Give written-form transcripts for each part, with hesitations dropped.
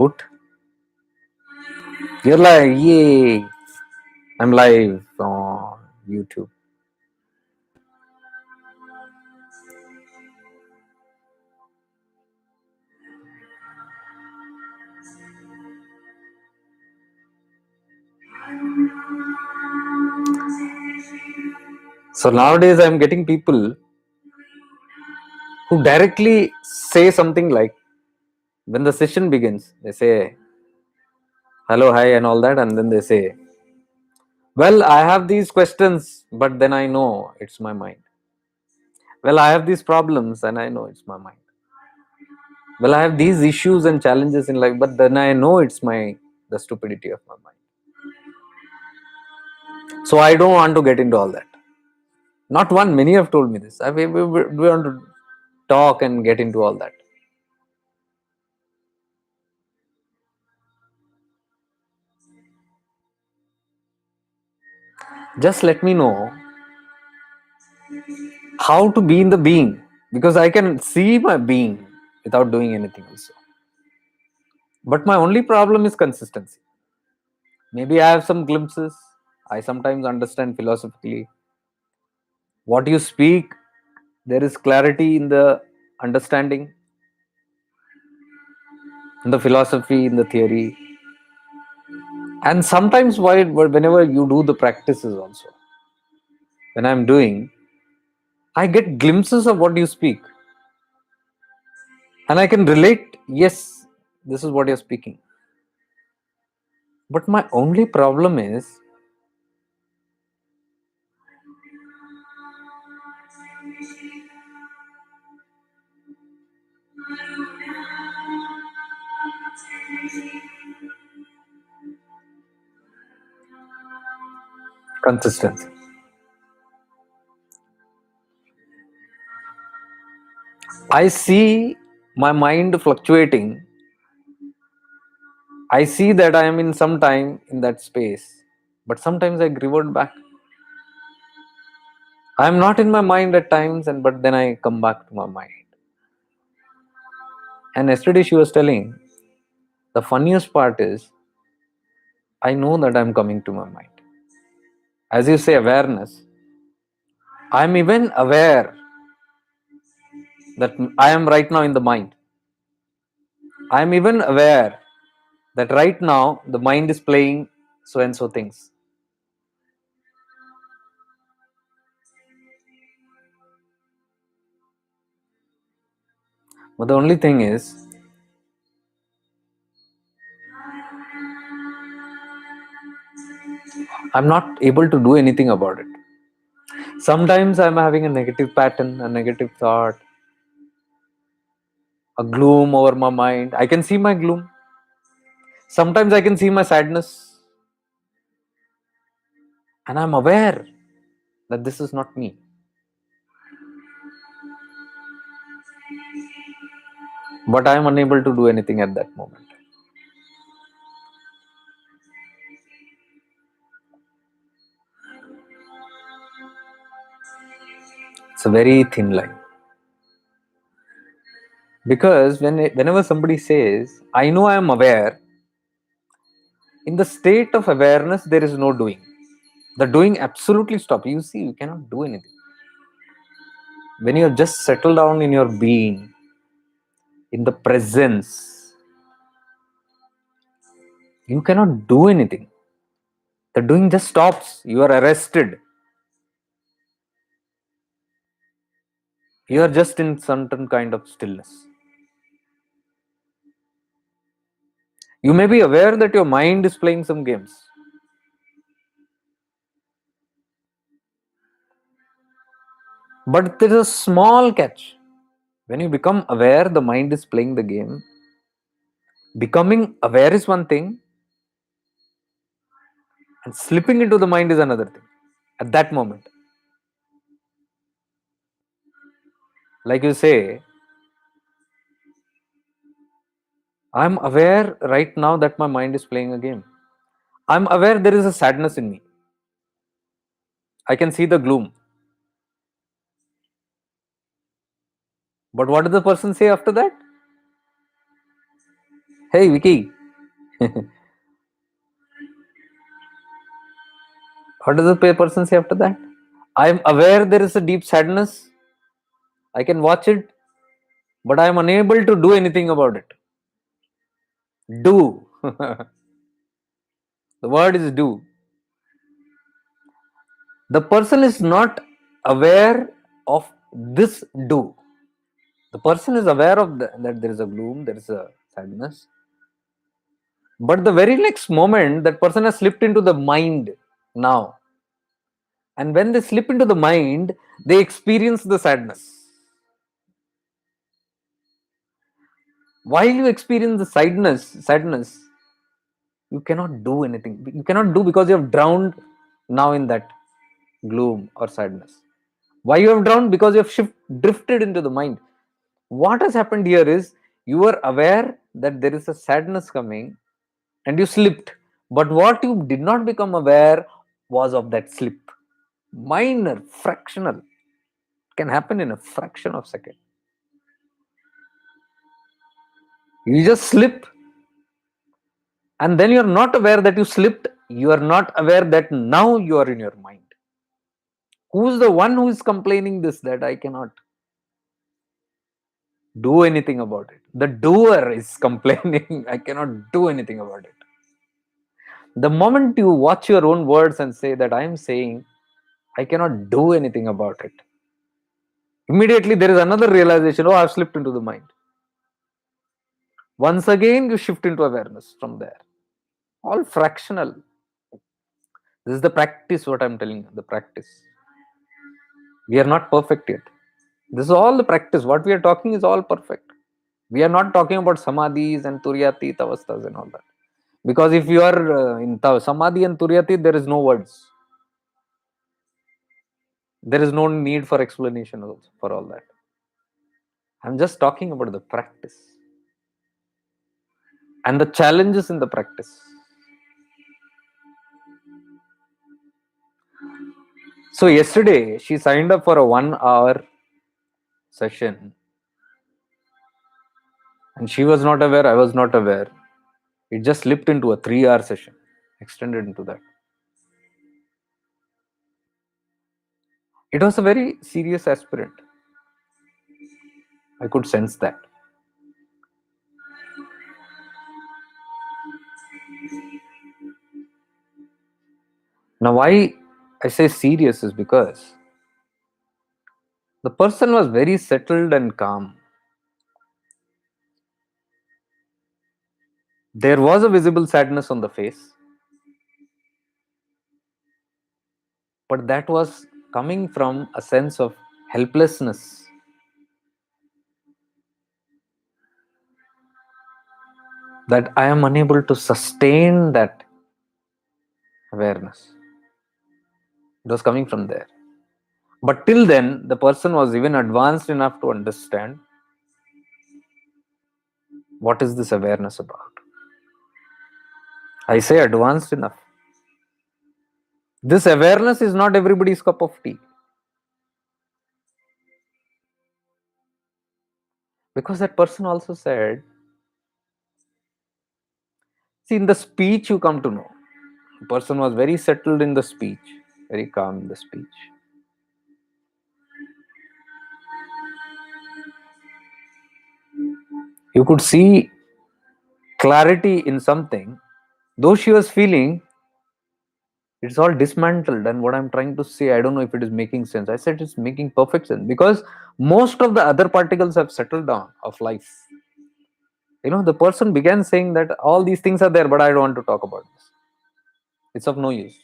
Out. You're like, yay! I'm live on YouTube. So nowadays I'm getting people who directly say something like, when the session begins, they say hello, hi, and all that, and then they say, well, I have these questions, but then I know it's my mind. Well, I have these problems, and I know it's my mind. Well, I have these issues and challenges in life, but then I know it's the stupidity of my mind. So I don't want to get into all that. Not one, many have told me this. We want to talk and get into all that. Just let me know how to be in the being, because I can see my being without doing anything also. But my only problem is consistency. Maybe I have some glimpses. I sometimes understand philosophically. What you speak, there is clarity in the understanding, in the philosophy, in the theory. And sometimes whenever you do the practices also, when I'm doing, I get glimpses of what you speak. And I can relate, yes, this is what you're speaking. But my only problem is consistency. I see my mind fluctuating. I see that I am in some time in that space, but sometimes I revert back. I am not in my mind at times, but then I come back to my mind. And yesterday she was telling, the funniest part is, I know that I'm coming to my mind. As you say, awareness. I'm even aware that I am right now in the mind. I'm even aware that right now the mind is playing so and so things. But the only thing is, I'm not able to do anything about it. Sometimes I'm having a negative pattern, a negative thought, a gloom over my mind. I can see my gloom. Sometimes I can see my sadness. And I'm aware that this is not me. But I am unable to do anything at that moment. It's a very thin line. Because whenever somebody says, I know I am aware, in the state of awareness, there is no doing. The doing absolutely stops. You see, you cannot do anything. When you just settle down in your being, in the presence, you cannot do anything. The doing just stops. You are arrested. You are just in certain kind of stillness. You may be aware that your mind is playing some games. But there is a small catch. When you become aware the mind is playing the game, becoming aware is one thing, and slipping into the mind is another thing. At that moment, like you say, I'm aware right now that my mind is playing a game. I'm aware there is a sadness in me. I can see the gloom. But what does the person say after that? Hey, Vicky. What does the person say after that? I am aware there is a deep sadness. I can watch it, but I am unable to do anything about it. Do. The word is do. The person is not aware of this do. The person is aware of that there is a gloom, there is a sadness. But the very next moment, that person has slipped into the mind now. And when they slip into the mind, they experience the sadness. While you experience the sadness, you cannot do anything. You cannot do because you have drowned now in that gloom or sadness. Why you have drowned? Because you have drifted into the mind. What has happened here is you were aware that there is a sadness coming and you slipped. But what you did not become aware was of that slip. Minor, fractional, can happen in a fraction of a second. You just slip, and then you're not aware that you slipped. You are not aware that now you are in your mind. Who's the one who is complaining this, that I cannot do anything about it? The doer is complaining, I cannot do anything about it. The moment you watch your own words and say that I am saying I cannot do anything about it, immediately there is another realization, oh, I've slipped into the mind. Once again, you shift into awareness from there. All fractional. This is the practice, what I'm telling you, the practice. We are not perfect yet. This is all the practice. What we are talking is all perfect. We are not talking about samadhis and turyati, tavastas and all that. Because if you are in samadhi and turyati, there is no words. There is no need for explanation also for all that. I'm just talking about the practice and the challenges in the practice. So yesterday she signed up for a 1 hour session, and she was not aware, I was not aware. It just slipped into a 3 hour session, extended into that. It was a very serious aspirant. I could sense that. Now, why I say serious is because the person was very settled and calm. There was a visible sadness on the face, but that was coming from a sense of helplessness. That I am unable to sustain that awareness. It was coming from there. But till then, the person was even advanced enough to understand what is this awareness about. I say advanced enough. This awareness is not everybody's cup of tea. Because that person also said, see, in the speech you come to know. The person was very settled in the speech, very calm in the speech. You could see clarity in something, though she was feeling it's all dismantled. And what I'm trying to say, I don't know if it is making sense. I said it's making perfect sense because most of the other particles have settled down of life. The person began saying that all these things are there, but I don't want to talk about this. It's of no use.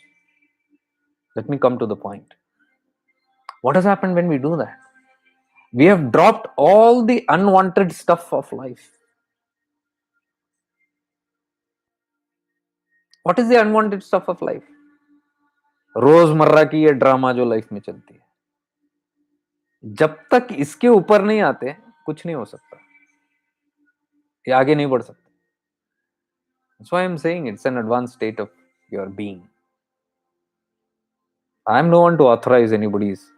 Let me come to the point. What has happened when we do that? We have dropped all the unwanted stuff of life. What is the unwanted stuff of life? रोजमर्रा की ये drama जो life में चलती है, जब तक इसके ऊपर नहीं आते कुछ नहीं हो सकता, ये आगे नहीं बढ़ सकता. That's why I'm saying it's an advanced state of your being. I'm no one to authorize anybody's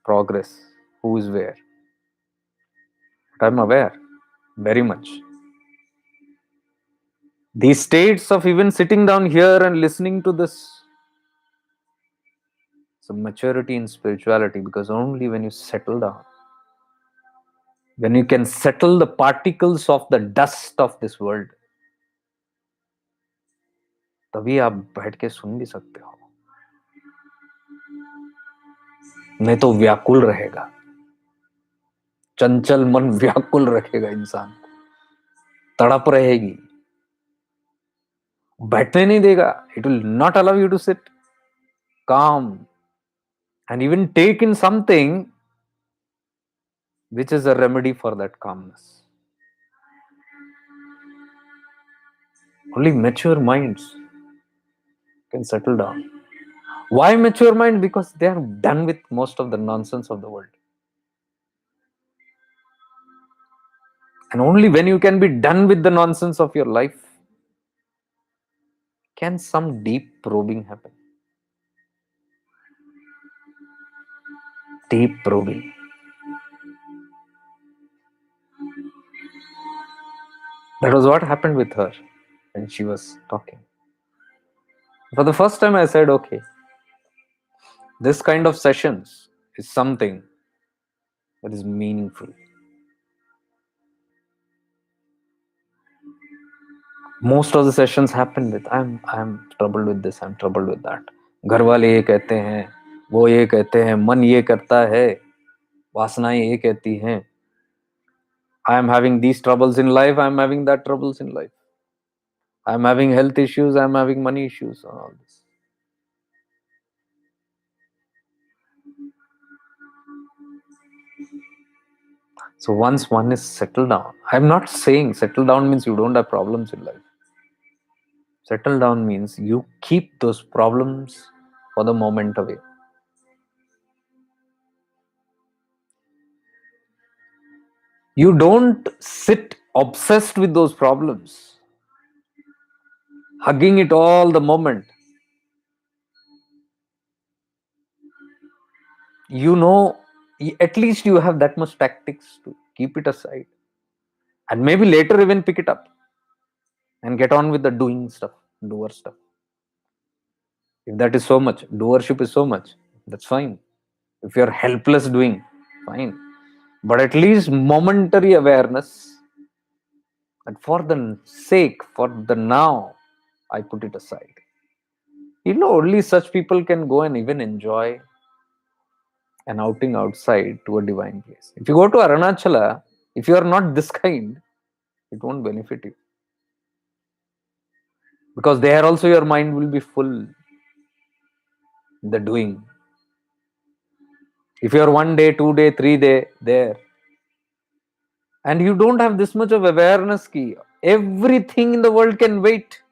progress, who is where. But I'm aware, very much. These states of even sitting down here and listening to this, some maturity in spirituality, because only when you settle down, when you can settle the particles of the dust of this world, तभी आप बैठ के सुन भी सकते हो. नहीं तो व्याकुल रहेगा, चंचल मन व्याकुल रखेगा इंसान को, तड़प रहेगी, बैठने नहीं देगा. It will not allow you to sit calm and even take in something which is a remedy for that calmness. Only mature minds can settle down. Why mature mind? Because they are done with most of the nonsense of the world. And only when you can be done with the nonsense of your life can some deep probing happen. Deep probing. That was what happened with her when she was talking. For the first time, I said, okay, this kind of sessions is something that is meaningful. Most of the sessions happen with I'm troubled with this, I'm troubled with that. घर वाले ये कहते हैं, वो ये कहते हैं, मन ये करता है, वासनाएं ये कहती हैं. I am having these troubles in life, I am having that troubles in life. I am having health issues, I am having money issues, and all this. So once one is settled down, I am not saying settle down means you don't have problems in life. Settle down means you keep those problems for the moment away. You don't sit obsessed with those problems, hugging it all the moment. You know, at least you have that much tactics to keep it aside. And maybe later even pick it up and get on with the doing stuff, doer stuff. If that is so much, doership is so much, that's fine. If you're helpless doing, fine. But at least momentary awareness that for the sake, for the now, I put it aside. You know, only such people can go and even enjoy an outing outside to a divine place. If you go to Arunachala, if you are not this kind, it won't benefit you. Because there also your mind will be full in the doing. If you are 1 day, 2 day, 3 day there, and you don't have this much of awareness ki everything in the world can wait.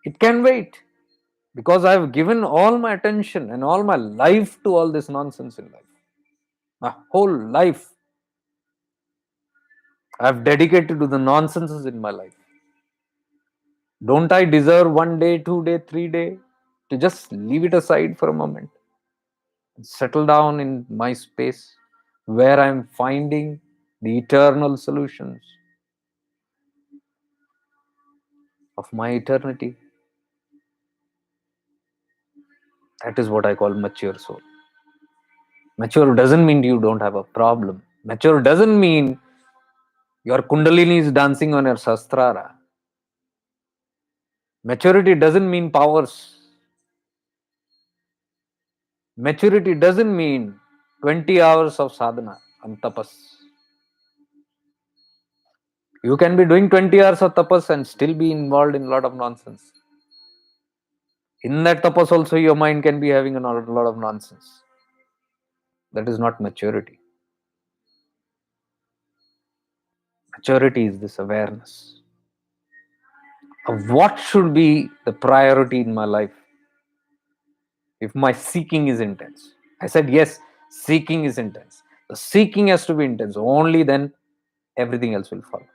It can wait. Because I've given all my attention and all my life to all this nonsense in life. My whole life I've dedicated to the nonsenses in my life. Don't I deserve 1 day, 2 day, 3 day to just leave it aside for a moment and settle down in my space where I'm finding the eternal solutions of my eternity? That is what I call mature soul. Mature doesn't mean you don't have a problem. Mature doesn't mean your kundalini is dancing on your sastrara. Maturity doesn't mean powers. Maturity doesn't mean 20 hours of sadhana and tapas. You can be doing 20 hours of tapas and still be involved in a lot of nonsense. In that tapas also your mind can be having a lot of nonsense. That is not maturity. Maturity is this awareness of what should be the priority in my life. If my seeking is intense, I said yes, seeking is intense. The seeking has to be intense. Only then everything else will follow.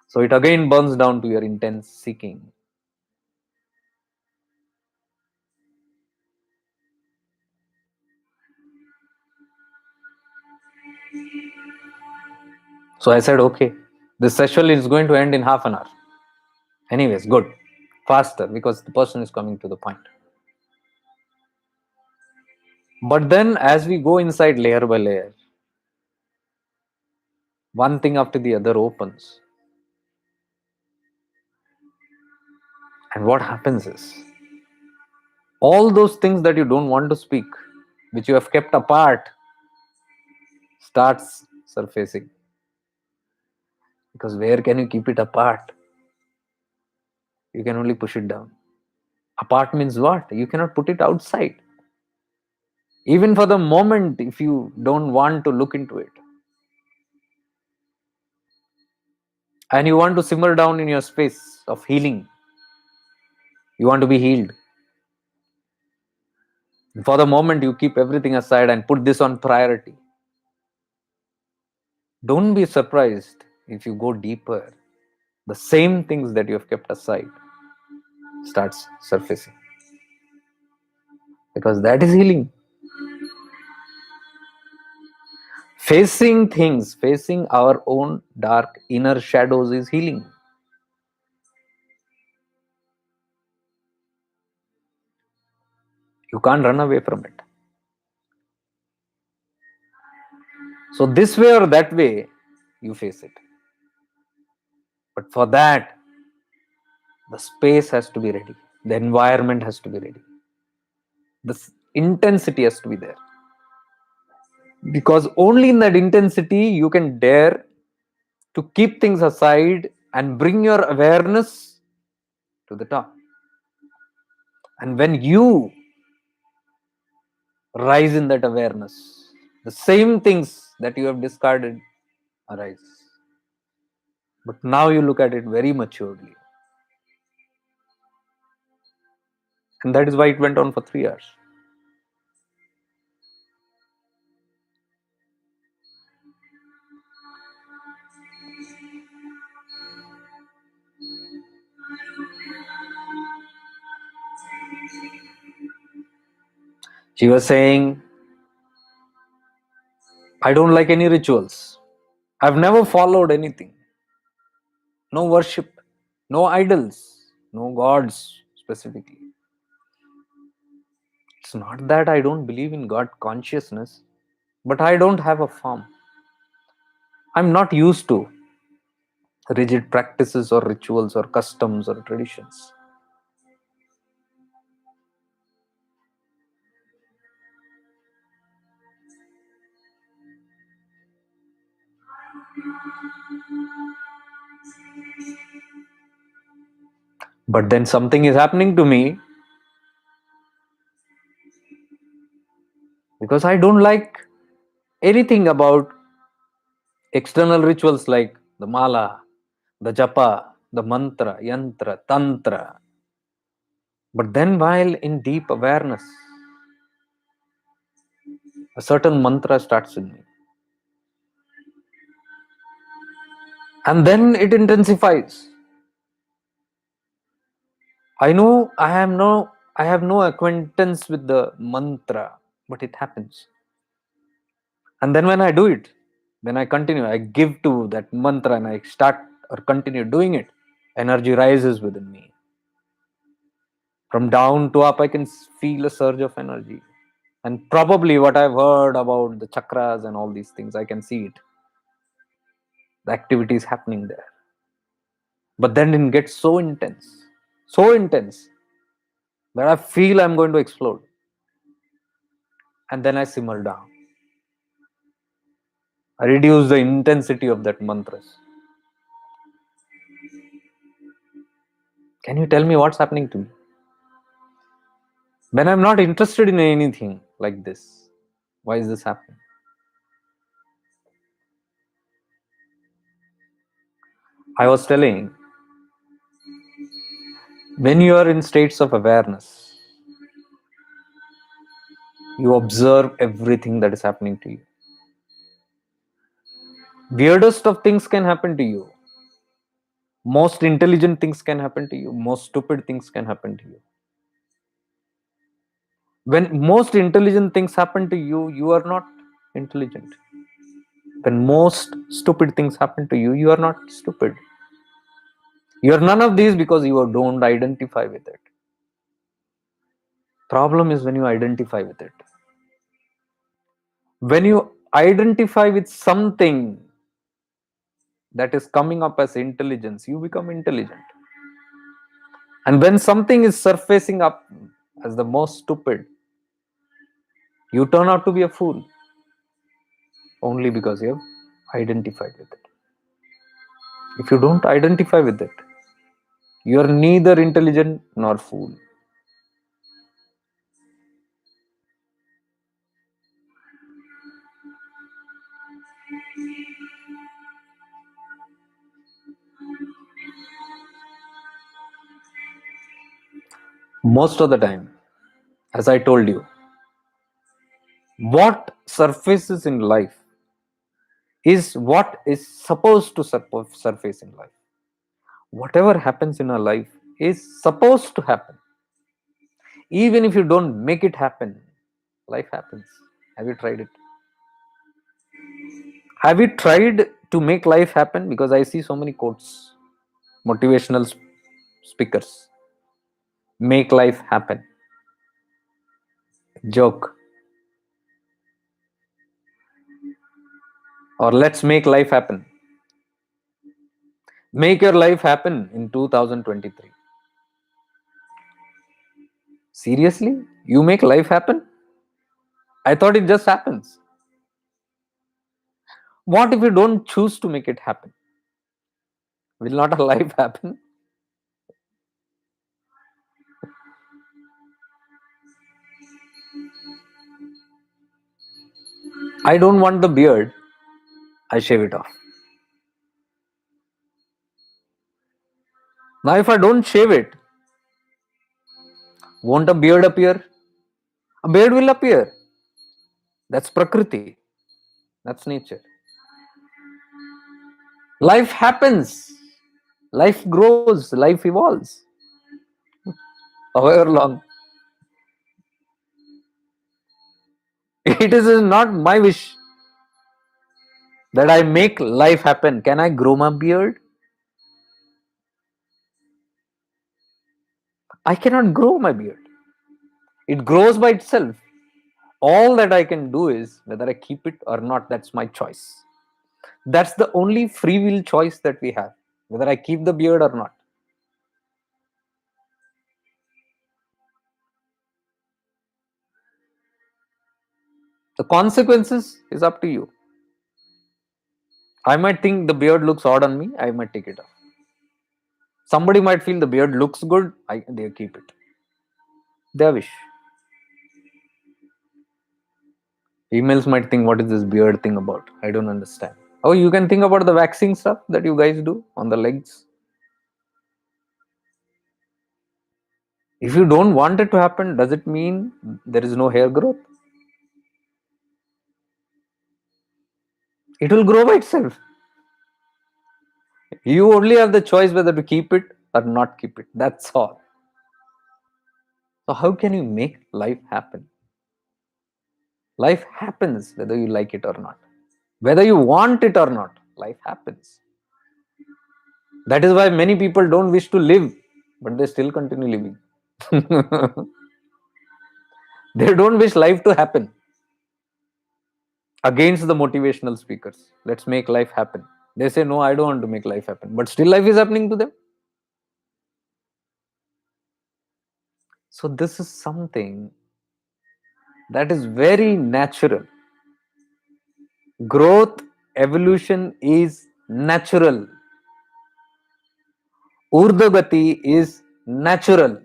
So it again burns down to your intense seeking. So I said, okay, this session is going to end in half an hour. Anyways, good. Faster, because the person is coming to the point. But then as we go inside layer by layer, one thing after the other opens. And what happens is, all those things that you don't want to speak, which you have kept apart, starts surfacing. Because where can you keep it apart? You can only push it down. Apart means what? You cannot put it outside. Even for the moment, if you don't want to look into it. And you want to simmer down in your space of healing. You want to be healed. For the moment, you keep everything aside and put this on priority. Don't be surprised if you go deeper. The same things that you have kept aside starts surfacing. Because that is healing. Facing things, facing our own dark inner shadows is healing. You can't run away from it. So this way or that way, you face it. But for that, the space has to be ready. The environment has to be ready. The intensity has to be there. Because only in that intensity you can dare to keep things aside and bring your awareness to the top. And when you rise in that awareness, the same things that you have discarded arise. But now you look at it very maturely. And that is why it went on for 3 hours. She was saying, I don't like any rituals. I've never followed anything. No worship, no idols, no gods specifically. It's not that I don't believe in God consciousness, but I don't have a form. I'm not used to rigid practices or rituals or customs or traditions. But then something is happening to me because I don't like anything about external rituals like the mala, the japa, the mantra, yantra, tantra. But then, while in deep awareness, a certain mantra starts in me. And then it intensifies. I know I have no acquaintance with the mantra, but it happens. And then when I do it, then I continue, I give to that mantra and I start or continue doing it. Energy rises within me. From down to up, I can feel a surge of energy. And probably what I've heard about the chakras and all these things, I can see it. The activity is happening there. But then it gets so intense that I feel I'm going to explode. And then I simmer down. I reduce the intensity of that mantras. Can you tell me what's happening to me? When I'm not interested in anything like this, why is this happening? I was telling, when you are in states of awareness, you observe everything that is happening to you. Weirdest of things can happen to you. Most intelligent things can happen to you. Most stupid things can happen to you. When most intelligent things happen to you, you are not intelligent. When most stupid things happen to you, you are not stupid. You are none of these because you don't identify with it. Problem is when you identify with it. When you identify with something that is coming up as intelligence, you become intelligent. And when something is surfacing up as the most stupid, you turn out to be a fool only because you have identified with it. If you don't identify with it, you are neither intelligent nor fool. Most of the time, as I told you, what surfaces in life is what is supposed to surface in life. Whatever happens in our life is supposed to happen. Even if you don't make it happen, life happens. Have you tried it? Have you tried to make life happen? Because I see so many quotes, motivational speakers. Make life happen. Joke. Or let's make life happen. Make your life happen in 2023. Seriously? You make life happen? I thought it just happens. What if you don't choose to make it happen? Will not a life happen? I don't want the beard. I shave it off. Now, if I don't shave it, won't a beard appear? A beard will appear. That's Prakriti. That's nature. Life happens. Life grows. Life evolves. However long. It is not my wish that I make life happen. Can I grow my beard? I cannot grow my beard. It grows by itself. All that I can do is whether I keep it or not, that's my choice. That's the only free will choice that we have, whether I keep the beard or not. The consequences is up to you. I might think the beard looks odd on me, I might take it off. Somebody might feel the beard looks good, they keep it. Their wish. Females might think, what is this beard thing about? I don't understand. Oh, you can think about the waxing stuff that you guys do on the legs. If you don't want it to happen, does it mean there is no hair growth? It will grow by itself. You only have the choice whether to keep it or not keep it. That's all. So, how can you make life happen? Life happens whether you like it or not. Whether you want it or not, life happens. That is why many people don't wish to live, but they still continue living. They don't wish life to happen. Against the motivational speakers, let's make life happen. They say, no, I don't want to make life happen, but still life is happening to them. So, this is something that is very natural. Growth, evolution is natural. Urdhagati is natural.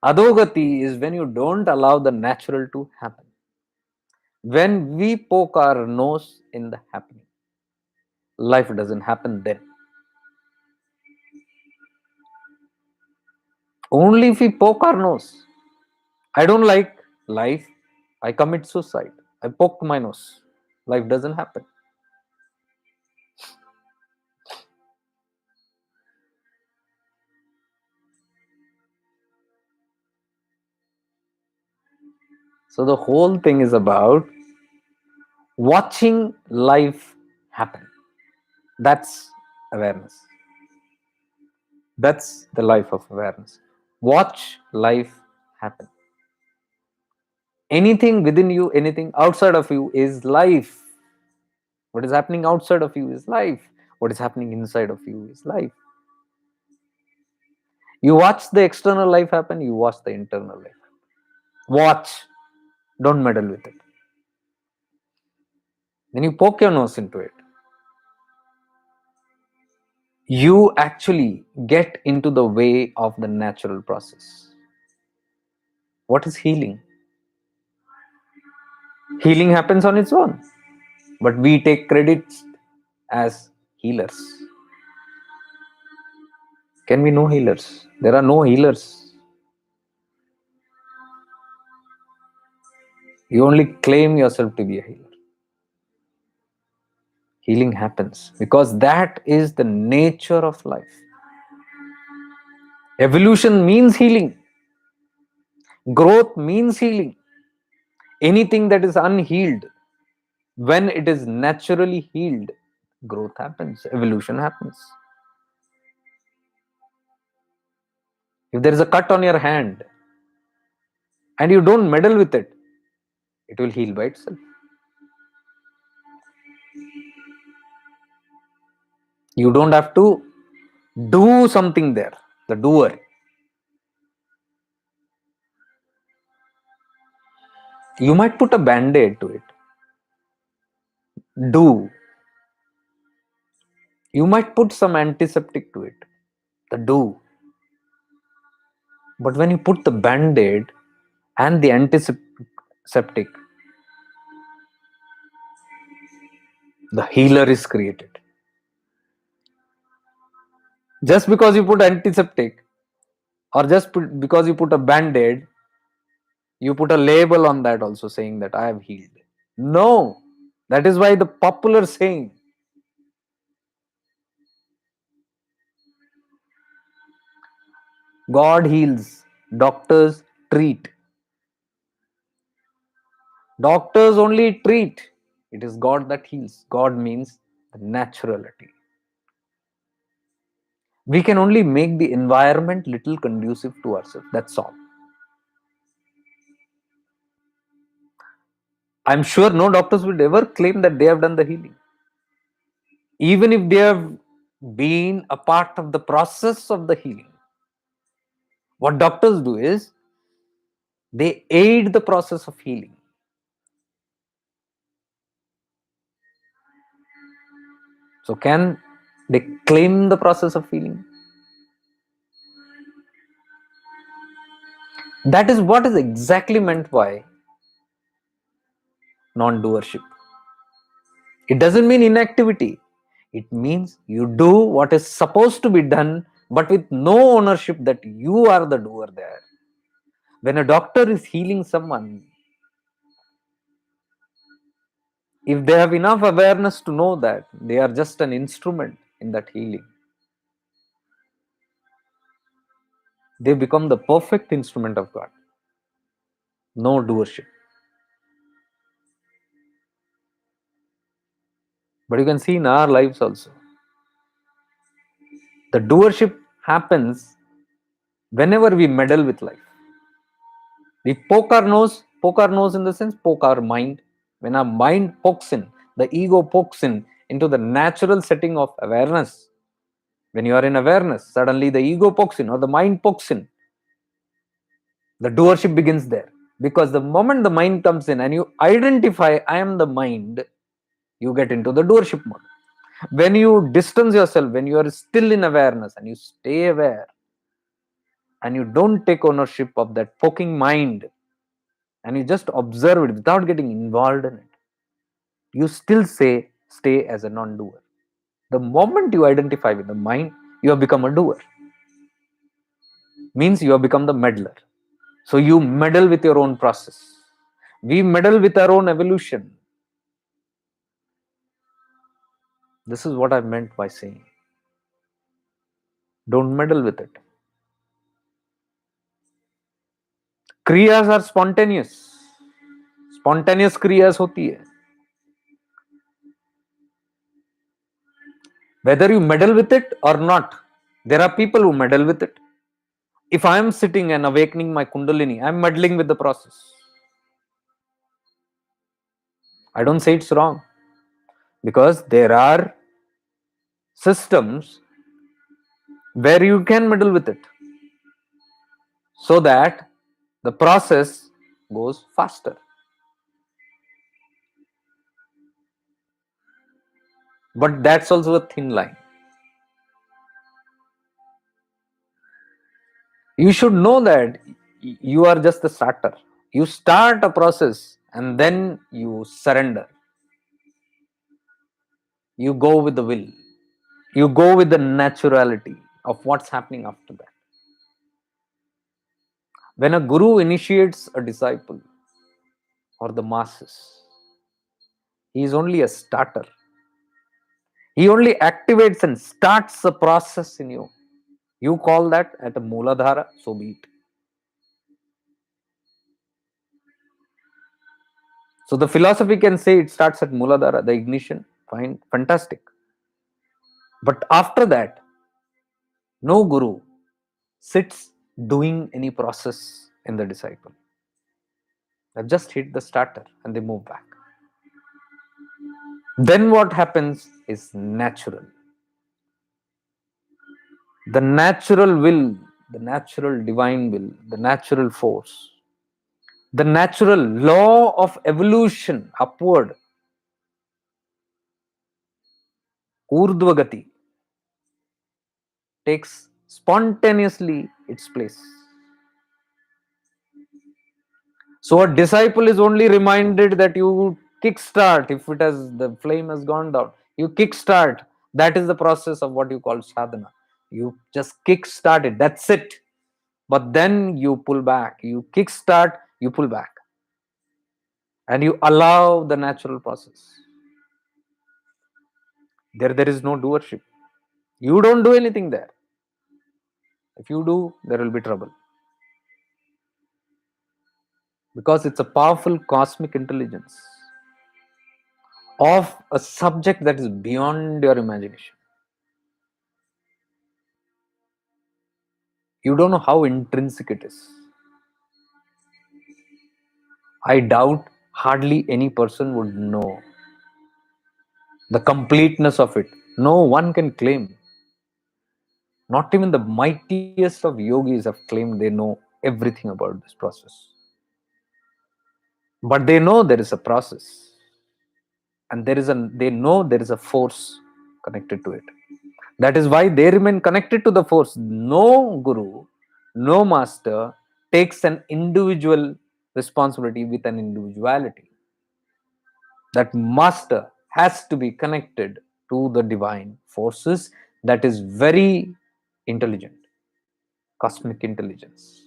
Adhogati is when you don't allow the natural to happen. When we poke our nose in the happening, life doesn't happen then. Only if we poke our nose. I don't like life. I commit suicide. I poked my nose. Life doesn't happen. So the whole thing is about Watching life happen. That's awareness. That's the life of awareness. Watch life happen. Anything within you, anything outside of you is life. What is happening outside of you is life. What is happening inside of you is life. You watch the external life happen, you watch the internal life. Watch. Don't meddle with it. When you poke your nose into it, you actually get into the way of the natural process. What is healing? Healing happens on its own, but we take credits as healers. Can we know healers? There are no healers. You only claim yourself to be a healer. Healing happens because that is the nature of life. Evolution means healing. Growth means healing. Anything that is unhealed, when it is naturally healed, growth happens, evolution happens. If there is a cut on your hand and you don't meddle with it, it will heal by itself. You don't have to do something there, the doer. You might put a band-aid to it. Do. You might put some antiseptic to it. The do. But when you put the band-aid and the antiseptic, the healer is created. Just because you put antiseptic or because you put a band-aid, you put a label on that also saying that I have healed. No. That is why the popular saying, God heals, doctors treat. Doctors only treat. It is God that heals. God means the naturality. We can only make the environment little conducive to ourselves. That's all. I'm sure no doctors would ever claim that they have done the healing. Even if they have been a part of the process of the healing. What doctors do is they aid the process of healing. So can they claim the process of healing? That is what is exactly meant by non-doership. It doesn't mean inactivity. It means you do what is supposed to be done, but with no ownership that you are the doer there. When a doctor is healing someone, if they have enough awareness to know that they are just an instrument in that healing, they become the perfect instrument of God. No doership. But you can see in our lives also, the doership happens whenever we meddle with life. We poke our nose in the sense, poke our mind. When our mind pokes in, the ego pokes in into the natural setting of awareness. When you are in awareness, suddenly the ego pokes in or the mind pokes in. The doership begins there. Because the moment the mind comes in and you identify, I am the mind, you get into the doership mode. When you distance yourself, when you are still in awareness and you stay aware and you don't take ownership of that poking mind and you just observe it without getting involved in it, you still stay as a non-doer. The moment you identify with the mind, you have become a doer. Means you have become the meddler. So you meddle with your own process. We meddle with our own evolution. This is what I meant by saying, don't meddle with it. Kriyas are spontaneous. Spontaneous kriyas होती है. Whether you meddle with it or not, there are people who meddle with it. If I am sitting and awakening my Kundalini, I am meddling with the process. I don't say it's wrong, because there are systems where you can meddle with it so that the process goes faster. But that's also a thin line. You should know that you are just the starter. You start a process and then you surrender. You go with the will. You go with the naturality of what's happening after that. When a guru initiates a disciple or the masses, he is only a starter. He only activates and starts the process in you. You call that at a Mooladhara, so be it. So the philosophy can say it starts at Mooladhara, the ignition. Fine, fantastic. But after that, no guru sits doing any process in the disciple. They just hit the starter and they move back. Then what happens is natural. The natural will, the natural divine will, the natural force, the natural law of evolution upward, urdhvagati, takes spontaneously its place. So a disciple is only reminded that you kickstart, if it has, the flame has gone down, you kickstart. That is the process of what you call sadhana. You just kickstart it, that's it. But then you pull back, you kickstart, you pull back, and you allow the natural process. There is no doership. You don't do anything there. If you do, there will be trouble. Because it's a powerful cosmic intelligence of a subject that is beyond your imagination. You don't know how intrinsic it is. I doubt hardly any person would know the completeness of it. No one can claim. Not even the mightiest of yogis have claimed they know everything about this process. But they know there is a process, and they know there is a force connected to it. That is why they remain connected to the force. No guru, no master takes an individual responsibility with an individuality. That master has to be connected to the divine forces, that is very intelligent, cosmic intelligence.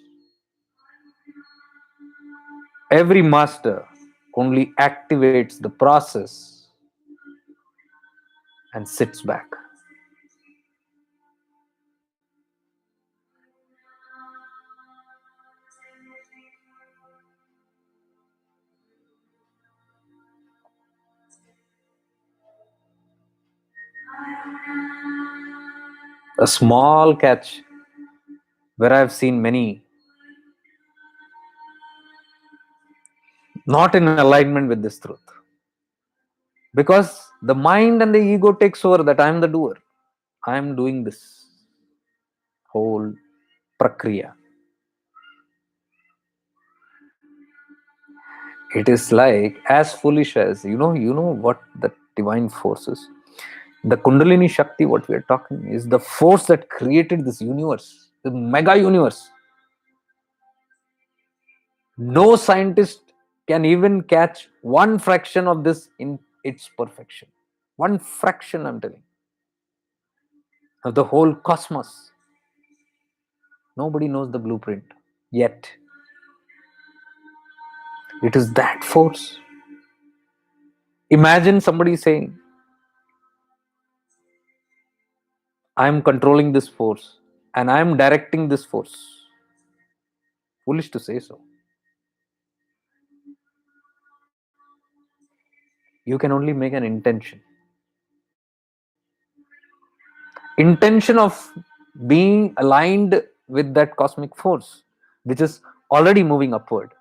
Every master only activates the process and sits back. A small catch where I've seen many not in alignment with this truth. Because the mind and the ego takes over that I am the doer. I am doing this whole prakriya. It is like as foolish as you know what the divine force is. The Kundalini Shakti, what we are talking, is the force that created this universe, the mega universe. No scientist can even catch one fraction of this in its perfection. One fraction, I'm telling, of the whole cosmos. Nobody knows the blueprint yet. It is that force. Imagine somebody saying, I am controlling this force and I am directing this force. Foolish to say so. You can only make an intention. intention of being aligned with that cosmic force, which is already moving upward.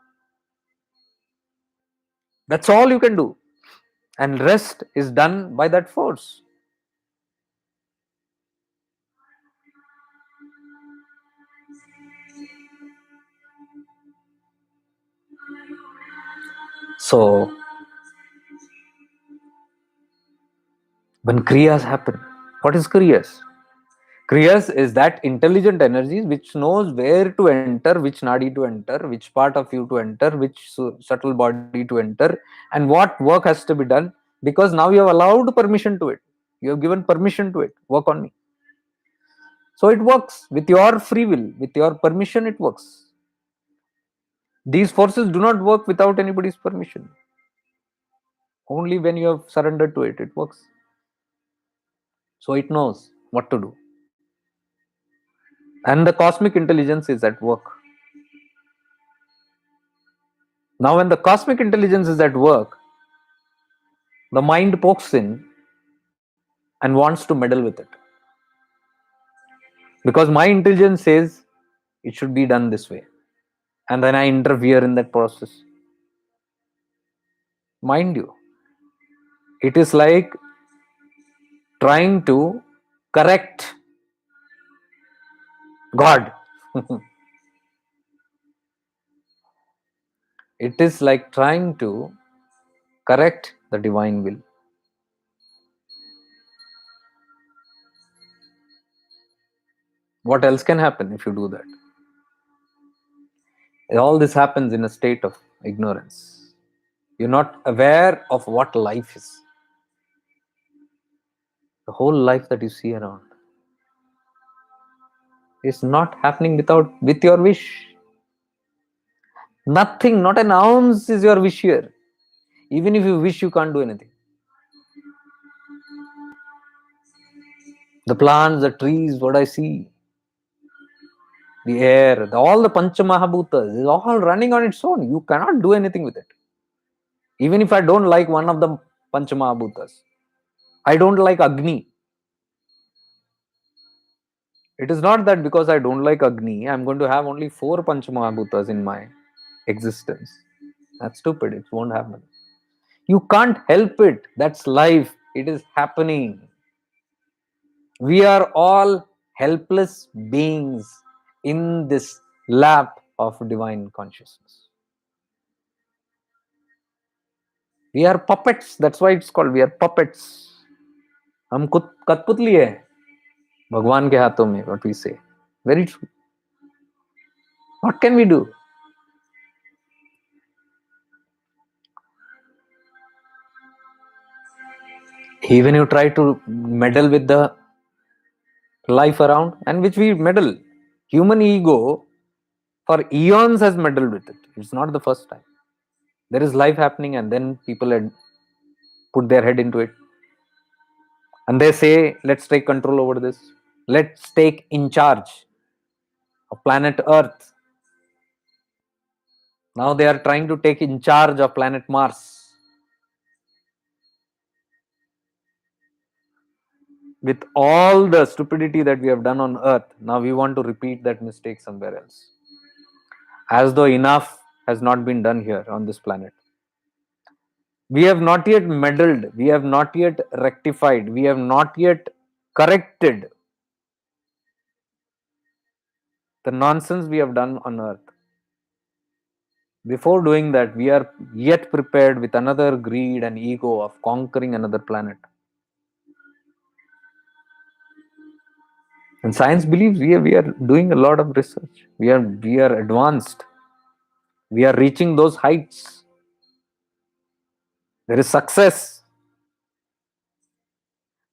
That's all you can do. And rest is done by that force. So, when kriyas happen, what is kriyas? Kriyas is that intelligent energy which knows where to enter, which nadi to enter, which part of you to enter, which subtle body to enter, and what work has to be done, because now you have allowed permission to it. You have given permission to it. Work on me. So it works with your free will, with your permission, it works. These forces do not work without anybody's permission. Only when you have surrendered to it, it works. So it knows what to do. And the cosmic intelligence is at work. Now, when the cosmic intelligence is at work, the mind pokes in and wants to meddle with it. Because my intelligence says it should be done this way. And then I interfere in that process. Mind you, it is like trying to correct God. It is like trying to correct the divine will. What else can happen if you do that? All this happens in a state of ignorance. You're not aware of what life is. The whole life that you see around is not happening with your wish. Nothing, not an ounce is your wish here. Even if you wish, you can't do anything. The plants, the trees, what I see, the air, all the Panchamahabhutas is all running on its own. You cannot do anything with it. Even if I don't like one of the Panchamahabhutas, I don't like Agni. It is not that because I don't like Agni, I'm going to have only 4 Panchamahabhutas in my existence. That's stupid. It won't happen. You can't help it. That's life. It is happening. We are all helpless beings in this lap of divine consciousness. We are puppets. That's why it's called. We are puppets. हम कठपुतली है भगवान के हाथों में. What we say. Very true. What can we do? Even you try to meddle with the life around, and which we meddle. Human ego for eons has meddled with it. It's not the first time. There is life happening, and then people had put their head into it. And they say, let's take control over this. Let's take in charge of planet Earth. Now they are trying to take in charge of planet Mars. With all the stupidity that we have done on Earth, now we want to repeat that mistake somewhere else. As though enough has not been done here on this planet. We have not yet meddled, we have not yet rectified, we have not yet corrected the nonsense we have done on Earth. Before doing that, we are yet prepared with another greed and ego of conquering another planet. And science believes we are doing a lot of research. We are advanced. We are reaching those heights. There is success.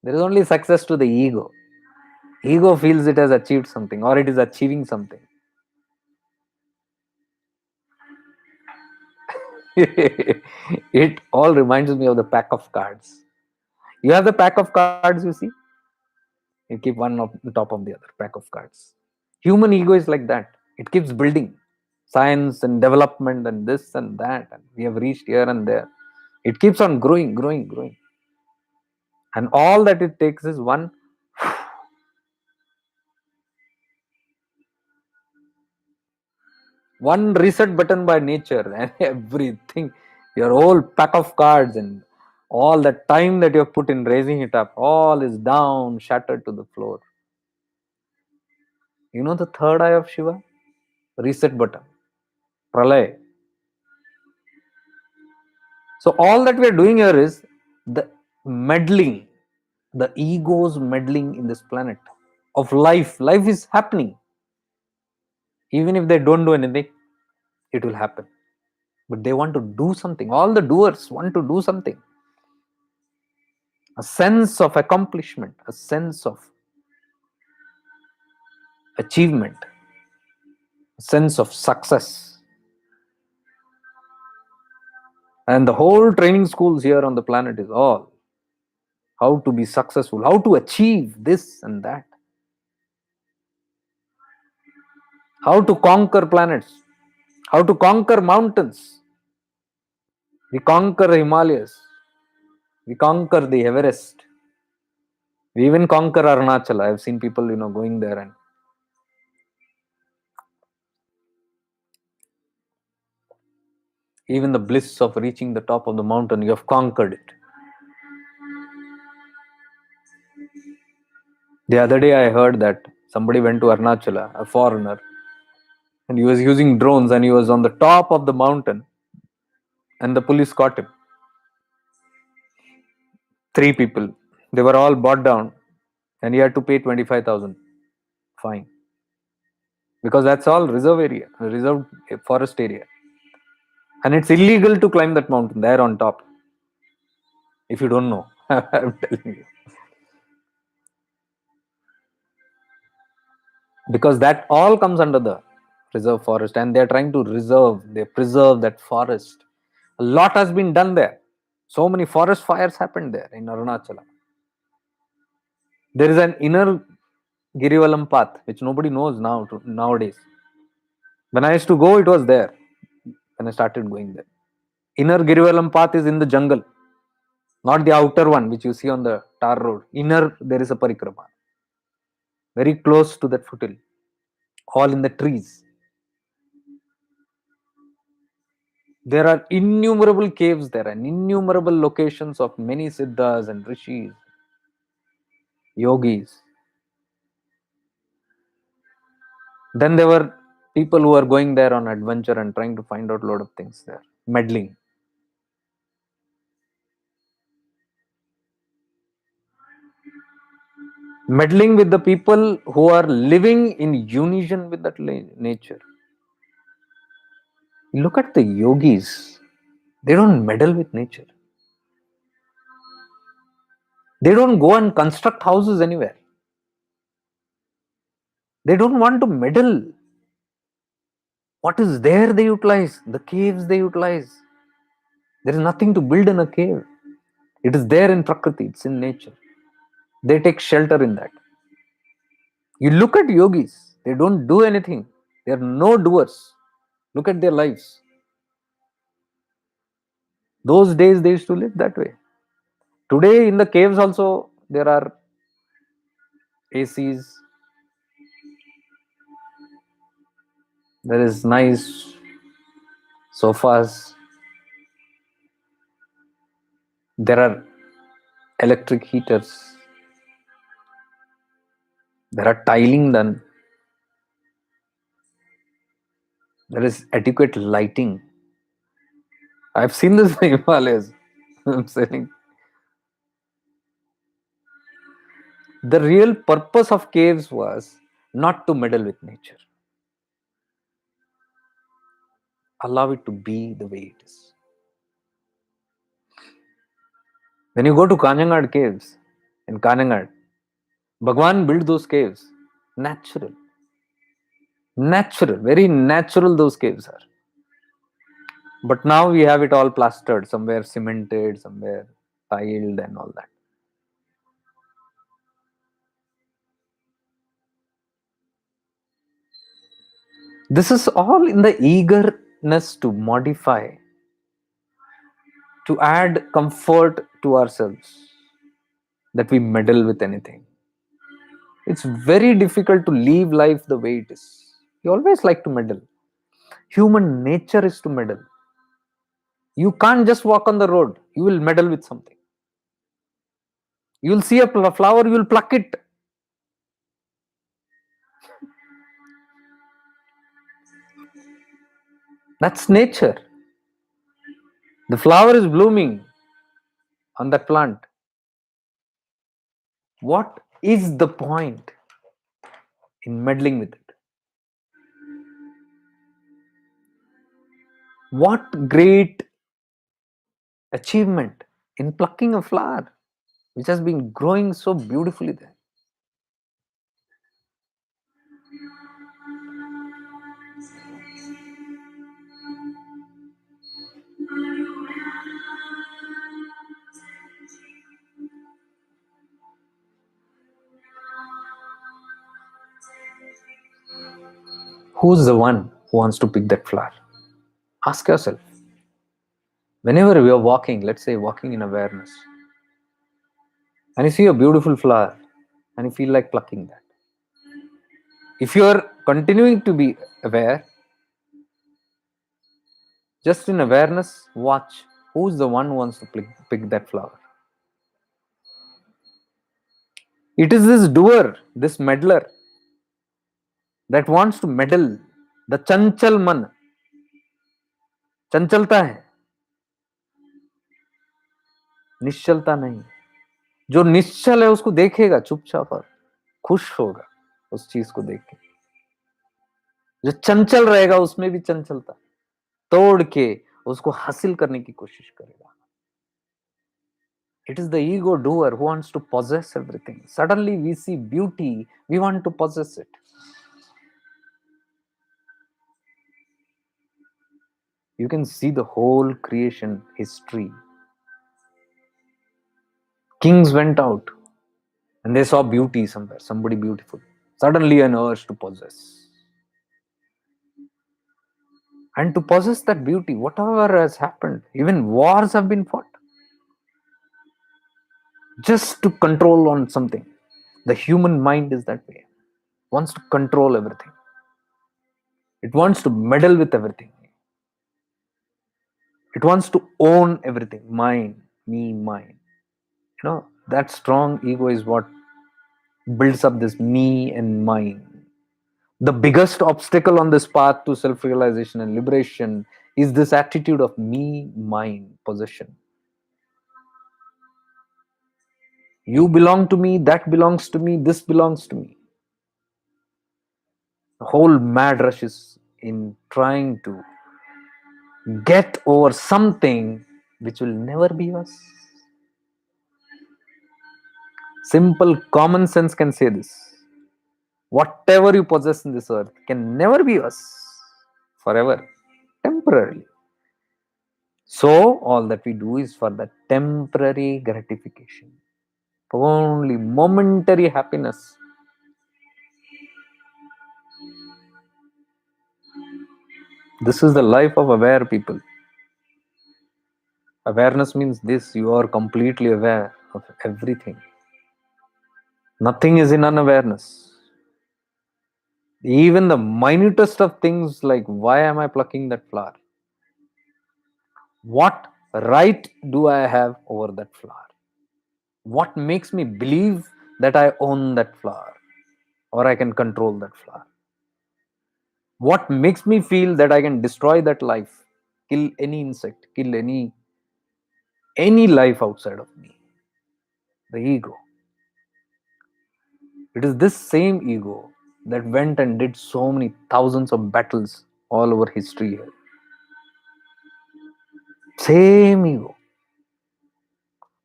There is only success to the ego. Ego feels it has achieved something or it is achieving something. It all reminds me of the pack of cards. You have the pack of cards, you see? You keep one on the top of the other pack of cards. Human ego is like that. It keeps building science and development and this and that. And we have reached here and there. It keeps on growing, growing, growing. And all that it takes is one One reset button by nature and everything, your whole pack of cards and all the time that you have put in raising it up, all is down, shattered to the floor. You know the third eye of Shiva? Reset button. Pralay. So all that we are doing here is the meddling, the ego's meddling in this planet of life. Life is happening. Even if they don't do anything, it will happen. But they want to do something. All the doers want to do something. A sense of accomplishment, a sense of achievement, a sense of success. And the whole training schools here on the planet is all how to be successful, how to achieve this and that, how to conquer planets, how to conquer mountains. We conquer the Himalayas, we conquer the Everest, we even conquer Arunachala. I've seen people, going there, and even the bliss of reaching the top of the mountain, you have conquered it. The other day I heard that somebody went to Arunachala, a foreigner, and he was using drones and he was on the top of the mountain and the police caught him. 3 people. They were all brought down and he had to pay 25,000 fine. Because that's all reserve area, reserved forest area. And it's illegal to climb that mountain there on top. If you don't know, I'm telling you. Because that all comes under the reserve forest and they're trying to preserve that forest. A lot has been done there. So many forest fires happened there in Arunachala. There is an inner Girivalam path which nobody knows nowadays. When I used to go, it was there. When I started going there, inner Girivalam path is in the jungle, not the outer one which you see on the tar road. Inner, there is a parikrama, very close to that foothill, all in the trees. There are innumerable caves there and innumerable locations of many siddhas and rishis, yogis. Then there were people who were going there on adventure and trying to find out a lot of things there, meddling. Meddling with the people who are living in unison with that nature. Look at the yogis. They don't meddle with nature. They don't go and construct houses anywhere. They don't want to meddle. What is there they utilize. The caves they utilize. There is nothing to build in a cave. It is there in Prakriti. It's in nature. They take shelter in that. You look at yogis. They don't do anything. They are no doers. Look at their lives. Those days they used to live that way. Today in the caves also there are ACs. There is nice sofas. There are electric heaters. There are tiling done. There is adequate lighting. I've seen this in Himalayas. I'm saying the real purpose of caves was not to meddle with nature. Allow it to be the way it is. When you go to Kanjangad caves in Kanjangad, Bhagwan built those caves. Natural. Natural. Very natural those caves are. But now we have it all plastered, somewhere cemented, somewhere tiled and all that. This is all in the eagerness to modify, to add comfort to ourselves, that we meddle with anything. It's very difficult to leave life the way it is. You always like to meddle. Human nature is to meddle. You can't just walk on the road. You will meddle with something. You will see a flower, you will pluck it. That's nature. The flower is blooming on that plant. What is the point in meddling with it? What great achievement in plucking a flower which has been growing so beautifully there? Who's the one who wants to pick that flower? Ask yourself. Whenever we are walking, let's say walking in awareness, and you see a beautiful flower and you feel like plucking that. If you are continuing to be aware, just in awareness, watch who's the one who wants to pick that flower. It is this doer, this meddler, that wants to meddle. The chanchal man, चंचलता है, निश्चलता नहीं. जो निश्चल है उसको देखेगा चुपचाप और खुश होगा उस चीज को देख के. जो चंचल रहेगा उसमें भी चंचलता तोड़ के उसको हासिल करने की कोशिश करेगा. It is the ego doer who wants to possess everything. Suddenly we see beauty, we want to possess it. You can see the whole creation history. Kings went out and they saw beauty somewhere, somebody beautiful. Suddenly an urge to possess. And to possess that beauty, whatever has happened, even wars have been fought. Just to control on something. The human mind is that way. Wants to control everything. It wants to meddle with everything. It wants to own everything. Mine, me, mine. That strong ego is what builds up this me and mine. The biggest obstacle on this path to self-realization and liberation is this attitude of me, mine, possession. You belong to me, that belongs to me, this belongs to me. The whole mad rush is in trying to get over something which will never be us. Simple common sense can say this. Whatever you possess in this earth can never be us forever, temporarily. So all that we do is for the temporary gratification, for only momentary happiness. This is the life of aware people. Awareness means this: you are completely aware of everything. Nothing is in unawareness. Even the minutest of things, like why am I plucking that flower? What right do I have over that flower? What makes me believe that I own that flower or I can control that flower? What makes me feel that I can destroy that life, kill any insect, kill any life outside of me? The ego. It is this same ego that went and did so many thousands of battles all over history here. Same ego.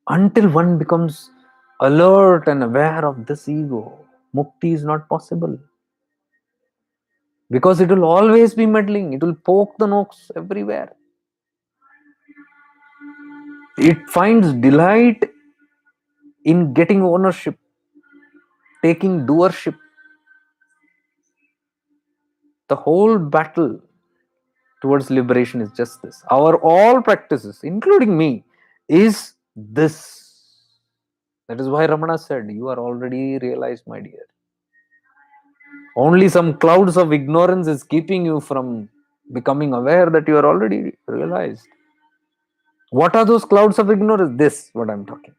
Until one becomes alert and aware of this ego, mukti is not possible. Because it will always be meddling. It will poke the nose everywhere. It finds delight in getting ownership, taking doership. The whole battle towards liberation is just this. Our all practices, including me, is this. That is why Ramana said, you are already realized, my dear. Only some clouds of ignorance is keeping you from Becoming aware that you are already realized. What are those clouds of ignorance? This, what I'm talking.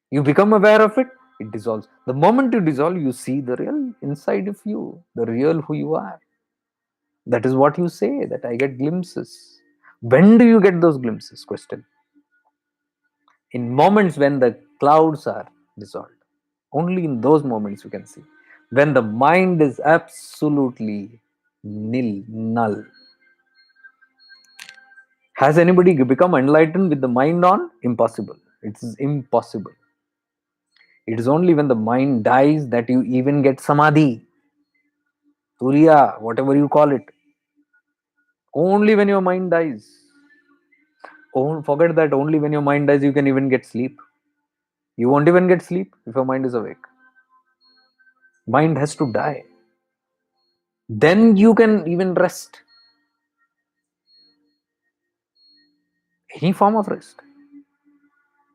You become aware of it, it dissolves. The moment you dissolve, you see the real inside of you, the real who you are. That is what you say, that I get glimpses. When do you get those glimpses? Question. In moments when the clouds are dissolved. Only in those moments you can see. When the mind is absolutely nil, null. Has anybody become enlightened with the mind on? Impossible. It is impossible. It is only when the mind dies that you even get samadhi, turiya, whatever you call it. Only when your mind dies. Oh, forget that. Only when your mind dies, you can even get sleep. You won't even get sleep if your mind is awake. Mind has to die. Then you can even rest. Any form of rest.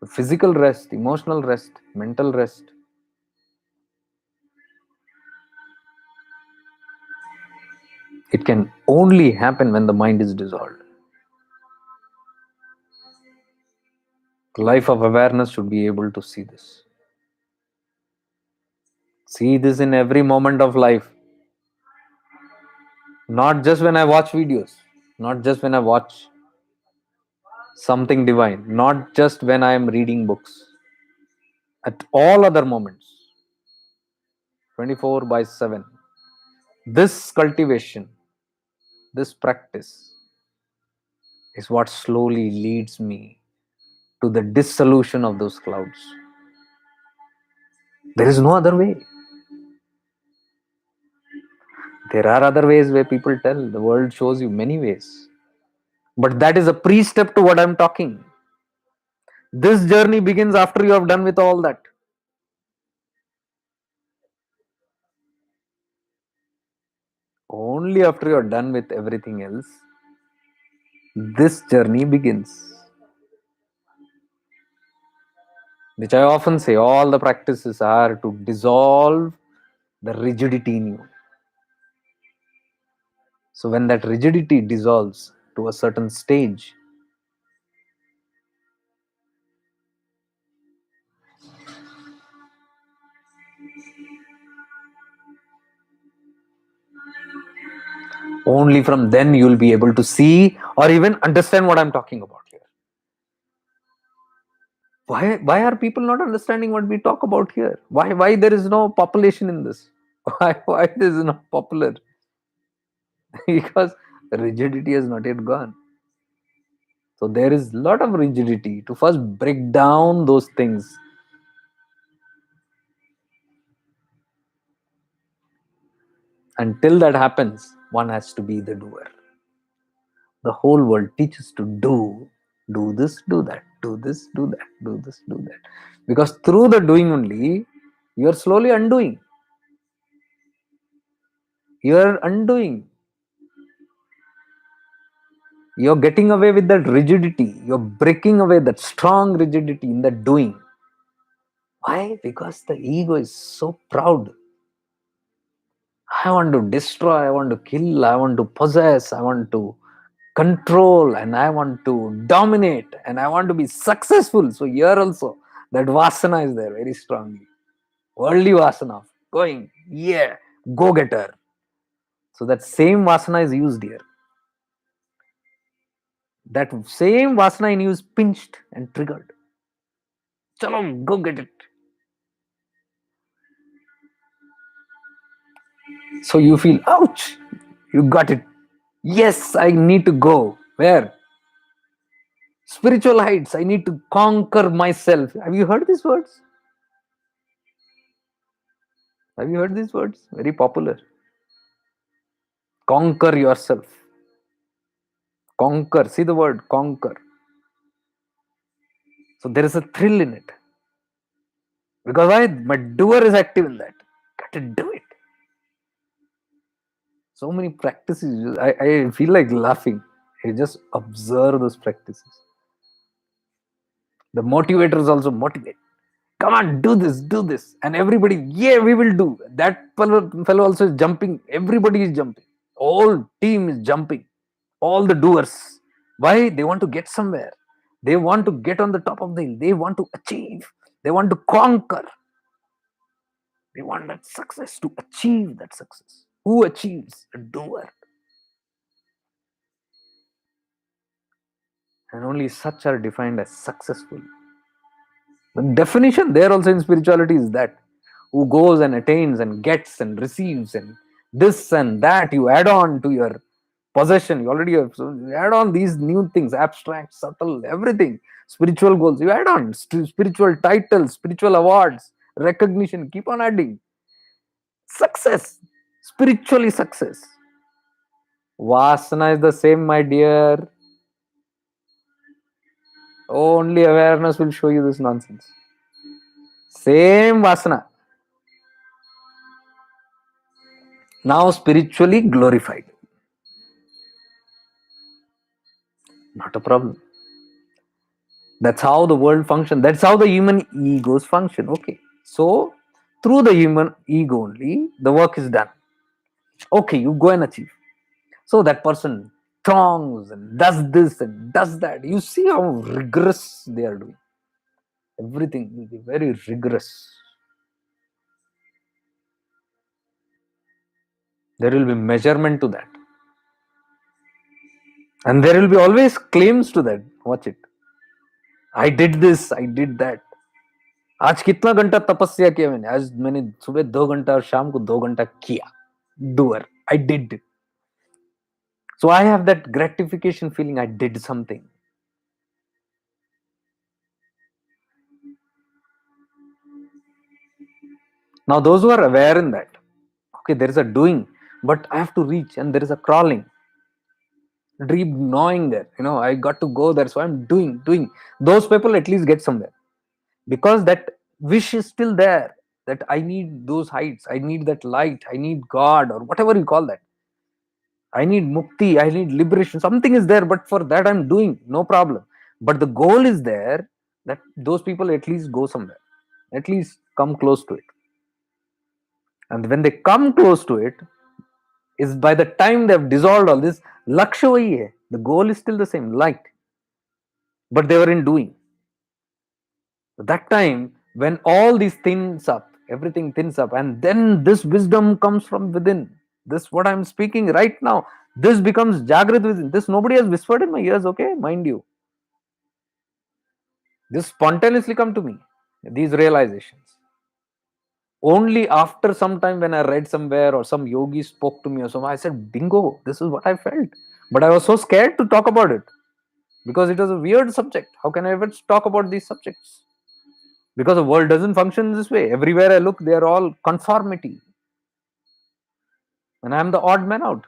Physical rest, emotional rest, mental rest. It can only happen when the mind is dissolved. The life of awareness should be able to see this. See this in every moment of life. Not just when I watch videos, not just when I watch something divine, not just when I am reading books. At all other moments, 24 by 7. This cultivation, this practice is what slowly leads me to the dissolution of those clouds. There is no other way. There are other ways where people tell, the world shows you many ways. But that is a pre-step to what I'm talking. This journey begins after you have done with all that. Only after you are done with everything else, this journey begins. Which I often say, all the practices are to dissolve the rigidity in you. So when that rigidity dissolves to a certain stage, only from then you will be able to see or even understand what I'm talking about here. Why are people not understanding what we talk about here? Why there is no population in this? Why this is not popular? Because rigidity has not yet gone. So there is a lot of rigidity to first break down those things. Until that happens, one has to be the doer. The whole world teaches to do this, do that, do this, do that, do this, do that. Because through the doing only, you are slowly undoing. You are undoing. You're getting away with that rigidity. You're breaking away that strong rigidity in that doing. Why? Because the ego is so proud. I want to destroy, I want to kill, I want to possess, I want to control, and I want to dominate, and I want to be successful. So here also, that vasana is there very strongly. Worldly vasana, going, yeah, go-getter. So that same vasana is used here. That same vasana in you is pinched and triggered. Chalo, go get it. So you feel, ouch, you got it. Yes, I need to go. Where? Spiritual heights. I need to conquer myself. Have you heard these words? Have you heard these words? Very popular. Conquer yourself. Conquer. See the word conquer. So there is a thrill in it. Because why? My doer is active in that. Got to do it. So many practices. I feel like laughing. I just observe those practices. The motivators also motivate. Come on, do this, do this. And everybody, yeah, we will do. That fellow also is jumping. Everybody is jumping. All team is jumping, all the doers. Why? They want to get somewhere. They want to get on the top of the hill. They want to achieve. They want to conquer. They want that success, to achieve that success. Who achieves? A doer. And only such are defined as successful. The definition there also in spirituality is that who goes and attains and gets and receives and this and that, you add on to your possession. You already have, so you add on these new things, abstract, subtle, everything, spiritual goals. You add on spiritual titles, spiritual awards, recognition, keep on adding. Success, spiritually success. Vasana is the same, my dear. Only awareness will show you this nonsense. Same vasana. Now spiritually glorified. Not a problem. That's how the world functions. That's how the human egos function. Okay. So, through the human ego only, the work is done. Okay, you go and achieve. So, that person throngs and does this and does that. You see how rigorous they are doing. Everything will be very rigorous. There will be measurement to that. And there will be always claims to that. Watch it. I did this, I did that. आज कितना घंटा तपस्या किया मैंने? आज मैंने सुबह 2 घंटा और शाम को 2 घंटा किया. Doer. I did. So I have that gratification feeling I did something. Now those who are aware in that, okay, there is a doing, but I have to reach, and there is a crawling, deep gnawing there. I got to go there, so I'm doing. Those people at least get somewhere, because that wish is still there. That I need those heights, I need that light, I need God, or whatever you call that. I need mukti, I need liberation. Something is there, but for that I'm doing, no problem. But the goal is there, that those people at least go somewhere, at least come close to it. And when they come close to it, is by the time they have dissolved all this, laksha wahi hai. The goal is still the same, light. But they were in doing. That time, when all these thins up, everything thins up, and then this wisdom comes from within. This, what I'm speaking right now, this becomes Jagrat within. This nobody has whispered in my ears, okay? Mind you. This spontaneously come to me, these realizations. Only after some time, when I read somewhere or some yogi spoke to me or something, I said, bingo, this is what I felt. But I was so scared to talk about it, because it was a weird subject. How can I ever talk about these subjects? Because the world doesn't function this way. Everywhere I look, they are all conformity. And I am the odd man out.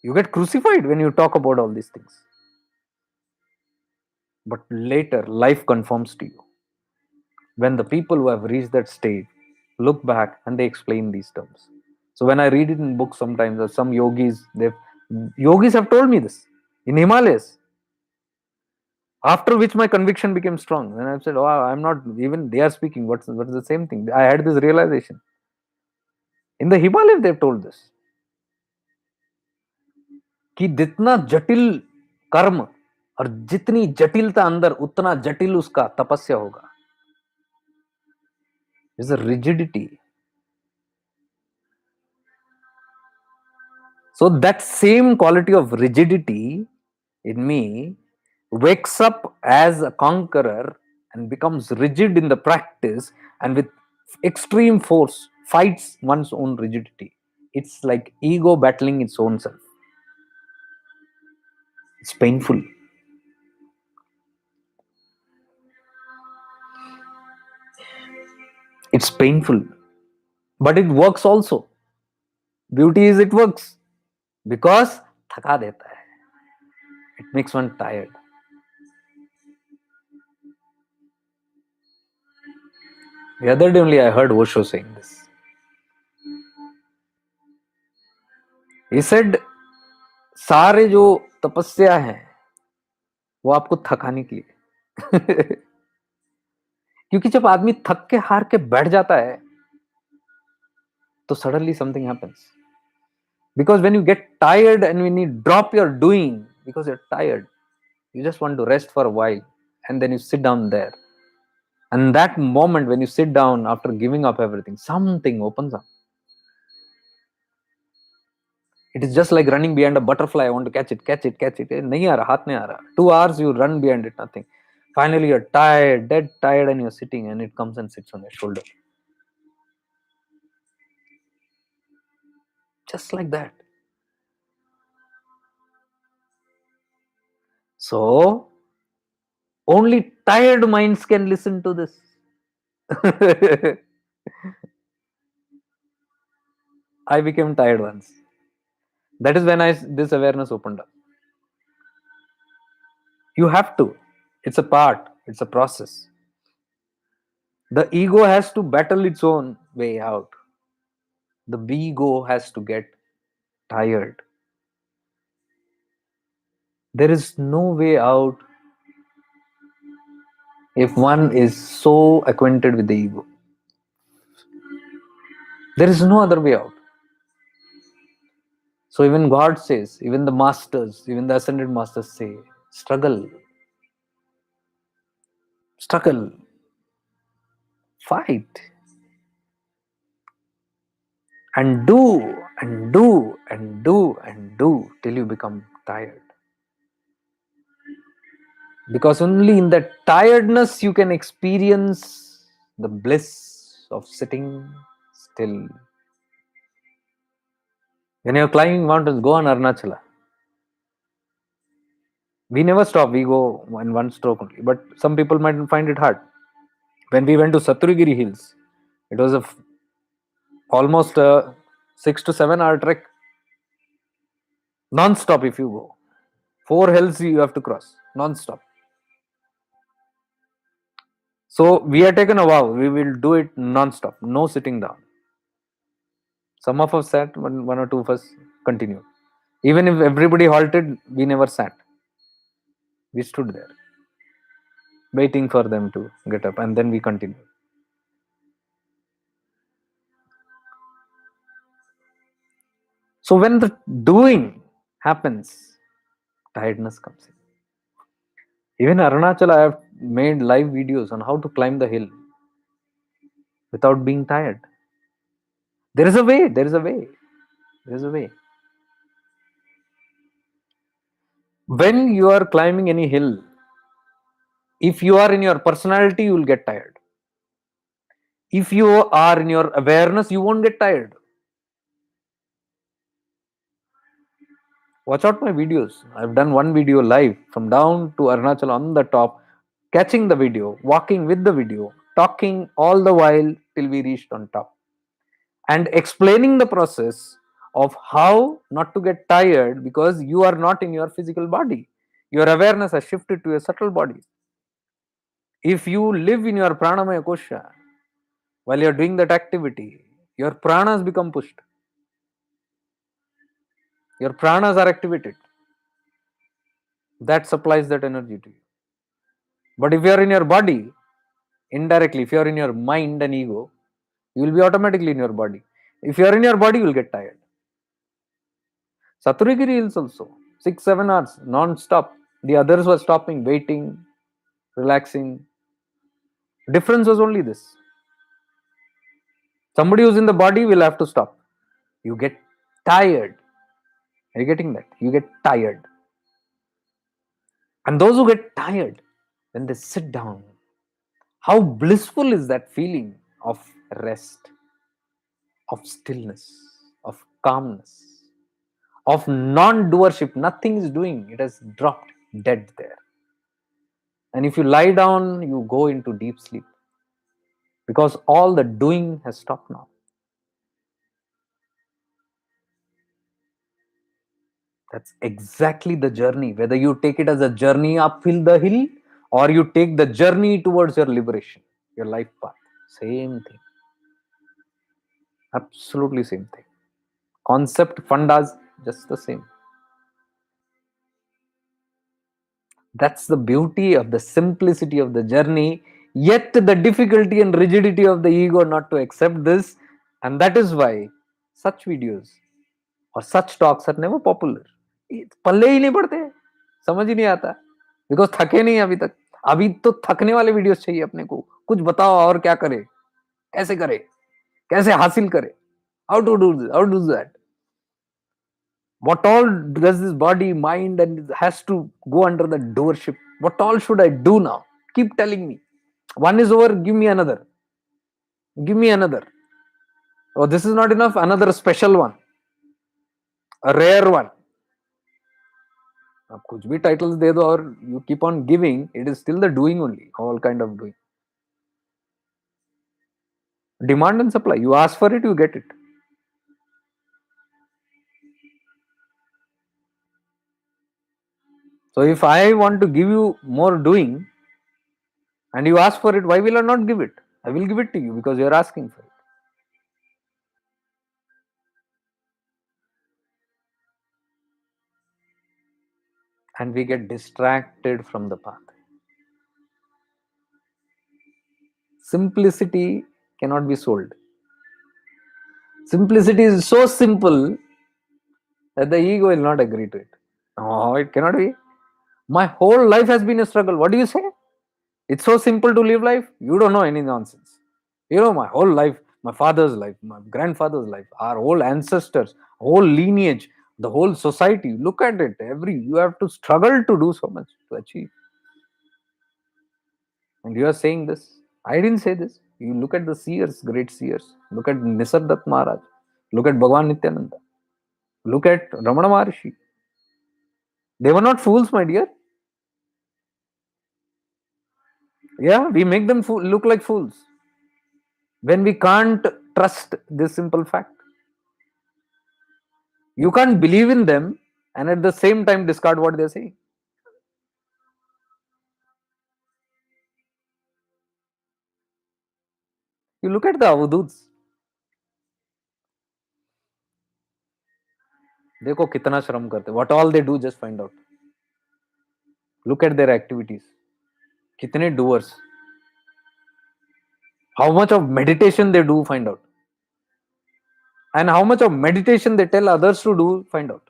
You get crucified when you talk about all these things. But later, life conforms to you. When the people who have reached that stage look back and they explain these terms. So when I read it in books sometimes, or some yogis have told me this in Himalayas. After which my conviction became strong. And I said, oh, I'm not, even they are speaking. What's the same thing? I had this realization. In the Himalayas, they've told this. कि जितना जटिल कर्म और जितनी जटिलता अंदर, उतना जटिल उसका तपस्या होगा. There's a rigidity. So that same quality of rigidity in me wakes up as a conqueror and becomes rigid in the practice, and with extreme force fights one's own rigidity. It's like ego battling its own self. It's painful. It's painful. But it works also. Beauty is it works. Because thaka deta hai. It makes one tired. The other day only I heard Osho saying this. He said, सारे जो तपस्या है वो आपको थकाने के लिए. क्योंकि जब आदमी थक के हार के बैठ जाता है, So suddenly something happens. Because when you get tired and when you drop your doing because you're tired, you just want to rest for a while, and then you sit down there. And that moment when you sit down after giving up everything, something opens up. It is just like running behind a butterfly. I want to catch it, catch it, catch it. Nahi aa raha, haath nahi aa raha. 2 hours you run behind it, nothing. Finally you're tired, dead tired, and you're sitting, and it comes and sits on your shoulder. Just like that. So only tired minds can listen to this. I became tired once. That is when this awareness opened up. You have to. It's a part. It's a process. The ego has to battle its own way out. The ego has to get tired. There is no way out if one is so acquainted with the ego. There is no other way out. So even God says, even the masters, even the ascended masters say, struggle, struggle, fight, and do, and do, and do, and do till you become tired. Because only in that tiredness you can experience the bliss of sitting still. When you're climbing mountains, go on Arunachala. We never stop, we go in one stroke only. But some people might find it hard. When we went to Saturigiri Hills, it was almost a 6 to 7 hour trek. Non-stop if you go. 4 hills you have to cross. Non-stop. So we had taken a vow. We will do it non-stop. No sitting down. Some of us sat, one or two of us continued. Even if everybody halted, we never sat. We stood there, waiting for them to get up, and then we continued. So when the doing happens, tiredness comes in. Even Arunachal, I have made live videos on how to climb the hill without being tired. There is a way, there is a way, there is a way. When you are climbing any hill, if you are in your personality, you will get tired. If you are in your awareness, you won't get tired. Watch out my videos. I've done one video live from down to Arunachal on the top, catching the video, walking with the video, talking all the while till we reached on top, and explaining the process of how not to get tired because you are not in your physical body. Your awareness has shifted to a subtle body. If you live in your pranamaya kosha while you're doing that activity, your pranas become pushed. Your pranas are activated. That supplies that energy to you. But if you are in your body, indirectly, if you are in your mind and ego, you will be automatically in your body. If you are in your body, you will get tired. Saturigiri Hills also, 6-7 hours, non-stop. The others were stopping, waiting, relaxing. Difference was only this. Somebody who's in the body will have to stop. You get tired. Are you getting that? You get tired. And those who get tired, when they sit down, how blissful is that feeling of rest, of stillness, of calmness, of non-doership. Nothing is doing. It has dropped dead there. And if you lie down, you go into deep sleep because all the doing has stopped now. That's exactly the journey. Whether you take it as a journey uphill the hill or you take the journey towards your liberation, your life path, same thing. Absolutely same thing. Concept, fundas, just the same. That's the beauty of the simplicity of the journey, yet the difficulty and rigidity of the ego not to accept this. And that is why such videos or such talks are never popular. पल्ले ही नहीं पड़ते, समझ ही नहीं आता, because थके नहीं अभी तक. अभी तो थकने वाले वीडियोस चाहिए अपने को. कुछ बताओ और क्या करे, कैसे करे, कैसे हासिल करे, how to do this, how to do that, what all does this body mind and has to go under the doorship, what all should I do now, keep telling me, one is over, give me another, give me another, oh this is not enough, another special one, a rare one. आप कुछ भी titles दे दो और you keep on giving, it is still the doing only, all kind of doing. Demand and supply, you ask for it, you get it. So if I want to give you more doing and you ask for it, why will I not give it? I will give it to you because you are asking for it. And we get distracted from the path. Simplicity cannot be sold. Simplicity is so simple that the ego will not agree to it. Oh, it cannot be. My whole life has been a struggle. What do you say? It's so simple to live life. You don't know any nonsense. You know, my whole life, my father's life, my grandfather's life, our whole ancestors, whole lineage, the whole society. Look at it. You have to struggle to do so much to achieve. And you are saying this. I didn't say this. You look at the seers, great seers. Look at Nisargadatta Maharaj. Look at Bhagavan Nityananda. Look at Ramana Maharshi. They were not fools, my dear. Yeah, we make them look like fools when we can't trust this simple fact. You can't believe in them and at the same time discard what they're saying. You look at the अवधूts. देखो कितना श्रम करते. What all they do, just find out. Look at their activities. कितने doers. How much of meditation they do, find out. And how much of meditation they tell others to do, find out.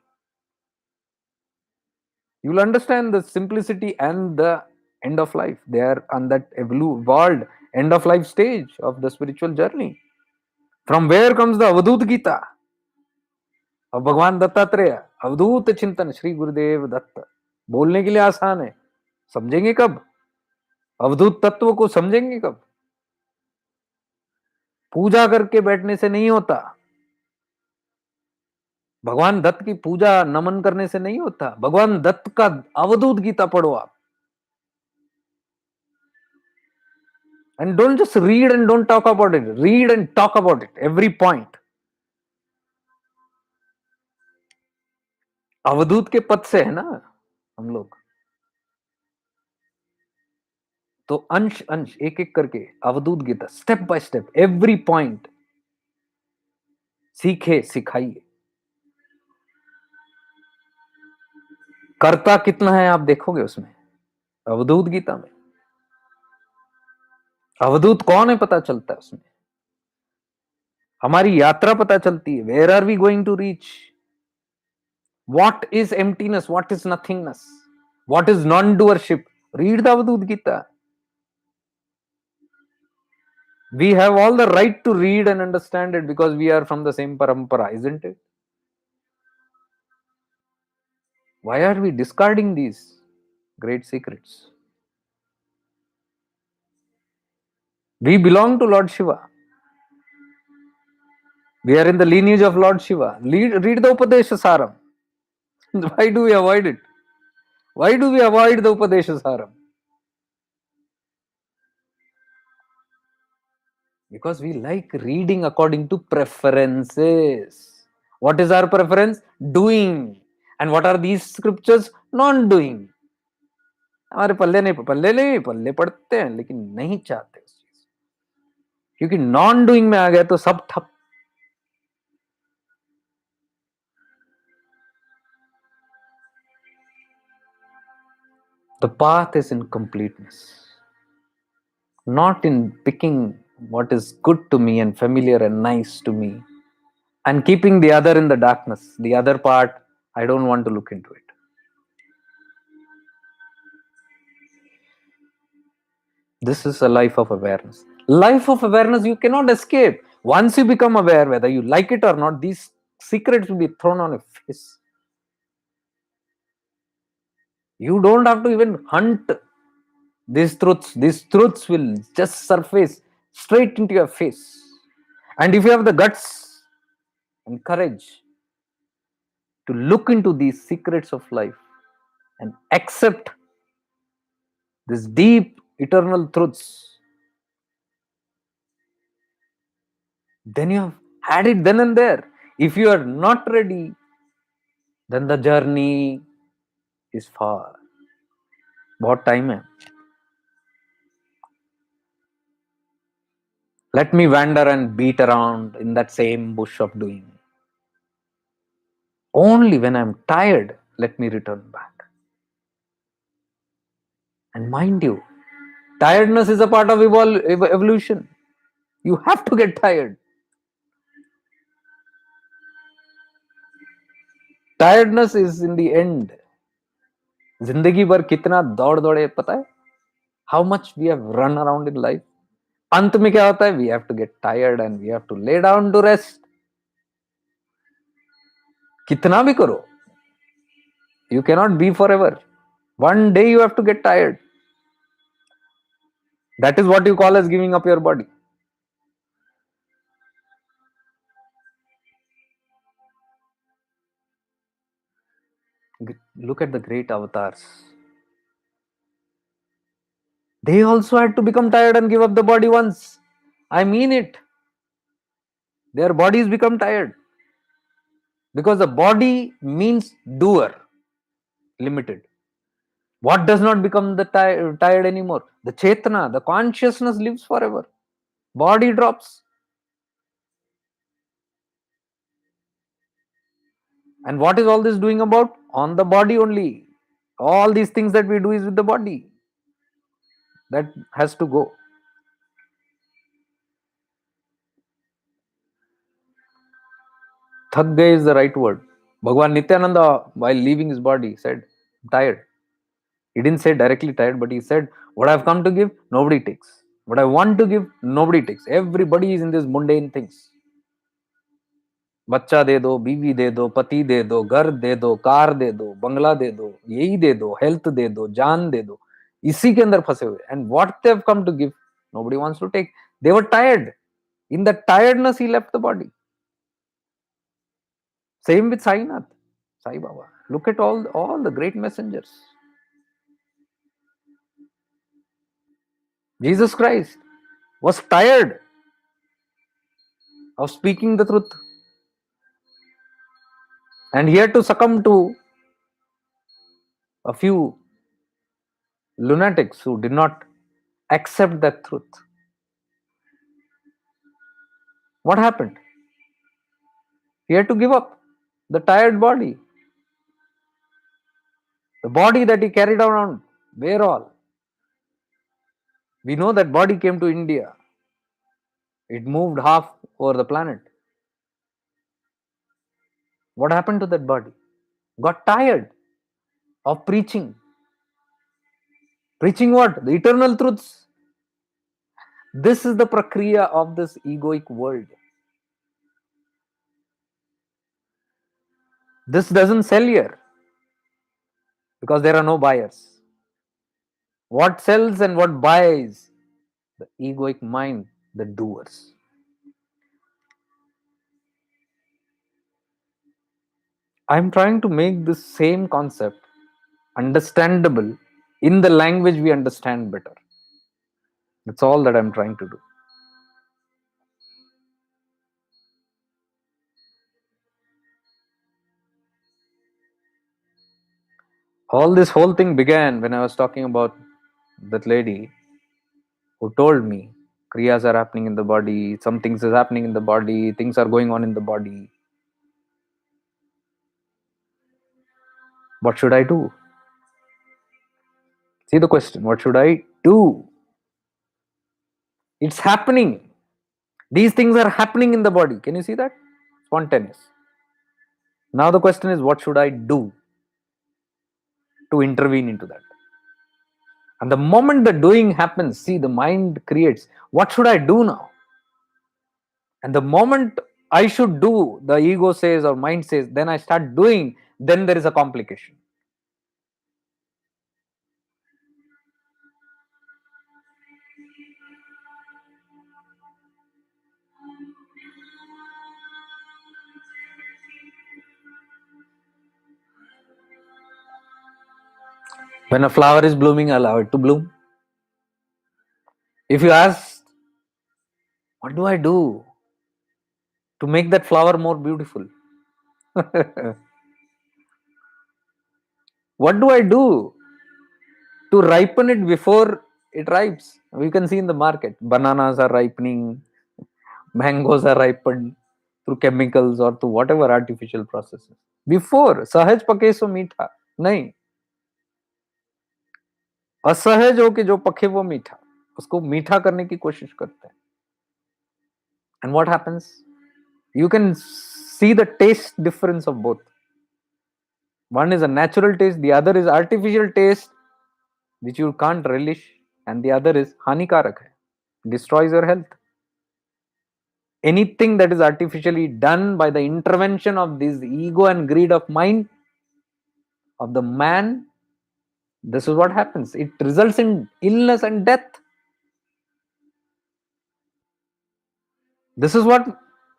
You will understand the simplicity and the end of life. They are on that evolved end of life stage of the spiritual journey. From where comes the Avadut Gita? अब भगवान दत्तात्रेय अवधूत चिंतन श्री गुरुदेव दत्त. बोलने के लिए आसान है, समझेंगे कब? अवधूत तत्व को समझेंगे कब? पूजा करके बैठने से नहीं होता. भगवान दत्त की पूजा नमन करने से नहीं होता. भगवान दत्त का अवधूत गीता पढ़ो आप. And don't just read and don't talk about it. Read and talk about it. Every point. अवधूत के पद से है ना हम लोग. तो अंश अंश एक एक करके Avadhuta Gita step by step every point सीखे सिखाइए. कर्ता कितना है आप देखोगे उसमें अवधूत गीता में. अवधूत कौन है पता चलता है उसमें. हमारी यात्रा पता चलती है. Where are we going to reach, what is emptiness, what is nothingness, what is non doership. Read the Avadhuta Gita. We have all the right to read and understand it because we are from the same parampara, isn't it? Why are we discarding these great secrets? We belong to Lord Shiva. We are in the lineage of Lord Shiva. Read the Upadesha Saram. Why do we avoid it? Why do we avoid the Upadesha Saram? Because we like reading according to preferences. What is our preference? Doing. And what are these scriptures? Non-doing. हमारे पल्ले पढ़ते हैं लेकिन नहीं चाहते उस चीज, क्योंकि non doing में आ गया तो सब ठप. The path is in completeness, not in picking what is good to me and familiar and nice to me and keeping the other in the darkness. The other part, I don't want to look into it. This is a life of awareness. Life of awareness you cannot escape. Once you become aware, whether you like it or not, these secrets will be thrown on your face. You don't have to even hunt these truths. These truths will just surface straight into your face. And if you have the guts and courage to look into these secrets of life and accept these deep eternal truths, then you have had it then and there. If you are not ready, then the journey is far. बहुत time है. Let me wander and beat around in that same bush of doing. Only when I'm tired, let me return back. And mind you, tiredness is a part of evolution. You have to get tired. Tiredness is in the end. जिंदगी भर कितना दौड़ दौड़े पता है? How much we have run around in life. अंत में क्या होता है? We have to get tired and we have to lay down to rest. कितना भी करो, you cannot be forever. One day you have to get tired. That is what you call as giving up your body. Look at the great avatars. They also had to become tired and give up the body once. I mean it. Their bodies become tired. Because the body means doer, limited. What does not become the tired anymore? The chetana, the consciousness lives forever. Body drops. And what is all this doing about? On the body only. All these things that we do is with the body. That has to go. Thak gaye is the right word. Bhagwan Nityananda, while leaving his body, said, I'm tired. He didn't say directly tired, but he said, what I've come to give, nobody takes. What I want to give, nobody takes. Everybody is in these mundane things. बच्चा दे दो, बीवी दे दो, पति दे दो, घर दे दो, car दे दो, बंगला दे दो, यही दे दो, हेल्थ दे दो, जान दे दो, इसी के अंदर फंसे हुए. And what they have come to give, nobody wants to take. They were tired. In the tiredness, he left the body. Same with Sainath, Sai Baba. Look at all the great messengers. Jesus Christ was tired of speaking the truth. And he had to succumb to a few lunatics who did not accept that truth. What happened? He had to give up the tired body. The body that he carried around, where all? We know that body came to India. It moved half over the planet. What happened to that body? Got tired of preaching. Preaching what? The eternal truths. This is the prakriya of this egoic world. This doesn't sell here because there are no buyers. What sells and what buys? The egoic mind, the doers. I'm trying to make this same concept understandable in the language we understand better. That's all that I'm trying to do. This whole thing began when I was talking about that lady who told me kriyas are happening in the body, some things is happening in the body, things are going on in the body. What should I do? See the question, what should I do? It's happening. These things are happening in the body. Can you see that? spontaneous. Now the question is, what should I do to intervene into that? And the moment the doing happens, see, the mind creates, what should I do now? And the moment I should do, the ego says or mind says, then I start doing, then there is a complication. When a flower is blooming, allow it to bloom. If you ask, what do I do to make that flower more beautiful? What do I do to ripen it before it ripes? We can see in the market, bananas are ripening, mangoes are ripened through chemicals or through whatever artificial processes. Before, सहज पके सो मीठा नहीं, असहज हो के जो पके वो मीठा, उसको मीठा करने की कोशिश करते हैं. And what happens? You can see the taste difference of both. One is a natural taste, the other is artificial taste which you can't relish, and the other is हानिकारक है, destroys your health. Anything that is artificially done by the intervention of this ego and greed of mind of the man, this is what happens. It results in illness and death. This is what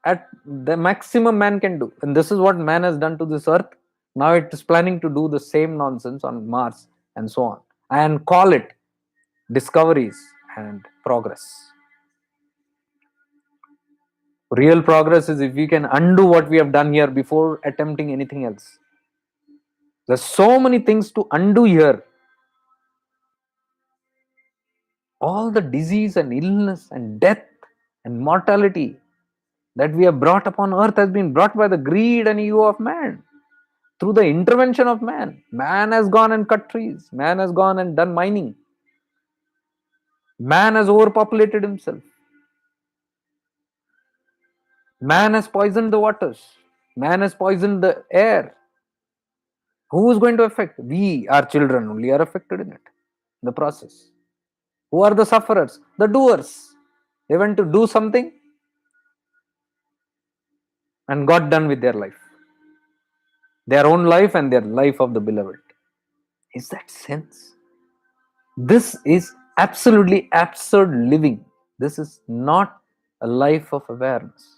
at the maximum man can do, and this is what man has done to this earth. Now it is planning to do the same nonsense on Mars and so on, and call it discoveries and progress. Real progress is if we can undo what we have done here before attempting anything else. There's so many things to undo here. All the disease and illness and death and mortality that we have brought upon earth has been brought by the greed and ego of man. Through the intervention of man. Man has gone and cut trees. Man has gone and done mining. Man has overpopulated himself. Man has poisoned the waters. Man has poisoned the air. Who is going to affect? We, our children only are affected in it, the process. Who are the sufferers? The doers. They went to do something and got done with their life. Their own life and their life of the beloved. Is that sense? This is absolutely absurd living. This is not a life of awareness.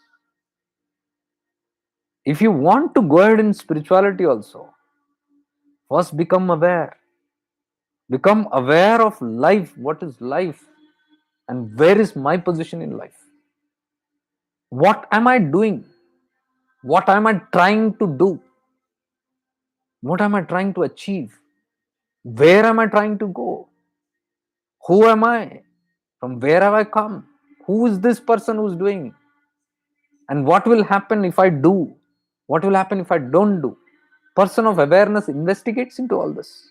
If you want to go ahead in spirituality also, first become aware. Become aware of life. What is life? And where is my position in life? What am I doing? What am I trying to do? What am I trying to achieve? Where am I trying to go? Who am I? From where have I come? Who is this person who's doing? And what will happen if I do? What will happen if I don't do? Person of awareness investigates into all this.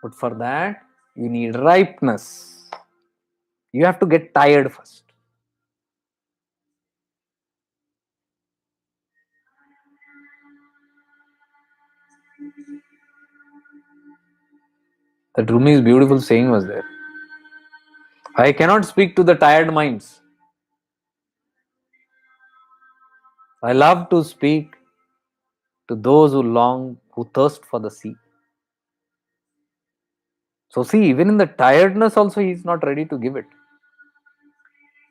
But for that, you need ripeness. You have to get tired first. That Rumi's beautiful saying was there. I cannot speak to the tired minds. I love to speak to those who long, who thirst for the sea. So see, even in the tiredness also, he is not ready to give it.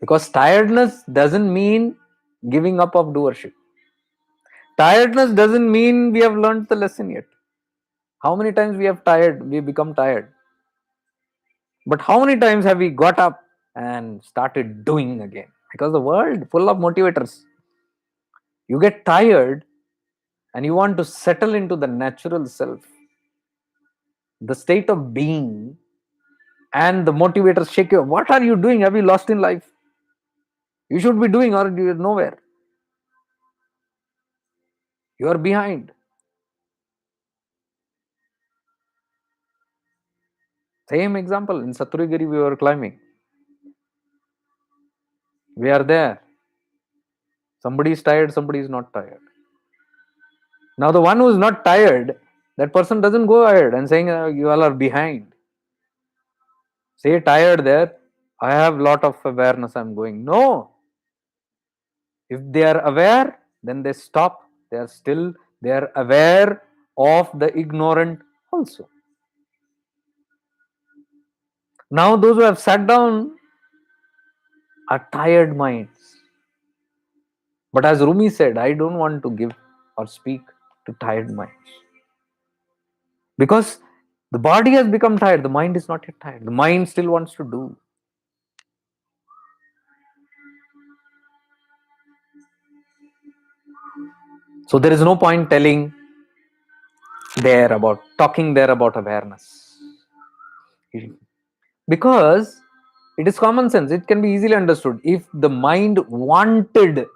Because tiredness doesn't mean giving up of doership. Tiredness doesn't mean we have learned the lesson yet. How many times we have we become tired? But how many times have we got up and started doing again? Because the world full of motivators. You get tired and you want to settle into the natural self, the state of being, and the motivators shake you. What are you doing? Have you lost in life? You should be doing, or you're nowhere. You are behind. Same example in Saturigiri, we were climbing. We are there. Somebody is tired, somebody is not tired. Now the one who is not tired, that person doesn't go ahead and saying you all are behind. Say tired there, I have lot of awareness, I'm going. No. If they are aware, then they stop. They are aware of the ignorant also. Now those who have sat down are tired minds. But as Rumi said, I don't want to give or speak to tired minds. Because the body has become tired, the mind is not yet tired. The mind still wants to do. So there is no point talking there about awareness. Because it is common sense, it can be easily understood. If the mind wanted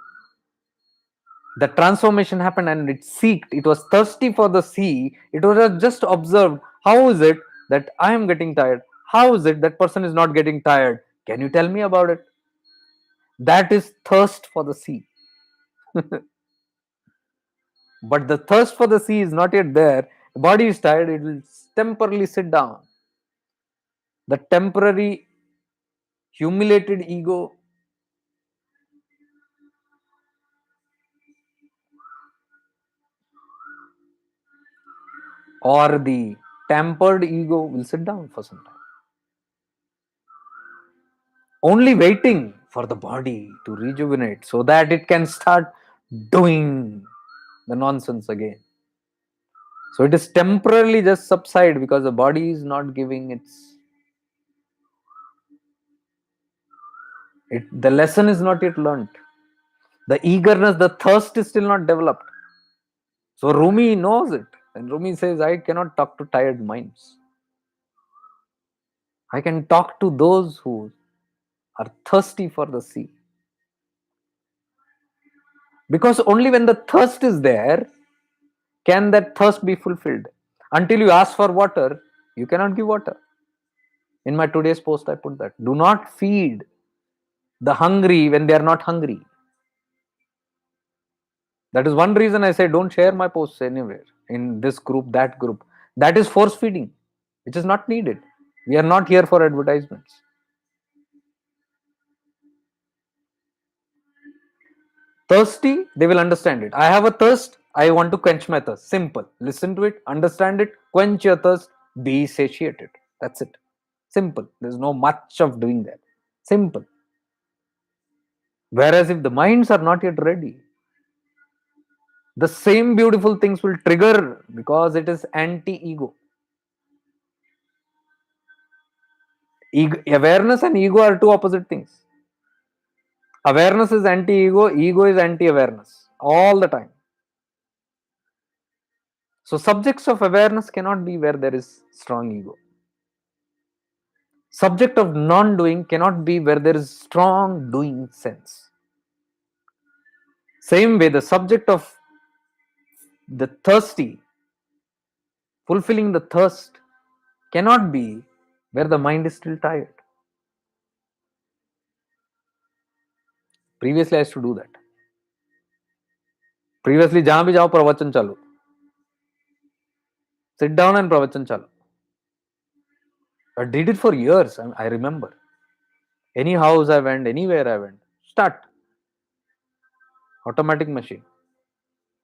the transformation happened and it was thirsty for the sea, it would have just observed how is it that I am getting tired? How is it that person is not getting tired? Can you tell me about it? That is thirst for the sea. But the thirst for the sea is not yet there. The body is tired, it will temporarily sit down. The temporary humiliated ego or the tempered ego will sit down for some time, only waiting for the body to rejuvenate so that it can start doing the nonsense again. So it is temporarily just subside because the body is not giving the lesson is not yet learnt. The eagerness, the thirst is still not developed. So Rumi knows it. And Rumi says, I cannot talk to tired minds. I can talk to those who are thirsty for the sea. Because only when the thirst is there can that thirst be fulfilled. Until you ask for water, you cannot give water. In my today's post, I put that. Do not feed the hungry when they are not hungry. That is one reason I say don't share my posts anywhere, in this group, that group. That is force feeding, which is not needed. We are not here for advertisements. Thirsty, they will understand it. I have a thirst, I want to quench my thirst. Simple. Listen to it, understand it, quench your thirst, be satiated. That's it. Simple. There's no much of doing that. Simple. Whereas if the minds are not yet ready, the same beautiful things will trigger because it is anti-ego. Awareness and ego are two opposite things. Awareness is anti-ego, ego is anti-awareness all the time. So subjects of awareness cannot be where there is strong ego. Subject of non-doing cannot be where there is strong doing sense. Same way, the subject of the thirsty, fulfilling the thirst, cannot be where the mind is still tired. Previously, I used to do that. Previously, जहां भी जाओ प्रवचन चालू. Sit down and pravachan chalu. I did it for years. I remember. Any house I went, anywhere I went, start. Automatic machine.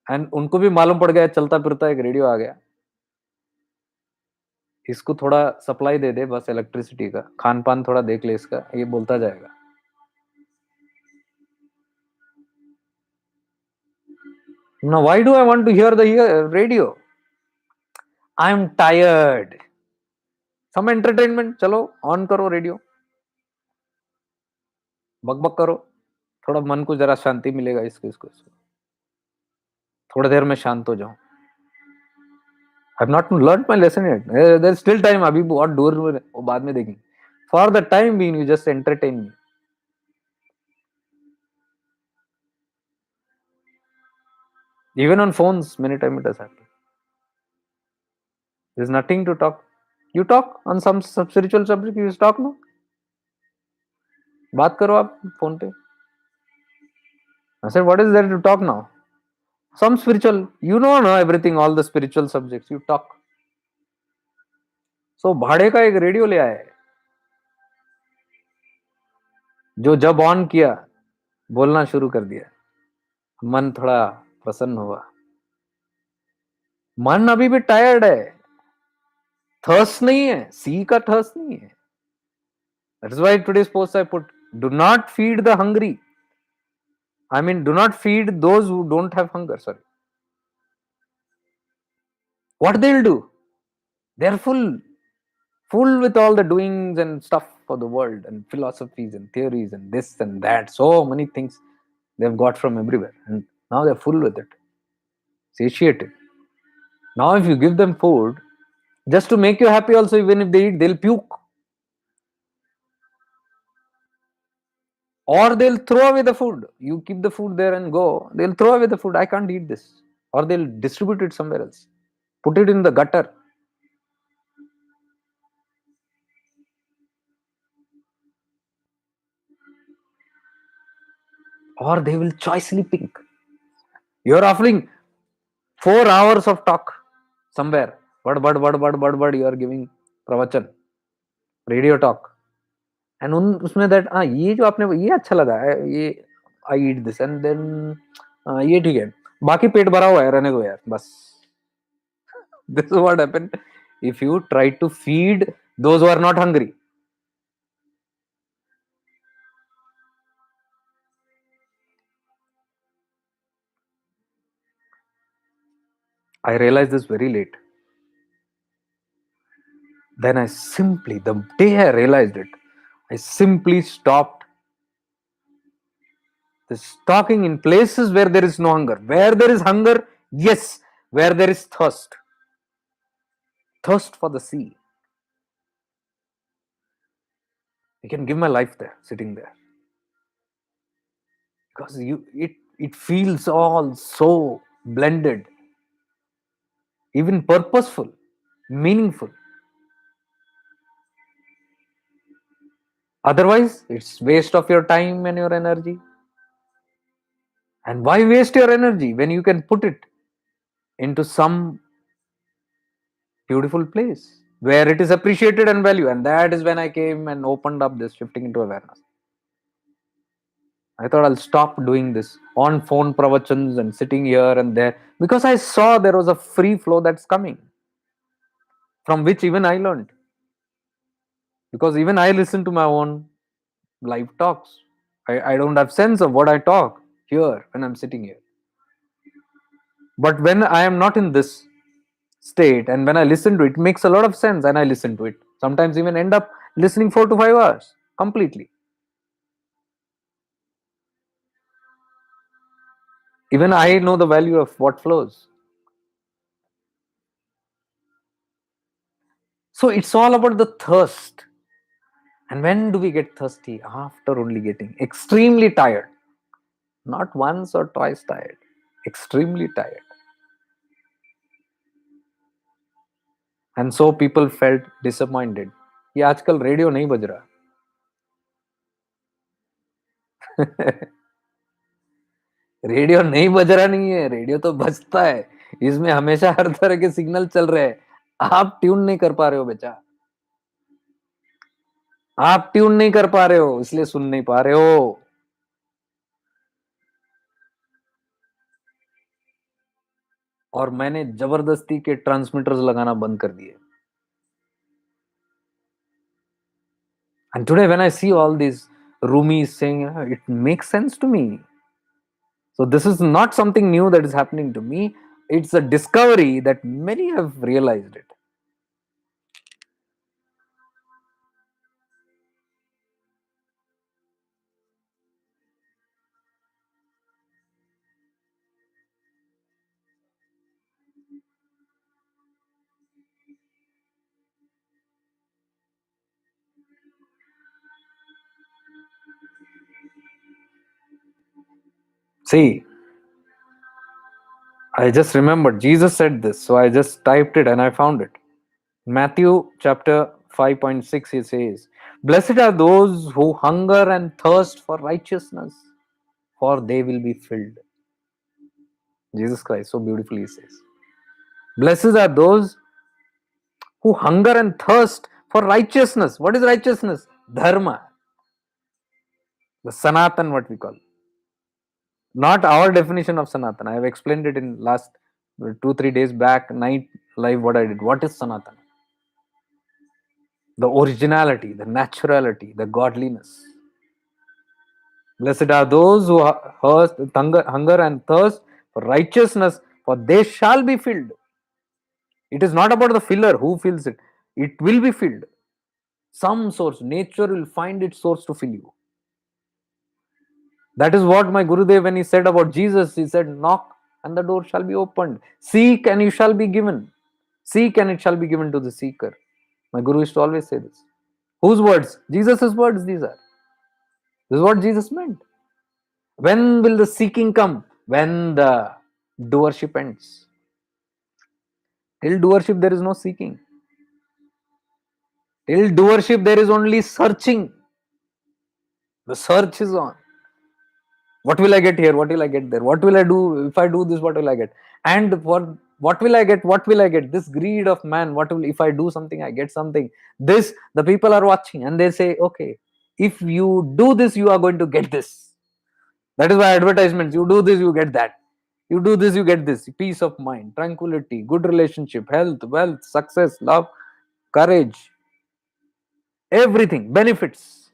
And उनको भी मालूम पड़ गया चलता फिरता एक रेडियो आ गया. इसको थोड़ा सप्लाई दे दे बस इलेक्ट्रिसिटी का, खान पान थोड़ा देख ले इसका, ये बोलता जाएगा. Now why do I want to hear the radio? I'm tired. Some entertainment, चलो ऑन करो रेडियो, बकबक करो, थोड़ा मन को जरा शांति मिलेगा. इसको थोड़ा देर में शांत हो जाऊं. I have not learned my lesson yet. There's still time. अभी बहुत दूर में वो बाद में देखेंगे. For the time being, you just entertain me. Even on phones, many times it has happened. There's nothing to talk. You talk on some spiritual subject. You just talk, no? बात करो आप फोन पे. I said, what is there to talk now? Some spiritual. You know everything, all the spiritual subjects. You talk. So भाड़े का एक radio ले आए, जो जब ऑन किया बोलना शुरू कर दिया, मन थोड़ा प्रसन्न हुआ. मन अभी भी टायर्ड है, थर्स्ट नहीं है, सी का थर्स्ट नहीं है. That's why today's post I put, do not feed the hungry. I mean, do not feed those who don't have hunger. Sorry. What they'll do? They're full with all the doings and stuff for the world and philosophies and theories and this and that. So many things they've got from everywhere. And now they're full with it. Satiated. Now if you give them food, just to make you happy also, even if they eat, they'll puke. Or they'll throw away the food. You keep the food there and go. They'll throw away the food. I can't eat this. Or they'll distribute it somewhere else. Put it in the gutter. Or they will choicely pick. You're offering 4 hours of talk somewhere. But you are giving pravachan, radio talk. And उसमें that ये जो आपने ये अच्छा लगा है, ये I eat this and then ये ठीक है, बाकी पेट भरा हुआ है, रहने दो यार बस. This is what happened if you try to feed those who are not hungry. I realized this very late. Then the day I realized it, I simply stopped this talking in places where there is no hunger. Where there is hunger, yes. Where there is thirst for the sea, I can give my life there, sitting there, because it feels all so blended, even purposeful, meaningful. Otherwise, it's waste of your time and your energy. And why waste your energy when you can put it into some beautiful place where it is appreciated and valued? And that is when I came and opened up this shifting into awareness. I thought I'll stop doing this on phone pravachans and sitting here and there, because I saw there was a free flow that's coming, from which even I learned. Because even I listen to my own live talks. I don't have sense of what I talk here when I'm sitting here. But when I am not in this state and when I listen to it, it makes a lot of sense, and I listen to it. Sometimes even end up listening 4 to 5 hours completely. Even I know the value of what flows. So it's all about the thirst. And when do we get thirsty? After only getting extremely tired. Not once or twice tired. Extremely tired. And so people felt disappointed. ये आजकल radio नहीं बज रहा. Radio नहीं बज रहा नहीं है, रेडियो तो बजता है. इसमें हमेशा हर तरह के सिग्नल चल रहे हैं. आप ट्यून नहीं कर पा रहे हो बेचा. आप ट्यून नहीं कर पा रहे हो, इसलिए सुन नहीं पा रहे हो. और मैंने जबरदस्ती के ट्रांसमीटर्स लगाना बंद कर दिए. And today when I see all these Rumi saying, it makes sense to me. So this is not something new that is happening to me. It's a discovery that many have realized it. See, I just remembered Jesus said this, so I just typed it and I found it. Matthew chapter 5.6, he says, "Blessed are those who hunger and thirst for righteousness, for they will be filled. Jesus Christ so beautifully says, blessed are those who hunger and thirst for righteousness. What is righteousness? Dharma. The Sanatan, what we call. Not our definition of Sanatan. I have explained it in last 2-3 days back, night live, what I did. What is Sanatan? The originality, the naturality, the godliness. Blessed are those who hunger and thirst for righteousness, for they shall be filled. It is not about the filler who fills it. It will be filled. Some source, nature will find its source to fill you. That is what my Gurudev, when he said about Jesus, he said, knock and the door shall be opened. Seek and you shall be given. Seek and it shall be given to the seeker. My Guru used to always say this. Whose words? Jesus' words these are. This is what Jesus meant. When will the seeking come? When the doership ends. Till doership there is no seeking. Till doership there is only searching. The search is on. What will I get here? What will I get there? What will I do? If I do this, what will I get? And for what will I get? What will I get? This greed of man, what will, if I do something, I get something. This, the people are watching and they say, okay, if you do this, you are going to get this. That is why advertisements, you do this, you get that. You do this, you get this. Peace of mind, tranquility, good relationship, health, wealth, success, love, courage, everything, benefits.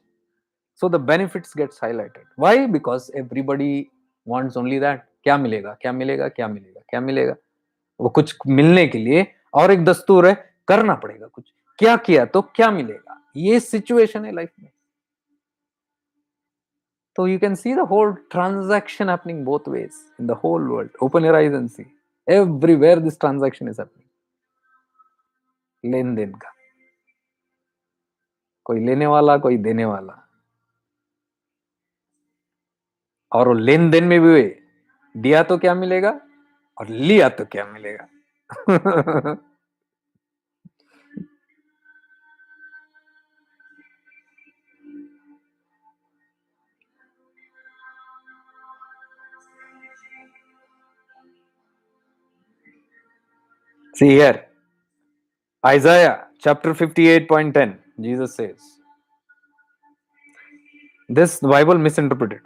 So the benefits gets highlighted. Why? Because everybody wants only that. क्या मिलेगा, क्या मिलेगा, क्या मिलेगा, क्या मिलेगा. वो कुछ मिलने के लिए और एक दस्तूर है, करना पड़ेगा कुछ. क्या किया तो क्या मिलेगा. ये सिचुएशन है लाइफ में. So you can see the whole transaction happening both ways in the whole world. Open your eyes and see. Everywhere this transaction is happening. लेन देन का. कोई लेने वाला, कोई देने वाला. और वो लेन देन में भी दिया तो क्या मिलेगा और लिया तो क्या मिलेगा. See here, Isaiah chapter 58.10, Jesus says, this the Bible misinterpreted.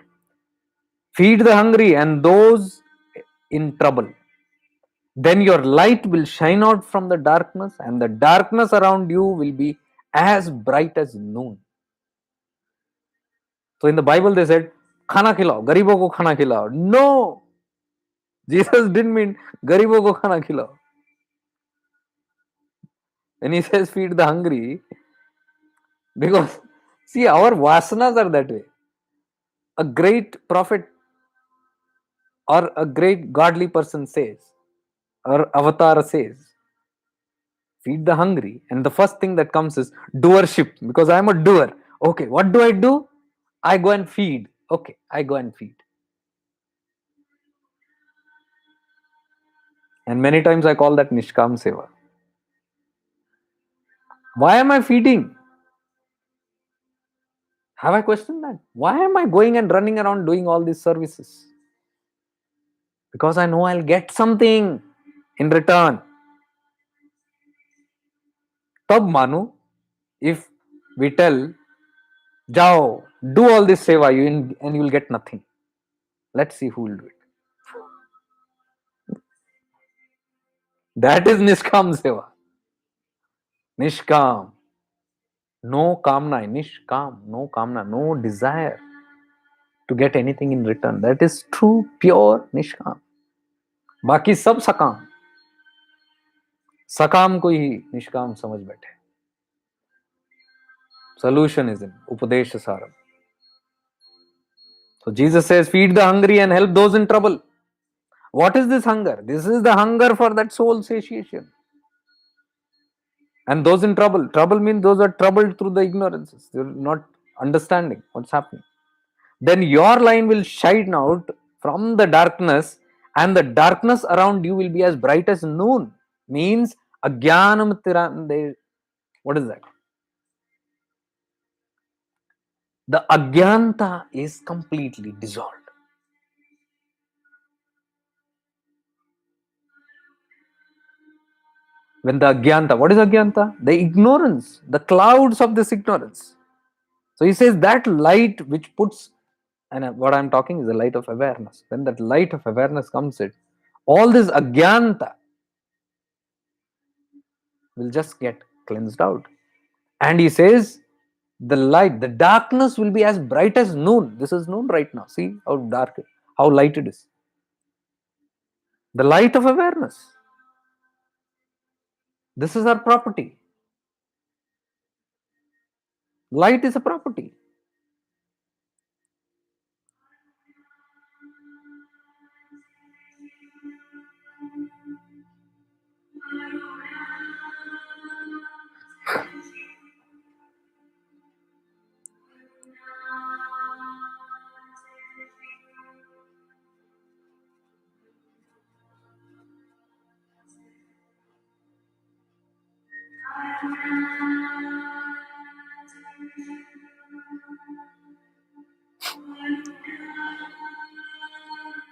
Feed the hungry and those in trouble. Then your light will shine out from the darkness, and the darkness around you will be as bright as noon. So in the Bible they said, खाना खिलाओ, गरीबों को खाना खिलाओ. No, Jesus didn't mean गरीबों को खाना खिलाओ. When he says feed the hungry, because see, our vasanas are that way. A great prophet or a great godly person says, or avatar says, feed the hungry, and the first thing that comes is doership, because I am a doer. Okay, what do? I go and feed. Okay, I go and feed. And many times I call that Nishkam Seva. Why am I feeding? Have I questioned that? Why am I going and running around doing all these services? Because I know I'll get something in return. Tab manu, if we tell, Jao, do all this seva and you will get nothing. Let's see who will do it. That is Nishkam Seva. Nishkam. No kamna, Nishkam, no kamna, no desire to get anything in return. That is true, pure Nishkam. बाकी सब सकाम. सकाम को ही निष्काम समझ बैठे. Solution is in Upadesha Saram. So Jesus says, feed the hungry and help those in trouble. What is this hunger? This is the hunger for that soul satiation. And those in trouble. Trouble means those are troubled through the ignorances. They're not understanding what's happening. Then your line will shine out from the darkness, and the darkness around you will be as bright as noon. Means ajnanam tirande. What is that? The ajnanta is completely dissolved. When the agyanta, what is agyanta? The ignorance, the clouds of this ignorance. So he says that light which puts, and what I'm talking is the light of awareness. When that light of awareness comes in, all this agyanta will just get cleansed out. And he says the light, the darkness will be as bright as noon. This is noon right now. See how dark, how light it is. The light of awareness. This is our property. Light is a property.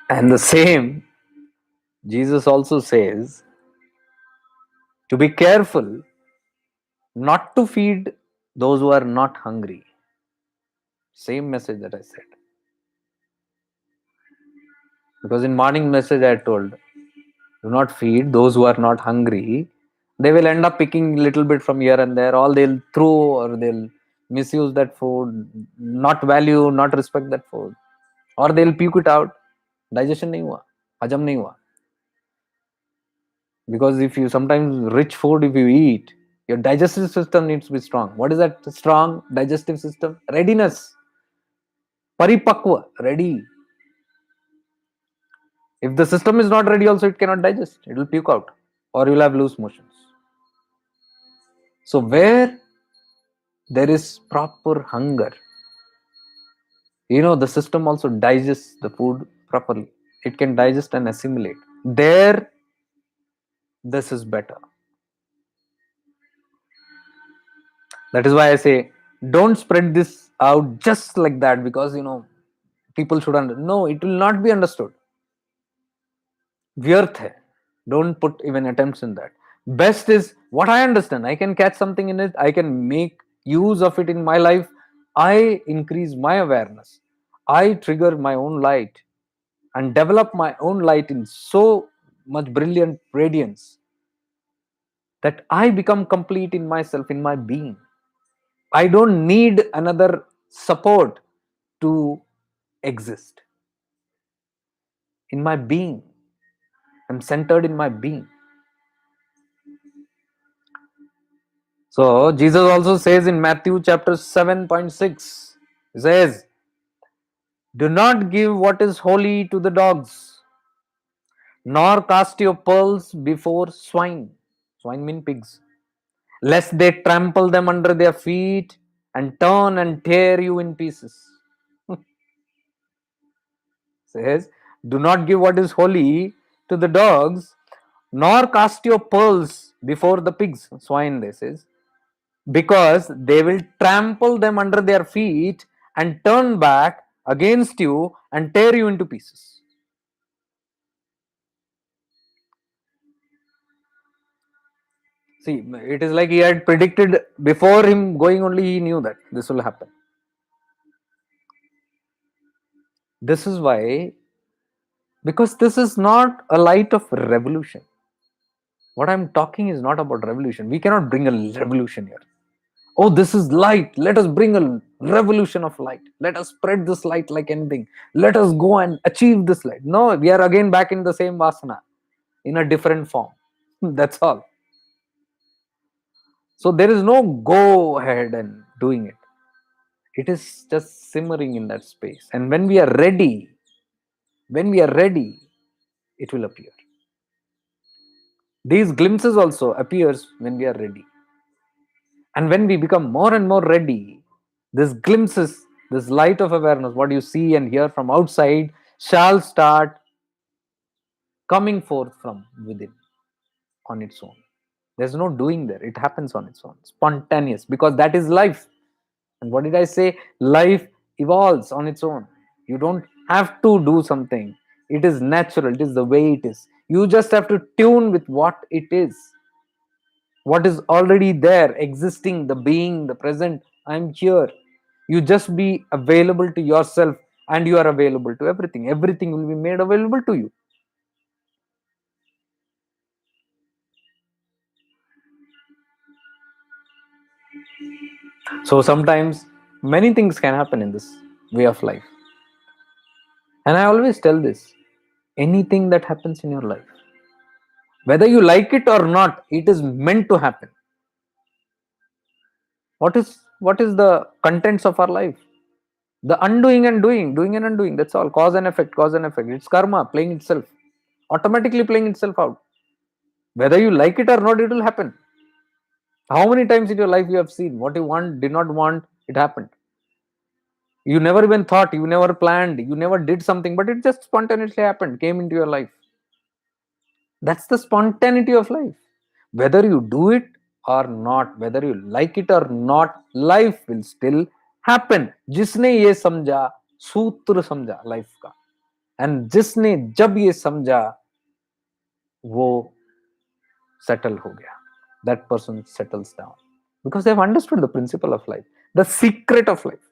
And the same, Jesus also says to be careful not to feed those who are not hungry. Same message that I said. Because in morning message I told, do not feed those who are not hungry. They will end up picking little bit from here and there. All they'll throw or they'll misuse that food, not value, not respect that food. Or they'll puke it out. Digestion nahi hua, hajam nahi hua. Because if you sometimes rich food, if you eat, your digestive system needs to be strong. What is that strong digestive system? Readiness. Paripakwa, ready. If the system is not ready, also it cannot digest. It will puke out, or you'll have loose motions. So where there is proper hunger, the system also digests the food properly. It can digest and assimilate. There, this is better. That is why I say, don't spread this out just like that, because people should understand. No, it will not be understood. Vyarth hai. Don't put even attempts in that. Best is what I understand. I can catch something in it. I can make use of it in my life. I increase my awareness. I trigger my own light and develop my own light in so much brilliant radiance that I become complete in myself, in my being. I don't need another support to exist. In my being, I'm centered in my being. So Jesus also says in Matthew chapter 7.6, he says, do not give what is holy to the dogs, nor cast your pearls before swine. Swine mean pigs. Lest they trample them under their feet and turn and tear you in pieces. Says, do not give what is holy to the dogs, nor cast your pearls before the pigs, swine, this is, because they will trample them under their feet and turn back against you and tear you into pieces. See, it is like he had predicted before him going, only he knew that this will happen. This is why, because this is not a light of revolution. What I'm talking is not about revolution. We cannot bring a revolution here. Oh, this is light. Let us bring a revolution of light. Let us spread this light like anything. Let us go and achieve this light. No, we are again back in the same vasana in a different form. That's all. So there is no go ahead and doing it. It is just simmering in that space. And when we are ready, it will appear. These glimpses also appears when we are ready. And when we become more and more ready, this glimpses, this light of awareness, what you see and hear from outside, shall start coming forth from within on its own. There's no doing there. It happens on its own. Spontaneous, because that is life. And what did I say? Life evolves on its own. You don't have to do something. It is natural. It is the way it is. You just have to tune with what it is. what is already there, existing, the being, the present. I'm here. You just be available to yourself, and you are available to everything. Everything will be made available to you. So sometimes many things can happen in this way of life. And I always tell this: anything that happens in your life, whether you like it or not, it is meant to happen. What is the contents of our life? The undoing and doing, doing and undoing, that's all. Cause and effect, cause and effect. It's karma playing itself, automatically playing itself out. Whether you like it or not, it will happen. How many times in your life you have seen what you want, did not want, it happened. You never even thought, you never planned, you never did something, but it just spontaneously happened, came into your life. That's the spontaneity of life. Whether you do it or not, whether you like it or not, life will still happen. जिसने ये समझा सूत्र समझा life का, and जिसने जब ये समझा वो सेटल हो गया. That person settles down because they have understood the principle of life, the secret of life.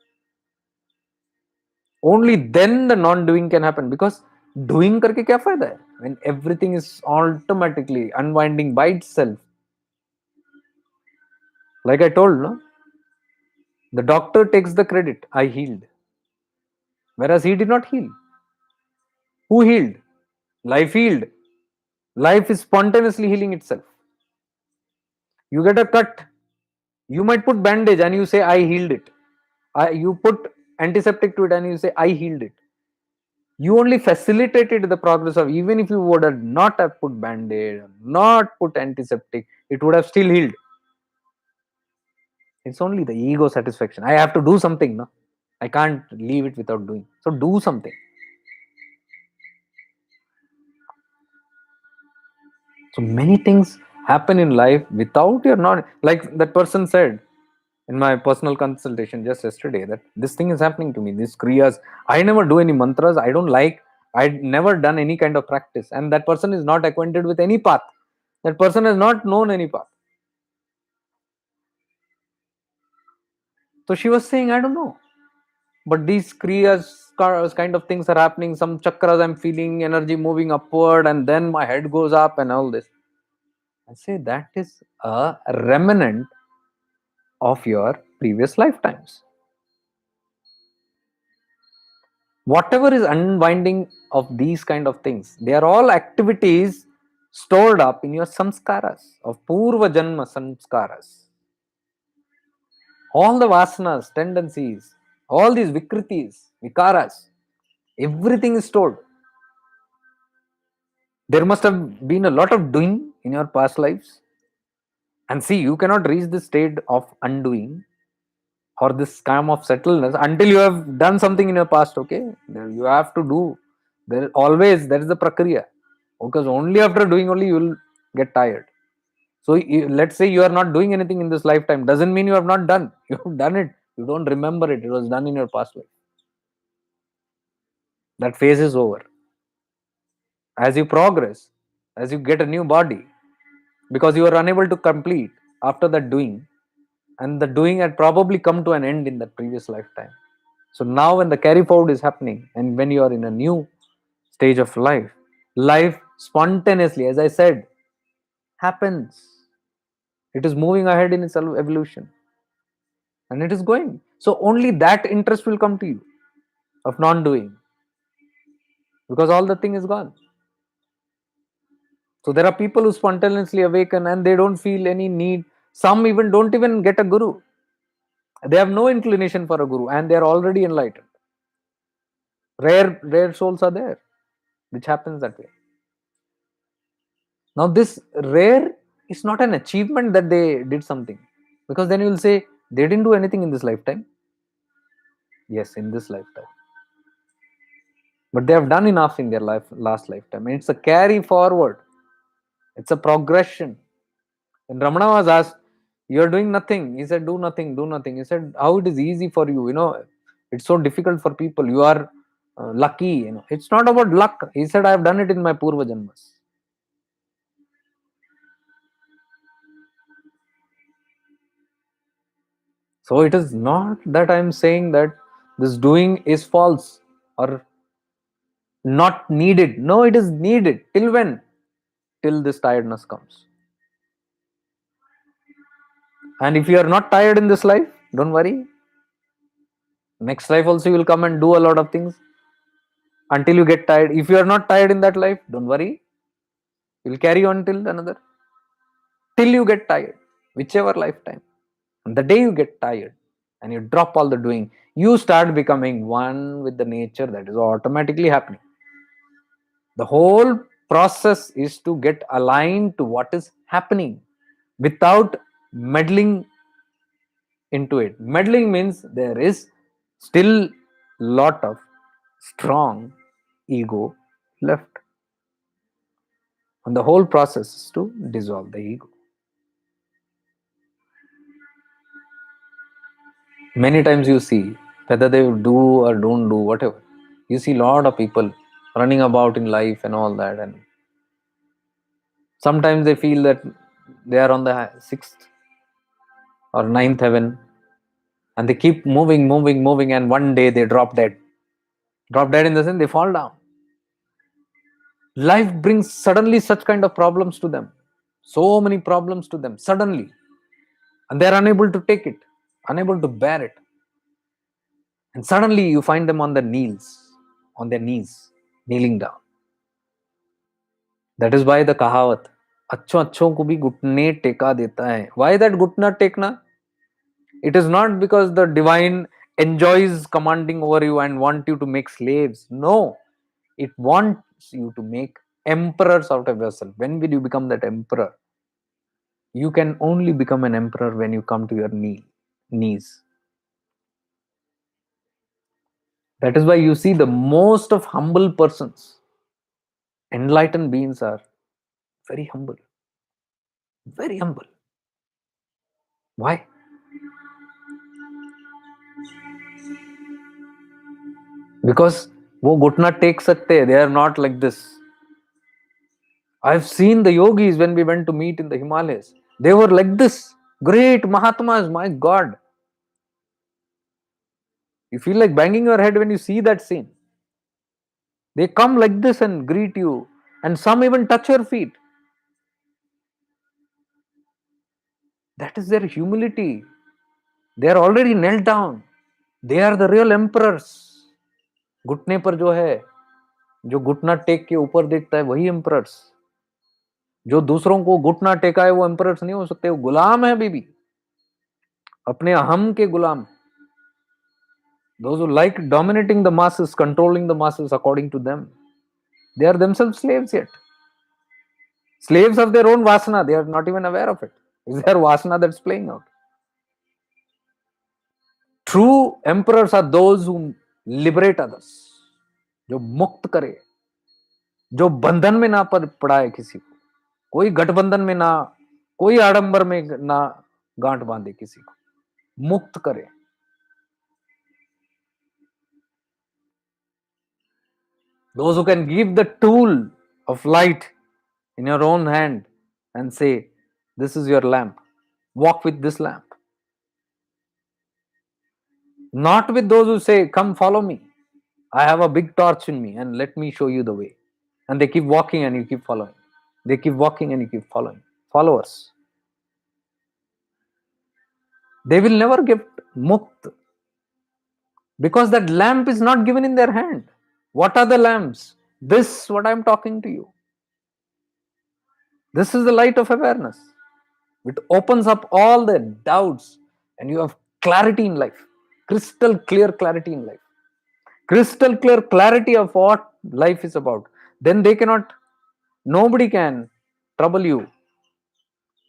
Only then the non-doing can happen, because doing करके क्या फायदा है when everything is automatically unwinding by itself. Like I told, no, the doctor takes the credit, I healed, whereas he did not heal. Who healed? Life healed. Life is spontaneously healing itself. You get a cut, you might put bandage and you say I healed it. You put antiseptic to it and you say I healed it. You only facilitated the progress of, even if you would have not have put band-aid, not put antiseptic, it would have still healed. It's only the ego satisfaction. I have to do something, no? I can't leave it without doing. So do something. So many things happen in life without your not, like that person said in my personal consultation just yesterday, that this thing is happening to me, these kriyas. I never do any mantras. I don't like, I'd never done any kind of practice. And that person is not acquainted with any path. That person has not known any path. So she was saying, I don't know. But these kriyas kind of things are happening. Some chakras I'm feeling energy moving upward, and then my head goes up and all this. I say that is a remnant of your previous lifetimes. Whatever is unwinding of these kind of things, they are all activities stored up in your samskaras, of purva janma samskaras. All the vasanas, tendencies, all these vikritis, vikaras, everything is stored. There must have been a lot of doing in your past lives. And see, you cannot reach this state of undoing or this calm of settledness until you have done something in your past. Okay, you have to do. There always, that is the prakriya. Because only after doing only you will get tired. So let's say you are not doing anything in this lifetime, doesn't mean you have not done. You have done it. You don't remember it. It was done in your past life. That phase is over. As you progress, as you get a new body, because you are unable to complete after that doing, and the doing had probably come to an end in that previous lifetime. So now when the carry forward is happening, and when you are in a new stage of life, life spontaneously, as I said, happens. It is moving ahead in its evolution, and it is going. So only that interest will come to you of non-doing, because all the thing is gone. So there are people who spontaneously awaken and they don't feel any need. Some even don't even get a guru. They have no inclination for a guru and they are already enlightened. Rare souls are there, which happens that way. Now this rare is not an achievement that they did something, because then you will say they didn't do anything in this lifetime. Yes, in this lifetime, but they have done enough in their last lifetime, and it's a carry forward. It's a progression. When Ramana was asked, "You're doing nothing," he said, "Do nothing, do nothing." He said, "How it is easy for you? You know, it's so difficult for people. You are lucky. You know, it's not about luck." He said, "I have done it in my purva janmas." So it is not that I'm saying that this doing is false or not needed. No, it is needed. Till when? Till this tiredness comes. And if you are not tired in this life, don't worry. Next life also you will come and do a lot of things until you get tired. If you are not tired in that life, don't worry. You will carry on till another. Till you get tired, whichever lifetime. And the day you get tired and you drop all the doing, you start becoming one with the nature. That is automatically happening. The whole process is to get aligned to what is happening without meddling into it. Meddling means there is still lot of strong ego left. And the whole process is to dissolve the ego. Many times you see, whether they do or don't do whatever, you see lot of people running about in life and all that, and sometimes they feel that they are on the sixth or ninth heaven, and they keep moving, and one day they drop dead. Drop dead in the sense they fall down. Life brings suddenly such kind of problems to them, so many problems to them suddenly, and they are unable to take it, unable to bear it, and suddenly you find them on their knees, kneeling down. That is why the कहावत अच्छों अच्छों को भी घुटने टेका देता है. Why that घुटना टेकना? It is not because the divine enjoys commanding over you and want you to make slaves. No, it wants you to make emperors out of yourself. When will you become that emperor? You can only become an emperor when you come to your knees. That is why you see the most of humble persons, enlightened beings, are very humble. Very humble. Why? Because वो घुटना take सकते हैं. They are not like this. I've seen the yogis when we went to meet in the Himalayas. They were like this. Great Mahatmas, my God. You feel like banging your head when you see that scene. They come like this and greet you, and some even touch your feet. That is their humility. They are already knelt down. They are the real emperors. घुटने पर जो है, जो घुटना take के ऊपर देखता है, वही emperors. जो दूसरों को घुटना टेका है वो emperors नहीं हो सकते. वो गुलाम है अभी भी, अपने अहम के गुलाम. Those who like dominating the masses, controlling the masses according to them, they are themselves slaves yet. Slaves of their own vasana. They are not even aware of it. It's their vasana that's playing out. True emperors are those who liberate others. जो मुक्त करे, जो बंधन में ना पड़ाए किसी को, कोई गठबंधन में ना, कोई आडंबर में ना गांठ बांधे किसी को, मुक्त करे. Those who can give the tool of light in your own hand and say, this is your lamp, walk with this lamp. Not with those who say, come follow me, I have a big torch in me and let me show you the way. And they keep walking and you keep following. They keep walking and you keep following. Followers. They will never get mukt, because that lamp is not given in their hand. What are the lamps? This, what I am talking to you. This is the light of awareness. It opens up all the doubts and you have clarity in life. Crystal clear clarity in life. Crystal clear clarity of what life is about. Then nobody can trouble you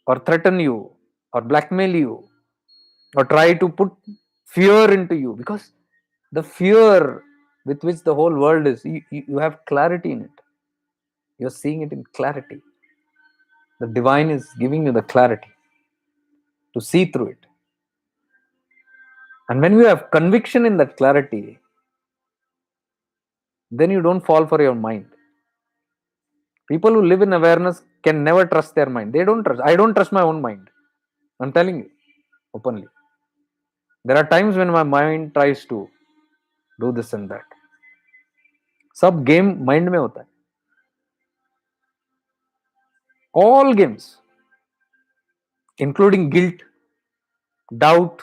or threaten you or blackmail you or try to put fear into you, because the fear with which the whole world is, you have clarity in it. You're seeing it in clarity. The divine is giving you the clarity to see through it. And when you have conviction in that clarity, then you don't fall for your mind. People who live in awareness can never trust their mind. They don't trust. I don't trust my own mind. I'm telling you openly. There are times when my mind tries to do this and that. सब game mind में होता है. All games, including guilt, doubt,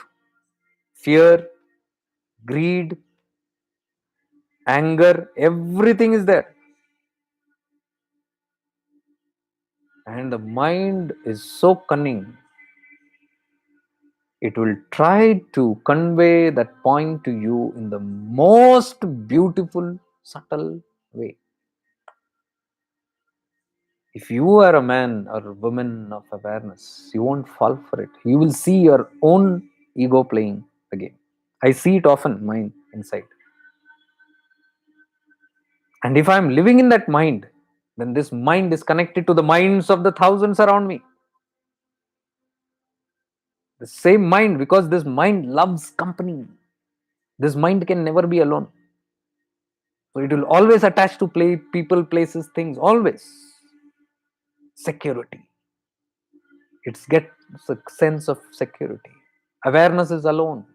fear, greed, anger, everything is there. And the mind is so cunning. It will try to convey that point to you in the most beautiful, subtle way. If you are a man or a woman of awareness, you won't fall for it. You will see your own ego playing the game. I see it often, mine inside. And if I'm living in that mind, then this mind is connected to the minds of the thousands around me. The same mind, because this mind loves company. This mind can never be alone. So it will always attach to people, places, things, always. Security. It gets a sense of security. Awareness is alone.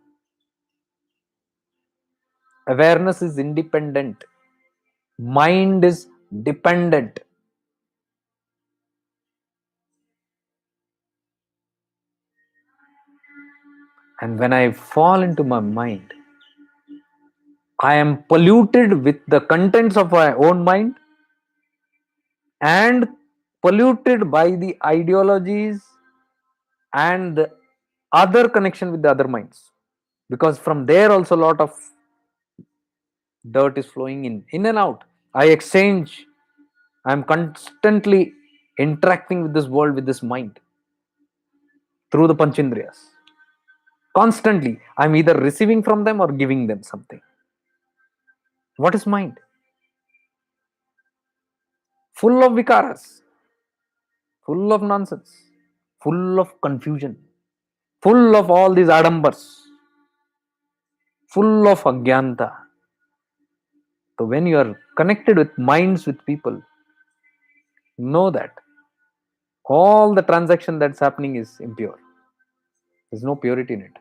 Awareness is independent. Mind is dependent. And when I fall into my mind, I am polluted with the contents of my own mind and polluted by the ideologies and the other connection with the other minds, because from there also a lot of dirt is flowing in and out. I'm constantly interacting with this world, with this mind, through the panchendriyas. Constantly I'm either receiving from them or giving them something. What is mind? Full of vikaras, full of nonsense, full of confusion, full of all these adambars, full of agyanta. So when you are connected with minds, with people, know that all the transaction that's happening is impure. There's no purity in it.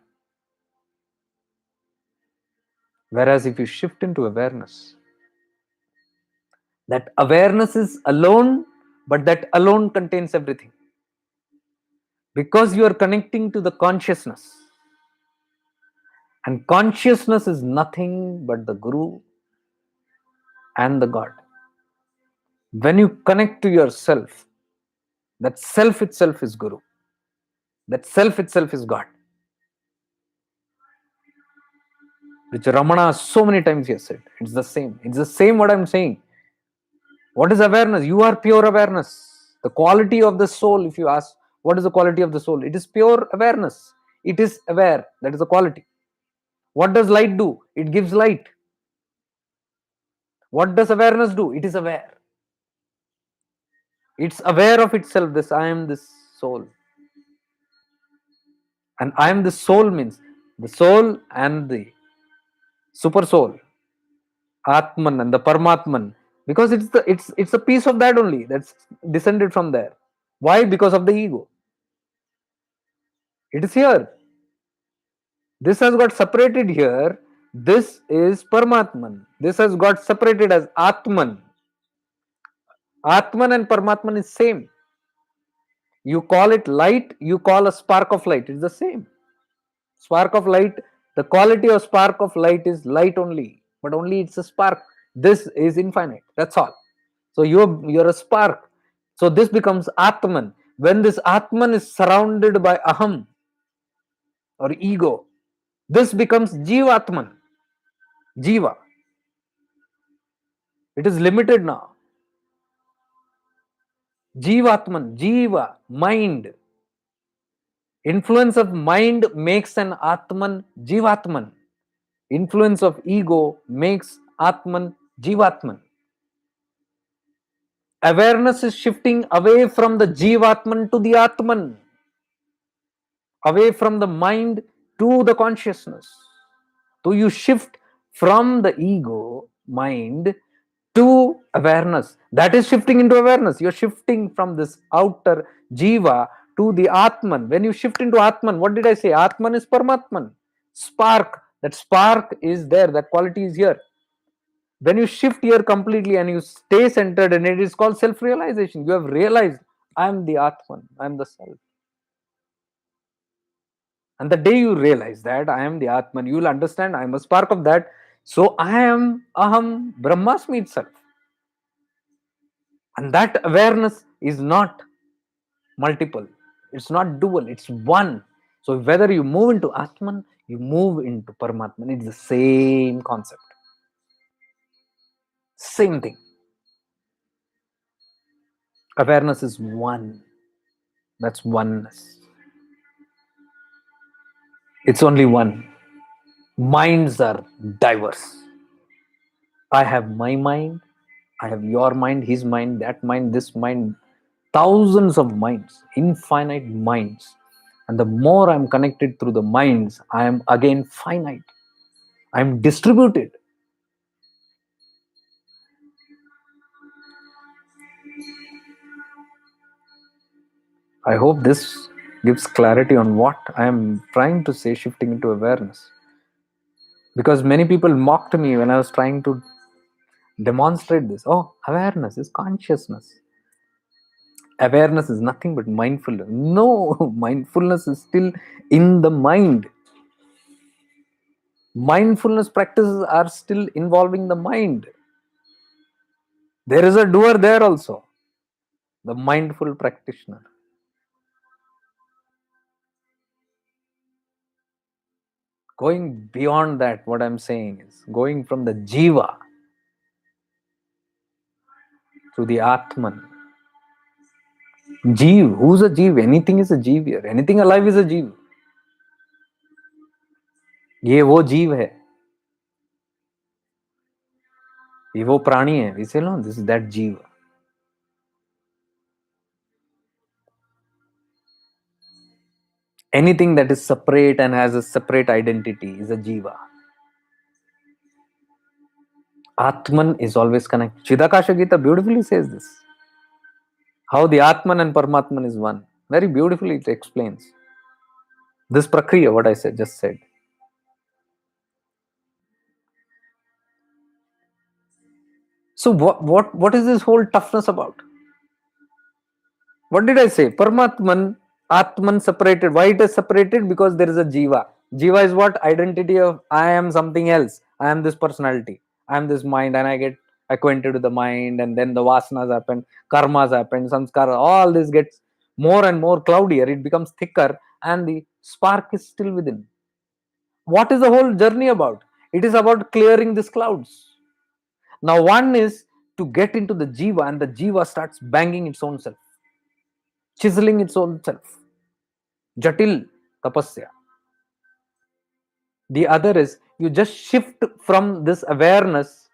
Whereas if you shift into awareness, that awareness is alone, but that alone contains everything. Because you are connecting to the consciousness. And consciousness is nothing but the Guru and the God. When you connect to yourself, that self itself is Guru. That self itself is God. Which Ramana so many times he has said. It's the same. It's the same what I'm saying. What is awareness? You are pure awareness. The quality of the soul, if you ask, what is the quality of the soul? It is pure awareness. It is aware. That is the quality. What does light do? It gives light. What does awareness do? It is aware. It's aware of itself. This I am this soul. And I am the soul means the soul and the super soul, Atman and the Paramatman. Because it's a piece of that only that's descended from there. Why? Because of the ego. It is here. This has got separated here. This is Paramatman. This has got separated as Atman. Atman and Paramatman is same. You call it light, you call a spark of light. It's the same. Spark of light, the quality of spark of light is light only, but only it's a spark. This is infinite. That's all. So you're a spark. So this becomes Atman. When this Atman is surrounded by Aham or ego, this becomes Jivatman. Jiva. It is limited now. Jivatman, Jiva, mind. Influence of mind makes an Atman Jivatman. Influence of ego makes Atman Jivatman. Awareness is shifting away from the Jivatman to the Atman. Away from the mind to the consciousness. So you shift from the ego, mind, to awareness. That is shifting into awareness. You're shifting from this outer Jiva to the Atman. When you shift into Atman, what did I say? Atman is Paramatman. That spark is there, that quality is here. When you shift here completely and you stay centered, and it is called self-realization. You have realized, I am the Atman, I am the self. And the day you realize that I am the Atman, you will understand I am a spark of that. So I am Aham Brahmasmi itself. And that awareness is not multiple, it's not dual, it's one. So whether you move into Atman, you move into Paramatman, it's the same concept. Same thing. Awareness is one. That's oneness. It's only one. Minds are diverse. I have my mind, I have your mind, his mind, that mind, this mind, thousands of minds, infinite minds. And the more I'm connected through the minds, I am again finite. I'm distributed. I hope this gives clarity on what I am trying to say, shifting into awareness. Because many people mocked me when I was trying to demonstrate this. Oh, awareness is consciousness. Awareness is nothing but mindfulness. No, mindfulness is still in the mind. Mindfulness practices are still involving the mind. There is a doer there also, the mindful practitioner. Going beyond that, what I'm saying is going from the jiva to the Atman. Jeev, who's a Jeev? Anything is a Jeev here. Anything alive is a Jeev. ये वो जीव है, ये वो प्राणी है. We say no, this is that Jeev. Anything that is separate and has a separate identity is a Jiva. Atman is always connected. Chidakasha Gita beautifully says this. How the Atman and Paramatman is one. Very beautifully it explains. This prakriya, what I said, just said. So what is this whole toughness about? What did I say? Paramatman, Atman separated. Why it is separated? Because there is a Jiva. Jiva is what? Identity of I am something else. I am this personality. I am this mind, and I get acquainted with the mind, and then the vasanas happen, karmas happen, samskara, all this gets more and more cloudier. It becomes thicker, and the spark is still within. What is the whole journey about? It is about clearing these clouds. Now, one is to get into the Jiva, and the Jiva starts banging its own self, chiseling its own self. Jatil tapasya. The other is you just shift from this awareness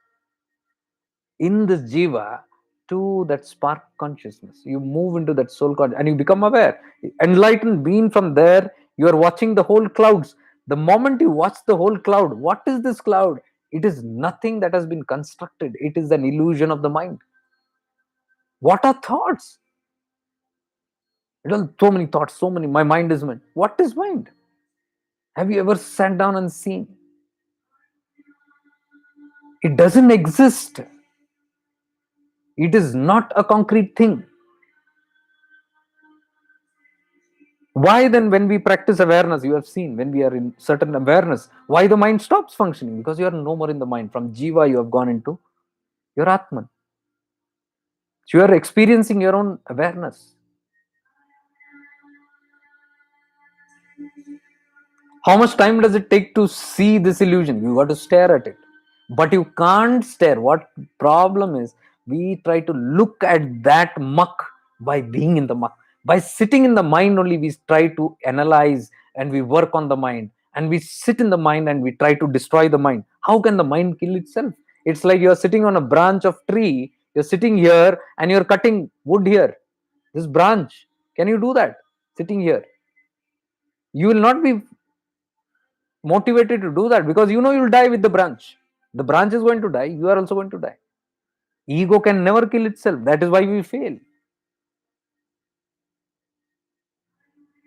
in this jiva to that spark consciousness. You move into that soul consciousness and you become aware. Enlightened being from there, you are watching the whole clouds. The moment you watch the whole cloud, what is this cloud? It is nothing that has been constructed. It is an illusion of the mind. What are thoughts? It is so many thoughts, so many. My mind is mind. What is mind? Have you ever sat down and seen? It doesn't exist. It is not a concrete thing. Why then, when we practice awareness, you have seen when we are in certain awareness, why the mind stops functioning? Because you are no more in the mind. From Jiva, you have gone into your Atman. So you are experiencing your own awareness. How much time does it take to see this illusion? You got to stare at it. But you can't stare. What problem is, we try to look at that muck by being in the muck. By sitting in the mind only, we try to analyze and we work on the mind. And we sit in the mind and we try to destroy the mind. How can the mind kill itself? It's like you're sitting on a branch of tree. You're sitting here and you're cutting wood here. This branch. Can you do that? Sitting here. You will not be motivated to do that because you know you'll die with the branch. The branch is going to die, you are also going to die. Ego can never kill itself. That is why we fail.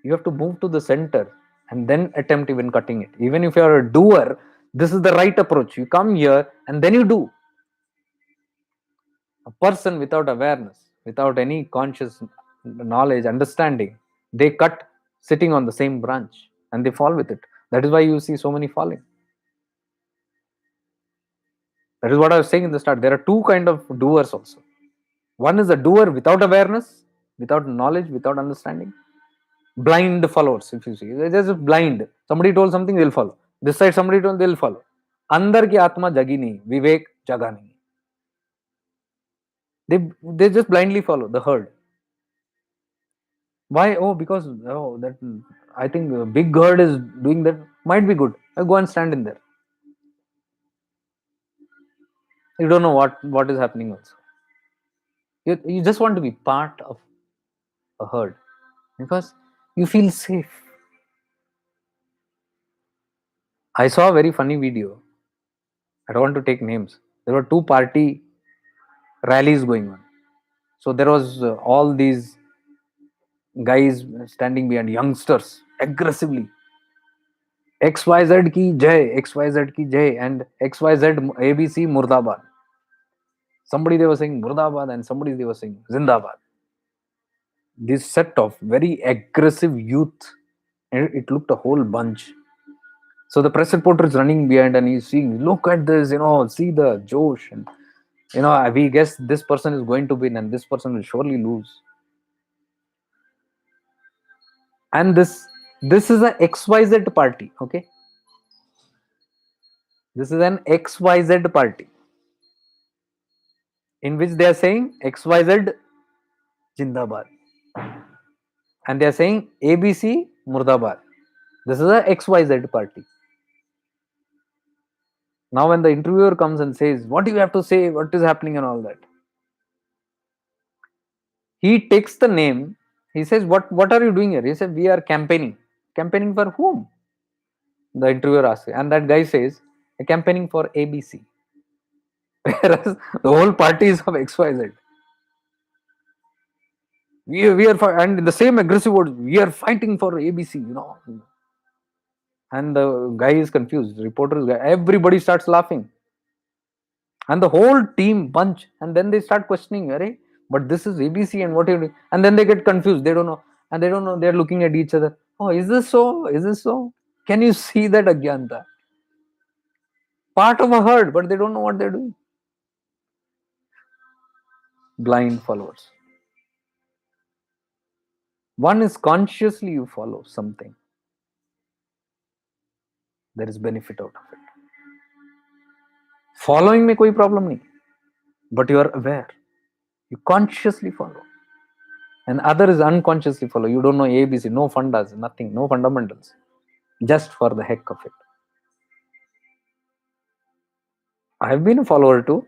You have to move to the center. and then attempt even cutting it. Even if you are a doer, this is the right approach. You come here and then you do. A person without awareness, without any conscious knowledge, understanding, they cut sitting on the same branch and they fall with it. That is why you see so many falling. That is what I was saying in the start. There are two kind of doers also. One is a doer without awareness, without knowledge, without understanding. Blind followers, if you see. They're just blind. Somebody told something, they'll follow. This side somebody told, they'll follow. अंदर की आत्मा जगी नहीं, विवेक जगा नहीं. They just blindly follow the herd. Why? Oh, because that I think a big herd is doing that, might be good. I go and stand in there. You don't know what is happening also. You just want to be part of a herd because you feel safe. I saw a very funny video. I don't want to take names. There were two party rallies going on. So there was all these guys standing behind, youngsters aggressively. XYZ ki jai, XYZ ki jai, and XYZ ABC Murdabad. Somebody they were saying Murdabad and somebody they were saying Zindabad. This set of very aggressive youth, and it looked a whole bunch. So the press reporter is running behind and he's seeing, look at this, see the Josh, and we guess this person is going to win and this person will surely lose. And this is a XYZ party, okay? This is an XYZ party in which they are saying XYZ Jindabad and they are saying ABC Murdabad. This is a XYZ party. Now when the interviewer comes and says, what do you have to say, what is happening and all that, he takes the name. He says, what are you doing here? He said, we are campaigning. Campaigning for whom? The interviewer asks, and that guy says, campaigning for ABC. Whereas the whole party is of XYZ. We are and in the same aggressive words, we are fighting for ABC, And the guy is confused. The reporter is, everybody starts laughing. And the whole team bunch, and then they start questioning, Arey, but this is ABC and what are you doing? And then they get confused. They don't know. And they don't know. They're looking at each other. Oh, is this so? Is this so? Can you see that Agyanta? Part of a herd, but they don't know what they're doing. Blind followers. One is consciously you follow something. There is benefit out of it. Following में कोई problem नहीं. But you are aware. You consciously follow. And other is unconsciously follow. You don't know ABC, no fundas, nothing, no fundamentals. Just for the heck of it. I have been a follower too.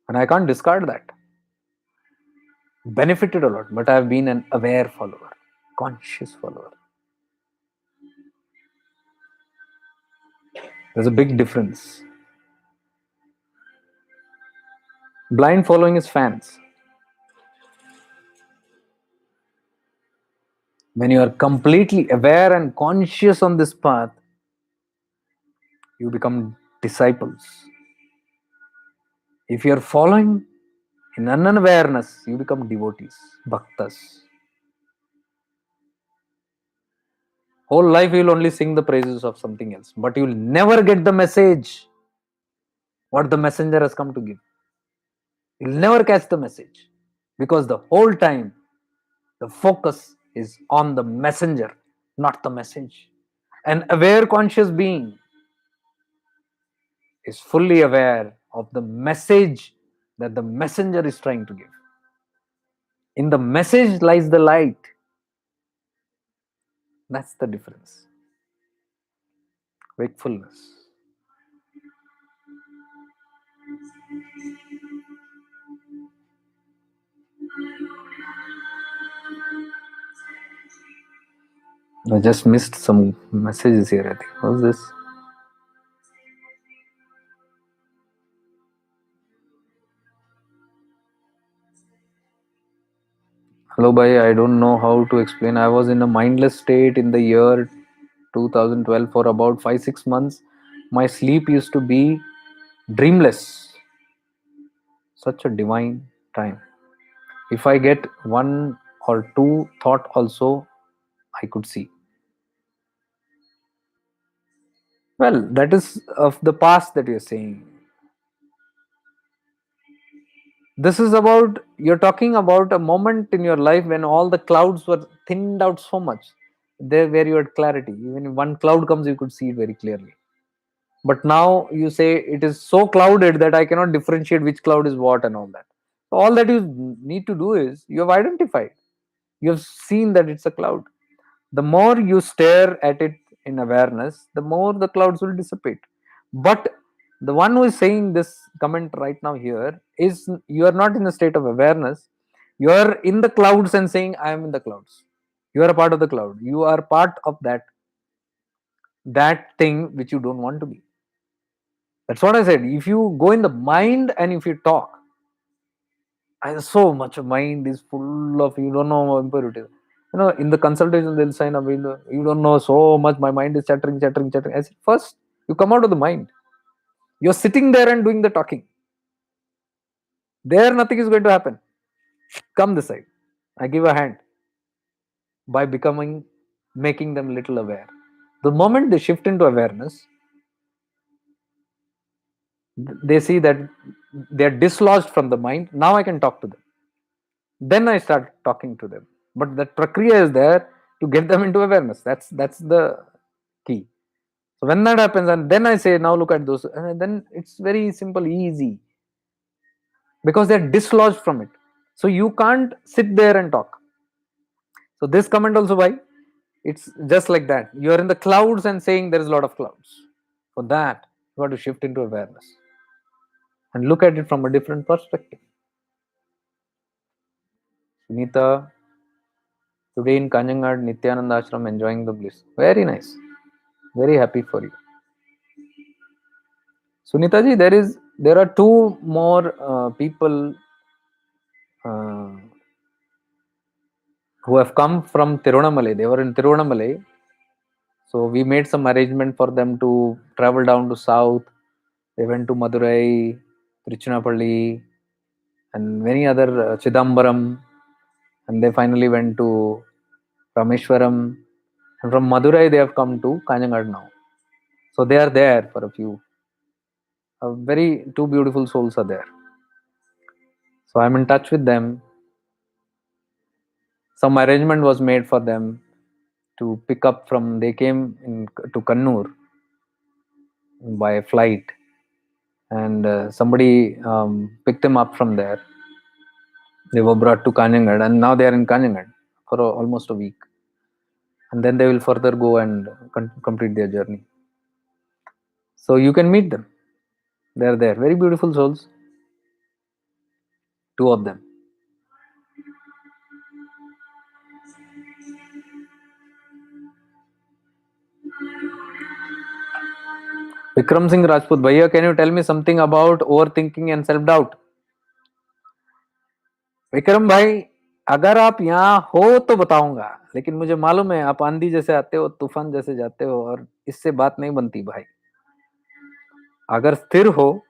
And I can't discard that. Benefited a lot, but I have been an aware follower, conscious follower. There's a big difference. Blind following is fans. When you are completely aware and conscious on this path, you become disciples. If you are following in unawareness, you become devotees, bhaktas. Whole life you will only sing the praises of something else, but you will never get the message what the messenger has come to give. You'll never catch the message because the whole time the focus is on the messenger, not the message. An aware conscious being is fully aware of the message that the messenger is trying to give. In the message lies the light. That's the difference. Wakefulness. I just missed some messages here, I think. What's this? Hello, bhai. I don't know how to explain. I was in a mindless state in the year 2012 for about 5 6 months. My sleep used to be dreamless. Such a divine time. If I get one or two thought also, I could see. Well, that is of the past that you're saying. This is about, you're talking about a moment in your life when all the clouds were thinned out so much. There where you had clarity. Even if one cloud comes, you could see it very clearly. But now you say it is so clouded that I cannot differentiate which cloud is what and all that. So all that you need to do is you have identified. You have seen that it's a cloud. The more you stare at it in awareness, the more the clouds will dissipate. But the one who is saying this comment right now here is, you are not in a state of awareness. You are in the clouds and saying, I am in the clouds. You are a part of the cloud. You are part of that thing which you don't want to be. That's what I said. If you go in the mind and if you talk, so much of mind is full of, you don't know how impurities. In the consultation they'll sign up. You don't know so much. My mind is chattering, chattering, chattering. I said, first you come out of the mind. You're sitting there and doing the talking. There, nothing is going to happen. Come this side. I give a hand by making them little aware. The moment they shift into awareness, they see that they're dislodged from the mind. Now I can talk to them. Then I start talking to them. But that prakriya is there to get them into awareness. That's the key. So when that happens, and then I say, now look at those, and then it's very simple, easy, because they're dislodged from it. So you can't sit there and talk. So this comment also, why? It's just like that. You are in the clouds and saying there is a lot of clouds. For that, you have to shift into awareness and look at it from a different perspective. Sunita, today in Kanjangad, Nityananda Ashram, enjoying the bliss. Very nice. Very happy for you. Sunita ji, there are two more people uh, who have come from Tiruvannamalai. They were in Tiruvannamalai. So we made some arrangement for them to travel down to south. They went to Madurai, Tiruchinappalli, and many other Chidambaram, and they finally went to Rameshwaram. And from Madurai, they have come to Kanjangad now. So they are there for a few. Very two beautiful souls are there. So I'm in touch with them. Some arrangement was made for them to pick up from. They came to Kannur by flight, and somebody picked them up from there. They were brought to Kanjangad, and now they are in Kanjangad for almost a week. And then they will further go and complete their journey. So you can meet them. They are there. Very beautiful souls. Two of them. Vikram Singh Rajput, Bhaiya, can you tell me something about overthinking and self-doubt? Vikram भाई, अगर आप यहाँ हो तो बताऊंगा, लेकिन मुझे मालूम है आप आंधी जैसे आते हो, तूफान जैसे जाते हो, और इससे बात नहीं बनती भाई. अगर स्थिर हो,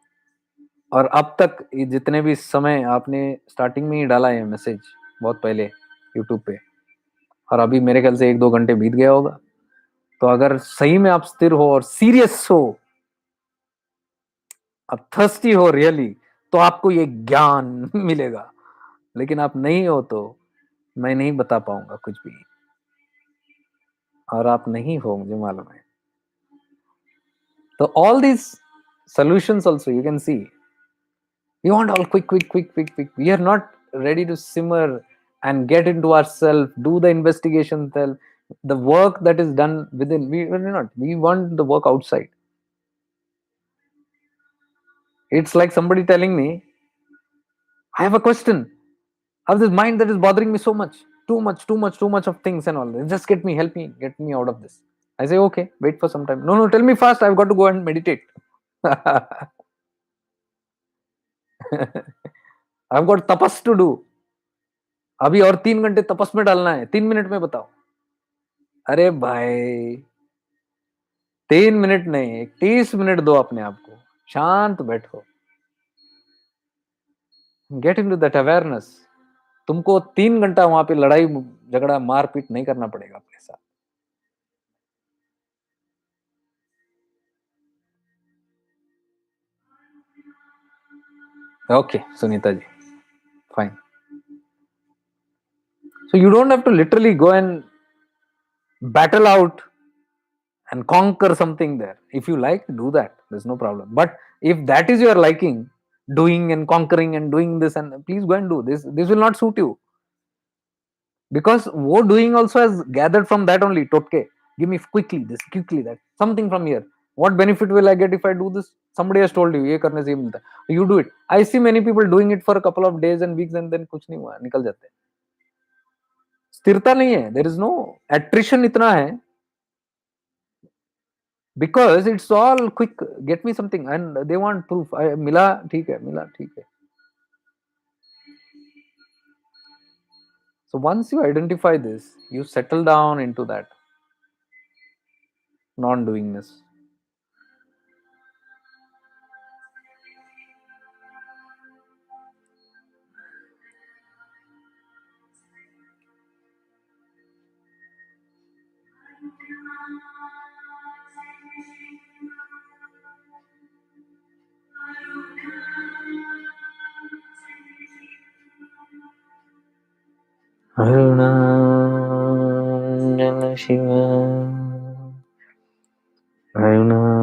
और अब तक जितने भी समय आपने स्टार्टिंग में ही डाला है मैसेज, बहुत पहले यूट्यूब पे, और अभी मेरे ख्याल से 1-2 घंटे बीत गया होगा, तो अगर सही में आप स्थिर हो और सीरियस हो, आप थर्स्टी हो रियली, तो आपको ये ज्ञान मिलेगा. लेकिन आप नहीं हो तो मैं नहीं बता पाऊंगा कुछ भी, और आप नहीं हो मुझे मालूम है. तो all these solutions also you can see, we want all quick, quick, quick, quick, quick. We are not ready to simmer and get into ourselves, do the investigation, tell the work that is done within. We want the work outside. It's like somebody telling me, I have a question. I have this mind that is bothering me so much, too much, too much, too much of things and all. Just get me, help me, get me out of this. I say, okay, wait for some time. No, tell me fast. I've got to go and meditate. I've got tapas to do. अभी और 3 घंटे तपस में डालना है, 3 minute में बताओ। अरे भाई 3 मिनट नहीं, 30 मिनट दो अपने आप को, शांत बैठो, get into that awareness. तुमको 3 घंटा वहां पे लड़ाई झगड़ा मारपीट नहीं करना पड़ेगा अपने साथ। Okay, Sunita ji, fine. So you don't have to literally go and battle out and conquer something there. If you like, do that. There's no problem. But if that is your liking, doing and conquering and doing this, and please go and do this. This will not suit you because what doing also has gathered from that only. Totke, give me quickly this, quickly that, something from here. What benefit will I get if I do this? Somebody has told you, ये करने से ये मिलता है. You do it. I see many people doing it for a couple of days and weeks and then कुछ नहीं हुआ, निकल जाते हैं. स्थिरता नहीं है. There is no attrition इतना है because it's all quick. Get me something and they want proof. मिला ठीक है, मिला ठीक है. So once you identify this, you settle down into that non-doingness. Arunanjana Shiva, Arunanjana.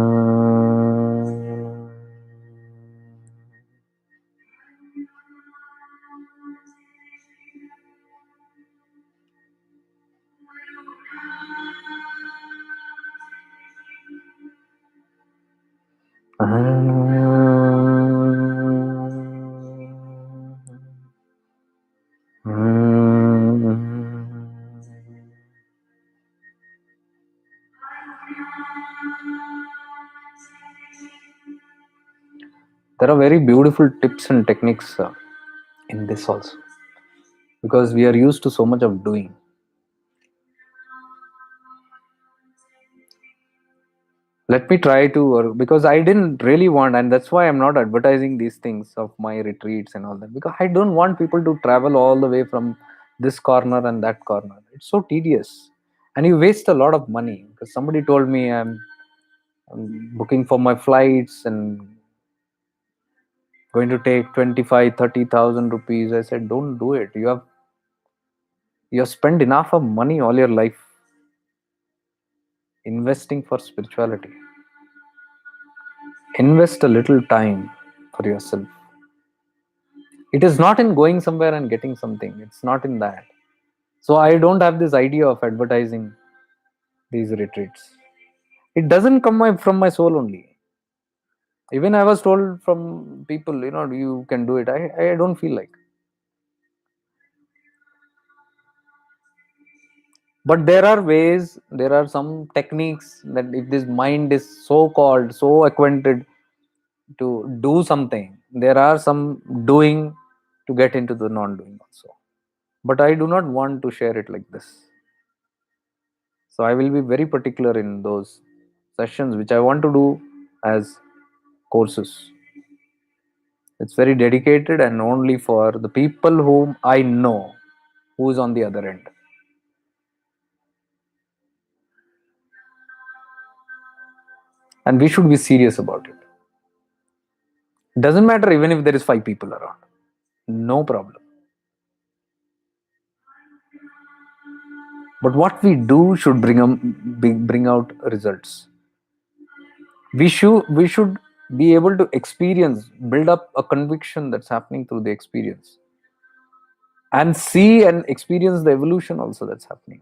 There are very beautiful tips and techniques in this also, because we are used to so much of doing. Let me try to, because I didn't really want, and that's why I'm not advertising these things of my retreats and all that, because I don't want people to travel all the way from this corner and that corner. It's so tedious and you waste a lot of money. Because somebody told me I'm booking for my flights and going to take 25-30,000 rupees. I said, don't do it. You have spent enough of money all your life investing for spirituality. Invest a little time for yourself. It is not in going somewhere and getting something. It's not in that. So I don't have this idea of advertising these retreats. It doesn't come from my soul only. Even I was told from people, you can do it. I don't feel like. But there are ways, there are some techniques that if this mind is so called, so acquainted to do something, there are some doing to get into the non-doing also. But I do not want to share it like this. So I will be very particular in those sessions which I want to do as courses. It's very dedicated and only for the people whom I know who is on the other end. And we should be serious about it. Doesn't matter even if there is 5 people around. No problem. But what we do should bring out results. We should be able to experience, build up a conviction that's happening through the experience, and see and experience the evolution also that's happening.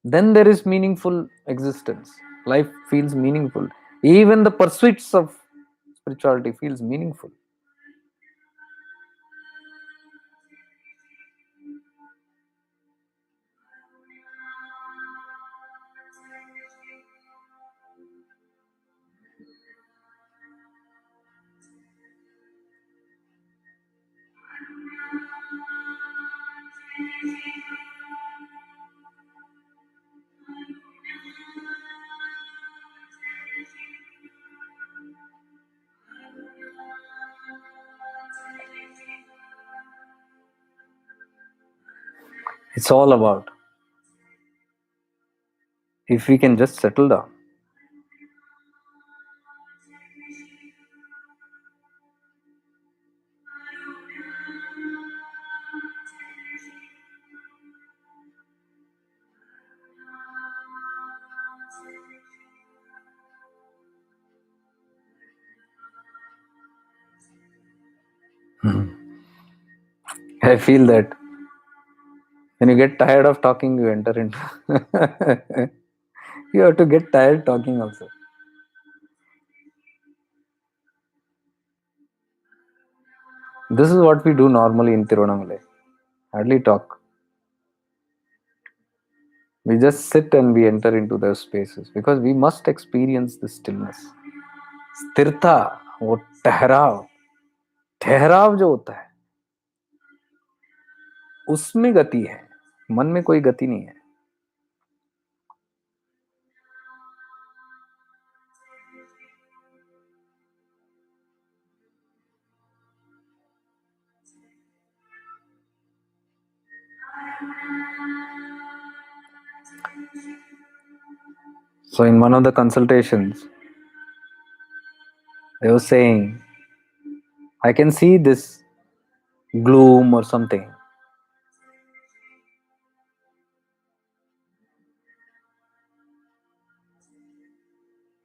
Then there is meaningful existence. Life feels meaningful. Even the pursuits of spirituality feels meaningful. It's all about if we can just settle down. I feel that when you get tired of talking, you enter into. You have to get tired talking also. This is what we do normally in Tiruvannamalai. Hardly talk. We just sit and we enter into those spaces because we must experience the stillness. स्थिरता, वो ठहराव, ठहराव जो होता है उसमें गति है, मन में कोई गति नहीं है. So in one of the consultations, they were saying, I can see this gloom or something.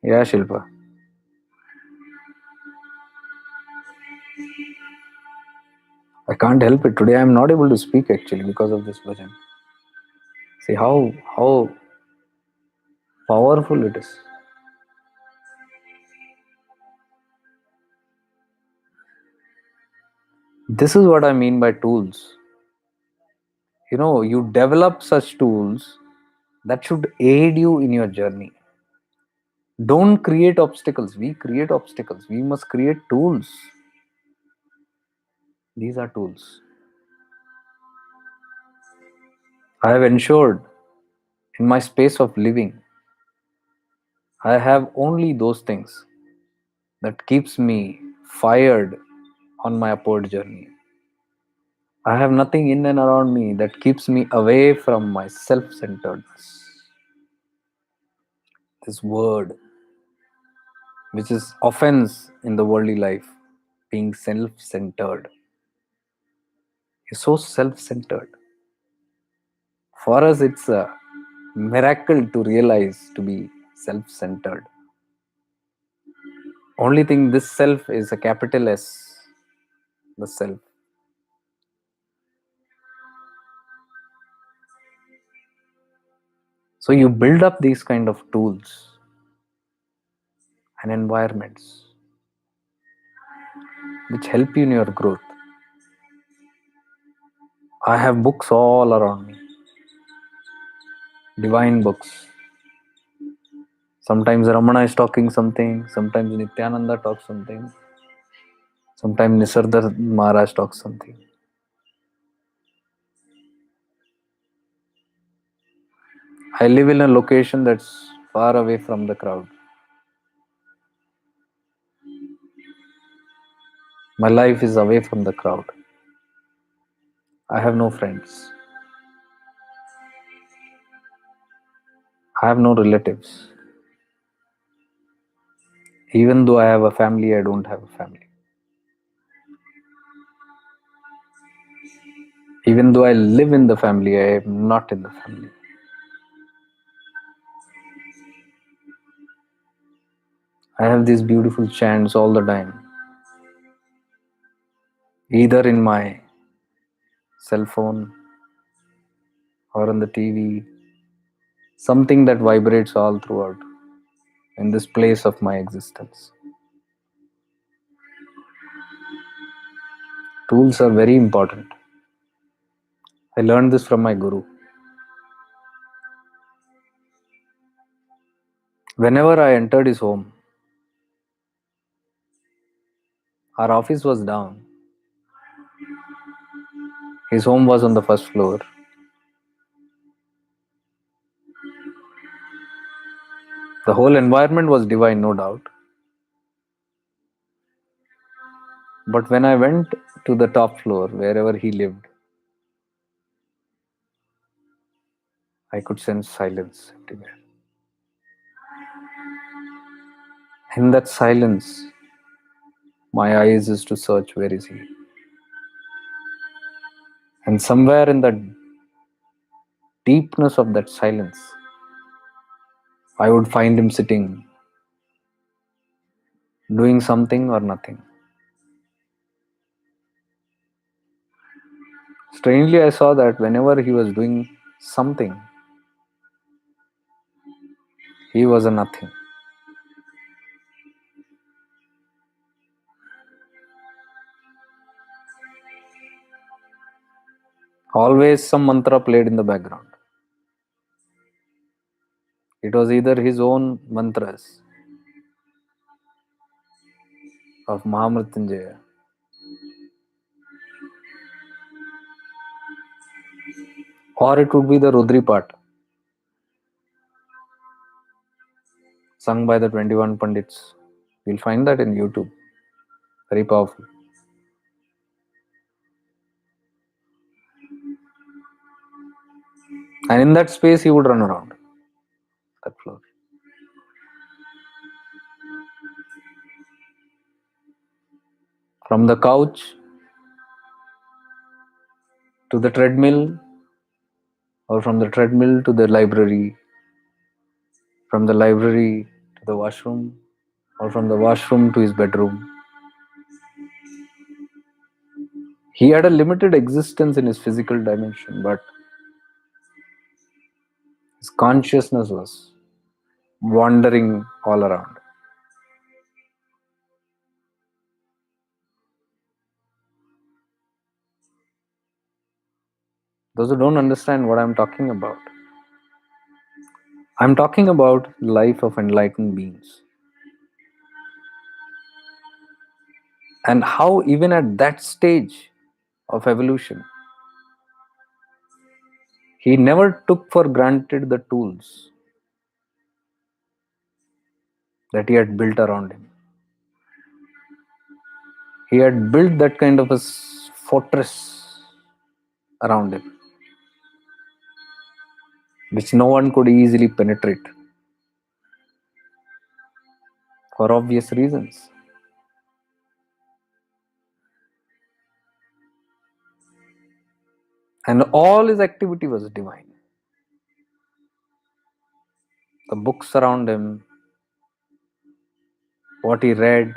Yeah, Shilpa. I can't help it. Today I am not able to speak actually because of this bhajan. See how powerful it is. This is what I mean by tools. You develop such tools that should aid you in your journey. Don't create obstacles. We create obstacles. We must create tools. These are tools. I have ensured in my space of living, I have only those things that keeps me fired on my upward journey. I have nothing in and around me that keeps me away from my self-centeredness. This word, which is offense in the worldly life, being self-centered. You're so self-centered. For us, it's a miracle to realize to be self-centered. Only thing, this self is a capital S, the self. So you build up these kind of tools and environments which help you in your growth. I have books all around me, divine books. Sometimes Ramana is talking something, sometimes Nityananda talks something, sometimes Nisarda Maharaj talks something. I live in a location that's far away from the crowd. My life is away from the crowd. I have no friends. I have no relatives. Even though I have a family, I don't have a family. Even though I live in the family, I am not in the family. I have these beautiful chants all the time, either in my cell phone or on the TV, something that vibrates all throughout in this place of my existence. Tools are very important. I learned this from my guru. Whenever I entered his home, our office was down. His home was on the first floor. The whole environment was divine, no doubt. But when I went to the top floor, wherever he lived, I could sense silence everywhere. In that silence, my eyes used to search, where is he? And somewhere in the deepness of that silence, I would find him sitting, doing something or nothing. Strangely, I saw that whenever he was doing something, he was a nothing. Always some mantra played in the background. It was either his own mantras of Mahamrityunjaya, or it would be the Rudri part sung by the 21 Pandits. You'll find that in YouTube. Very powerful. And in that space, he would run around that floor. From the couch to the treadmill, or from the treadmill to the library, from the library to the washroom, or from the washroom to his bedroom. He had a limited existence in his physical dimension, but his consciousness was wandering all around. Those who don't understand what I'm talking about, I'm talking about life of enlightened beings. And how even at that stage of evolution, he never took for granted the tools that he had built around him. He had built that kind of a fortress around him, which no one could easily penetrate for obvious reasons. And all his activity was divine. The books around him, what he read,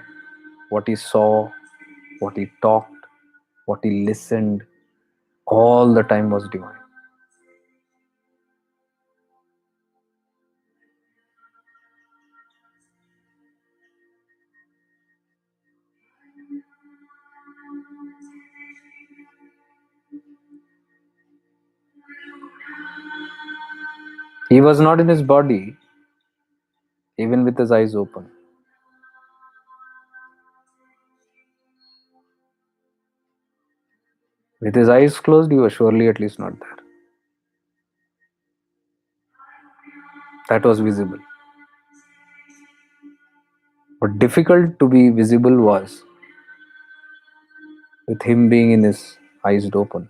what he saw, what he talked, what he listened, all the time was divine. He was not in his body, even with his eyes open. With his eyes closed, he was surely at least not there. That was visible. But difficult to be visible was with him being in his eyes open.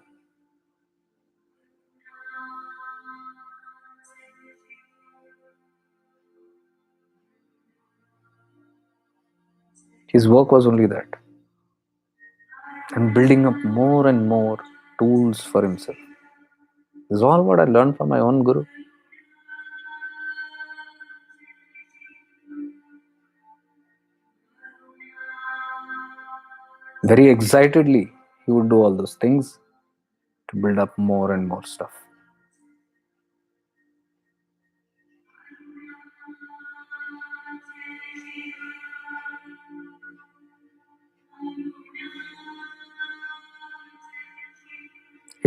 His work was only that. And building up more and more tools for himself. This is all what I learned from my own guru. Very excitedly, he would do all those things to build up more and more stuff.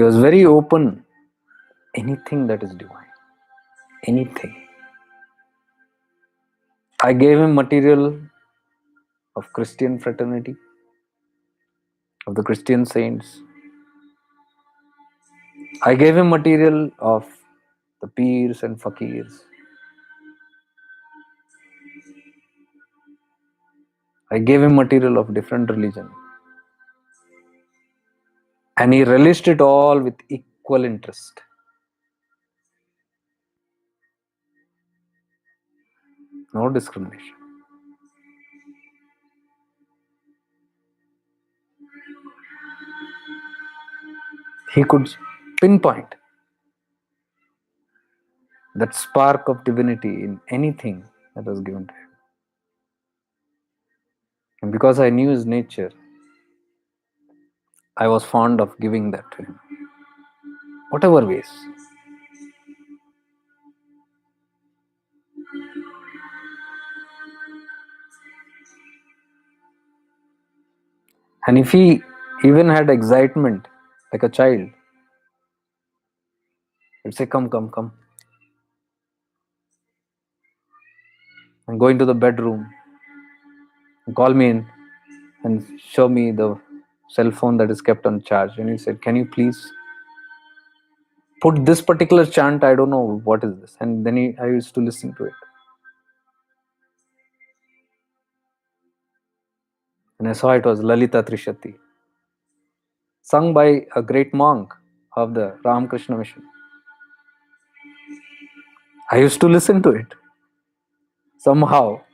He was very open. Anything that is divine. Anything. I gave him material of Christian fraternity, of the Christian saints. I gave him material of the peers and fakirs. I gave him material of different religion. And he relished it all with equal interest. No discrimination. He could pinpoint that spark of divinity in anything that was given to him. And because I knew his nature, I was fond of giving that to him, whatever ways. And if he even had excitement like a child, he'd say, "Come, come, come," and go into the bedroom and call me in and show me the cell phone that is kept on charge. And he said, "Can you please put this particular chant? I don't know what is this." And then I used to listen to it. And I saw it was Lalita Trishati, sung by a great monk of the Ramakrishna mission. I used to listen to it somehow.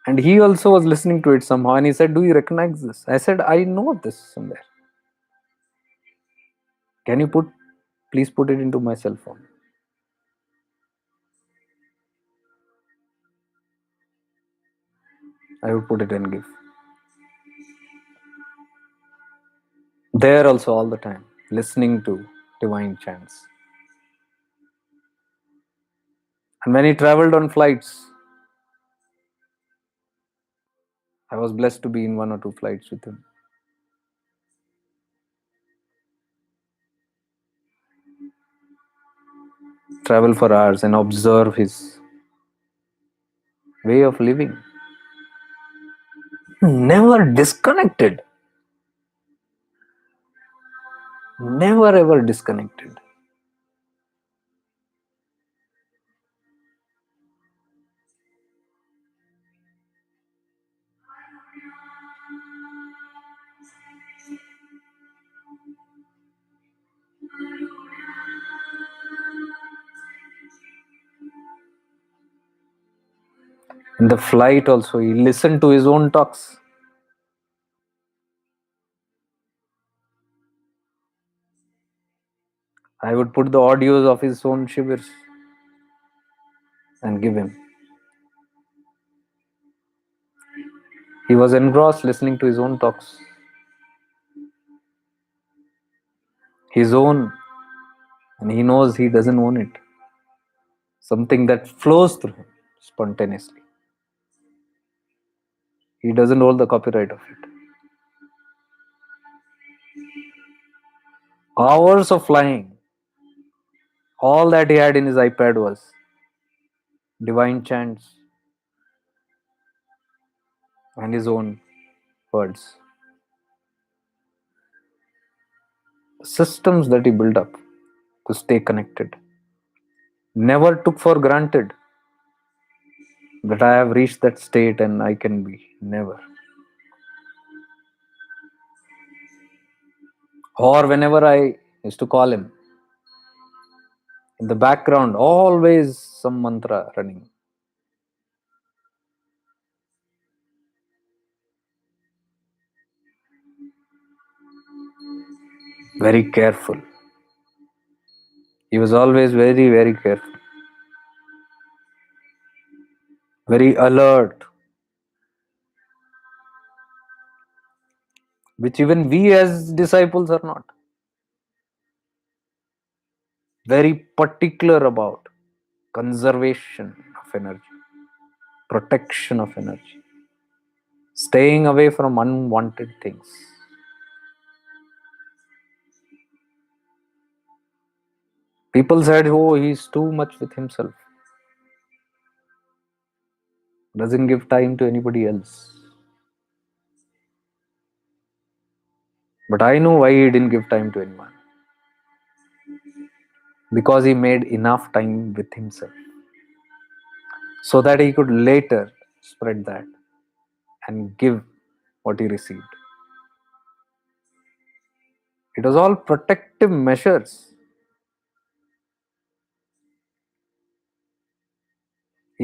And he also was listening to it somehow. And he said, "Do you recognize this?" I said, "I know this somewhere. Can you please put it into my cell phone?" I would put it and give. There also all the time, listening to divine chants. And when he traveled on flights, I was blessed to be in one or two flights with him. Travel for hours and observe his way of living. Never disconnected. Never ever disconnected. In the flight also, he listened to his own talks. I would put the audios of his own shivers and give him. He was engrossed listening to his own talks. His own, and he knows he doesn't own it. Something that flows through him spontaneously. He doesn't hold the copyright of it. Hours of flying. All that he had in his iPad was divine chants and his own words. Systems that he built up to stay connected. Never took for granted that I have reached that state and I can be. Never. Or whenever I used to call him, in the background, always some mantra running. Very careful. He was always very, very careful. Very alert. Which even we as disciples are not. Very particular about conservation of energy, protection of energy, staying away from unwanted things. People said, "Oh, he's too much with himself. Doesn't give time to anybody else." But I know why he didn't give time to anyone. Because he made enough time with himself. So that he could later spread that and give what he received. It was all protective measures.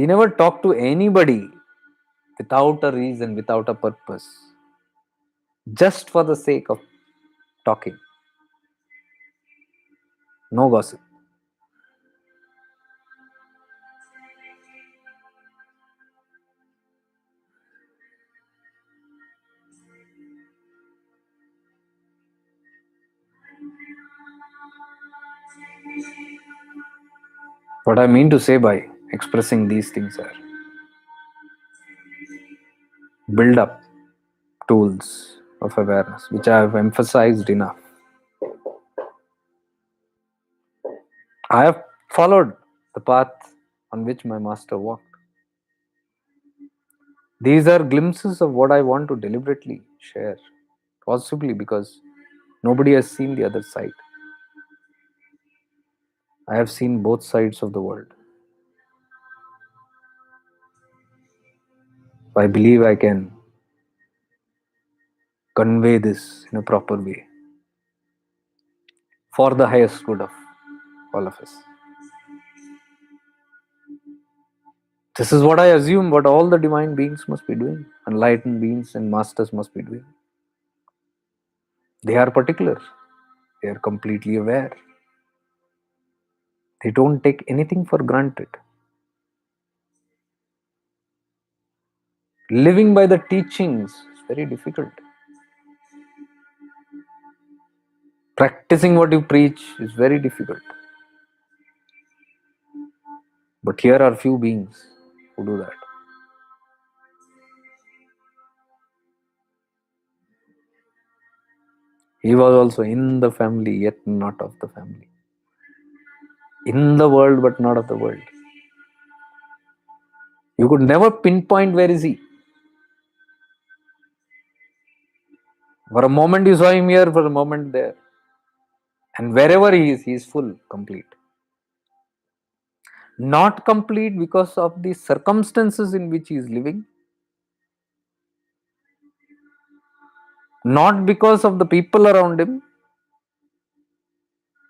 He never talked to anybody without a reason, without a purpose, just for the sake of talking. No gossip. What I mean to say by expressing these things are build up tools of awareness, which I have emphasized enough. I have followed the path on which my master walked. These are glimpses of what I want to deliberately share, possibly because nobody has seen the other side. I have seen both sides of the world. I believe I can convey this in a proper way for the highest good of all of us. This is what I assume what all the divine beings must be doing, enlightened beings and masters must be doing. They are particular, they are completely aware. They don't take anything for granted. Living by the teachings is very difficult. Practicing what you preach is very difficult. But here are few beings who do that. He was also in the family, yet not of the family. In the world, but not of the world. You could never pinpoint where is he. For a moment you saw him here, for a moment there. And wherever he is full, complete. Not complete because of the circumstances in which he is living. Not because of the people around him.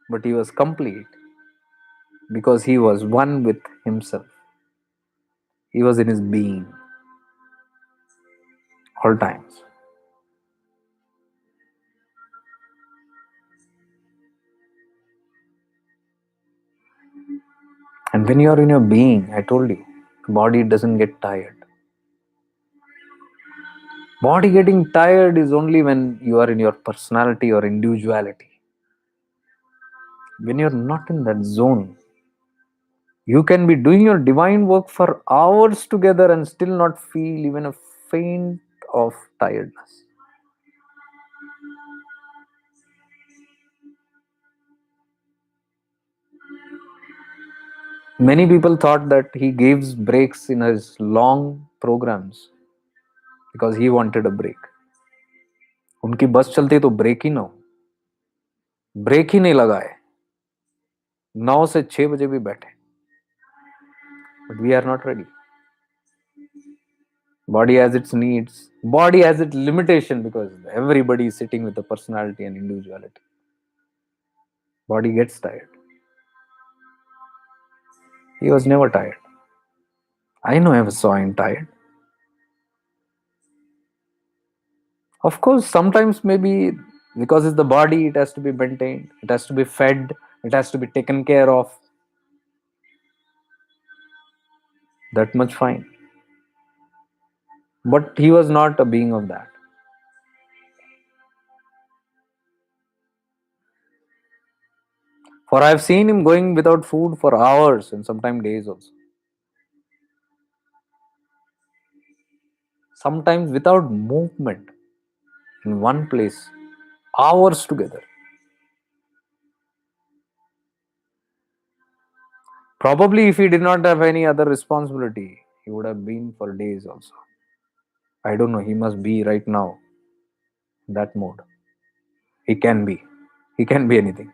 But he was complete because he was one with himself. He was in his being all times. And when you are in your being, I told you, the body doesn't get tired. Body getting tired is only when you are in your personality or individuality. When you're not in that zone, you can be doing your divine work for hours together and still not feel even a faint of tiredness. Many people thought that he gives breaks in his long programs because he wanted a break. उनकी बस चलती तो break ही ना हो, break ही नहीं लगाए, 9 से 6 बजे भी बैठे. But we are not ready. Body has its needs, body has its limitation because everybody is sitting with a personality and individuality. Body gets tired. He was never tired. I never saw him tired. Of course, sometimes maybe because it's the body, it has to be maintained, it has to be fed, it has to be taken care of. That much fine. But he was not a being of that. For I've seen him going without food for hours and sometimes days also. Sometimes without movement in one place, hours together. Probably if he did not have any other responsibility, he would have been for days also. I don't know, he must be right now in that mode. He can be. He can be anything.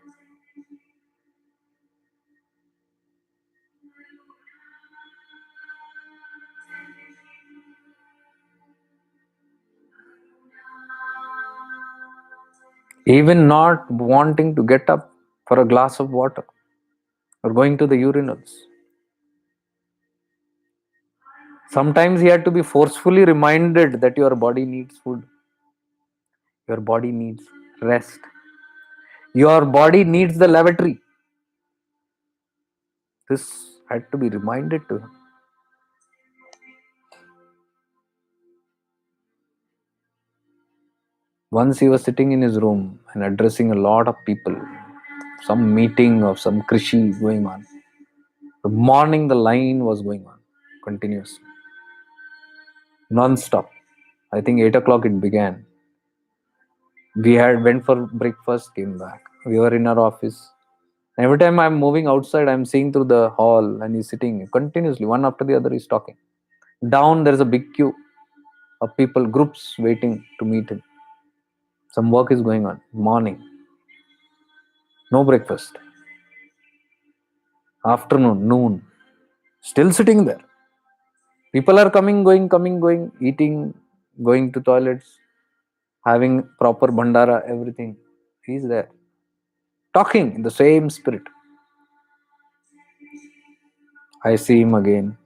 Even not wanting to get up for a glass of water or going to the urinals. Sometimes he had to be forcefully reminded that your body needs food, your body needs rest, your body needs the lavatory. This had to be reminded to him. Once he was sitting in his room and addressing a lot of people, some meeting of some krishi going on. The morning the line was going on continuously, non-stop. I think 8 o'clock it began. We had went for breakfast, came back. We were in our office. Every time I'm moving outside, I'm seeing through the hall and he's sitting continuously, one after the other, he's talking. Down, there's a big queue of people, groups waiting to meet him. Some work is going on. Morning, no breakfast. Afternoon, noon, still sitting there. People are coming, going, eating, going to toilets, having proper bhandara, everything. He's there, talking in the same spirit. I see him again.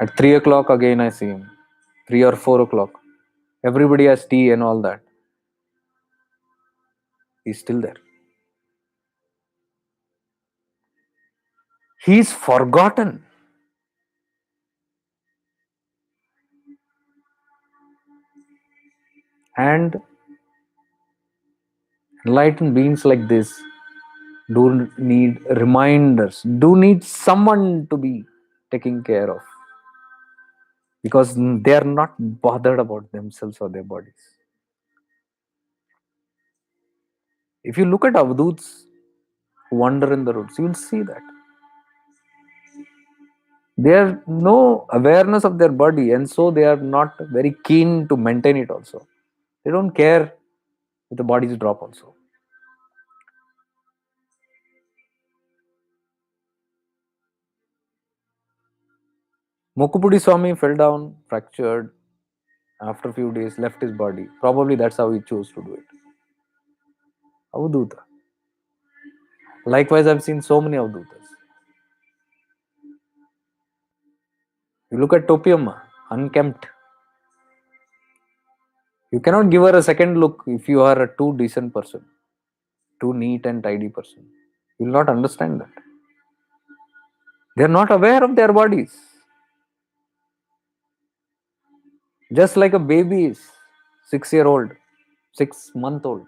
At 3 o'clock, again I see him. 3 or 4 o'clock. Everybody has tea and all that. He's still there. He's forgotten. And enlightened beings like this do need reminders, do need someone to be taking care of. Because they are not bothered about themselves or their bodies. If you look at avduts who wander in the roads, you will see that. They have no awareness of their body, and so they are not very keen to maintain it also. They don't care if the bodies drop also. Mokupudi Swami fell down, fractured, after a few days, left his body. Probably that's how he chose to do it. Avduta. Likewise, I've seen so many avdutas. You look at Topiamma, unkempt. You cannot give her a second look if you are a too decent person, too neat and tidy person. You will not understand that. They are not aware of their bodies. Just like a baby is 6-year old, 6-month old.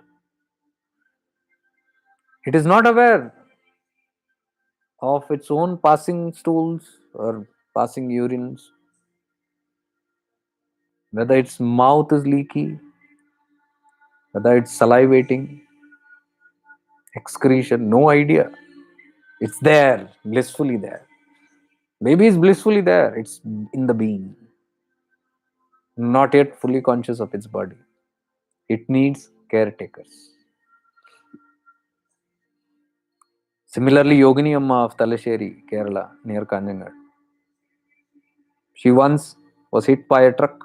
It is not aware of its own passing stools or passing urines, whether its mouth is leaky, whether it's salivating, excretion, no idea. It's there, blissfully there. Baby is blissfully there. It's in the being, not yet fully conscious of its body. It needs caretakers. Similarly, Yogini Amma of Talasheri, Kerala, near Kanjanad. She once was hit by a truck,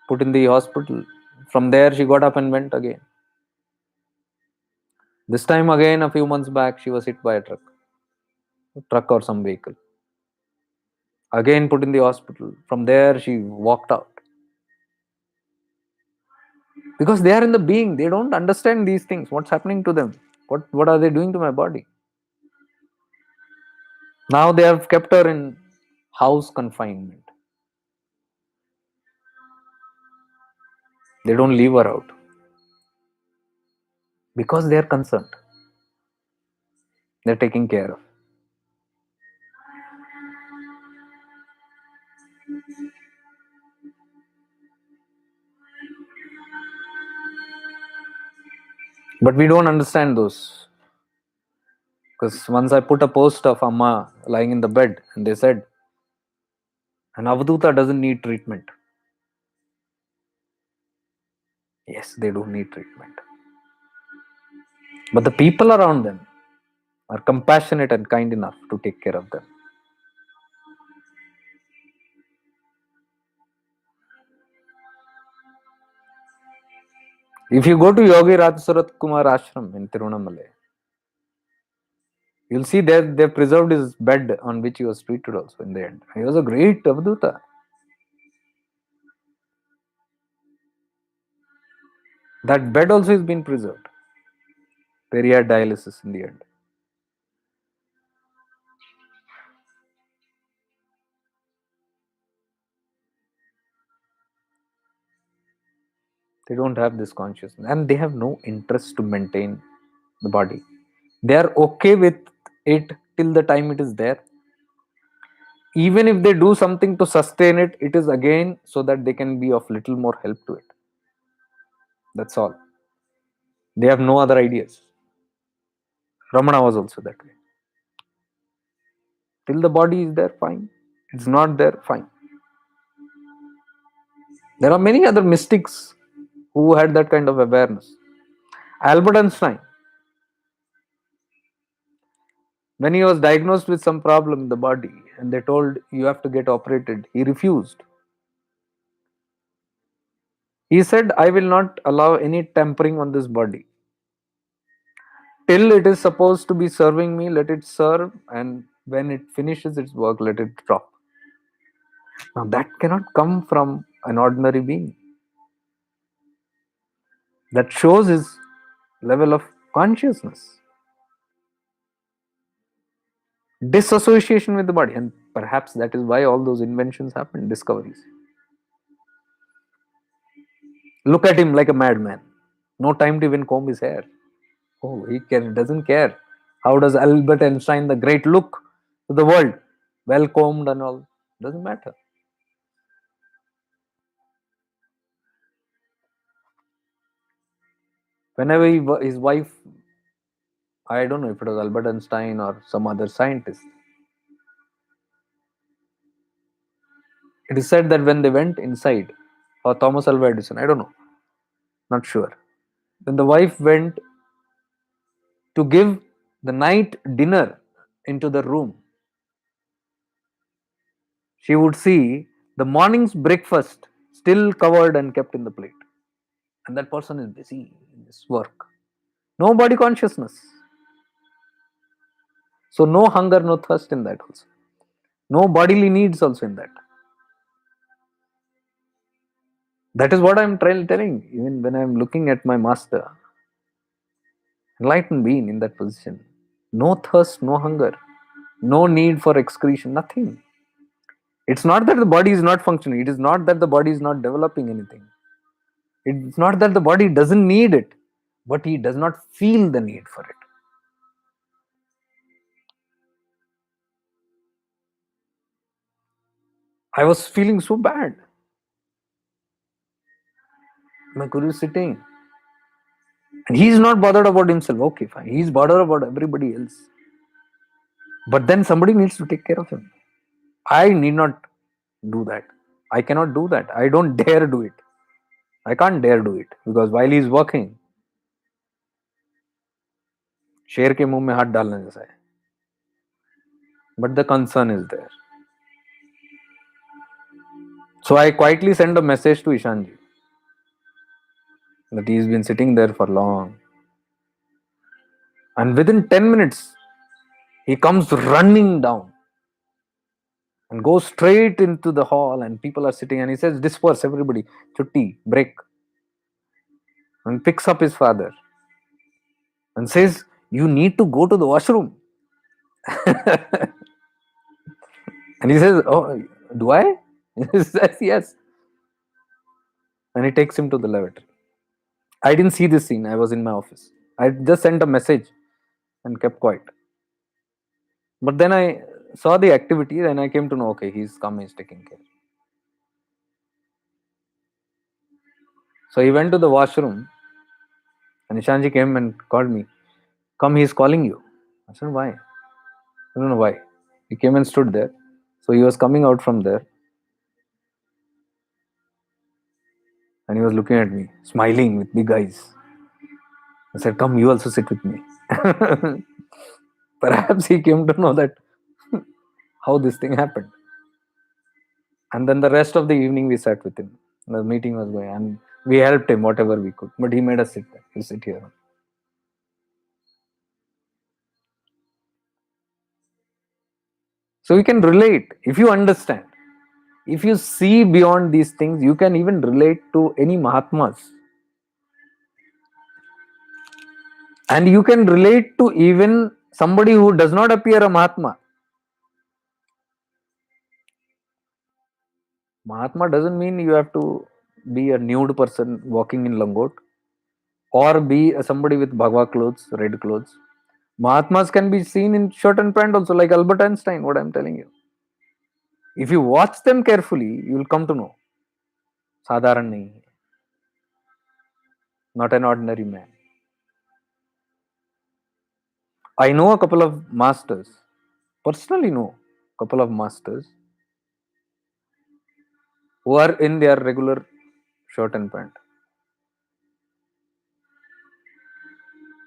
put in the hospital. From there, she got up and went again. This time again, a few months back, she was hit by a truck or some vehicle. Again put in the hospital. From there, she walked out. Because they are in the being, they don't understand these things. What's happening to them? What are they doing to my body? Now they have kept her in house confinement. They don't leave her out. Because they are concerned. They're taking care of. But we don't understand those. Because once I put a post of Amma lying in the bed and they said, an Avduta doesn't need treatment. Yes, they do need treatment. But the people around them are compassionate and kind enough to take care of them. If you go to Yogi Raj Surat Kumar Ashram in Tirunamalai, You'll see that they preserved his bed on which he was treated also in the end. He was a great Avadhuta. That bed also has been preserved, where he had dialysis in the end. They don't have this consciousness and they have no interest to maintain the body. They are okay with it till the time it is there. Even if they do something to sustain it, it is again so that they can be of little more help to it. That's all. They have no other ideas. Ramana was also that way. Till the body is there, fine. It's not there, fine. There are many other mystics who had that kind of awareness. Albert Einstein, when he was diagnosed with some problem in the body and they told you have to get operated, he refused. He said, I will not allow any tampering on this body. Till it is supposed to be serving me, let it serve, and when it finishes its work, let it drop. Now, that cannot come from an ordinary being. That shows his level of consciousness, disassociation with the body, and perhaps that is why all those inventions happen, discoveries. Look at him like a madman. No time to even comb his hair. Oh, doesn't care. How does Albert Einstein, the great, look to the world? Well combed and all. Doesn't matter. Whenever his wife, I don't know if it was Albert Einstein or some other scientist, it is said that when they went inside, or Thomas Alva Edison, I don't know, not sure. When the wife went to give the night dinner into the room, she would see the morning's breakfast still covered and kept in the plate. And that person is busy in this work. No body consciousness. So no hunger, no thirst in that also. No bodily needs also in that. That is what I'm telling. Even when I'm looking at my master, enlightened being in that position. No thirst, no hunger, no need for excretion, nothing. It's not that the body is not functioning. It is not that the body is not developing anything. It's not that the body doesn't need it, but he does not feel the need for it. I was feeling so bad. My guru is sitting and he's not bothered about himself. Okay, fine. He's bothered about everybody else. But then somebody needs to take care of him. I need not do that. I cannot do that. I don't dare do it. I can't dare do it because while he's working, शेर के मुंह में हाथ डालने जैसा है. But the concern is there. So I quietly send a message to Ishanji that he's been sitting there for long. And within 10 minutes, he comes running down and goes straight into the hall and people are sitting and he says, disperse everybody, chutti, break. And picks up his father and says, you need to go to the washroom. And he says, oh, do I? He says, yes. And he takes him to the lavatory. I didn't see this scene. I was in my office. I just sent a message and kept quiet. But then I saw the activity and I came to know, okay, he's come, he's taking care. So he went to the washroom and Ishanji came and called me. Come, he's calling you. I said, why? I don't know why. He came and stood there. So he was coming out from there and he was looking at me, smiling with big eyes. I said, come, you also sit with me. Perhaps he came to know that how this thing happened. And then the rest of the evening we sat with him. The meeting was going and we helped him whatever we could. But he made us sit there. You sit here. So you can relate if you understand. If you see beyond these things, you can even relate to any Mahatmas. And you can relate to even somebody who does not appear a Mahatma. Mahatma doesn't mean you have to be a nude person walking in langot or be somebody with bhagwa clothes, red clothes. Mahatmas can be seen in shirt and pant also, like Albert Einstein, what I'm telling you. If you watch them carefully, you will come to know. Sadharan nahi hai, not an ordinary man. I know a couple of masters, personally know a couple of masters who are in their regular shirt and pant.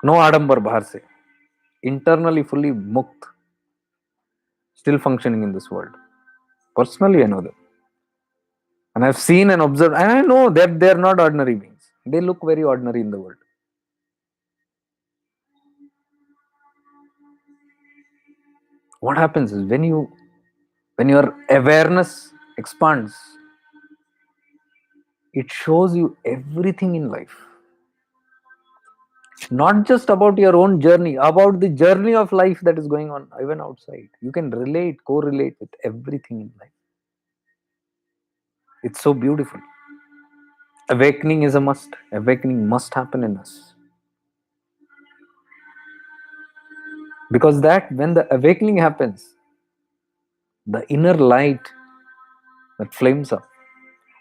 No adambar bahar se. Internally fully mukt, still functioning in this world. Personally, I know them. And I've seen and observed, and I know that they're not ordinary beings. They look very ordinary in the world. What happens is when your awareness expands, it shows you everything in life. Not just about your own journey, about the journey of life that is going on even outside. You can relate, correlate with everything in life. It's so beautiful. Awakening is a must. Awakening must happen in us. Because that when the awakening happens, the inner light that flames up.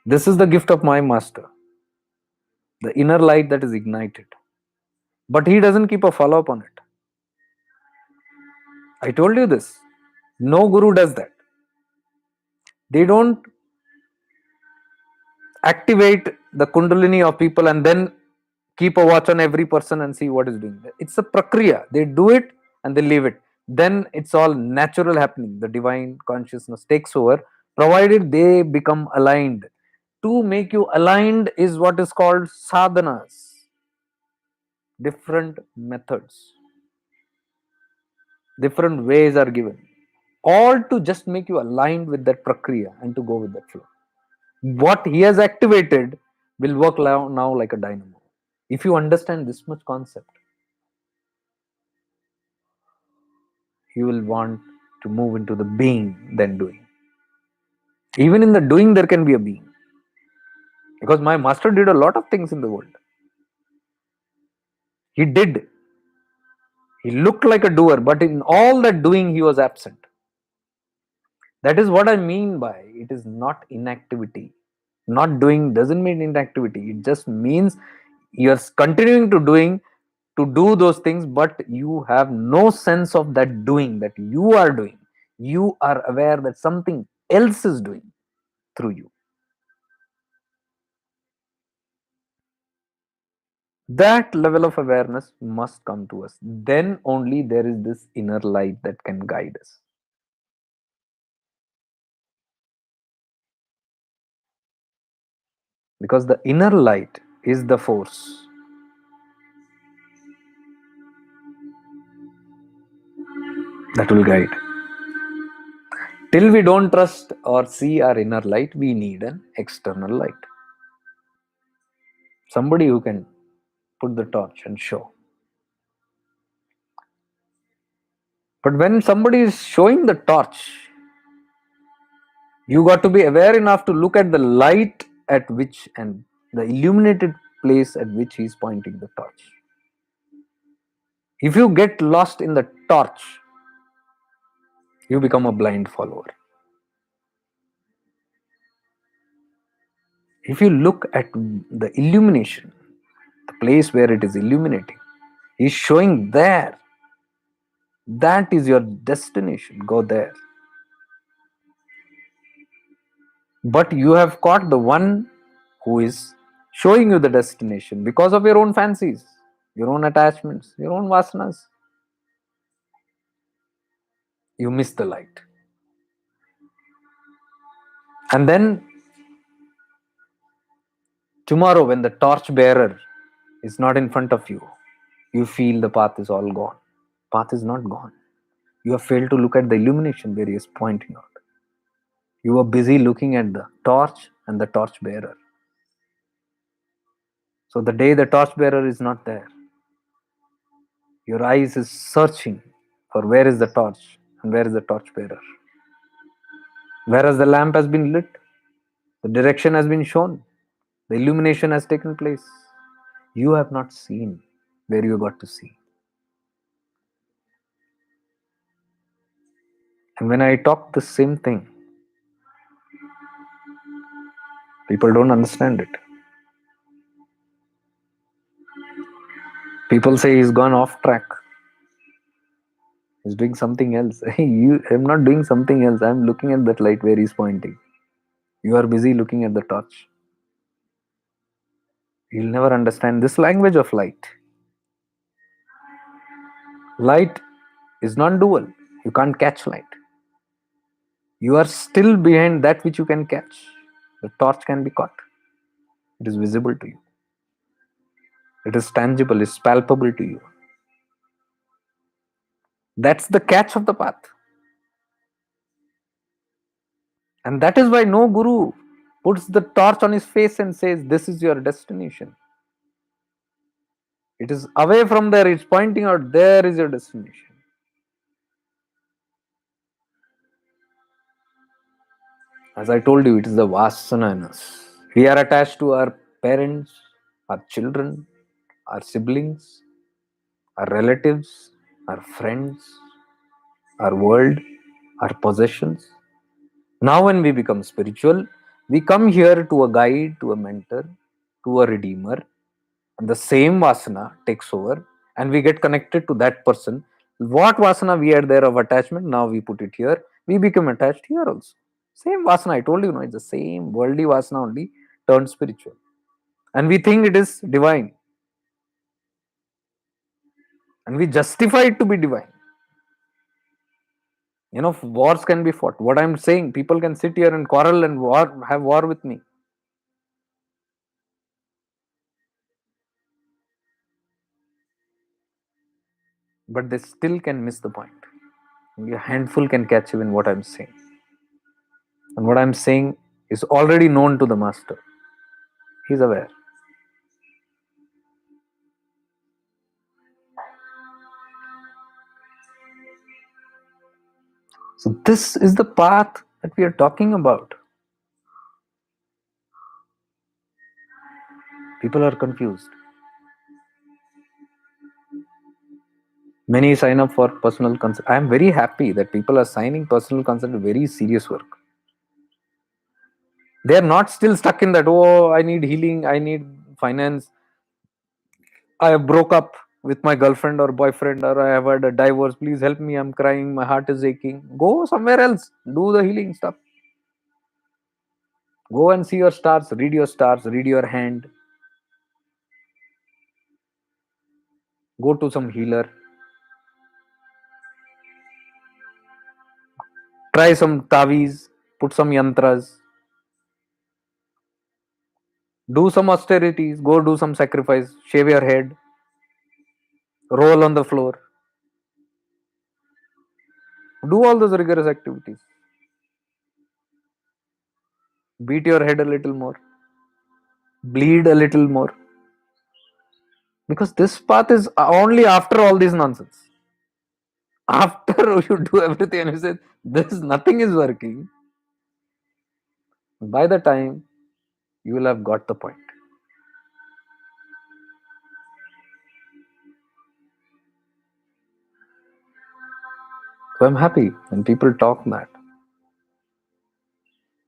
This is the gift of my master. The inner light that is ignited. But he doesn't keep a follow up on it. I told you this. No guru does that. They don't activate the kundalini of people and then keep a watch on every person and see what is doing. It's a prakriya. They do it and they leave it. Then it's all natural happening. The divine consciousness takes over, provided they become aligned. To make you aligned is what is called sadhanas. Different methods, different ways are given, all to just make you aligned with that prakriya and to go with that flow. What he has activated will work now like a dynamo. If you understand this much concept, you will want to move into the being than doing. Even in the doing, there can be a being. Because my master did a lot of things in the world. He did. He looked like a doer, but in all that doing, he was absent. That is what I mean by it is not inactivity. Not doing doesn't mean inactivity. It just means you're continuing to do those things, but you have no sense of that doing that you are doing. You are aware that something else is doing through you. That level of awareness must come to us. Then only there is this inner light that can guide us. Because the inner light is the force that will guide. Till we don't trust or see our inner light, we need an external light. Somebody who can put the torch and show. But when somebody is showing the torch, you got to be aware enough to look at the light at which and the illuminated place at which he is pointing the torch. If you get lost in the torch, you become a blind follower. If you look at the illumination, the place where it is illuminating, he is showing there. That is your destination. Go there. But you have caught the one who is showing you the destination because of your own fancies, your own attachments, your own vasanas. You miss the light. And then tomorrow, when the torch bearer is not in front of you, you feel the path is all gone. Path is not gone. You have failed to look at the illumination where he is pointing out. You are busy looking at the torch and the torch bearer. So the day the torch bearer is not there, your eyes is searching for where is the torch and where is the torch bearer. Whereas the lamp has been lit, the direction has been shown, the illumination has taken place. You have not seen where you got to see. And when I talk the same thing, people don't understand it. People say he's gone off track. He's doing something else. I'm not doing something else. I'm looking at that light where he's pointing. You are busy looking at the torch. You'll never understand this language of light. Light is non dual. You can't catch light. You are still behind that which you can catch. The torch can be caught. It is visible to you. It is tangible, it's palpable to you. That's the catch of the path. And that is why no guru puts the torch on his face and says, "This is your destination." It is away from there, it's pointing out, there is your destination. As I told you, it is the vasana in us. We are attached to our parents, our children, our siblings, our relatives, our friends, our world, our possessions. Now, when we become spiritual, we come here to a guide, to a mentor, to a redeemer, and the same vasana takes over, and we get connected to that person. What vasana we had there of attachment, now we put it here. We become attached here also. Same vasana, I told you, no, it's the same worldly vasana only turned spiritual. And we think it is divine. And we justify it to be divine. Wars can be fought. What I'm saying, people can sit here and quarrel and have war with me. But they still can miss the point. Only a handful can catch even what I'm saying. And what I'm saying is already known to the master. He's aware. So this is the path that we are talking about. People are confused. Many sign up for personal consult. I am very happy that people are signing personal consult, very serious work. They are not still stuck in that, oh, I need healing, I need finance, I broke up with my girlfriend or boyfriend, or I have had a divorce, please help me, I'm crying, my heart is aching. Go somewhere else, do the healing stuff. Go and see your stars, read your hand. Go to some healer. Try some tavis, put some yantras. Do some austerities, go do some sacrifice, shave your head, roll on the floor. Do all those rigorous activities. Beat your head a little more. Bleed a little more. Because this path is only after all this nonsense. After you do everything and you say, nothing is working, by the time you will have got the point. So I'm happy when people talk that.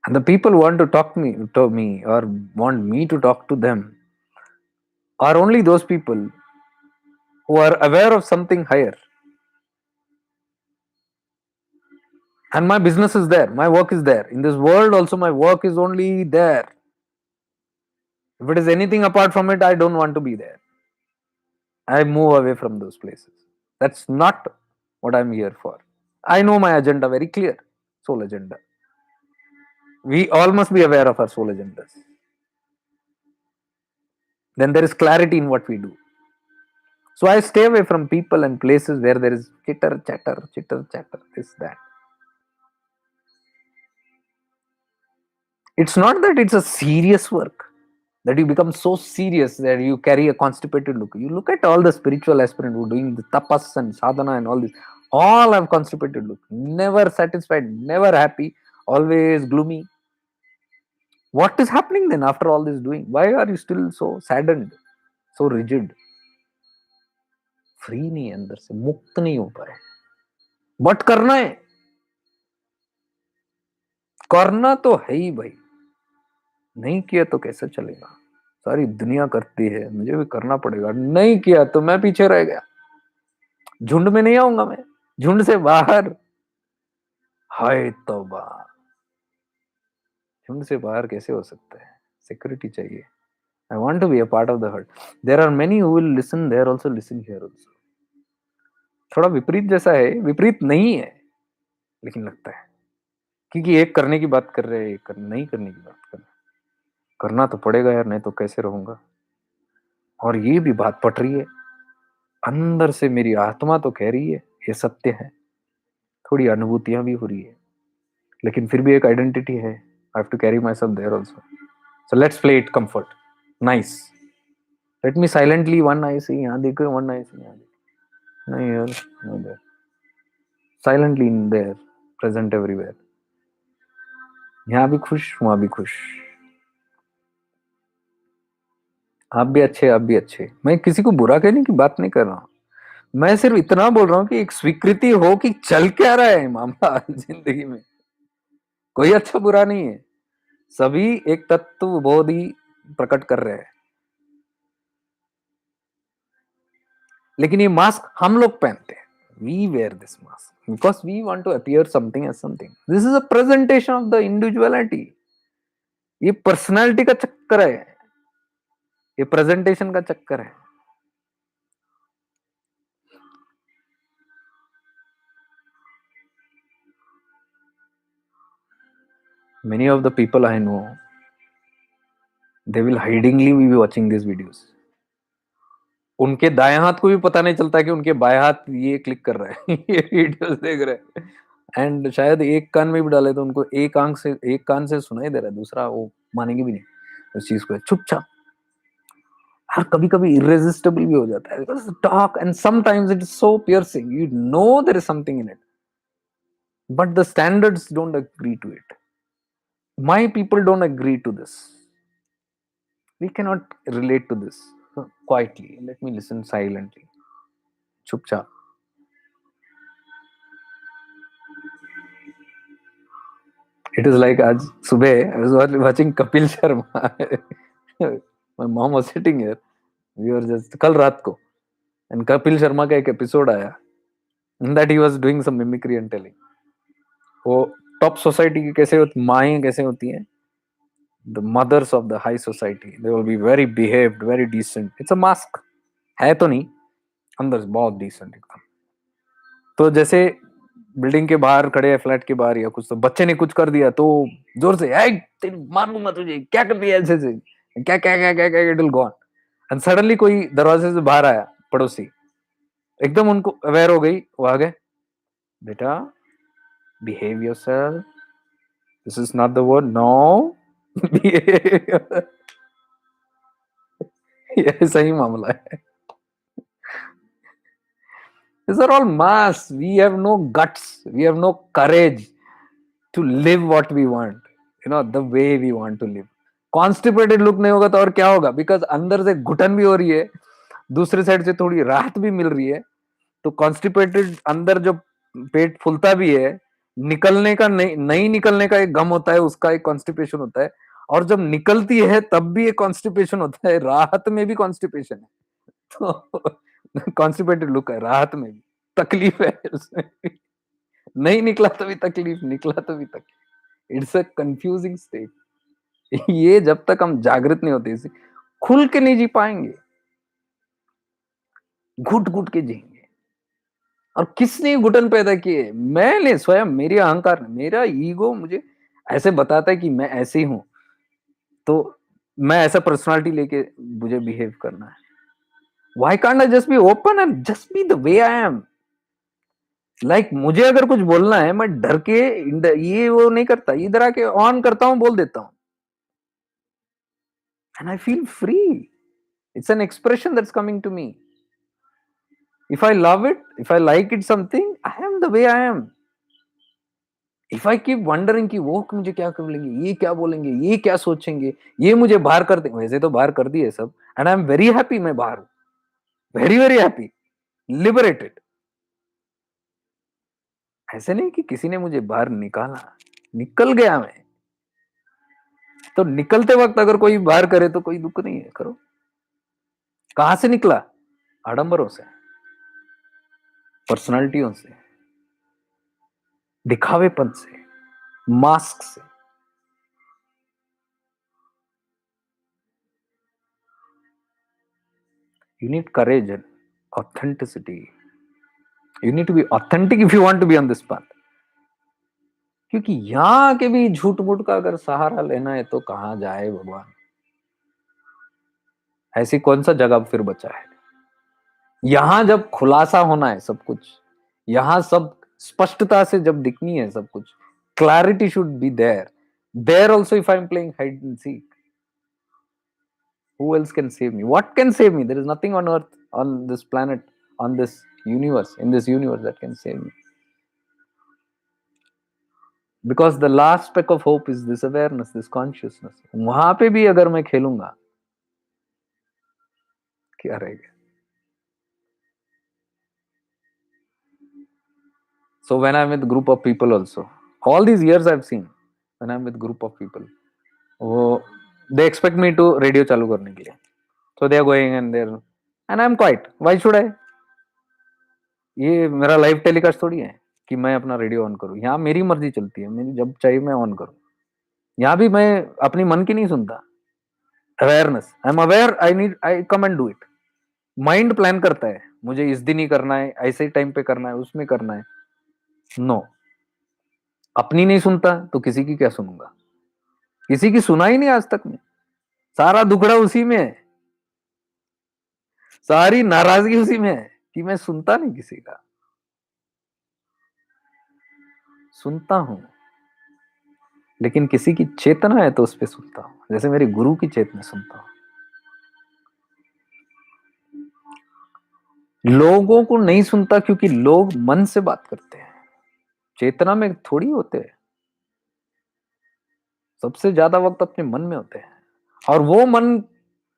And the people who want to talk to me or want me to talk to them are only those people who are aware of something higher. And my business is there, my work is there. In this world also, my work is only there. If it is anything apart from it, I don't want to be there. I move away from those places. That's not what I'm here for. I know my agenda very clear, soul agenda. We all must be aware of our soul agendas. Then there is clarity in what we do. So I stay away from people and places where there is chitter chatter, this, that. It's not that it's a serious work, that you become so serious that you carry a constipated look. You look at all the spiritual aspirants who are doing the tapas and sadhana and all this, all have constipated look, never satisfied, never happy, always gloomy. What is happening then after all this doing? Why are you still so saddened, so rigid? Free नहीं है, अंदर से मुक्त नहीं हो पाए, but करना है, करना तो है ही भाई, नहीं किया तो कैसे चलेगा? सारी दुनिया करती है, मुझे भी करना पड़ेगा, नहीं किया तो मैं पीछे रह गया, झुंड में नहीं आऊंगा मैं, झुंड से बाहर, हाय तौबा, झुंड से बाहर कैसे हो सकता है? सिक्योरिटी चाहिए. I want to be a part of the herd. There are many who will listen there also, listen here also. थोड़ा विपरीत जैसा है, विपरीत नहीं है, लेकिन लगता है क्योंकि एक करने की बात कर रहे हैं, एक नहीं करने की बात कर रहे हैं. करना तो पड़ेगा यार, नहीं तो कैसे रहूंगा. और ये भी बात पट रही है, अंदर से मेरी आत्मा तो कह रही है ये सत्य है, थोड़ी अनुभूतियां भी हो रही है, लेकिन फिर भी एक आइडेंटिटी है. I have to carry my self there also. So let's play it comfort. Nice. Let me silently one I see, यहाँ देखो, वन आई सी, यहाँ देखो, नहीं यार, no there, silently in there, present everywhere. यहाँ भी खुश, वहां भी खुश. आप भी अच्छे, आप भी अच्छे. मैं किसी को बुरा कहने की बात नहीं कर रहा हूँ, मैं सिर्फ इतना बोल रहा हूँ कि एक स्वीकृति हो कि चल क्या रहा है मामला जिंदगी में. कोई अच्छा बुरा नहीं है, सभी एक तत्व बोध ही प्रकट कर रहे हैं. लेकिन ये मास्क हम लोग पहनते हैं. We wear this mask because we want to appear something as something. This is a presentation of the individuality. ये पर्सनालिटी का चक्कर है, ये प्रेजेंटेशन का चक्कर है. Many of the people I know, they will hidingly be watching these videos. उनके दाएं हाथ को भी पता नहीं चलता कि उनके बाएं हाथ ये क्लिक कर रहा है ये वीडियोस देख रहे हैं. एंड शायद एक कान में भी डाले तो उनको एक आंख से, एक कान से सुनाई दे रहा है, दूसरा वो मानेंगे भी नहीं उस चीज को. चुपचाप. और कभी कभी इरेजिस्टेबल भी हो जाता है, because talk and sometimes it is so piercing, you know there is something in it, but the standards don't agree to it. My people don't agree to this. We cannot relate to this. Quietly, let me listen silently. Chupchap. It is like आज सुबह I was watching Kapil Sharma. My mom was sitting here. We were just कल रात को, and Kapil Sharma का एक episode आया, and that he was doing some mimicry and telling. वो top society की कैसे माएँ कैसे होती हैं, the mothers of the high society, they will be very behaved, very decent. It's a mask. है तो नहीं, अंदर से बहुत डिसेंट एकदम. तो जैसे बिल्डिंग के बाहर खड़े हैं, फ्लैट के बाहर या कुछ, तो बच्चे ने कुछ कर दिया तो जोर से मार दूंगा तुझे, क्या कर दिया ऐसे से, क्या क्या क्या क्या क्या, it will go on. And suddenly कोई दरवाजे से बाहर आया, पड़ोसी, एकदम उनको अवेयर हो गई, वो आ गए, बेटा behave yourself, this is not the word, no. ये सही मामला है. These are all masks. We have no guts. We have no courage to live what we want. The way we want to live. Constipated look नहीं होगा तो और क्या होगा? Because अंदर से घुटन भी हो रही है, दूसरे साइड से थोड़ी राहत भी मिल रही है. तो कॉन्स्टिपेटेड अंदर जो पेट फूलता भी है, निकलने का नहीं निकलने का एक गम होता है, उसका एक कॉन्स्टिपेशन होता है. और जब निकलती है तब भी एक कॉन्स्टिपेशन होता है, राहत में भी कॉन्स्टिपेशन है. तो कॉन्स्टिपेटेड लुक है, राहत में भी तकलीफ है उसमें. नहीं निकला तो भी तकलीफ, निकला तो भी तकलीफ. It's a confusing state. ये जब तक हम जागृत नहीं होते, इसे खुल के नहीं जी पाएंगे, घुट घुट के जिएंगे. और किसने घुटन पैदा की है? मैंने स्वयं, मेरे अहंकार, मेरा ईगो मुझे ऐसे बताता है कि मैं ऐसे ही हूं, तो मैं ऐसा पर्सनालिटी लेके मुझे बिहेव करना है. Why can't I just be open and just be the way I am? Like मुझे अगर कुछ बोलना है, मैं डर के ये वो नहीं करता, इधर आके ऑन करता हूँ, बोल देता हूँ, and I feel free. It's an expression that's coming to me. If I love it, if I like it something, I am the way I am. If I keep wondering कि वो मुझे क्या बोलेंगे, ये क्या बोलेंगे, ये क्या सोचेंगे, ये मुझे बाहर कर देंगे, वैसे तो बाहर कर दिए सब, and I'm very happy मैं बाहर हूँ, very very happy, liberated. ऐसे नहीं कि किसी ने मुझे बाहर निकाला, निकल गया मैं। तो निकलते वक्त अगर कोई बाहर करे तो कोई दुख नहीं है, करो। कहां से निकला? आडंबरों से, पर्सनालिटियों से, दिखावेपन से, मास्क से। You need courage and authenticity. You need to be authentic if you want to be on this path. क्योंकि यहां के भी झूठ मूठ का अगर सहारा लेना है तो कहां जाए भगवान। ऐसी कौन सा जगह फिर बचा है? यहां जब खुलासा होना है सब कुछ, यहां सब स्पष्टता से जब दिखनी है सब कुछ, clarity should be there. There also if I am playing hide and seek, who else can save me? What can save me? There is nothing on earth, on this planet, on this universe, in this universe that can save me. Because the last speck of hope is this awareness, this consciousness. वहां पे भी अगर मैं खेलूंगा, क्या रहेगा? So when I'm with group of people also, all these years I've seen, when I'm with group of people, वो they expect me to radio चालू करने के लिए, so they are going and I'm quiet. Why should I? ये मेरा live telecast थोड़ी है कि मैं अपना रेडियो ऑन करूं। यहाँ मेरी मर्जी चलती है, मेरी जब चाहिए मैं ऑन करूं। यहाँ भी मैं अपनी मन की नहीं सुनता। Awareness, I am aware, I come and do it. Mind plan करता है मुझे इस दिन ही करना है, ऐसे टाइम पे करना है, उसमें करना है। नो, अपनी नहीं सुनता तो किसी की क्या सुनूंगा? किसी की सुना ही नहीं आज तक में। सारा दुखड़ा उसी में है, सारी नाराजगी उसी में है कि मैं सुनता नहीं किसी का। सुनता हूं, लेकिन किसी की चेतना है तो उस पर सुनता हूं, जैसे मेरे गुरु की चेतना सुनता हूं। लोगों को नहीं सुनता क्योंकि लोग मन से बात करते हैं, चेतना में थोड़ी होते हैं। सबसे ज्यादा वक्त अपने मन में होते हैं। और वो मन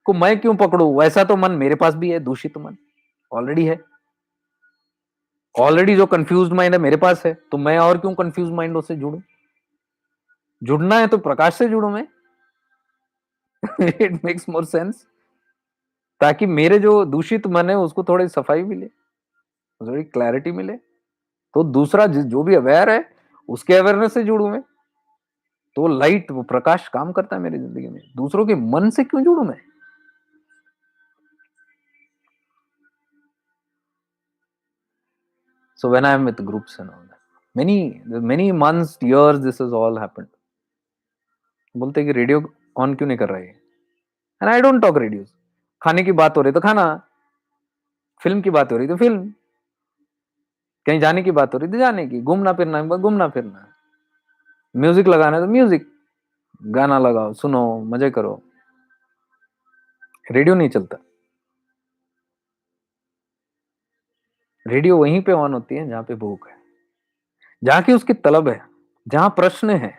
को मैं क्यों पकड़ू? वैसा तो मन मेरे पास भी है, दूषित मन ऑलरेडी है। ऑलरेडी जो कंफ्यूज्ड माइंड है मेरे पास है, तो मैं और क्यों कंफ्यूज माइंडों से जुड़ू? जुड़ना है तो प्रकाश से जुड़ू मैं। इट मेक्स मोर सेंस, ताकि मेरे जो दूषित मन है उसको थोड़ी सफाई मिले, थोड़ी क्लैरिटी मिले। तो दूसरा जो भी अवेयर है उसके अवेयरनेस से जुड़ू मैं, तो लाइट, वो प्रकाश काम करता है मेरी जिंदगी में। दूसरों के मन से क्यों जुड़ू मैं? So when I am with groups and all that, many months, years, this has all happened. बोलते कि रेडियो ऑन क्यों नहीं कर रहा है? And I don't talk radios. खाने की बात हो रही तो खाना, फिल्म की बात हो रही तो फिल्म, कहीं जाने की बात हो रही तो जाने की, घूमना फिरना घूमना फिरना, म्यूजिक लगाना है तो म्यूजिक, गाना लगाओ, सुनो, मजे करो। रेडियो नहीं चलता। रेडियो वहीं पे ऑन होती है जहां पे भूख है, जहां की उसकी तलब है, जहां प्रश्न है।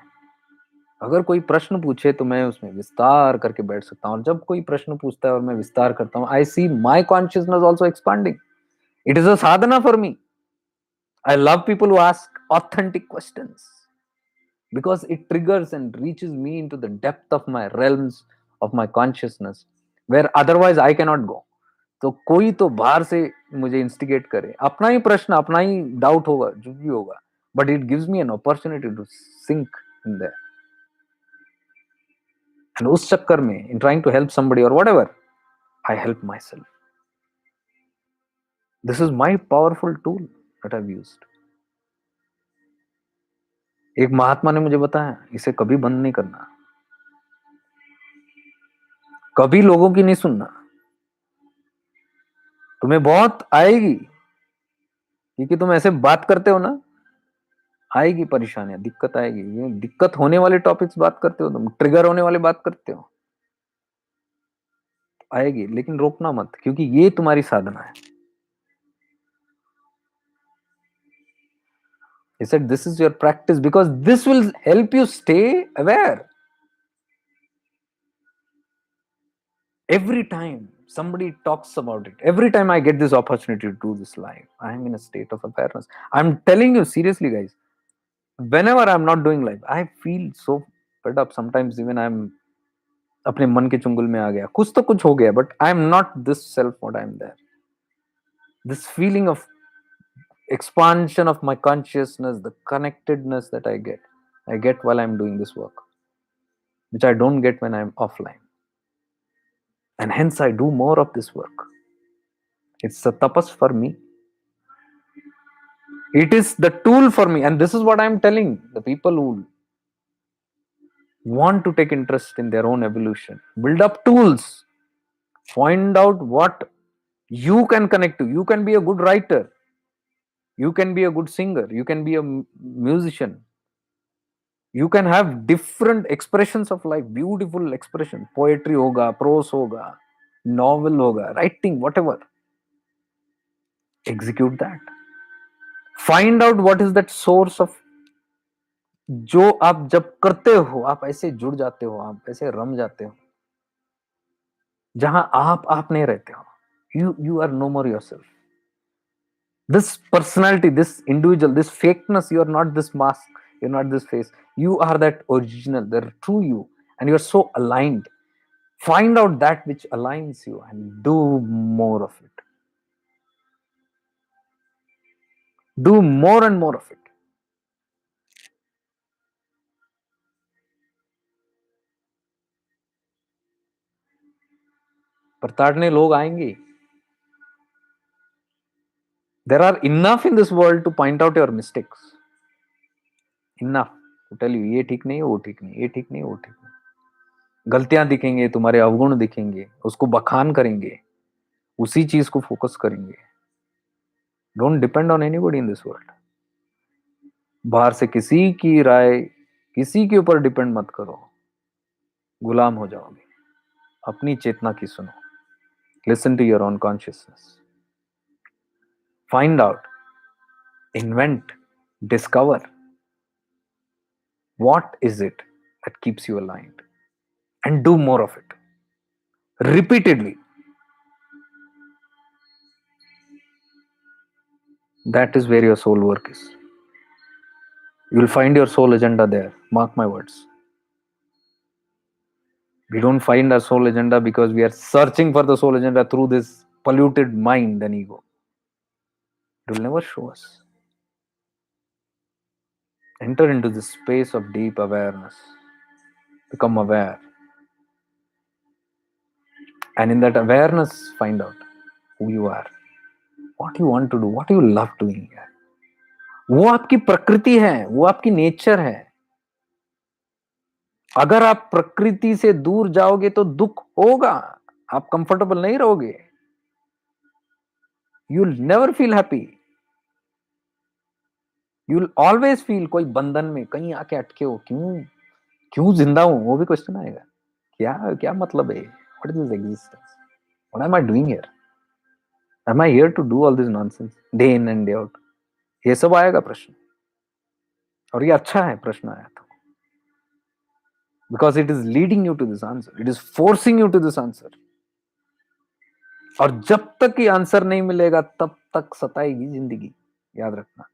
अगर कोई प्रश्न पूछे तो मैं उसमें विस्तार करके बैठ सकता हूँ, और जब कोई प्रश्न पूछता है और मैं विस्तार करता हूँ, I see my consciousness also expanding. It is a sadhana for me. I love people who ask authentic questions because it triggers and reaches me into the depth of my realms of my consciousness where otherwise I cannot go. तो कोई तो बाहर से मुझे instigate करे, अपना ही प्रश्न, अपना ही डाउट होगा, जो भी होगा, but it gives me an opportunity to sink in there. And उस चक्कर में, in trying to help somebody और whatever, I help my self. This is my powerful tool that I have used. एक महात्मा ने मुझे बताया, इसे कभी बंद नहीं करना, कभी लोगों की नहीं सुनना, तुम्हें बहुत आएगी, क्योंकि तुम ऐसे बात करते हो ना, आएगी परेशानियां, दिक्कत आएगी। ये दिक्कत होने वाले टॉपिक्स बात करते हो, तुम ट्रिगर होने वाले बात करते हो, आएगी, लेकिन रोकना मत, क्योंकि ये तुम्हारी साधना है। He said this is your practice because this will help you stay aware. Every time somebody talks about it, every time I get this opportunity to do this live, I am in a state of awareness. I'm telling you seriously, guys. Whenever I'm not doing live, I feel so fed up. Sometimes even I'm अपने मन के चुंगल में आ गया, कुछ तो कुछ हो गया, but I'm not this self what I'm there. This feeling of expansion of my consciousness, the connectedness that I get while I'm doing this work, which I don't get when I'm offline. And hence I do more of this work. It's a tapas for me. It is the tool for me. And this is what I'm telling the people who want to take interest in their own evolution. Build up tools. Find out what you can connect to. You can be a good writer. You can be a good singer. You can be a musician. You can have different expressions of life, beautiful expression. Poetry hoga, prose hoga, novel hoga, writing, whatever. Execute that. Find out what is that source of, जो आप जब करते हो आप ऐसे जुड़ जाते हो, आप ऐसे रम जाते हो, जहां आप नहीं रहते हो. You are no more yourself. This personality, this individual, this fakeness, you are not this mask, you're not this face. You are that original, the true you, and you're so aligned. Find out that which aligns you and do more of it. Do more and more of it. पर ताड़ने लोग आएंगे. There are enough in this world to point out your mistakes. Enough to tell you ये ठीक नहीं है, वो ठीक नहीं, ये ठीक नहीं, वो ठीक नहीं. गलतियां दिखेंगे, तुम्हारे अवगुण दिखेंगे, उसको बखान करेंगे, उसी चीज को फोकस करेंगे. Don't depend on anybody in this world. बाहर से किसी की राय, किसी के ऊपर डिपेंड मत करो, गुलाम हो जाओगे. अपनी चेतना की सुनो. Listen to your own consciousness. Find out, invent, discover what is it that keeps you aligned, and do more of it repeatedly. That is where your soul work is. You will find your soul agenda there, mark my words. We don't find our soul agenda because we are searching for the soul agenda through this polluted mind and ego. It will never show us. Enter into this space of deep awareness. Become aware. And in that awareness, find out who you are, what you want to do, what you love doing here. वो आपकी प्रकृति है, वो आपकी nature है. अगर आप प्रकृति से दूर जाओगे तो दुख होगा, आप कंफर्टेबल नहीं रहोगे. You will never feel happy. You will always feel कोई बंधन में कहीं आके अटके हो. क्यों क्यों जिंदा हूं, वो भी क्वेश्चन आएगा. क्या क्या मतलब है, what is this existence, what am I doing here, am I here to do all this nonsense day in and day out. ये सब आएगा प्रश्न. और ये अच्छा है प्रश्न आया तो, because it is leading you to this answer, it is forcing you to this answer. और जब तक ये आंसर नहीं मिलेगा तब तक सताएगी जिंदगी, याद रखना.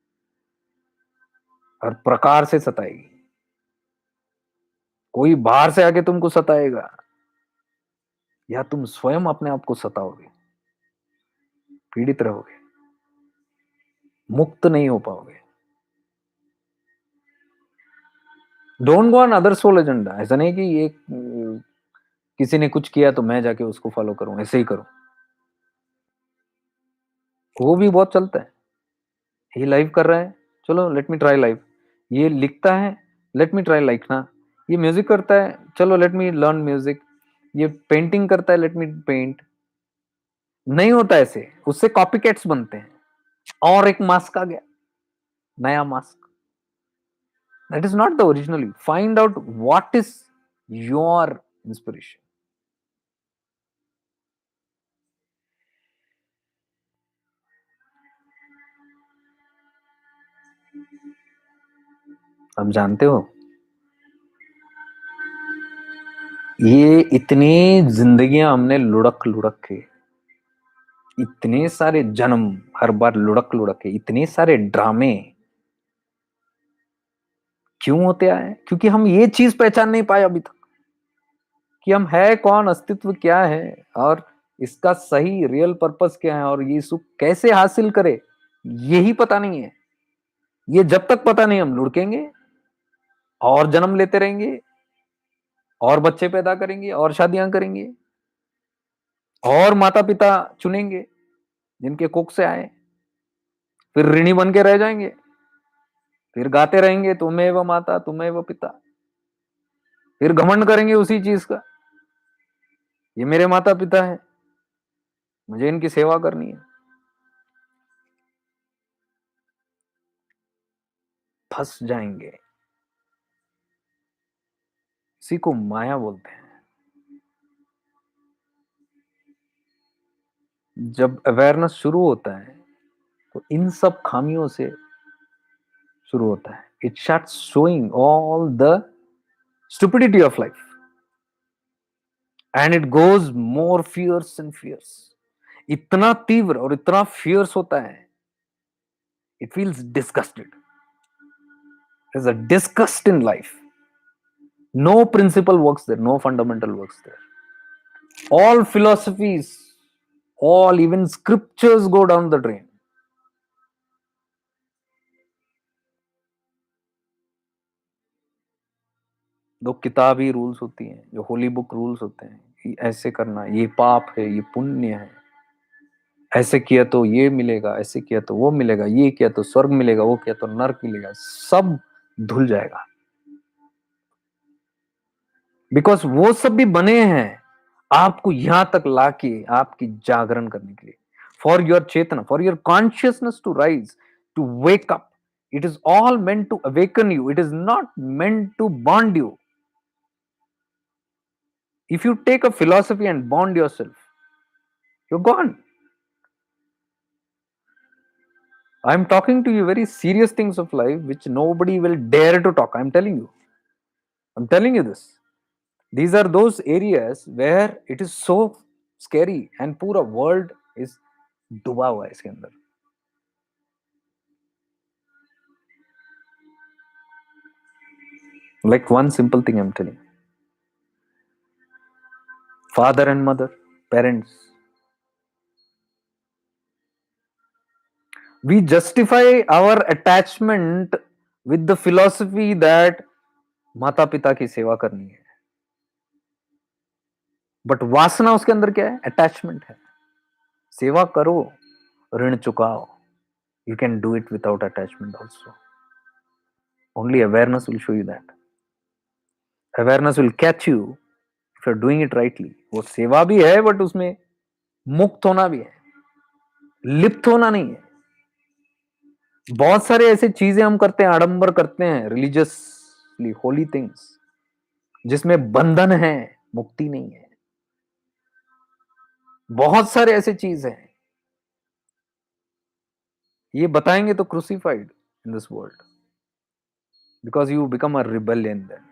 और प्रकार से सताएगी. कोई बाहर से आके तुमको सताएगा, या तुम स्वयं अपने आप को सताओगे, पीड़ित रहोगे, मुक्त नहीं हो पाओगे. Don't go on other soul agenda. ऐसा नहीं कि ये किसी ने कुछ किया तो मैं जाके उसको फॉलो करूं, ऐसे ही करूं. वो भी बहुत चलता है. ये लाइव कर रहा है, चलो लेट मी ट्राई लाइव. ये लिखता है, लेट मी ट्राई लिखना. ये म्यूजिक करता है, चलो लेट मी लर्न म्यूजिक. ये पेंटिंग करता है, लेट मी पेंट. नहीं होता ऐसे, उससे कॉपी कैट्स बनते हैं। और एक मास्क आ गया, नया mask. That is not the original you. Find out what is your inspiration. आप जानते हो, ये इतनी जिंदगियां हमने लुढ़क लुढ़क के, इतने सारे जन्म, हर बार लुढ़क लुढ़क के, इतने सारे ड्रामे क्यों होते आए? क्योंकि हम ये चीज पहचान नहीं पाए अभी तक कि हम है कौन, अस्तित्व क्या है, और इसका सही रियल पर्पस क्या है, और ये सुख कैसे हासिल करे, यही पता नहीं है। ये जब तक पता नहीं, हम लुढ़केंगे और जन्म लेते रहेंगे और बच्चे पैदा करेंगे और शादियां करेंगे और माता पिता चुनेंगे जिनके कोख से आए, फिर ऋणी बन के रह जाएंगे, फिर गाते रहेंगे तुम्हें व माता तुम्हें व पिता, फिर घमंड करेंगे उसी चीज का, ये मेरे माता पिता है, मुझे इनकी सेवा करनी है। फंस जाएंगे। इसी को माया बोलते हैं। जब अवेयरनेस शुरू होता है तो इन सब खामियों से शुरू होता है। It start showing all the stupidity of life and it goes more fierce and fierce. इतना तीव्र और इतना फियर्स होता है, it feels disgusted. There's a disgust in life. No principle works there, no fundamental works there. All philosophies, all even scriptures go down the drain. दो किताबी rules होती हैं, जो होली बुक रूल्स होते हैं कि ऐसे करना, ये पाप है, ये पुण्य है, ऐसे किया तो ये मिलेगा, ऐसे किया तो वो मिलेगा, ये किया तो स्वर्ग मिलेगा, वो किया तो नर्क मिलेगा, सब धुल जाएगा। बिकॉज वो सब भी बने हैं आपको यहां तक लाके आपकी जागरण करने के लिए, for your chetna, for your consciousness to rise, to wake up. It is all meant to awaken you, it is not meant to bond you. If you take a philosophy and bond yourself, you're gone. I'm talking to you very serious things of life which nobody will dare to talk. I'm telling you this. These are those areas where it is so scary and पूरा world is डूबा हुआ है इसके अंदर। Like one simple thing I'm telling you. Father and mother, parents, we justify our attachment with the philosophy that माता पिता की सेवा करनी है, बट वासना उसके अंदर क्या है? अटैचमेंट है। सेवा करो, ऋण चुकाओ। You can do it without attachment also. Only awareness will show you that. Awareness will catch you if you're doing it rightly. वो सेवा भी है बट उसमें मुक्त होना भी है, लिप्त होना नहीं है। बहुत सारे ऐसे चीजें हम करते हैं, आडंबर करते हैं, रिलीजियसली होली थिंग्स, जिसमें बंधन है, मुक्ति नहीं है। बहुत सारे ऐसे चीज हैं, ये बताएंगे तो crucified in this world, because you become a rebellion then.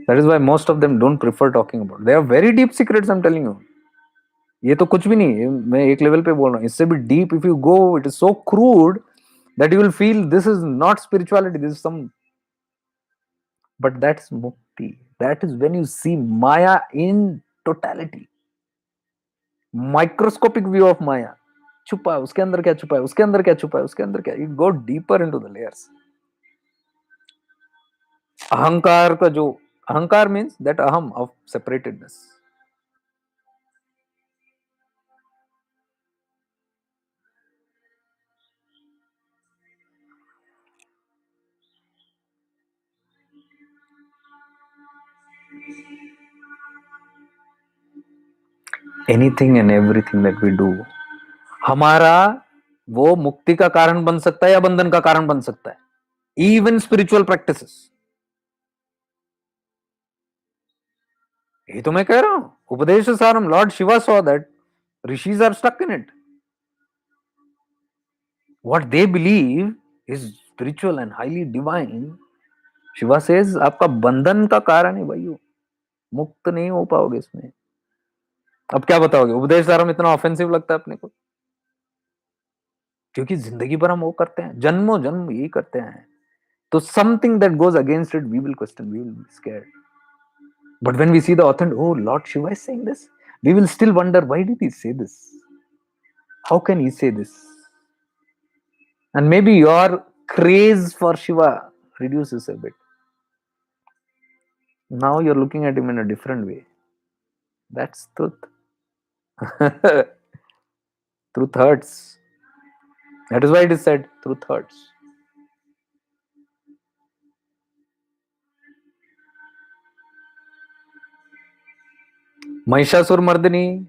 That is why most of them don't prefer talking about it. They are very deep secrets, I'm telling you. ये तो कुछ भी नहीं है, मैं एक लेवल पे बोल रहा हूँ, इससे भी deep if you go, it is so crude that you will feel this is not spirituality, this is some, but that's mukti. That is when you see maya in totality, microscopic view of maya. छुपा है उसके अंदर, क्या छुपा है उसके अंदर, क्या छुपा है उसके अंदर, क्या, you go deeper into the layers. अहंकार का जो, अहंकार means that aham of separatedness. Anything and everything that we do हमारा वो मुक्ति का कारण बन सकता है या बंधन का कारण बन सकता है. Even spiritual practices. ये तो मैं कह रहा हूं. Upadesa Saram lord Shiva saw that rishis are stuck in it. What they believe is spiritual and highly divine. Shiva says आपका बंधन का कारण है भाइयों. मुक्त नहीं हो पाओगे इसमें. अब क्या बताओगे. उपदेश सारम इतना ऑफेंसिव लगता है अपने को क्योंकि जिंदगी भर हम वो करते हैं. जन्मों जन्म यही करते हैं. तो something that goes against it we will question. We will be scared. But when we see the authentic, oh, Lord Shiva is saying this, we will still wonder, why did he say this? How can he say this? And maybe your craze for Shiva reduces a bit. Now you're looking at him in a different way. That's truth. Truth hurts. That is why it is said, truth hurts. Mahishasura Mardini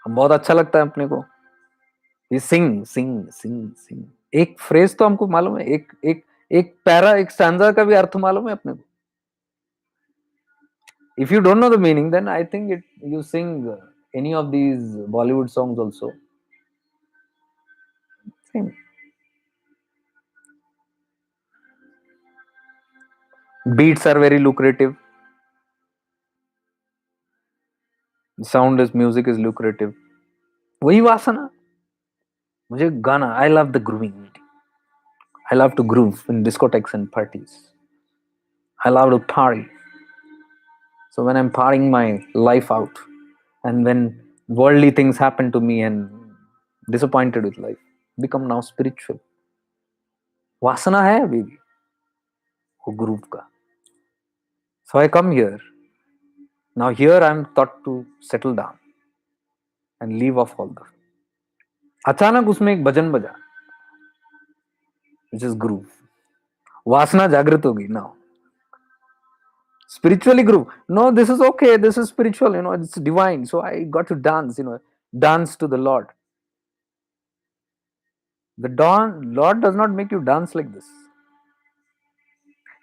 बहुत अच्छा लगता है अपने को. ये सिंग सिंग सिंग सिंग. एक phrase तो हमको मालूम है. एक एक एक पैरा एक स्टैंजा का भी अर्थ मालूम है अपने को. If you don't know the meaning, then I think you sing any of these Bollywood songs also. Sing. Beats are very lucrative. Sound is music is lucrative. वही वासना. मुझे गाना. I love the grooving. I love to groove in discotheques and parties. I love to party. So when I'm partying my life out, and when worldly things happen to me and disappointed with life, become now spiritual. वासना है अभी भी वो groove का. So I come here. Now here I'm taught to settle down and leave off all the. अचानक उसमें एक भजन बजा, which is groove. वासना जागृत होगी now. Spiritually groove. No, this is okay. This is spiritual. It's divine. So I got to dance. Dance to the Lord. The Lord does not make you dance like this.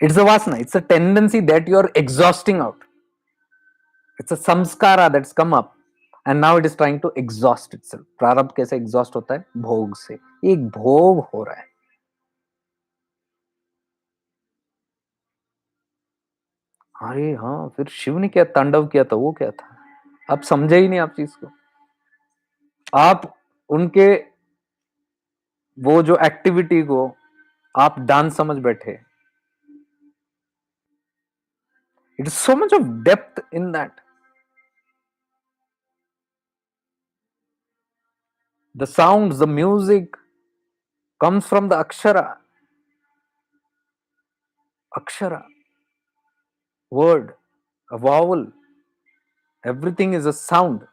It's a vasana. It's a tendency that you're exhausting out. It's a samskara that's come up. And now it is trying to exhaust itself. प्रारब्ध कैसे exhaust होता है? भोग से. एक भोग हो रहा है. अरे हाँ, फिर शिव ने क्या तांडव किया था, वो क्या था? आप समझे ही नहीं आप चीज को. आप उनके वो जो एक्टिविटी को आप डांस समझ बैठे. It is so much of depth in that. The sounds, the music comes from the akshara. Akshara, word, a vowel. Everything is a sound.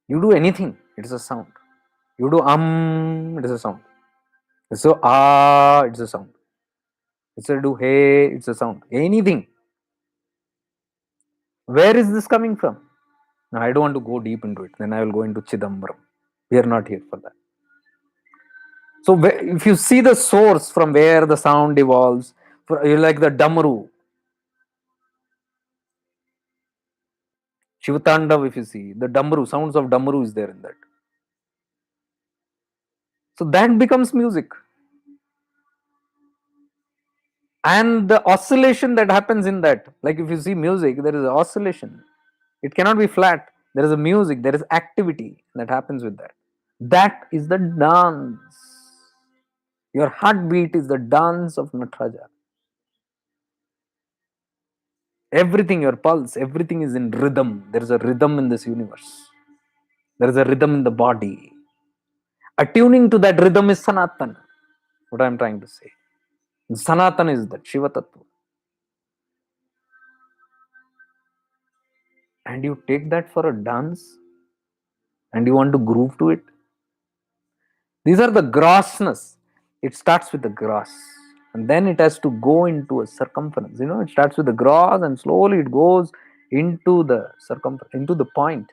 You do anything, it is a sound. You do it is a sound. So it's a sound. It's a do hey, it's a sound. Anything. Where is this coming from? Now I don't want to go deep into it. Then I will go into Chidambaram. We are not here for that. So if you see the source from where the sound evolves, you like the Damaru. Shivatandav, if you see, the Damaru, sounds of Damaru is there in that. So that becomes music. And the oscillation that happens in that, like if you see music, there is an oscillation. It cannot be flat. There is a music, there is activity that happens with that. That is the dance. Your heartbeat is the dance of Nataraja. Everything, your pulse, everything is in rhythm. There is a rhythm in this universe. There is a rhythm in the body. Attuning to that rhythm is Sanatan. What I am trying to say. Sanatan is that Shiva Tattva. And you take that for a dance and you want to groove to it. These are the grossness. It starts with the gross and then it has to go into a circumference. It starts with the gross and slowly it goes into the into the point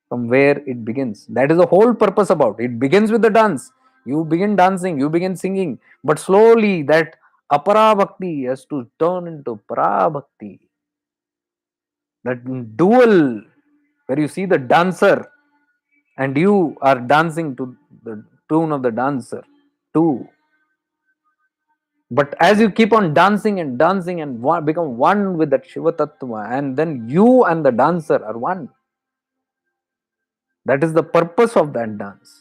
from where it begins. That is the whole purpose about it. Begins with the dance. You begin dancing, you begin singing, but slowly that apara bhakti has to turn into para bhakti. That dual, where you see the dancer and you are dancing to the tune of the dancer too. But as you keep on dancing and dancing and become one with that Shiva Tattva, and then you and the dancer are one. That is the purpose of that dance.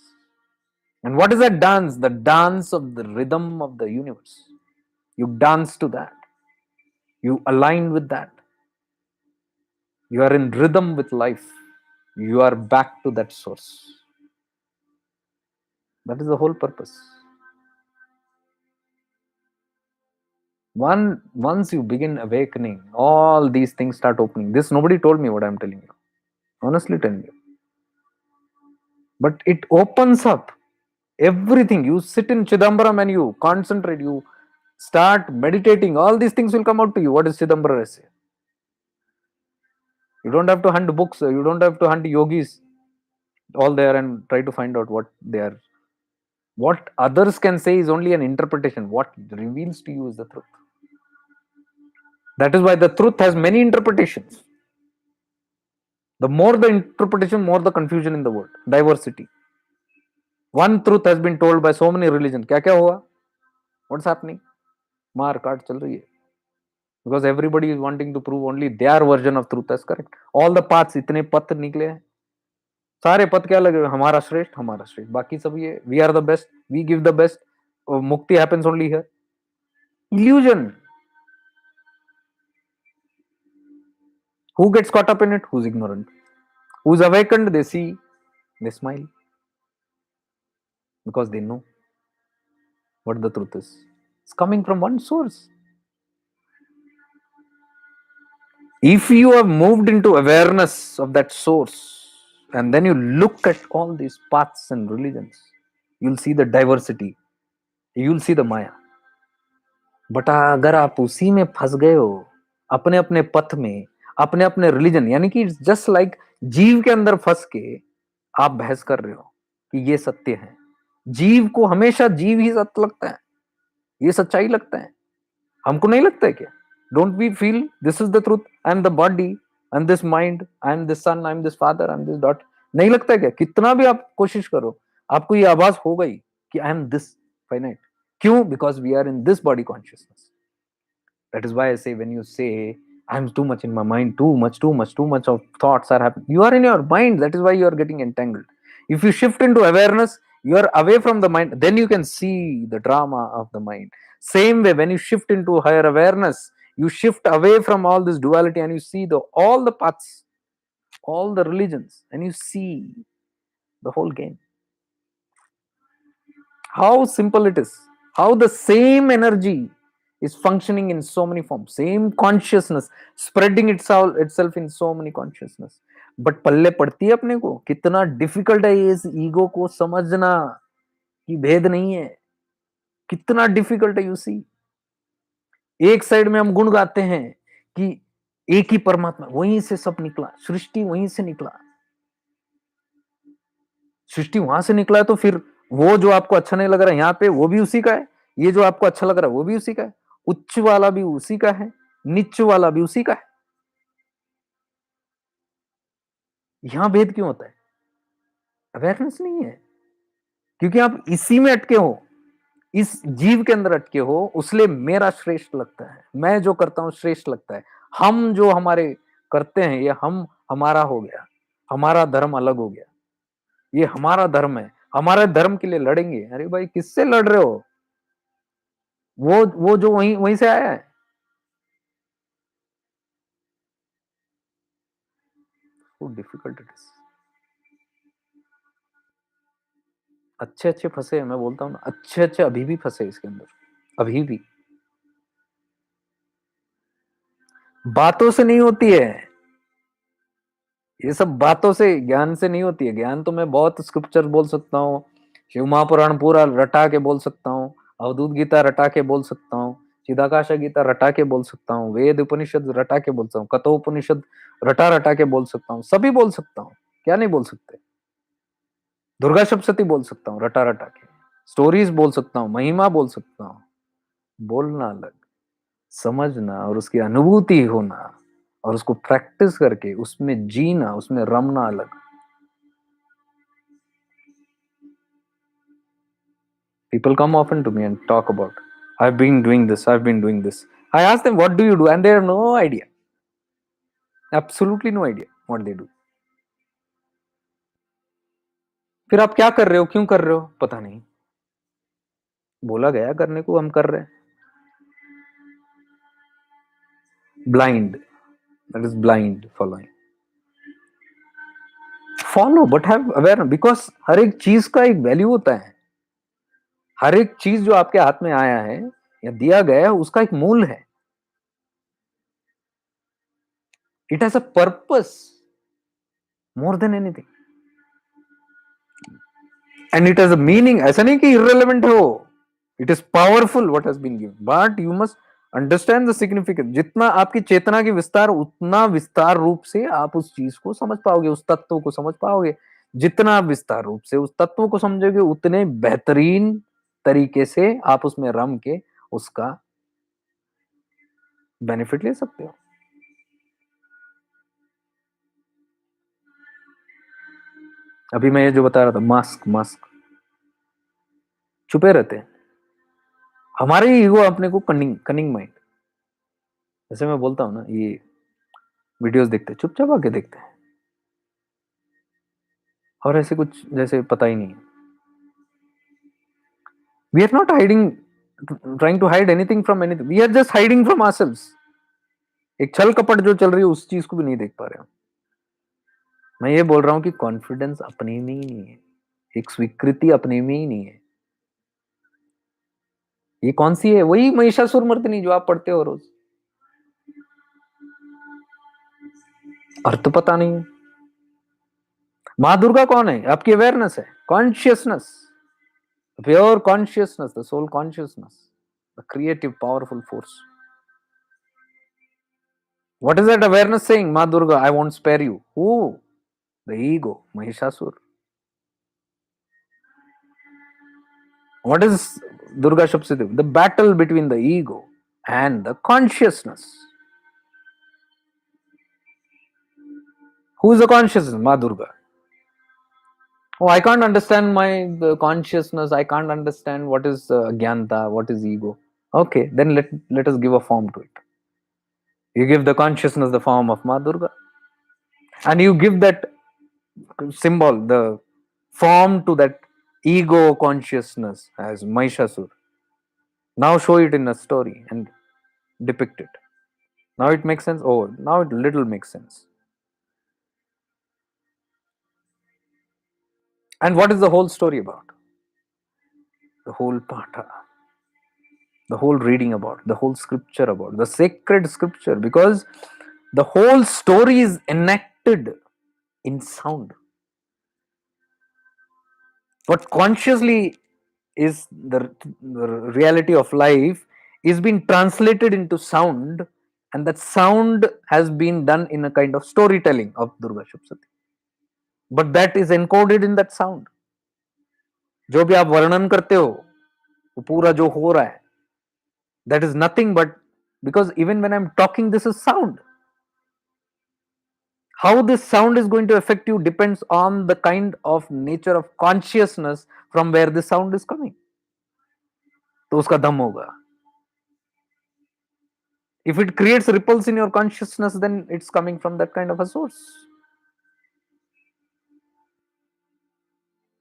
And what is that dance? The dance of the rhythm of the universe. You dance to that. You align with that. You are in rhythm with life. You are back to that source. That is the whole purpose. Once you begin awakening, all these things start opening. This nobody told me what I'm telling you. Honestly telling you. But it opens up everything. You sit in Chidambaram and you concentrate, you start meditating, all these things will come out to you. What is Chidambara Rasya? You don't have to hunt books, you don't have to hunt yogis all there and try to find out what they are. What others can say is only an interpretation. What reveals to you is the truth. That is why the truth has many interpretations. The more the interpretation, more the confusion in the world. Diversity. One truth has been told by so many religions. क्या क्या हुआ? What's happening? मार काट चल रही है. Because everybody is wanting to prove only their version of truth as correct. All the paths, इतने पथ निकले हैं. सारे पथ क्या लगे? हमारा श्रेष्ठ, हमारा श्रेष्ठ. बाकी सब ये we are the best, we give the best. Mukti happens only here. Illusion. Who gets caught up in it? Who's ignorant. Who's awakened? They see, they smile. Because they know what the truth is. It's coming from one source. If you have moved into awareness of that source, and then you look at all these paths and religions, you'll see the diversity. You'll see the Maya. But अगर आप उसी में फंस गए हो, अपने अपने पथ में, अपने अपने रिलीजन, यानी कि जस्ट लाइक जीव के अंदर फंस के आप बहस कर रहे हो कि ये सत्य है. जीव को हमेशा जीव ही सत्य लगता है, ये सच्चाई लगता है. हमको नहीं लगता है क्या? Don't we feel this is the truth? I am the body, I am this mind, I am this son, I am this father, I am this daughter. नहीं लगता है क्या? कितना भी आप कोशिश करो, आपको ये आवाज होगा ही कि आई एम दिस फाइनाइट. क्यों? Because we are in this body consciousness. That is why I say, when you say I'm too much in my mind, too much of thoughts are happening, you are in your mind. That is why you are getting entangled. If you shift into awareness, you are away from the mind, then you can see the drama of the mind. Same way, when you shift into higher awareness, you shift away from all this duality and you see all the paths, all the religions, and you see the whole game. How simple it is, how the same energy is functioning in so many forms, same consciousness spreading itself in so many consciousness. But पल्ले पड़ती है अपने को. कितना difficult है इस ego को समझना कि भेद नहीं है. कितना डिफिकल्ट है. यू सी, एक साइड में हम गुण गाते हैं कि एक ही परमात्मा, वहीं से सब निकला, सृष्टि वहीं से निकला. सृष्टि वहां से निकला है, तो फिर वो जो आपको अच्छा नहीं लग रहा है यहाँ पे, वो भी उसी का है. ये जो आपको अच्छा लग रहा है वो भी उसी का है. उच्च वाला भी उसी का है, नीच वाला भी उसी का है. यहां भेद क्यों होता है? अवेयरनेस नहीं है. क्योंकि आप इसी में अटके हो, इस जीव के अंदर अटके हो. उसलिए मेरा श्रेष्ठ लगता है, मैं जो करता हूं श्रेष्ठ लगता है. हम जो हमारे करते हैं, ये हमारा हो गया, हमारा धर्म अलग हो गया, ये हमारा धर्म है, हमारे धर्म के लिए लड़ेंगे. अरे भाई, किससे लड़ रहे हो? वो जो वहीं से आया है. So difficult it is. अच्छे फंसे हैं, मैं बोलता हूँ ना, अच्छे अभी भी फंसे इसके अंदर, अभी भी. बातों से नहीं होती है ये सब, बातों से, ज्ञान से नहीं होती है. ज्ञान तो मैं बहुत स्क्रिप्चर बोल सकता हूँ, शिव महापुराण पूरा रटा के बोल सकता हूँ, अवधूत गीता रटा के बोल सकता हूँ, चिदाकाश गीता रटा के बोल सकता हूँ, वेद उपनिषद रटा के बोलता हूँ, कठोपनिषद रटा रटा के बोल सकता हूँ, सभी बोल सकता हूँ, क्या नहीं बोल सकते। दुर्गा सप्तशती बोल सकता हूँ रटा रटा के, स्टोरीज बोल सकता हूँ, महिमा बोल सकता हूँ। बोलना अलग, समझना और उसकी अनुभूति होना और उसको प्रैक्टिस करके उसमें जीना, उसमें रमना अलग। People come often to me and talk about, I've been doing this, I've been doing this. I ask them, what do you do? And they have no idea. Absolutely no idea what they do. फिर आप क्या कर रहे हो, क्यों कर रहे हो, पता नहीं, बोला गया करने को, हम कर रहे हैं। Blind. That is blind following. Follow but have awareness, because हर एक चीज का एक वैल्यू होता है। हर एक चीज जो आपके हाथ में आया है या दिया गया है उसका एक मूल है। It has a purpose more than anything, and it has a meaning. ऐसा नहीं कि इररिलेवेंट है वो, it is powerful what has been given, but you must understand the significance. जितना आपकी चेतना की विस्तार, उतना विस्तार रूप से आप उस चीज को समझ पाओगे, उस तत्व को समझ पाओगे। जितना आप विस्तार रूप से उस तत्व को समझोगे, उतने बेहतरीन तरीके से आप उसमें रम के उसका बेनिफिट ले सकते हो। अभी मैं ये जो बता रहा था, मास्क मास्क छुपे रहते हैं। हमारे ही ईगो अपने को कनिंग कनिंग माइंड, जैसे मैं बोलता हूँ ना, ये वीडियोस देखते हैं, चुपचाप आके देखते हैं और ऐसे कुछ जैसे पता ही नहीं है। We are not hiding, trying to hide anything from anything, we are just hiding from ourselves. एक छल कपट जो चल रही है उस चीज को भी नहीं देख पा रहे हो। मैं ये बोल रहा हूँ कि कॉन्फिडेंस अपने में ही नहीं है, एक स्वीकृति अपने में ही नहीं है। ये कौन सी है? वही महिषासुर मर्दिनी जो आप पढ़ते हो रोज, अर्थ पता नहीं है। माँ दुर्गा कौन है? आपकी अवेयरनेस है, consciousness, pure consciousness, the soul consciousness, the creative powerful force. What is that awareness saying? Ma Durga, I won't spare you. Who? The ego, Mahishasur. What is Durga Saptashati? The battle between the ego and the consciousness. Who is the consciousness? Ma Durga. Oh, I can't understand my consciousness. I can't understand what is Gyanta, what is ego. Okay, then let us give a form to it. You give the consciousness the form of Ma Durga. And you give that symbol, the form to that ego consciousness as Mahishasur. Now show it in a story and depict it. Now it makes sense. Oh, now it little makes sense. And what is the whole story about? The whole patha, the whole reading about, the whole scripture about, the sacred scripture, because the whole story is enacted in sound. What consciously is the reality of life is being translated into sound, and that sound has been done in a kind of storytelling of Durga Saptashati. But that is encoded in that sound. जो भी आप वर्णन करते हो वो पूरा जो हो रहा है, that is nothing but, because even when I'm talking, this is sound. How this sound is going to affect you depends on the kind of nature of consciousness from where this sound is coming. तो उसका दम होगा. If it creates ripples in your consciousness, then it's coming from that kind of a source.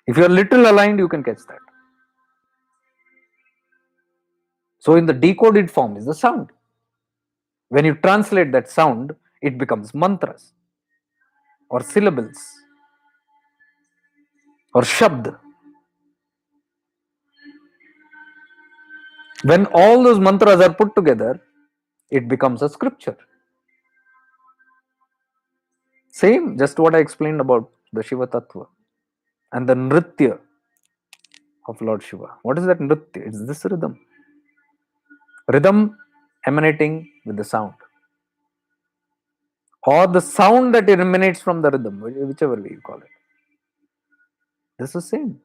If you're little aligned, you can catch that. So in the decoded form is the sound. When you translate that sound, it becomes mantras or syllables or shabd. When all those mantras are put together, it becomes a scripture. Same, just what I explained about the Shiva Tattva and the Nritya of Lord Shiva. What is that Nritya? It's this rhythm. Rhythm emanating with the sound, or the sound that emanates from the rhythm, whichever way you call it. This is the same.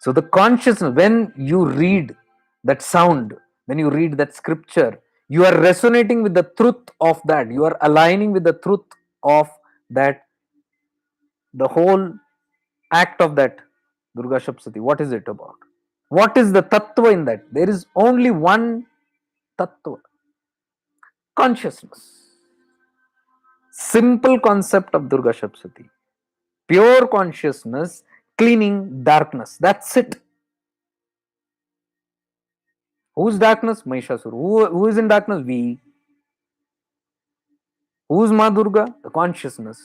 So the consciousness, when you read that sound, when you read that scripture, you are resonating with the truth of that. You are aligning with the truth of that, the whole act of that Durga Saptashati. What is it about? What is the tattva in that? There is only one tattva: consciousness. Simple concept of Durga Saptashati. Pure consciousness cleaning darkness. That's it. Who's darkness? Mahishasura. Who is in darkness? We. Who's Ma Durga? The consciousness.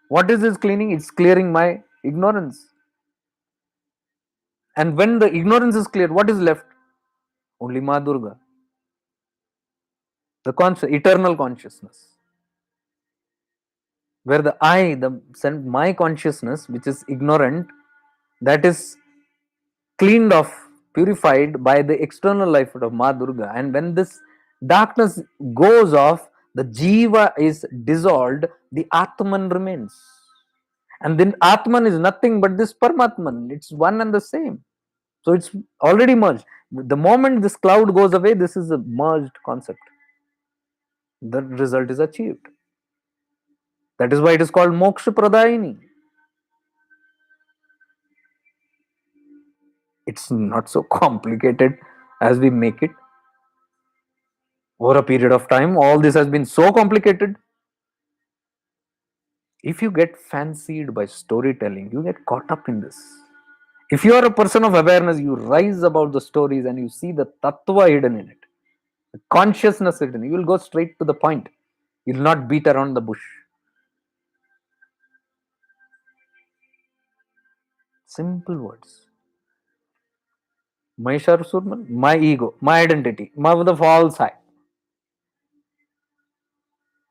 What is this cleaning? It's clearing my ignorance. And when the ignorance is cleared, what is left? Only Ma Durga. The eternal consciousness. Where the I, my consciousness, which is ignorant, that is cleaned off, purified by the external life of Ma Durga. And when this darkness goes off, the Jiva is dissolved, the Atman remains. And then Atman is nothing but this Paramatman. It's one and the same. So it's already merged. The moment this cloud goes away, this is a merged concept. The result is achieved. That is why it is called Moksha Pradayini. It's not so complicated as we make it. Over a period of time, all this has been so complicated. If you get fancied by storytelling, you get caught up in this. If you are a person of awareness, you rise about the stories and you see the tattva hidden in it, the consciousness hidden. You will go straight to the point. You will not beat around the bush. Simple words. Mahishasura, my ego, my identity, the false I.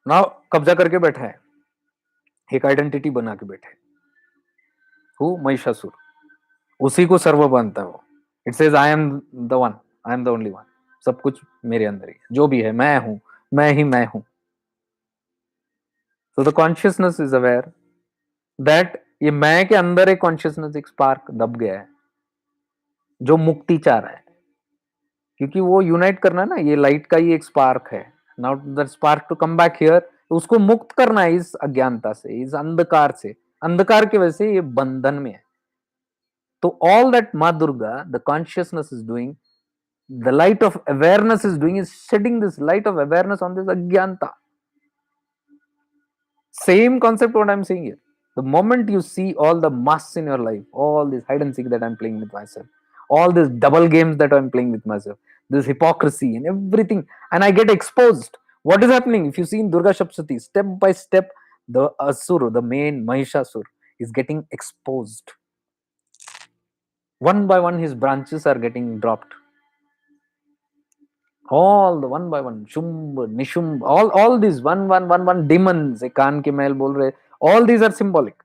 Now कब्जा करके बैठा है, एक identity बना के बैठे. Who? Mahishasura. उसी को सर्व मानता है वो. It says I am the one, I am the only one. सब कुछ मेरे अंदर ही, जो भी है मैं हूं, मैं ही मैं हूं. So the consciousness is aware that ये मैं के अंदर एक consciousness, एक spark दब गया है, जो मुक्ति चाह रहा है. क्योंकि वो यूनाइट करना ना, ये लाइट का ही एक स्पार्क है. Now the spark to come back here, उसको मुक्त करना है इस अज्ञानता से, इस अंधकार से. अंधकार की वजह से ये बंधन में है. तो ऑल दैट माँ Durga, the consciousness is doing, the light of awareness is doing, is shedding this light of awareness on this अज्ञानता. Same concept what I'm saying here. The moment you see all the masks in your life, all this hide and seek that I'm playing with myself, all these double games that I'm playing with myself, this hypocrisy and everything, and I get exposed. What is happening? If you see in Durga Saptashati, step by step, the Asura, the main Mahishasur, is getting exposed. One by one, his branches are getting dropped. All the one by one, Shumb, Nishumb, all these one demons, कान के महल बोल रहे, all these are symbolic.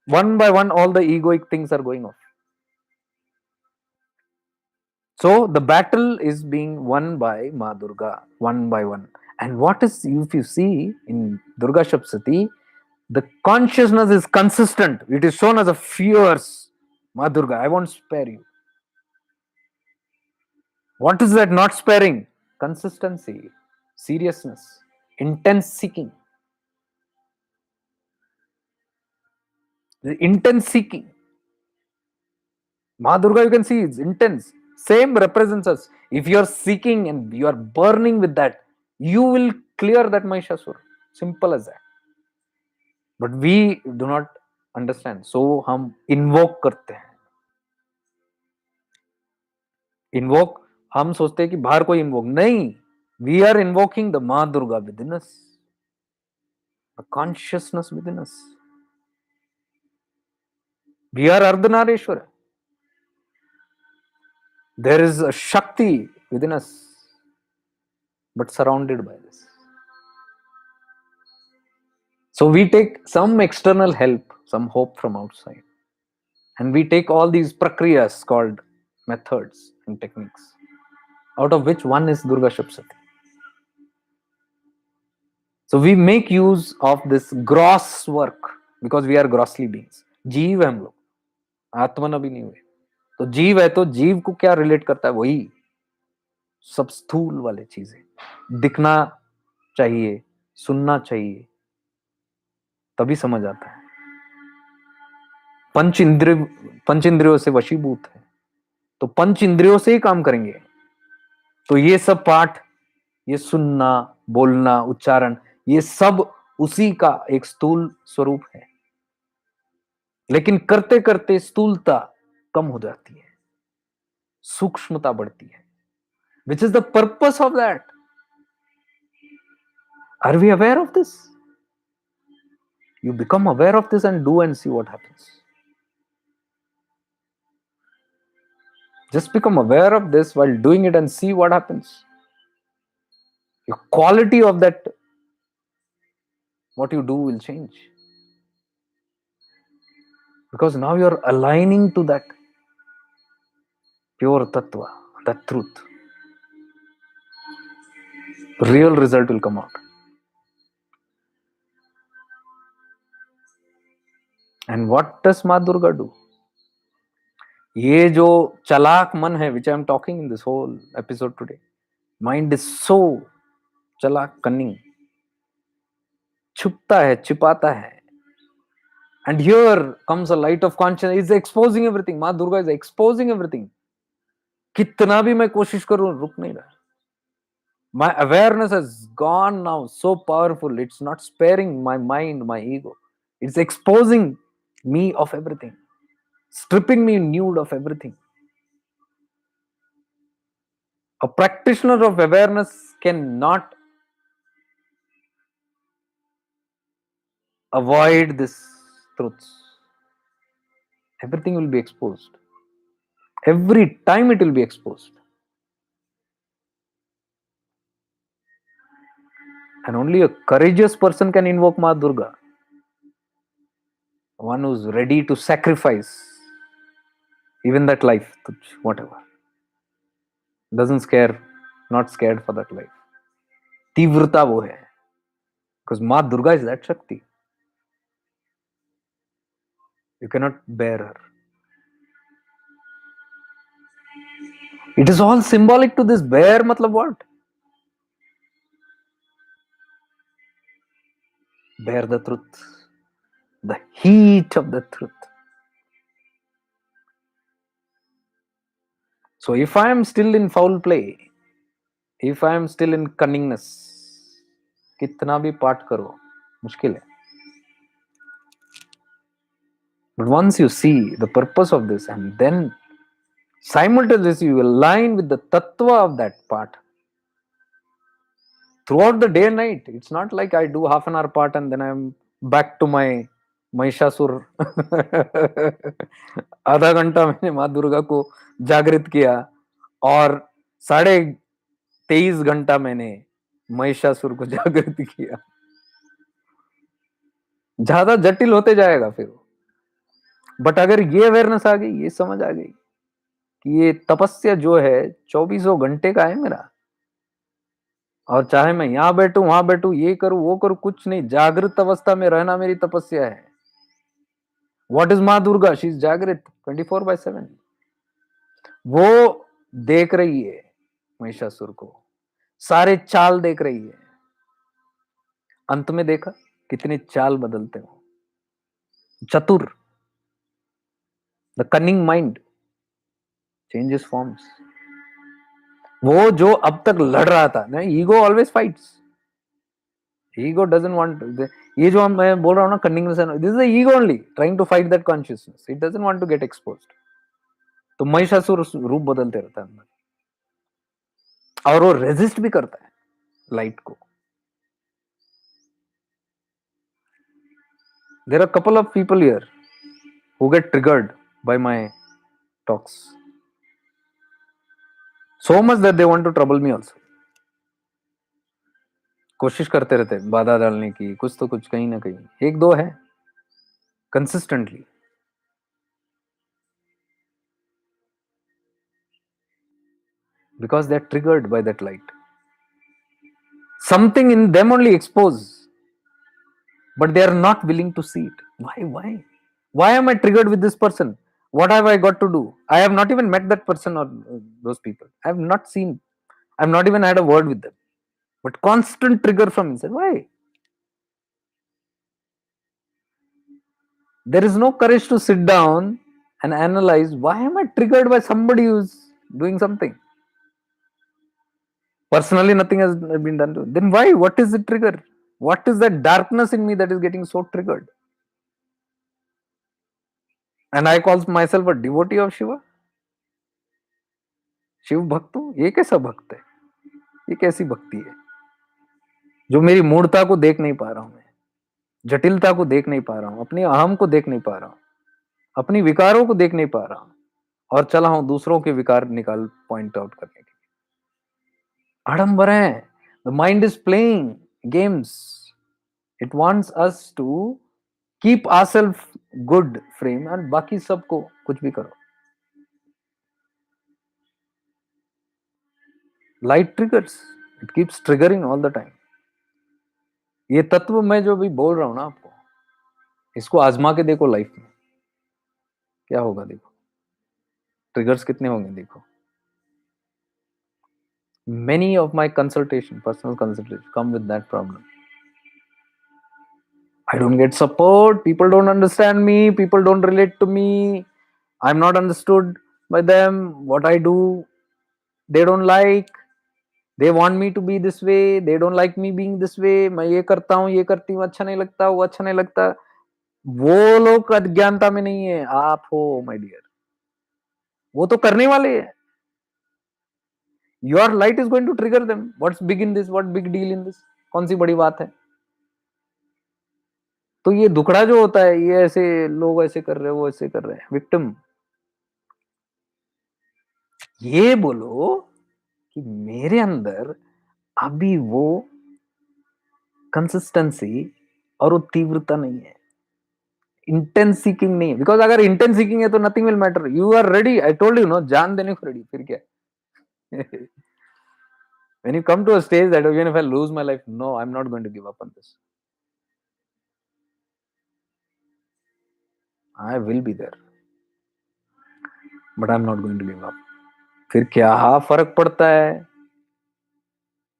One by one, all the egoic things are going off. So the battle is being won by Ma Durga, one by one. And what is, if you see in Durga Saptashati, the consciousness is consistent. It is shown as a fierce Ma Durga, I won't spare you. What is that not sparing? Consistency, seriousness, intense seeking. The intense seeking. Ma Durga, you can see, it's intense. Same represents us. If you are seeking and you are burning with that, you will clear that Mahishasura. Simple as that. But we do not understand. So हम invoke करते हैं. Invoke, हम सोचते हैं कि बाहर कोई invoke. नहीं. We are invoking the Ma Durga within us. The consciousness within us. We are Ardhanareshwara. There is a Shakti within us, but surrounded by this. So we take some external help, some hope from outside. And we take all these prakriyas called methods and techniques out of which one is Durga Saptashati. So we make use of this gross work because we are grossly beings. जीव है हम लोग, आत्मन अभी नहीं हुए. तो जीव है, तो जीव को क्या रिलेट करता है? वही सब स्थूल वाले चीजें. दिखना चाहिए, सुनना चाहिए, तभी समझ आता है. पंच इंद्रियों से वशीभूत है, तो पंच इंद्रियों से ही काम करेंगे. तो ये सब पाठ, ये सुनना, बोलना, उच्चारण, ये सब उसी का एक स्थूल स्वरूप है. लेकिन करते करते स्थूलता कम हो जाती है, सूक्ष्मता बढ़ती है. Which is the purpose of that? Are we aware of this? You become aware of this and do and see what happens. Just become aware of this while doing it and see what happens. Your quality of that, what you do, will change. Because now you're aligning to that pure tattva, that truth. Real result will come out. And what does Ma Durga do? ये जो चलाक मन है, which I am talking in this whole episode today, mind is so चलाक, cunning, छुपता है, छिपाता है. And here comes a light of consciousness. It's exposing everything. Ma Durga is exposing everything. कितना भी मैं कोशिश करूं, रुक नहीं रहा. My awareness has gone now so powerful. It's not sparing my mind, my ego. It's exposing me of everything, stripping me nude of everything. A practitioner of awareness cannot avoid this truths. Everything will be exposed. Every time it will be exposed. And only a courageous person can invoke Ma Durga. One who's ready to sacrifice even that life, whatever. Doesn't scare, not scared for that life. तीव्रता वो है. Because Ma Durga is that Shakti. You cannot bear her. It is all symbolic to this. Bear matlab what? Bear the truth. The heat of the truth. So if I am still in foul play, if I am still in cunningness, कितना भी पाठ करो, मुश्किल है. But once you see the purpose of this, and then simultaneously you align with the tattva of that part throughout the day and night. It's not like I do half an hour part and then I'm back to my Mahishasura. आधा घंटा मैंने माँ दुर्गा को जागृत किया और 23.5 घंटा मैंने महिषासुर को जागृत किया. ज्यादा जटिल होते जाएगा फिर. बट अगर ये अवेयरनेस आ गई, ये समझ आ गई कि ये तपस्या जो है 24 घंटे का है मेरा, और चाहे मैं यहां बैठूं, वहां बैठूं, ये करूं, वो करूं, कुछ नहीं. जागृत अवस्था में रहना मेरी तपस्या है. व्हाट इज माँ दुर्गा? शी इज जागृत 24/7. वो देख रही है महिषासुर को, सारे चाल देख रही है. अंत में देखा कितने चाल बदलते हो. चतुर, the cunning mind changes forms. वो जो अब तक लड़ रहा था ना, ego always fights. Ego doesn't want. ये जो मैं बोल रहा हूं ना, cunningness, this is the ego only trying to fight that consciousness. It doesn't want to get exposed. तो महिषासुर रूप बदलते रहता है अंदर, और वो रेजिस्ट भी करता है लाइट को. There are a couple of people here who get triggered by my talks so much that they want to trouble me also. कोशिश करते रहते हैं बाधा डालने की, कुछ तो कुछ, कहीं ना कहीं एक दो है consistently. because they are triggered by that light. Something in them only expose, but they are not willing to see it. Why am I triggered with this person? What have I got to do? I have not even met that person or those people. I have not seen, I've not even had a word with them, but constant trigger from inside. Why? There is no courage to sit down and analyze, why am I triggered by somebody who's doing something? Personally, nothing has been done to it. Then why? What is the trigger? What is that darkness in me that is getting so triggered? And I call myself a devotee of Shiva. Shiva भक्त हूं, ये कैसा भक्त है? ये कैसी भक्ति है जो मेरी मूर्खता को देख नहीं पा रहा हूं, मैं जटिलता को देख नहीं पा रहा हूं, अपनी अहम को देख नहीं पा रहा हूं, अपनी विकारों को देख नहीं पा रहा हूं, और चला हूं दूसरों के विकार निकाल पॉइंट आउट करने के लिए। आडंबर है। The mind is playing games, it wants us to keep ourself good frame, and बाकी सबको कुछ भी करो। Light triggers, it keeps triggering all the time. ये तत्व मैं जो भी बोल रहा हूं ना आपको, इसको आजमा के देखो लाइफ में क्या होगा। देखो ट्रिगर्स कितने होंगे। देखो many of my consultation, personal consultation, come with that problem. I don't get support, people don't understand me, people don't relate to me, I'm not understood by them, what I do they don't like, they want me to be this way, they don't like me being this way, मैं ये करता हूँ ये करती हूँ, अच्छा नहीं लगता, वो अच्छा नहीं लगता। वो लोग अज्ञानता में नहीं है, आप हो माय डियर। वो तो करने वाले हैं। Your light is going to trigger them. What's big in this, what big deal in this? कौन सी बड़ी बात है? तो ये दुखड़ा जो होता है, ये ऐसे लोग ऐसे कर रहे हैं, वो ऐसे कर रहे हैं, विक्टिम। ये बोलो कि मेरे अंदर अभी वो कंसिस्टेंसी और वो तीव्रता नहीं है, इंटेंस सीकिंग नहीं है। बिकॉज अगर इंटेंस सीकिंग है तो nothing will matter, you are ready. I told you no, जान देने को रेडी, फिर क्या? When you come to a stage that even if I lose my life, no, I'm not going to give up on this. I will be there, but I'm not going to give up. फिर क्या फर्क पड़ता है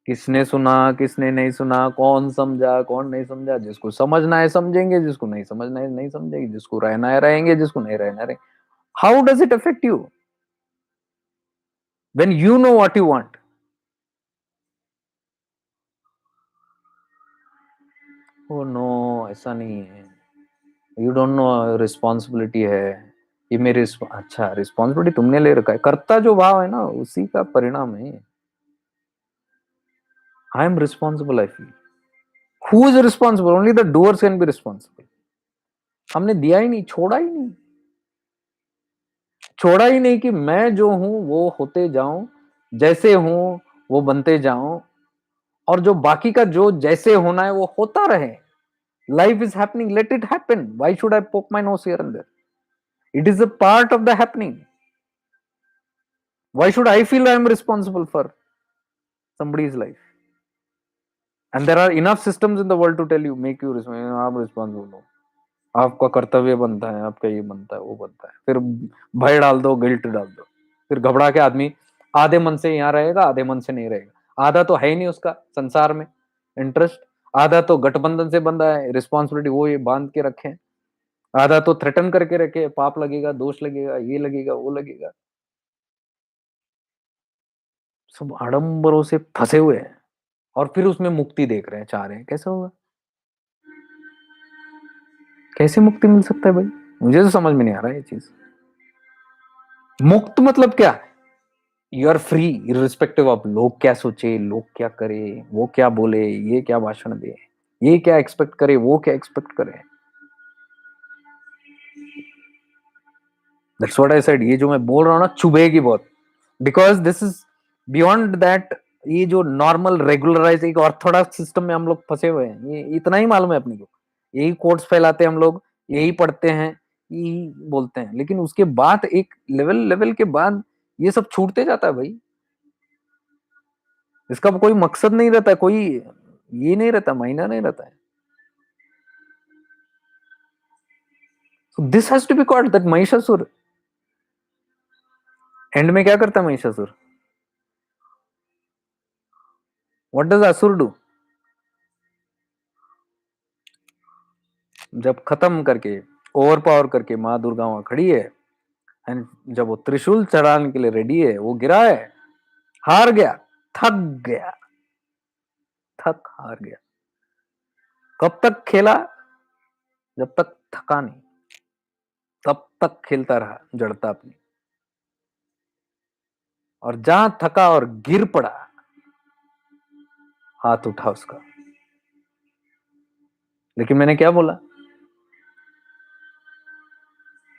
किसने सुना किसने नहीं सुना, कौन समझा कौन नहीं समझा? जिसको समझना है समझेंगे, जिसको नहीं समझना है नहीं समझेंगे, जिसको रहना है रहेंगे, जिसको नहीं रहना है। How does it affect you when you know what you want? Oh no, ऐसा नहीं है, यू डोंट नो, रिस्पॉन्सिबिलिटी है ये मेरी। अच्छा, रिस्पॉन्सिबिलिटी तुमने ले रखा है, कर्ता जो भाव है ना, उसी का परिणाम है। I am responsible, I feel. Who is responsible? Only the doers can be responsible. हमने दिया ही नहीं, छोड़ा ही नहीं, छोड़ा ही नहीं कि मैं जो हूं वो होते जाऊं, जैसे हूं वो बनते जाऊं, और जो बाकी का जो जैसे होना है वो होता रहे। Life is happening, let it happen. Why should I poke my nose here and there? It is a part of the happening. Why should I feel I am responsible for somebody's life? And there are enough systems in the world to tell you, make you responsible, आप responsible हो, आपका कर्तव्य बनता है, आपका ये बनता है वो बनता है। फिर भय डाल दो, गिल्ट डाल दो, फिर घबरा के आदमी आधे मन से यहाँ रहेगा, आधे मन से नहीं रहेगा। आधा तो है ही नहीं उसका संसार में इंटरेस्ट, आधा तो गठबंधन से बंधा है, रिस्पॉन्सिबिलिटी वो ये बांध के रखे, आधा तो थ्रेटन करके रखे, पाप लगेगा, दोष लगेगा, ये लगेगा, वो लगेगा। सब आडंबरों से फंसे हुए हैं और फिर उसमें मुक्ति देख रहे हैं, चाह रहे हैं। कैसे होगा? कैसे मुक्ति मिल सकता है भाई? मुझे तो समझ में नहीं आ रहा है ये चीज। मुक्त मतलब क्या? You are free irrespective of लोग क्या सोचे, लोग क्या करे, वो क्या बोले, ये क्या भाषण दे, ये क्या एक्सपेक्ट करे, वो क्या एक्सपेक्ट करे। That's what I said. ये जो मैं बोल रहा हूं ना, चुभेगी बहुत, because this is beyond that. ये जो नॉर्मल रेगुलराइज एक ऑर्थोडॉक्स सिस्टम में हम लोग फंसे हुए हैं, ये इतना ही मालूम है अपने को। यही कोट्स फैलाते हैं हम लोग, यही पढ़ते हैं, यही बोलते हैं, लेकिन उसके बाद एक लेवल के बाद ये सब छूटते जाता है भाई। इसका कोई मकसद नहीं रहता है, कोई ये नहीं रहता, मायना नहीं रहता है। So this has to be called that Mahishasura. End में क्या करता है Mahishasura? What does asura do? जब खत्म करके, ओवर पावर करके माँ दुर्गा वहां खड़ी है, एंड जब वो त्रिशूल चढ़ाने के लिए रेडी है, वो गिरा है, हार गया, थक गया, थक हार गया। कब तक खेला? जब तक थका नहीं, तब तक खेलता रहा जड़ता अपनी। और जहां थका और गिर पड़ा, हाथ उठा उसका। लेकिन मैंने क्या बोला?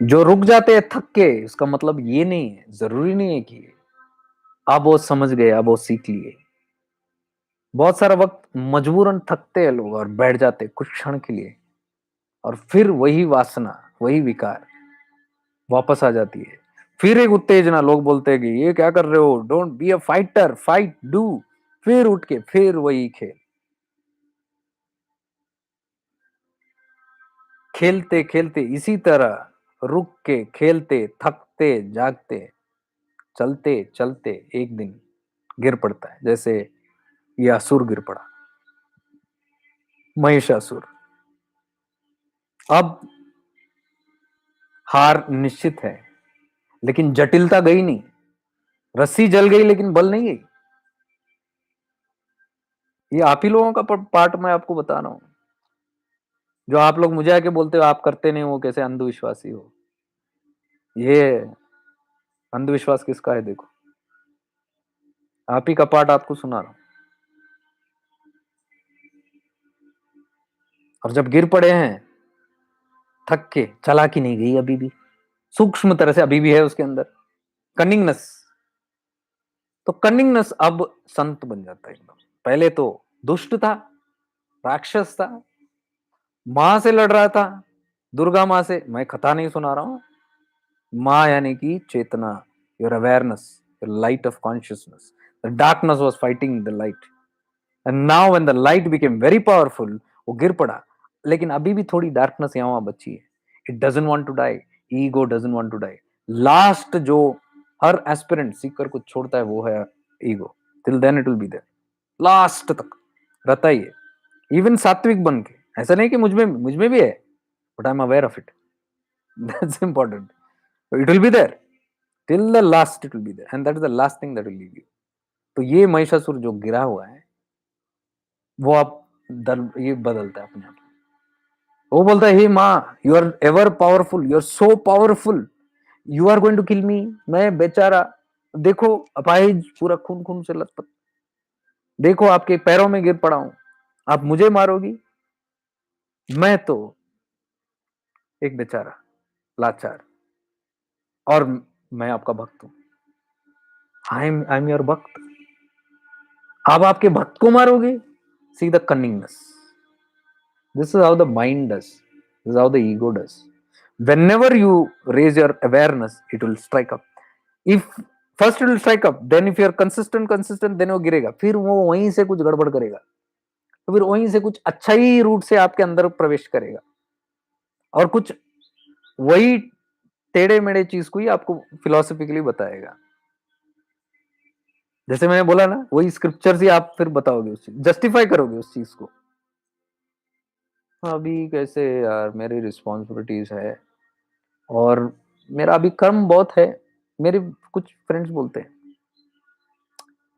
जो रुक जाते हैं थक के, उसका मतलब ये नहीं है, जरूरी नहीं है कि अब वो समझ गए, अब वो सीख लिए। बहुत सारा वक्त मजबूरन थकते हैं लोग और बैठ जाते कुछ क्षण के लिए, और फिर वही वासना, वही विकार वापस आ जाती है। फिर एक उत्तेजना, लोग बोलते हैं कि ये क्या कर रहे हो, don't be a fighter, fight do. फिर उठ के फिर वही खेल, खेलते खेलते इसी तरह रुक के खेलते, थकते जागते, चलते चलते एक दिन गिर पड़ता है। जैसे ये असुर गिर पड़ा, महिषासुर। अब हार निश्चित है, लेकिन जटिलता गई नहीं। रस्सी जल गई लेकिन बल नहीं गई। ये आप ही लोगों का पार्ट मैं आपको बता रहा हूं। जो आप लोग मुझे आके बोलते हो आप करते नहीं हो, कैसे अंधविश्वासी हो। ये अंधविश्वास किसका है? देखो, आप ही का पार्ट आपको सुना रहा हूं। और जब गिर पड़े हैं थक के, चालाकी नहीं गई अभी भी, सूक्ष्म तरह से अभी भी है उसके अंदर कनिंगनेस। तो कनिंगनेस अब संत बन जाता है एकदम। पहले तो दुष्ट था, राक्षस था, मां से लड़ रहा था, दुर्गा मां से। मैं कथा नहीं सुना रहा हूं। मां यानी कि चेतना, your awareness, your light of consciousness. The darkness was fighting the light, and now when the light became very powerful, वो गिर पड़ा। लेकिन अभी भी थोड़ी डार्कनेस यहां वहां बची है। It doesn't want to die, ego doesn't want to die. Last जो हर एस्पिरेंट सीकर को छोड़ता है वो है ego. Till then it will be there, last तक रहता ही है। इवन सात्विक बन के, ऐसा नहीं कि मुझ में भी है, but I am aware of it. That's important. It will be there till the last, it will be there, and that is the last thing that will leave you. तो ये महिषासुर जो गिरा हुआ है, वो आप ये बदलता है अपने आप। वो बोलता है, हे माँ, you are ever powerful, you are so powerful, you are going to kill me. मैं बेचारा, देखो अपाहिज, पूरा खून खून से लथपथ, देखो आपके पैरों में गिर पड़ा हूं, आप मुझे मारोगी? मैं तो एक बेचारा, लाचार, और मैं आपका भक्त हूं। आई एम योर भक्त, आप आपके भक्त को मारोगे? See the cunningness. This is how the mind does. This is how the ego does. Whenever you raise your awareness, it will strike up. If first it will strike up, then if you are consistent, then वो गिरेगा, फिर वो वहीं से कुछ गड़बड़ करेगा, तो फिर वहीं से कुछ अच्छा ही रूट से आपके अंदर प्रवेश करेगा, और कुछ वही टेढ़े मेढ़े चीज को ही आपको फिलोसफिकली बताएगा। जैसे मैंने बोला ना, वही स्क्रिप्चर से आप फिर बताओगे, उस चीज जस्टिफाई करोगे उस चीज को। अभी कैसे यार, मेरी रिस्पॉन्सिबिलिटीज है, और मेरा अभी कर्म बहुत है। मेरे कुछ फ्रेंड्स बोलते हैं,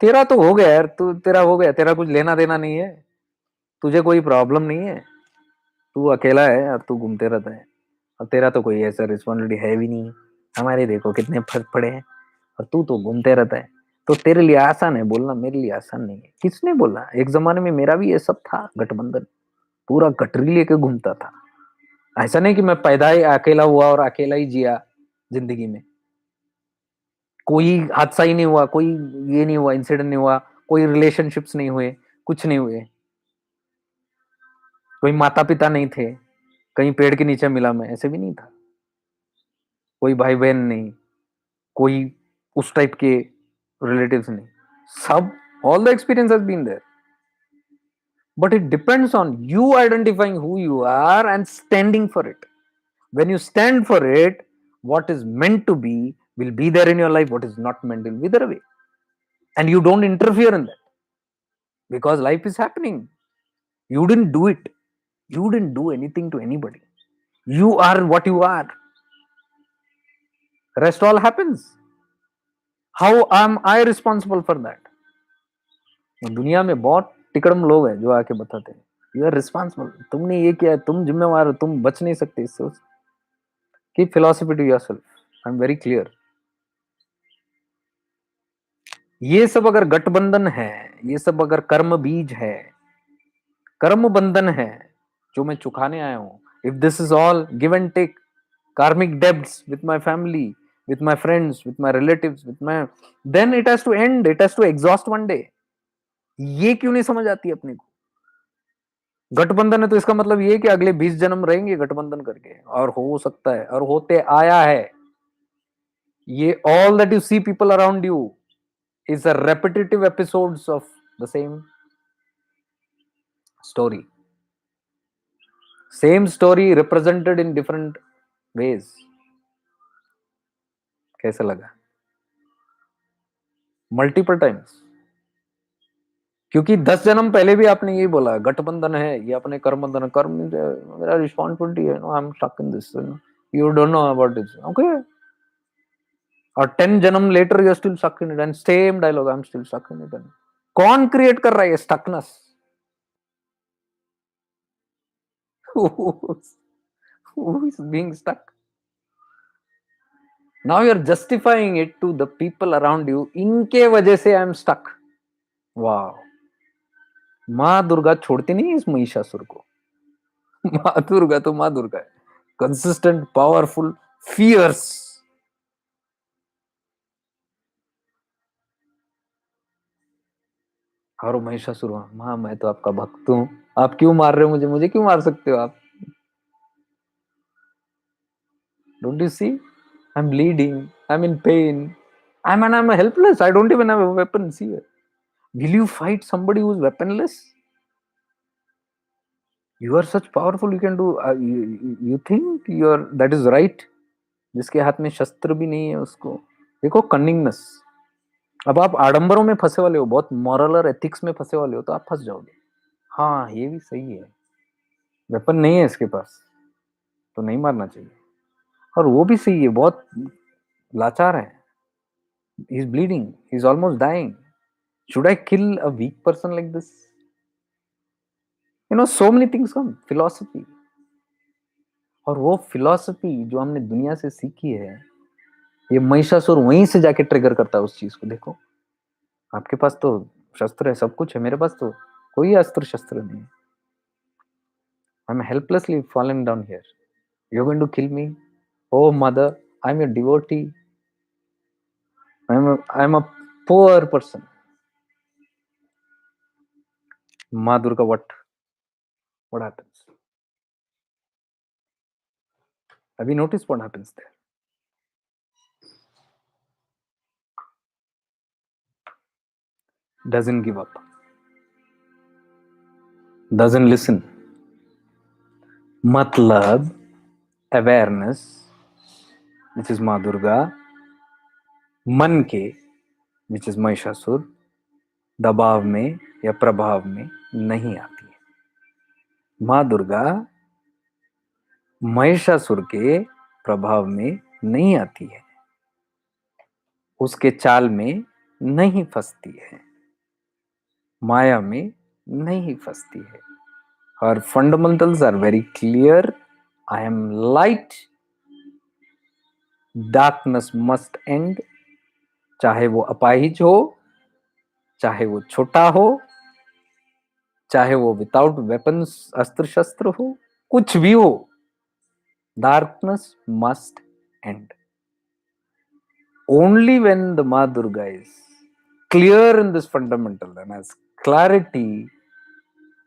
तेरा तो हो गया यार, तू तेरा हो गया, तेरा कुछ लेना देना नहीं है, तुझे कोई प्रॉब्लम नहीं है, तू अकेला है और तू घूमते रहता है, और तेरा तो कोई ऐसा रिस्पॉन्सिबिलिटी है भी नहीं। हमारे देखो कितने फर्क पड़े हैं, और तू तो घूमते रहता है, तो तेरे लिए आसान है बोलना, मेरे लिए आसान नहीं है। किसने बोला? एक जमाने में मेरा भी ये सब था, गठबंधन, पूरा गठरी लेके घूमता था। ऐसा नहीं कि मैं पैदा ही अकेला हुआ और अकेला ही जिया जिंदगी में, कोई हादसा ही नहीं हुआ, कोई ये नहीं हुआ, इंसिडेंट नहीं हुआ, कोई रिलेशनशिप्स नहीं हुए, कुछ नहीं हुए, कोई माता पिता नहीं थे, कहीं पेड़ के नीचे मिला मैं, ऐसे भी नहीं था, कोई भाई बहन नहीं, कोई उस टाइप के रिलेटिव्स नहीं। सब All the experience has been there. But it depends on you identifying who you are and standing for it. When you stand for it, what is meant to be will be there in your life, what is not meant will wither away. And you don't interfere in that because life is happening. You didn't do it, you didn't do anything to anybody. You are what you are. Rest all happens. How am I responsible for that? दुनिया में बहुत टिकड़म लोग हैं जो आके बताते हैं you are responsible, तुमने ये किया, तुम जिम्मेवार हो, तुम बच नहीं सकते इससे। Keep philosophy to yourself, I am very clear. ये सब अगर गठबंधन है, ये सब अगर कर्म बीज है, कर्म बंधन है जो मैं चुकाने आया हूं, if this is all give and take, karmic debts with my family, with my friends, with my relatives, with my, then it has to end, it has to exhaust one day. ये क्यों नहीं समझ आती अपने को? गठबंधन है तो इसका मतलब ये कि अगले 20 जन्म रहेंगे गठबंधन करके, और हो सकता है और होते आया है। ये all that you see people around you is a repetitive episodes of the same story represented in different ways. कैसा लगा? Multiple times. क्योंकि 10 जन्म पहले भी आपने यही बोला गठबंधन है, ये अपने कर्म बंधन, कर्म मेरा रिस्पॉन्सिबिलिटी है, no I am stuck in this, you don't know about this, okay. और 10 जन्म later you are still stuck in it, and same dialogue, I am still stuck in it. कौन क्रिएट कर रहा है ये stuckness? who is being stuck? Now you are justifying it to the people around you, इनके वजह से आई am stuck. वाह, माँ दुर्गा छोड़ती नहीं इस महिषासुर को। माँ दुर्गा तो माँ दुर्गा है, कंसिस्टेंट, पावरफुल, फियर्स। और महिषासुर, माँ मैं तो आपका भक्त हूं, आप क्यों मार रहे हो मुझे, मुझे क्यों मार सकते हो आप? Don't you see, I am bleeding, I am in pain, I'm helpless, I don't even have a weapon. See, will you fight somebody who's weaponless? You are such powerful, you can do, you think you're that is right? जिसके हाथ में शस्त्र भी नहीं है उसको देखो, cunningness. अब आप आडंबरों में फंसे वाले हो, बहुत मॉरल और एथिक्स में फंसे वाले हो, तो आप फंस जाओगे। हाँ, ये भी सही है, वेपन नहीं है इसके पास तो नहीं मारना चाहिए। और वो भी सही है, बहुत लाचार है, he is bleeding, he is almost dying, should I kill a weak person like this? So many things come, philosophy. और वो फिलॉसफी जो हमने दुनिया से सीखी है, ये महिषासुर वहीं से जाके ट्रिगर करता है उस चीज को। देखो, आपके पास तो शस्त्र है, सब कुछ है, मेरे पास तो कोई अस्त्र शस्त्र नहीं है। I am helplessly fallen down here, you are going to kill me? Oh mother, I am your devotee, I am a poor person. माँ Durga, what happens? Have you noticed what happens there? Doesn't give up, doesn't listen. मतलब awareness, which is माँ दुर्गा, मन के, which is Mahishasura, दबाव में या प्रभाव में नहीं आती है। माँ दुर्गा महिषासुर के प्रभाव में नहीं आती है, उसके चाल में नहीं फंसती है, माया में नहीं फंसती है। और fundamentals are very clear, I am light, darkness must end, चाहे वो अपाहिज हो, चाहे वो छोटा हो, चाहे वो विदाउट वेपन्स, अस्त्र शस्त्र हो, कुछ भी हो, darkness must end. Only when the Ma Durga is clear in this fundamental and has clarity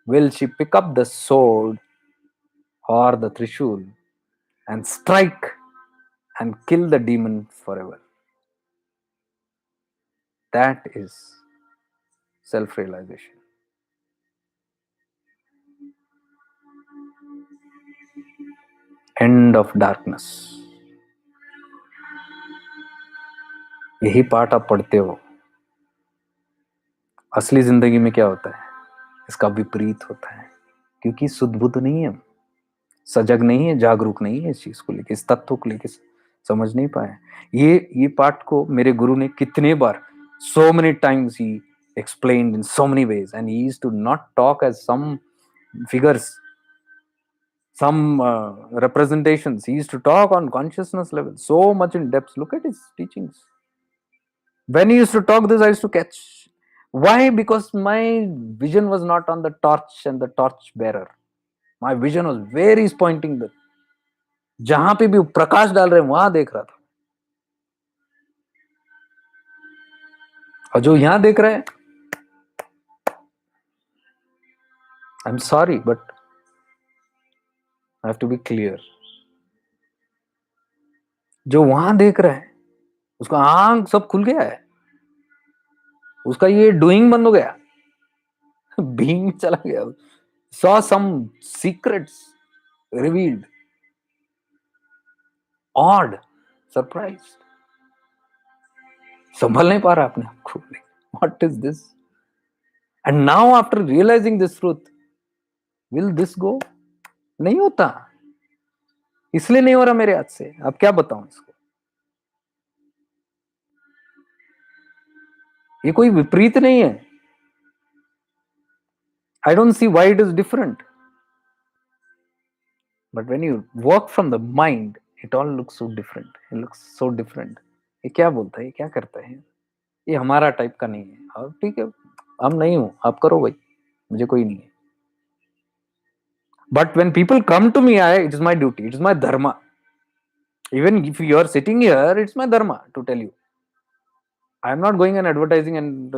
will she pick up the sword or the trishul and strike and kill the demon forever. That is self-realization. End of darkness. यही पाठ आप पढ़ते हो. असली जिंदगी में क्या होता है? इसका विपरीत होता है, क्योंकि शुद्ध बुद्ध नहीं है, सजग नहीं है, जागरूक नहीं है इस चीज को लेके, इस तत्व को लेके समझ नहीं पाए. ये पाठ को मेरे गुरु ने कितने बार, so many times he explained in so many ways, and he used to not talk as some figures, some representations. He used to talk on consciousness level, so much in depth. Look at his teachings. When he used to talk this, I used to catch. Why? Because my vision was not on the torch and the torch bearer. My vision was where he's pointing the, जहां पे भी प्रकाश डाल रहे हैं वहां देख रहा था. और जो यहां देख रहे हैं, I am sorry but I have to be clear, जो वहां देख रहा है उसका आंख सब खुल गया है, उसका ये डूइंग बंद हो गया, बीइंग चला गया. Saw some secrets revealed, odd, surprise, संभल नहीं पा रहा अपने आप को. What is this? And now after realising this truth, will this go? नहीं होता. इसलिए नहीं हो रहा मेरे हाथ से. अब क्या बताऊं इसको? ये कोई विपरीत नहीं है. I don't see why it is different. But when you work from the mind, it all looks so different. It looks so different. ये क्या बोलता है, ये क्या करता है, ये हमारा टाइप का नहीं है. अब ठीक है, हम नहीं हूं, आप करो भाई, मुझे कोई नहीं है. But when people come to me, I, it is my duty, it is my dharma. Even if you are sitting here, it's my dharma to tell you. I am not going and advertising and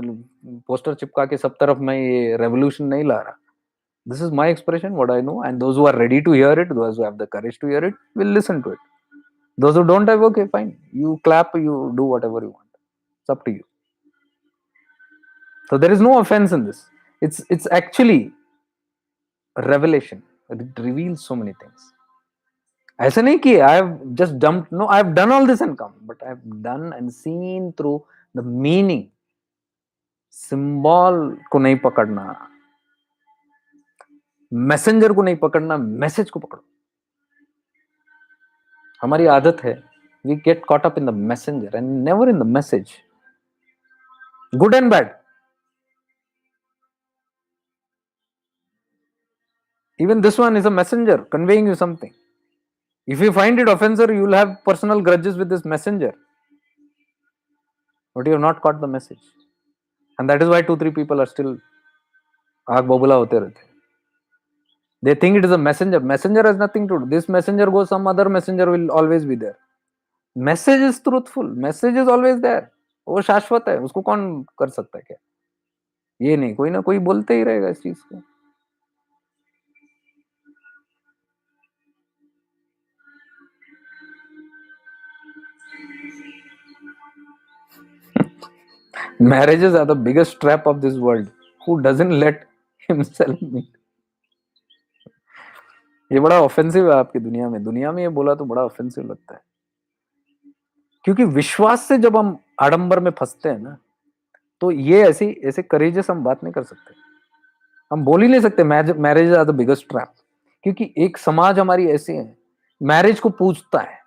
poster चिपका के सब तरफ मैं ये revolution नहीं ला रहा. This is my expression, what I know, and those who are ready to hear it, those who have the courage to hear it, will listen to it. Those who don't have, okay, fine. You clap, you do whatever you want. It's up to you. So there is no offense in this. It's actually a revelation. It reveals so many things. ऐसा नहीं कि I have just dumped, no, I have done all this and come, but I have done and seen through the meaning. Symbol को नहीं पकड़ना, messenger को नहीं पकड़ना, message को पकड़ो. हमारी आदत है, we get caught up in the messenger and never in the message, good and bad. Even this one is a messenger conveying you something. If you find it offensive, you will have personal grudges with this messenger, but you have not caught the message. And that is why 2-3 people are still आग बबूला होते रहते. They think it is a messenger. Messenger has nothing to do. This messenger goes, some other messenger will always be there. Message is truthful. Message is always there. वो शाश्वत है, उसको कौन कर सकता है क्या? ये नहीं, कोई ना कोई बोलते ही रहेगा इस चीज को. Marriages are the biggest trap of this world. Who doesn't let himself meet? ये बड़ा ऑफेंसिव है आपकी दुनिया में. दुनिया में ये बोला तो बड़ा ऑफेंसिव लगता है, क्योंकि विश्वास से जब हम आडंबर में फंसते हैं ना, तो ये ऐसे करेजियस हम बात नहीं कर सकते. हम बोल ही नहीं सकते marriage are the biggest trap, क्योंकि एक समाज हमारी ऐसी है, मैरिज को पूजता है.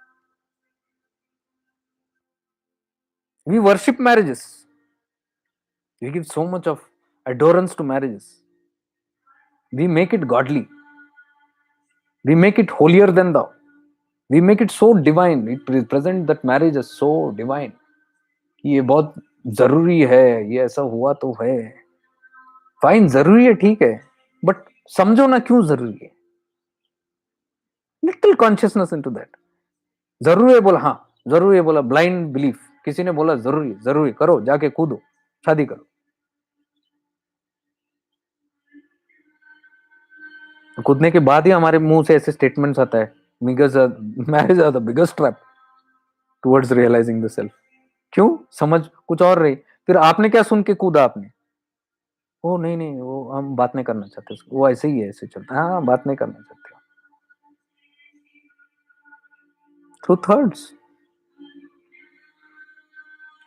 We worship marriages, we give so much of adorance to marriages. We make it godly. We make it holier than thou. We make it so divine. We present that marriage as so divine. ये बहुत जरूरी है, ये ऐसा हुआ तो है. Fine, जरूरी है, ठीक है, बट समझो ना क्यों जरूरी है. Little consciousness into that. जरूरी है बोला, हाँ जरूरी है बोला, ब्लाइंड बिलीफ. किसी ने बोला जरूरी, जरूरी करो, जाके कूदो, शादी करो. कूदने के बाद ही हमारे मुंह से ऐसे स्टेटमेंट्स आता है, marriage are the biggest trap towards realising the self. क्यों? समझ कुछ और रही, फिर आपने क्या सुन के कूदा आपने? ओ नहीं नहीं, वो हम बात नहीं करना चाहते उसको, वो ऐसे ही है, ऐसे चलता है, हाँ बात नहीं करना चाहते। Through thirds.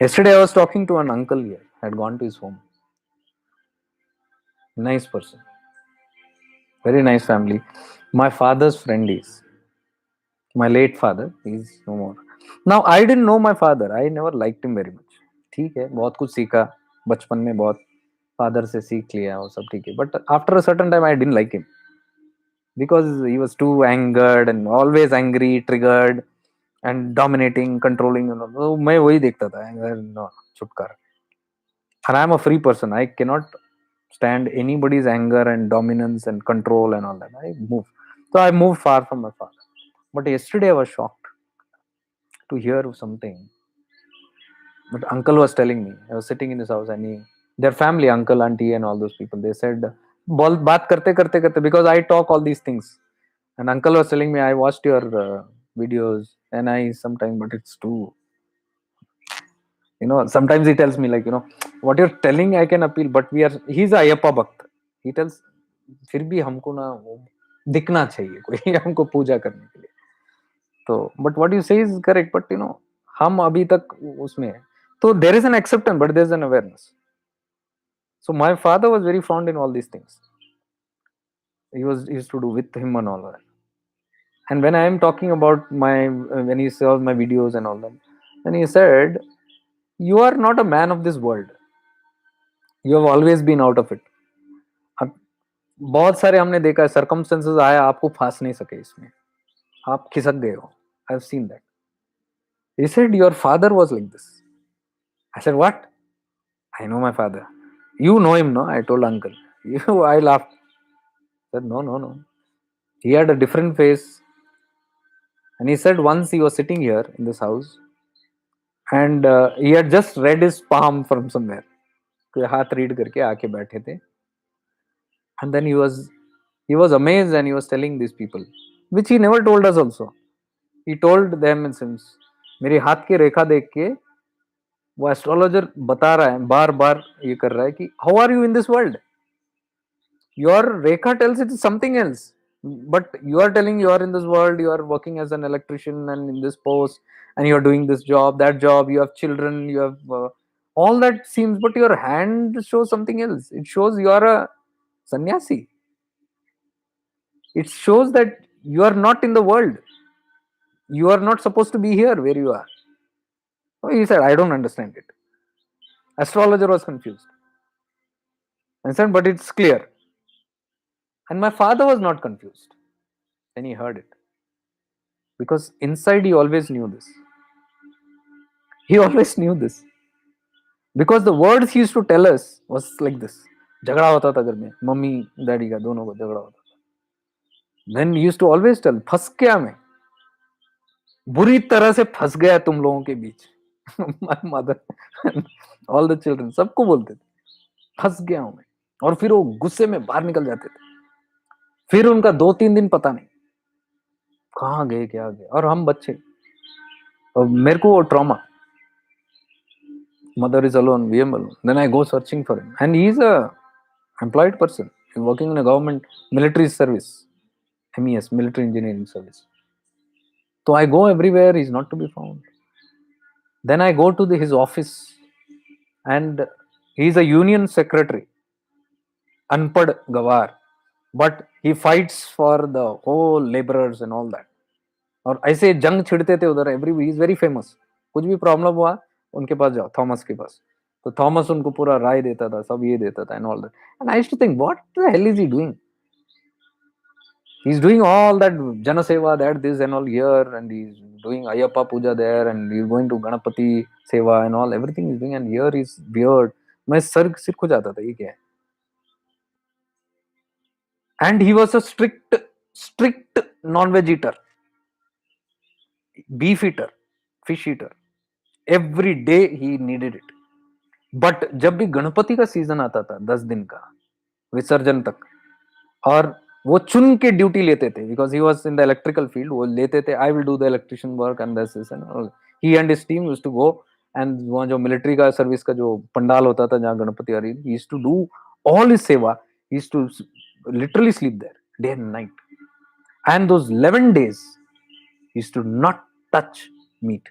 Yesterday I was talking to an uncle here, had gone to his home. Nice person, very nice family. My father's friend is, my late father, he's no more. Now I didn't know my father, I never liked him very much. ठीक है, बहुत कुछ सीखा बचपन में, बहुत father से सीख लिया वो सब ठीक है, but after a certain time I didn't like him because he was too angered and always angry, triggered and dominating, controlling, you know. तो मैं वही देखता था, no, छुटकार. And I'm a free person, I cannot stand anybody's anger and dominance and control and all that. I move. So I moved far from my father. But yesterday I was shocked to hear something. But uncle was telling me, I was sitting in his house and their family, uncle, auntie, and all those people, they said, बात करते करते करते, because I talk all these things. And uncle was telling me, I watched your videos and I sometimes, but it's too, sometimes he tells me like, what you're telling I can appeal, but he's a Ayappa Bhakt. He tells, फिर भी हमको ना वो दिखना चाहिए कोई हमको पूजा करने के लिए, तो but what you say is correct, but हम अभी तक उसमें है, तो there is an acceptance but there is an awareness. So my father was very fond in all these things. He used to do with him and all that. And when I am talking about when he saw my videos and all that, then he said, you are not a man of this world, you have always been out of it. अब बहुत सारे हमने देखा है, circumstances आया आपको फांस नहीं सके इसमें, आप खिसक गए हो. I have seen that. He said, your father was like this. I said, what? I know my father. You know him, no? I told uncle. I laughed. I said, no, no, no. He had a different face. And he said once he was sitting here in this house and he had just read his palm from somewhere. कोई हाथ read करके आके बैठे थे. And then he was amazed and he was telling these people, which he never told us also. He told them in sense, मेरी हाथ की रेखा देख के वो एस्ट्रोलॉजर बता रहा है, बार बार ये कर रहा है कि how are you in this world, your rekha tells it is something else, but you are telling you are in this world, you are working as an electrician and in this post and you are doing this job, that job, you have children, you have all that seems, but your hand shows something else. It shows you are a sannyasi. It shows that you are not in the world, you are not supposed to be here where you are. So he said, I don't understand it. Astrologer was confused and said, but it's clear. And my father was not confused when he heard it, because inside he always knew this. He always knew this because the words he used to tell us was like this. झगड़ा होता था घर में, mummy daddy का दोनों को झगड़ा होता था. Then he used to always tell, फंस गया मैं, बुरी तरह से फंस गया तुम लोगों के बीच. My mother and all the children सबको बोलते थे, फंस गया हूं मैं. और फिर वो गुस्से में बाहर निकल जाते थे. फिर उनका 2-3 दिन पता नहीं कहाँ गए क्या गए, और हम बच्चे, और मेरे को वो trauma. Mother is alone, we am alone. Then I go searching for him, and he is a employed person. He's working in a government military service, MES, military engineering service. So I go everywhere, he's not to be found. Then I go to his office, and he's a union secretary, unpad gawar, but he fights for the whole laborers and all that. और ऐसे जंग छिड़ते थे उधर, every he is very famous. कुछ भी problem हुआ उनके पास जाओ, थॉमस के पास. तो थॉमस उनको पूरा राय देता था, सब ये देता था and all that. And I used to think what the hell is he doing. He is doing all that jan seva, that this and all here, and he is doing Ayyappa puja there, and he is going to Ganapati seva and all, everything is doing, and here is beard. मैं सर सिर खो जाता था, ये क्या है. And he was a strict non veg eater, beef eater, fish eater. Every day he needed it. But जब भी गणपति का सीजन आता था 10 दिन का विसर्जन तक, और वो चुन के ड्यूटी लेते थे, because he was in the electrical field, वो लेते थे, I will do the electrician work and this and he and his team used to go. And वहाँ जो मिलिट्री का सर्विस का जो पंडाल होता था जहाँ गणपति आ रही, he used to do all his seva, he used to literally sleep there day and night. And those 11 days, he used to not touch meat.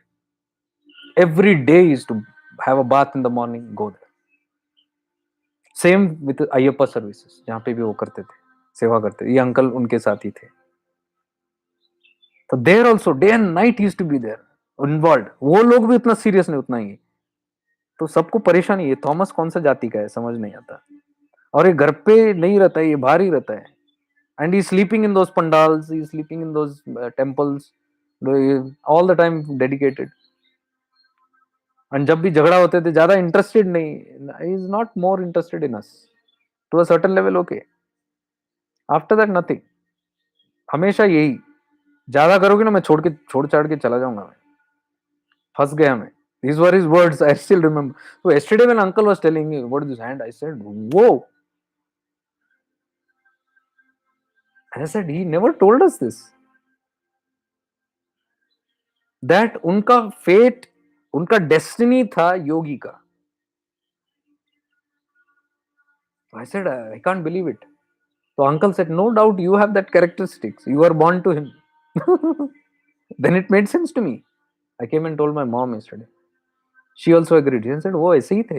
Every day he used to have a bath in the morning, go there. Same with Ayyappa services, जहाँ पे भी वो करते थे, सेवा करते थे, ये अंकल उनके साथ ही थे. तो there also day and night used to be there involve. वो लोग भी उतना सीरियस नहीं, उतना ही. तो सबको परेशानी है, थॉमस कौन सा जाति का है समझ नहीं आता. और ये घर पे नहीं रहता है, ये बाहर ही रहता है. And he sleeping in those pandals, he sleeping in those temples, all the time dedicated. And जब भी झगड़ा होते थे ज्यादा इंटरेस्टेड नहीं, he is not more interested in us to a certain level. Okay, after that nothing. हमेशा यही, ज्यादा करोगे ना मैं छोड़ छाड़ के चला जाऊंगा, मैं फंस गया मैं. These were his words. I still remember. So yesterday when uncle was telling me what is this hand, I said, "Whoa!" And I said, he never told us this. That उनका fate, उनका destiny था योगी का. So I said, I can't believe it. So uncle said, no doubt you have that characteristics. You are born to him. Then it made sense to me. I came and told my mom yesterday. She also agreed. She said, "वो ऐसे ही थे.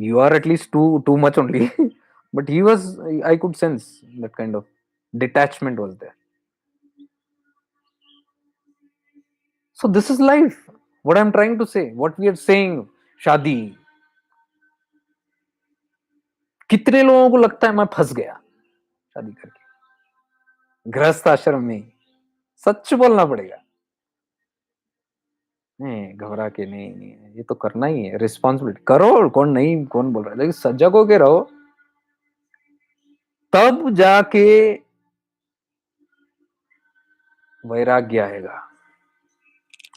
You are at least too much only." But he was, I could sense that kind of detachment was there. So this is life. What I'm trying to say, what we are saying, शादी. कितने लोगों को लगता है मैं फंस गया शादी करके गृहस्थ आश्रम में. सच बोलना पड़ेगा. नहीं, घबरा के नहीं, ये तो करना ही है, रिस्पॉन्सिबिलिटी करो. कौन नहीं, कौन बोल रहा है, लेकिन सजग होके रहो, तब जाके वैराग्य आएगा.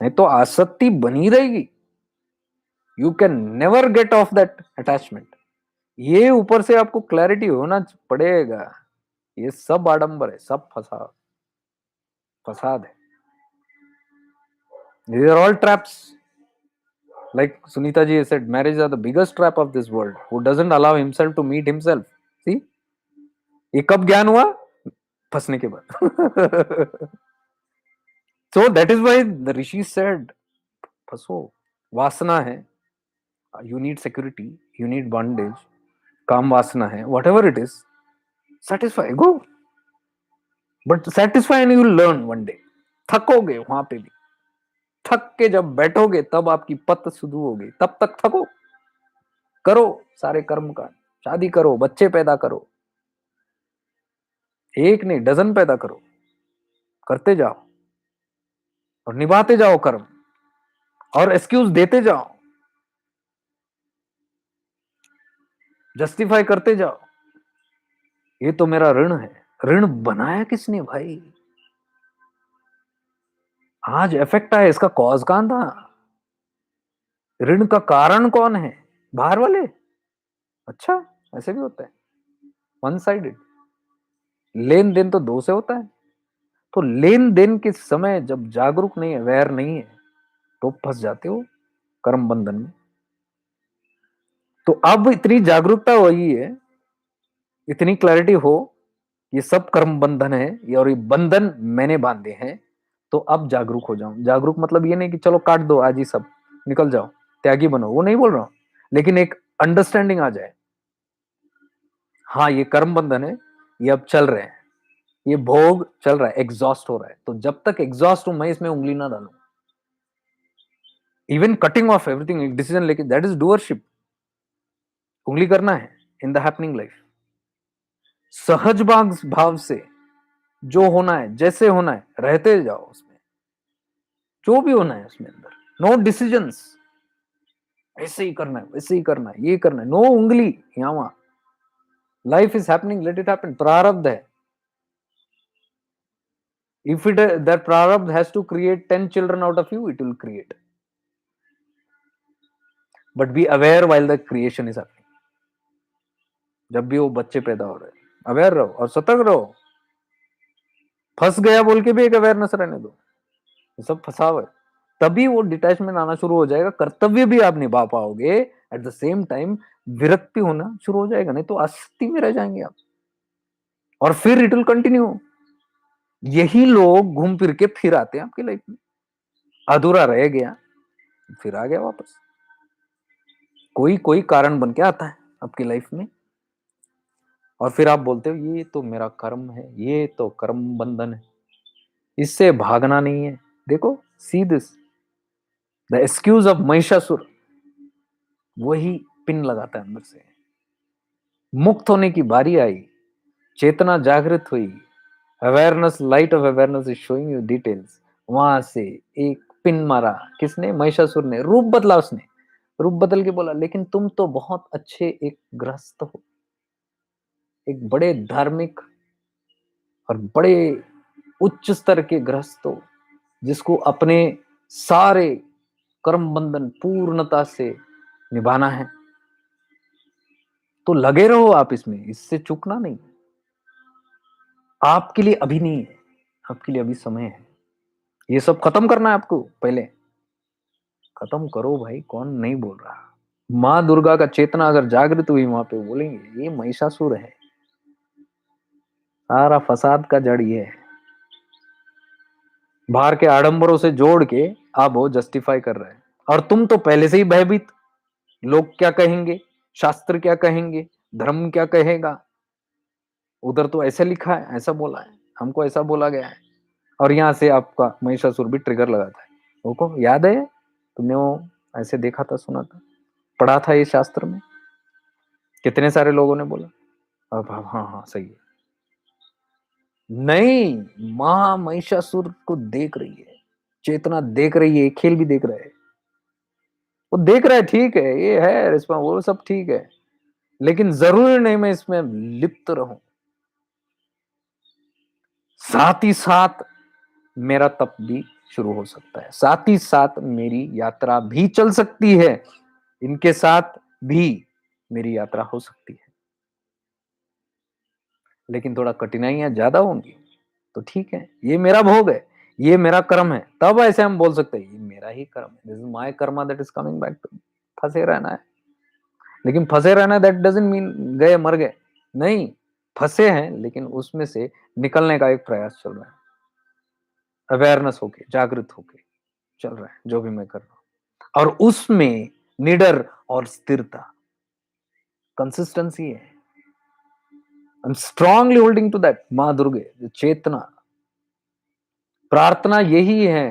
नहीं तो आसक्ति बनी रहेगी. You can never get of that attachment. ये ऊपर से आपको क्लैरिटी होना पड़ेगा. ये सब आडंबर है, सब फसाद है. These are all traps. Like Sunita ji said, marriages are the biggest trap of this world. Who doesn't allow himself to meet himself? See? ये कब ज्ञान हुआ? फंसने के बाद. So that is why the rishi said, फंसो. वासना है. You need security. You need bondage. काम वासना है. Whatever it is, satisfy. Go. But satisfy and you will learn one day. थकोगे वहां पे भी. थक के जब बैठोगे तब आपकी पत शुरू होगी. तब तक थको. करो सारे कर्म का. शादी करो, बच्चे पैदा करो. एक नहीं, डजन पैदा करो. करते जाओ और निभाते जाओ कर्म. और एक्सक्यूज देते जाओ. जस्टिफाई करते जाओ. ये तो मेरा ऋण है. ऋण बनाया किसने भाई? आज इफेक्ट आया, इसका कॉज कहां था? ऋण का कारण कौन है? बाहर वाले. अच्छा, ऐसे भी होता है. One sided. लेन देन तो दो से होता है. तो लेन देन के समय जब जागरूक नहीं है, अवेयर नहीं है, तो फंस जाते हो कर्म बंधन में. तो अब इतनी जागरूकता हुई है, इतनी क्लैरिटी हो, ये सब कर्म बंधन है और ये बंधन मैंने बांधे हैं. तो अब जागरूक हो जाऊं. जागरूक मतलब ये नहीं कि चलो काट दो आज ही सब, निकल जाओ, त्यागी बनो, वो नहीं बोल रहा हूं. लेकिन एक अंडरस्टैंडिंग आ जाए. हाँ, ये कर्म बंधन है, ये अब चल रहे हैं, ये भोग चल रहा है, एग्जॉस्ट हो रहा है. तो जब तक एग्जॉस्ट हूं मैं इसमें उंगली ना डालूं. इवन कटिंग ऑफ एवरीथिंग, एक डिसीजन लेके, दैट इज डूअरशिप. उंगली करना है इन द हैपनिंग लाइफ. सहज भाव से जो होना है, जैसे होना है, रहते जाओ उसमें. जो भी होना है उसमें अंदर. No decisions. ऐसे ही करना है, वैसे ही करना है, ये करना है. नो उंगली यहां वहां. Life is happening, let it happen. प्रारब्ध है. If that prarabdha has to create 10 children out of you, it will create. But be aware while the creation is happening. जब भी वो बच्चे पैदा हो रहे हैं, अवेयर रहो और सतर्क रहो. फंस गया बोल के भी एक अवेयरनेस रहने दो. सब फंसा हुआ है. तभी वो डिटैचमेंट आना शुरू हो जाएगा. कर्तव्य भी आप निभा पाओगे. एट द सेम टाइम विरक्ति होना शुरू हो जाएगा, नहीं तो आसक्ति में रह जाएंगे आप, और फिर इट विल कंटिन्यू। यही लोग घूम फिर के फिर आते हैं आपकी लाइफ में। अधूरा रह गया फिर आ गया वापस, कोई कोई कारण बन के आता है आपकी लाइफ में, और फिर आप बोलते हो ये तो मेरा कर्म है, ये तो कर्म बंधन है, इससे भागना नहीं है। देखो, see this, the excuse of Mahishasura, वही पिन लगाता है अंदर से। मुक्त होने की बारी आई, चेतना जागृत हुई, awareness, light of awareness is showing you details, वहां से एक पिन मारा। किसने? महिषासुर ने। रूप बदला उसने, रूप बदल के बोला लेकिन तुम तो बहुत अच्छे एक गृहस्थ हो, एक बड़े धार्मिक और बड़े उच्च स्तर के गृहस्थ हो, जिसको अपने सारे कर्म बंधन पूर्णता से निभाना है, तो लगे रहो आप इसमें, इससे चूकना नहीं। आपके लिए अभी नहीं है, आपके लिए अभी समय है। ये सब खत्म करना है आपको, पहले खत्म करो भाई। कौन नहीं बोल रहा? माँ दुर्गा का चेतना अगर जागृत हुई वहां पे, बोलेंगे ये महिषासुर है, सारा फसाद का जड़ ये है। बाहर के आडंबरों से जोड़ के आप वो जस्टिफाई कर रहे हैं, और तुम तो पहले से ही भयभीत। लोग क्या कहेंगे, शास्त्र क्या कहेंगे, धर्म क्या कहेगा, उधर तो ऐसे लिखा है, ऐसा बोला है, हमको ऐसा बोला गया है, और यहाँ से आपका महिषासुर भी ट्रिगर लगाता है। वो याद है तुमने वो ऐसे देखा था, सुना था, पढ़ा था ये शास्त्र में, कितने सारे लोगों ने बोला। अब हाँ हाँ हाँ सही है। नहीं, मां महिषासुर को देख रही है, चेतना देख रही है, खेल भी देख रहा है, वो देख रहा है, ठीक है ये है रिस्पॉन्स, वो सब ठीक है, लेकिन जरूरी नहीं मैं इसमें लिप्त रहूं। साथ ही साथ मेरा तप भी शुरू हो सकता है, साथ ही साथ मेरी यात्रा भी चल सकती है, इनके साथ भी मेरी यात्रा हो सकती है, लेकिन थोड़ा कठिनाइयां ज्यादा होंगी, तो ठीक है, ये मेरा भोग है, ये मेरा कर्म है, तब ऐसे हम बोल सकते हैं ये मेरा ही कर्म है, this is my karma that is coming back to. फंसे रहना है, लेकिन फंसे रहना दैट डजंट मीन गए मर गए, नहीं, फंसे हैं लेकिन उसमें से निकलने का एक प्रयास चल रहा है, अवेयरनेस होके, जागृत होके चल रहा है जो भी मैं कर रहा हूं, और उसमें निडर और स्थिरता, कंसिस्टेंसी है। I am strongly holding to that मां दुर्गे, चेतना। प्रार्थना यही है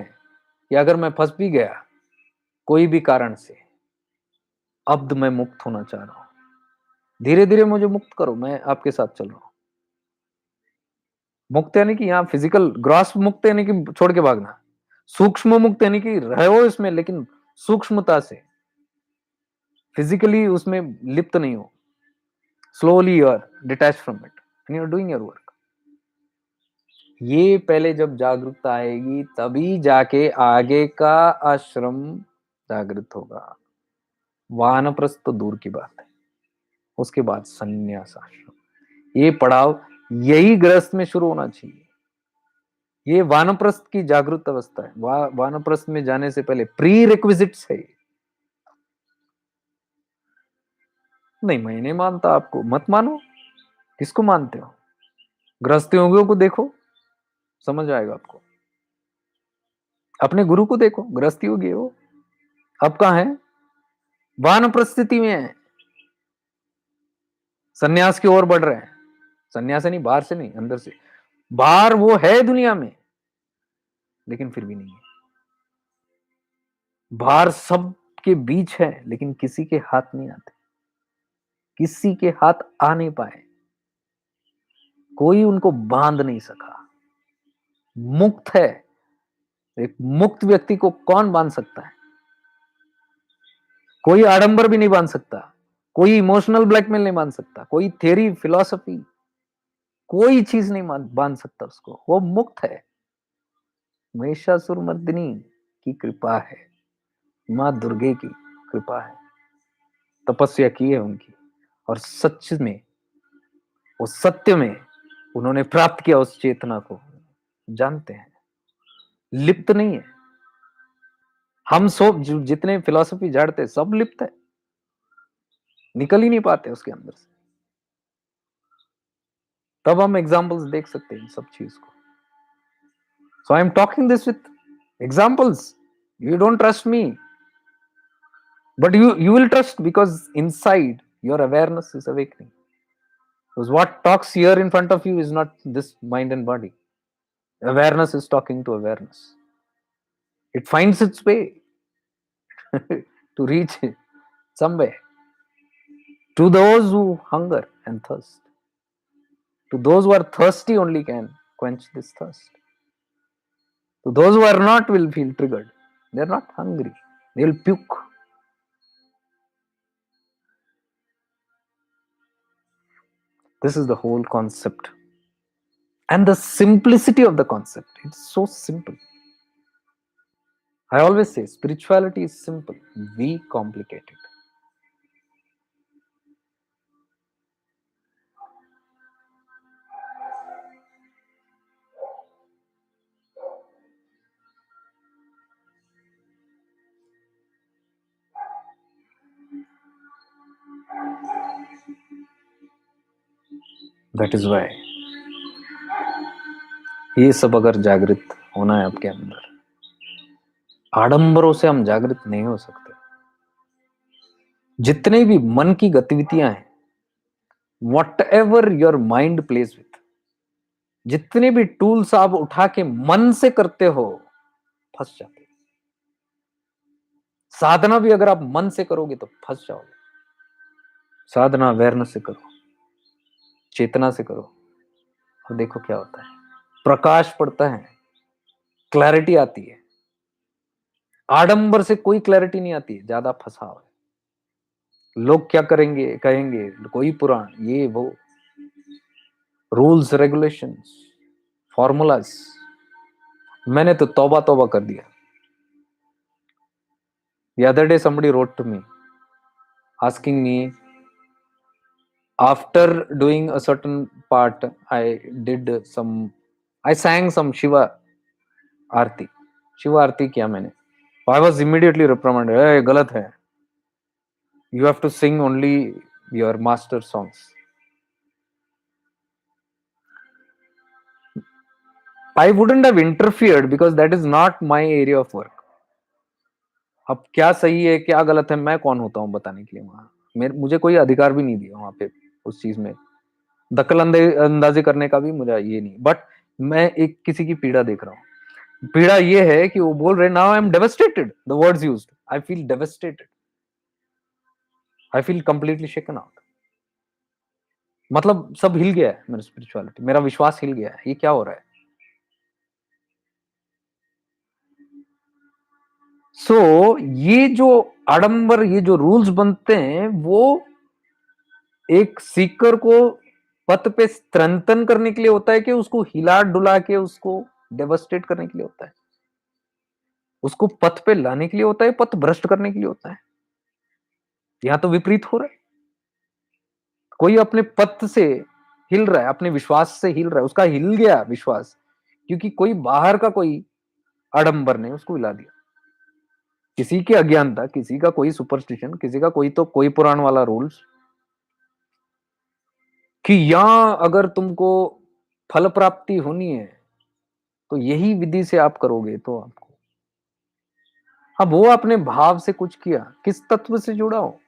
कि अगर मैं फंस भी गया कोई भी कारण से, अब मैं मुक्त होना चाह रहा हूं, धीरे धीरे मुझे मुक्त करो, मैं आपके साथ चल रहा हूं। मुक्त यानी कि यहाँ फिजिकल ग्रॉस मुक्त यानी कि छोड़ के भागना, सूक्ष्म मुक्त यानी कि रहो इसमें लेकिन सूक्ष्मता से, फिजिकली उसमें लिप्त नहीं हो, slowly you are detach from it and you are doing your work. ये पहले जब जागरूकता आएगी तभी जाके आगे का आश्रम जागृत होगा। वानप्रस्थ तो दूर की बात है, उसके बाद संन्यास आश्रम, ये पड़ाव यही गृहस्थ में शुरू होना चाहिए। ये वानप्रस्थ की जागृत अवस्था है, वानप्रस्थ में जाने से पहले प्री रिक्विजिट्स है। नहीं मैं नहीं मानता, आपको मत मानो, किसको मानते हो? गृहस्थ योगियों को देखो, समझ आएगा आपको। अपने गुरु को देखो, गृहस्थ योगी है वो, अब कहाँ है? वानप्रस्थ स्थिति में है, सन्यास की ओर बढ़ रहे हैं। सन्यास नहीं बाहर से, नहीं अंदर से, बाहर वो है दुनिया में लेकिन फिर भी नहीं है, बाहर सब के बीच है लेकिन किसी के हाथ नहीं आते, किसी के हाथ आ नहीं पाए, कोई उनको बांध नहीं सका। मुक्त है, एक मुक्त व्यक्ति को कौन बांध सकता है? कोई आडंबर भी नहीं बांध सकता, कोई इमोशनल ब्लैकमेल नहीं बांध सकता, कोई थ्योरी फिलॉसफी, कोई चीज नहीं बांध सकता उसको, वो मुक्त है। महिषासुर मर्दिनी की कृपा है, मां दुर्गे की कृपा है, तपस्या की है उनकी, और सच में, उस सत्य में उन्होंने प्राप्त किया, उस चेतना को जानते हैं, लिप्त नहीं है। हम सब जितने फिलॉसफी झाड़ते सब लिप्त है, निकल ही नहीं पाते उसके अंदर से। तब हम एग्जाम्पल्स देख सकते हैं इन सब चीज को। So I am talking this with examples. You don't trust me, but you will trust, because inside your awareness is awakening. Because what talks here in front of you is not this mind and body. Awareness is talking to awareness. It finds its way to reach somewhere. To those who hunger and thirst, to those who are thirsty only can quench this thirst. To those who are not will feel triggered. They are not hungry. They will puke. This is the whole concept. And the simplicity of the concept. It's so simple. I always say spirituality is simple. We complicate it. That is why ये सब अगर जागृत होना है आपके अंदर, आडंबरों से हम जागृत नहीं हो सकते. जितने भी मन की गतिविधियां हैं, what ever your mind plays with, जितने भी टूल्स आप उठा के मन से करते हो, फंस जाते. साधना भी अगर आप मन से करोगे तो फंस जाओगे. साधना अवेयरनेस से करो, चेतना से करो, और देखो क्या होता है. प्रकाश पड़ता है, क्लैरिटी आती है. आडंबर से कोई क्लैरिटी नहीं आती है, ज्यादा फंसा है. लोग क्या करेंगे, कहेंगे, कोई पुराण, ये वो, रूल्स रेगुलेशंस, फॉर्मूलाज. मैंने तो तौबा तौबा कर दिया. The other day somebody wrote to me asking me, after doing a certain part, I sang some Shiva Aarti. Shiva Aarti किया मैंने. I was immediately reprimanded. Hey, गलत है. You have to sing only your master songs. I wouldn't have interfered because that is not my area of work. अब क्या सही है क्या गलत है, मैं कौन होता हूँ बताने के लिए. वहां मुझे कोई अधिकार भी नहीं दिया वहां पे उस चीज में दखल अंदाजी करने का भी मुझे ये नहीं. बट मैं एक किसी की पीड़ा देख रहा हूँ. पीड़ा ये है कि वो बोल रहे, now I am devastated, the words used, I feel devastated, I feel completely shaken out. मतलब सब हिल गया है मेरा स्पिरिचुअलिटी, मेरा विश्वास हिल गया है. ये क्या हो रहा है? सो ये जो आडंबर, ये जो रूल्स बनते हैं, वो एक सीकर को पथ पे स्त्रंतन करने के लिए होता है कि उसको हिला डुला के उसको डेवस्टेट करने के लिए होता है? उसको पथ पे लाने के लिए होता है, पथ भ्रष्ट करने के लिए होता है? यहां तो विपरीत हो रहा है. कोई अपने पथ से हिल रहा है, अपने विश्वास से हिल रहा है, उसका हिल गया विश्वास, क्योंकि कोई बाहर का कोई आडंबर ने उसको हिला दिया. किसी की अज्ञानता, किसी का कोई सुपरस्टिशन, किसी का कोई पुराण वाला रूल्स, कि यहां अगर तुमको फल प्राप्ति होनी है तो यही विधि से आप करोगे तो आपको. अब वो अपने भाव से कुछ किया, किस तत्व से जुड़ा हो?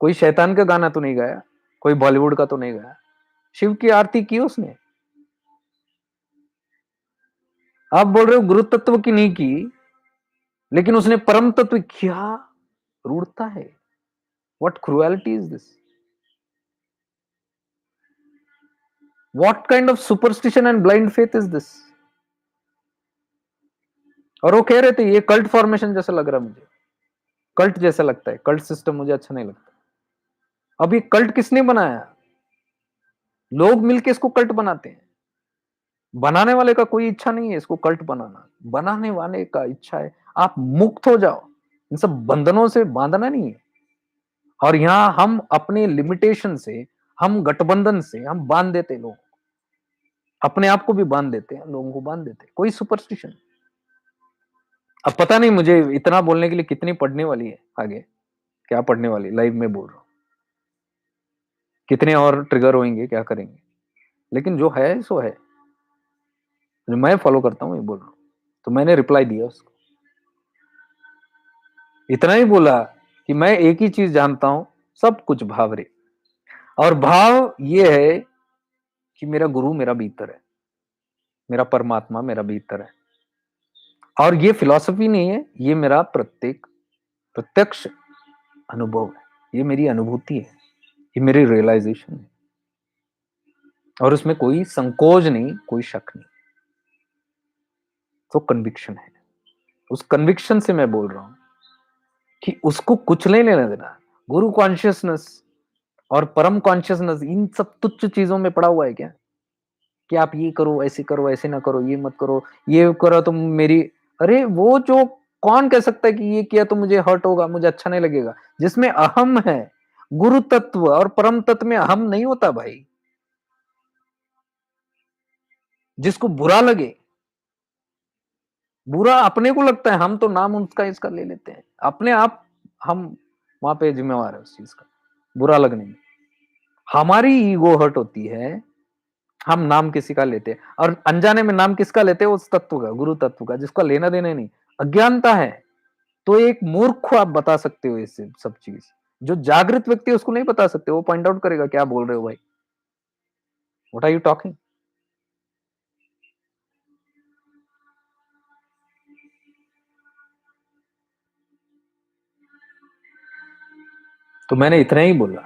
कोई शैतान का गाना तो नहीं गाया, कोई बॉलीवुड का तो नहीं गाया. शिव की आरती की उसने. आप बोल रहे हो गुरु तत्व की नहीं की, लेकिन उसने परम तत्व क्या रूढ़ता है. What cruelty is this? What kind of superstition and blind faith is this? और वो कह रहे थे ये कल्ट फॉर्मेशन जैसा लग रहा है मुझे, कल्ट जैसा लगता है, कल्ट सिस्टम मुझे अच्छा नहीं लगता. अब ये कल्ट किसने बनाया? लोग मिलके इसको कल्ट बनाते हैं. बनाने वाले का कोई इच्छा नहीं है इसको कल्ट बनाना, बनाने वाले का इच्छा है आप मुक्त हो जाओ, इन सब बंधनों से बांधना नहीं है. और यहां हम अपने लिमिटेशन से, हम गठबंधन से हम बांध देते लोग, अपने आप को भी बांध देते हैं, लोगों को बांध देते हैं. कोई सुपरस्टिशन. अब पता नहीं मुझे इतना बोलने के लिए कितनी पढ़ने वाली है आगे, क्या पढ़ने वाली, लाइव में बोल रहा हूँ। कितने और ट्रिगर होंगे, क्या करेंगे, लेकिन जो है सो है, जो मैं फॉलो करता हूँ ये बोल रहा हूँ। तो मैंने रिप्लाई दिया उसको, इतना ही बोला कि मैं एक ही चीज जानता हूं, सब कुछ भाव रे। और भाव ये है कि मेरा गुरु मेरा भीतर है, मेरा परमात्मा मेरा भीतर है। और ये फिलॉसफी नहीं है, ये मेरा प्रत्यक्ष अनुभव है, ये मेरी अनुभूति है, ये मेरी रियलाइजेशन है। और उसमें कोई संकोच नहीं, कोई शक नहीं, तो कन्विक्शन है। उस कन्विक्शन से मैं बोल रहा हूं कि उसको कुछ नहीं लेना देना। गुरु कॉन्शियसनेस और परम कॉन्शियसनेस इन सब तुच्छ चीजों में पड़ा हुआ है क्या, कि आप ये करो, ऐसे ना करो, ये मत करो, ये करो तो मेरी, अरे वो जो, कौन कह सकता है कि ये किया तो मुझे हर्ट होगा, मुझे अच्छा नहीं लगेगा। जिसमें अहम है, गुरु तत्व और परम तत्व में अहम नहीं होता भाई। जिसको बुरा लगे, बुरा अपने को लगता है, हम तो नाम उसका इसका ले लेते हैं अपने आप, हम वहां पे जिम्मेवार है उस चीज का, बुरा लगने में। हमारी ईगो हर्ट होती है, हम नाम किसी का लेते हैं, और अनजाने में नाम किसका लेते हैं, उस तत्व का, गुरु तत्व का, जिसका लेना देना नहीं, अज्ञानता है। तो एक मूर्ख को आप बता सकते हो इससे सब चीज, जो जागृत व्यक्ति है उसको नहीं बता सकते, वो पॉइंट आउट करेगा क्या बोल रहे हो भाई, व्हाट आर यू टॉकिंग। तो मैंने इतना ही बोला,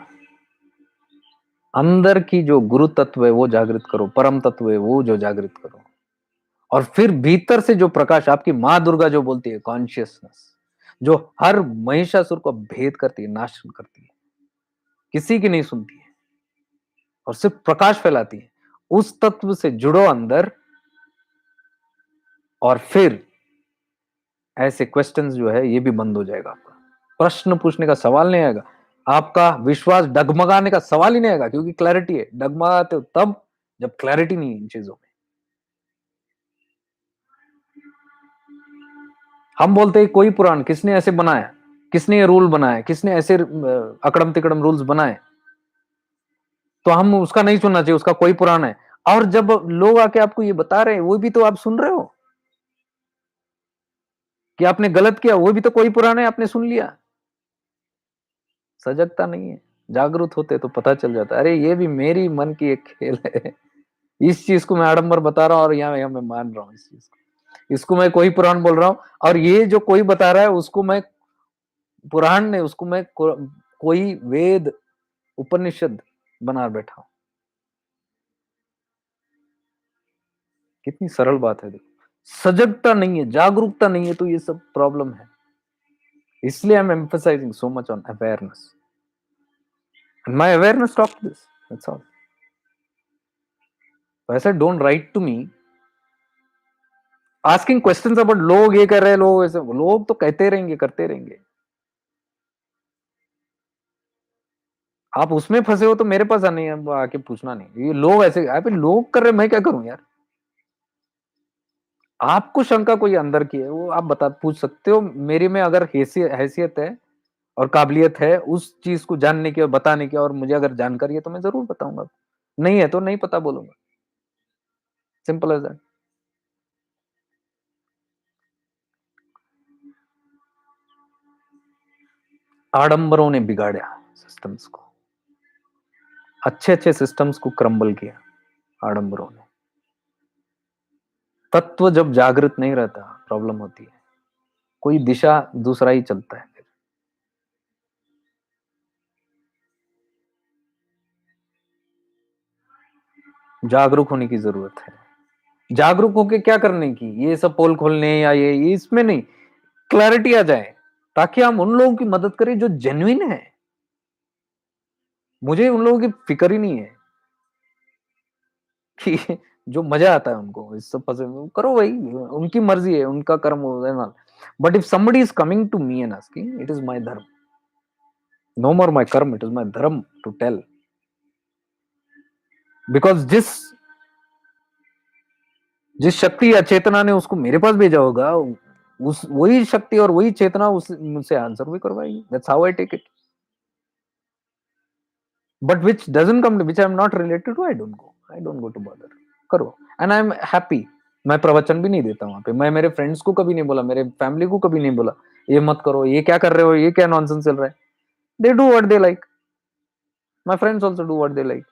अंदर की जो गुरु तत्व है वो जागृत करो, परम तत्व है वो जो जागृत करो, और फिर भीतर से जो प्रकाश, आपकी माँ दुर्गा जो बोलती है कॉन्शियसनेस, जो हर महिषासुर को भेद करती है, नाश करती है, किसी की नहीं सुनती है और सिर्फ प्रकाश फैलाती है, उस तत्व से जुड़ो अंदर। और फिर ऐसे क्वेश्चंस जो है ये भी बंद हो जाएगा, आपका प्रश्न पूछने का सवाल नहीं आएगा, आपका विश्वास डगमगाने का सवाल ही नहीं आएगा, क्योंकि क्लैरिटी है। डगमगाते हो तब जब क्लैरिटी नहीं है इन चीजों में। हम बोलते हैं कोई पुराण किसने ऐसे बनाया, किसने ये रूल बनाया, किसने ऐसे अकड़म तिकड़म रूल्स बनाए, तो हम उसका नहीं सुनना चाहिए, उसका कोई पुराण है। और जब लोग आके आपको ये बता रहे हैं, वो भी तो आप सुन रहे हो कि आपने गलत किया, वो भी तो कोई पुराण है, आपने सुन लिया। सजगता नहीं है, जागरूक होते तो पता चल जाता, अरे ये भी मेरी मन की एक खेल है। इस चीज को मैं आडंबर बता रहा हूँ, और यहाँ यहाँ मैं मान रहा हूँ इस चीज को, इसको मैं कोई पुराण बोल रहा हूँ, और ये जो कोई बता रहा है उसको मैं पुराण नहीं, उसको मैं कोई वेद उपनिषद बना बैठा हूं। कितनी सरल बात है, देखो। सजगता नहीं है, जागरूकता नहीं है, तो ये सब प्रॉब्लम है। इसलिए I am emphasising so much on awareness, and my awareness talk this, that's all. वैसे don't write to me asking questions about लोग ये कर रहे हैं, लोग ऐसे, लोग तो कहते रहेंगे, करते रहेंगे। आप उसमें फंसे हो तो मेरे पास आने आके पूछना नहीं, ये लोग ऐसे लोग कर रहे, मैं क्या करूं यार। आपको शंका कोई अंदर की है, वो आप बता पूछ सकते हो मेरी में, अगर हैसियत है और काबिलियत है उस चीज को जानने की और बताने की, और मुझे अगर जानकारी है तो मैं जरूर बताऊंगा, नहीं है तो नहीं पता बोलूंगा, सिंपल एज दैट। आडंबरों ने बिगाड़ा सिस्टम्स को, अच्छे अच्छे सिस्टम्स को क्रम्बल किया आडंबरों ने। तत्व जब जागृत नहीं रहता, प्रॉब्लम होती है, कोई दिशा दूसरा ही चलता है। जागरूक होने की जरूरत है। जागरूक होके क्या करने की, ये सब पोल खोलने या ये इसमें नहीं, क्लैरिटी आ जाए, ताकि हम उन लोगों की मदद करें जो जेन्युइन है। मुझे उन लोगों की फिक्र ही नहीं है कि जो मजा आता है उनको इस सब पसंद करो भाई, उनकी मर्जी है, उनका कर्म हो। But if somebody is coming to me and asking, it is my dharma, no more my karma, it is my dharma to tell, because जिस जिस शक्ति या चेतना ने उसको मेरे पास भेजा होगा, उस वही शक्ति और वही चेतना उस मुझसे आंसर भी करवाएगी। That's how I take it. But which doesn't come, which I am not related to, I don't go to bother. करो, एंड आई एम हैप्पी। मैं प्रवचन भी नहीं देता वहां पे, मैं मेरे फ्रेंड्स को कभी नहीं बोला, मेरे फैमिली को कभी नहीं बोला ये मत करो, ये क्या कर रहे हो, ये क्या नॉनसेंस चल रहा है। They do what they like, my friends also do what they like.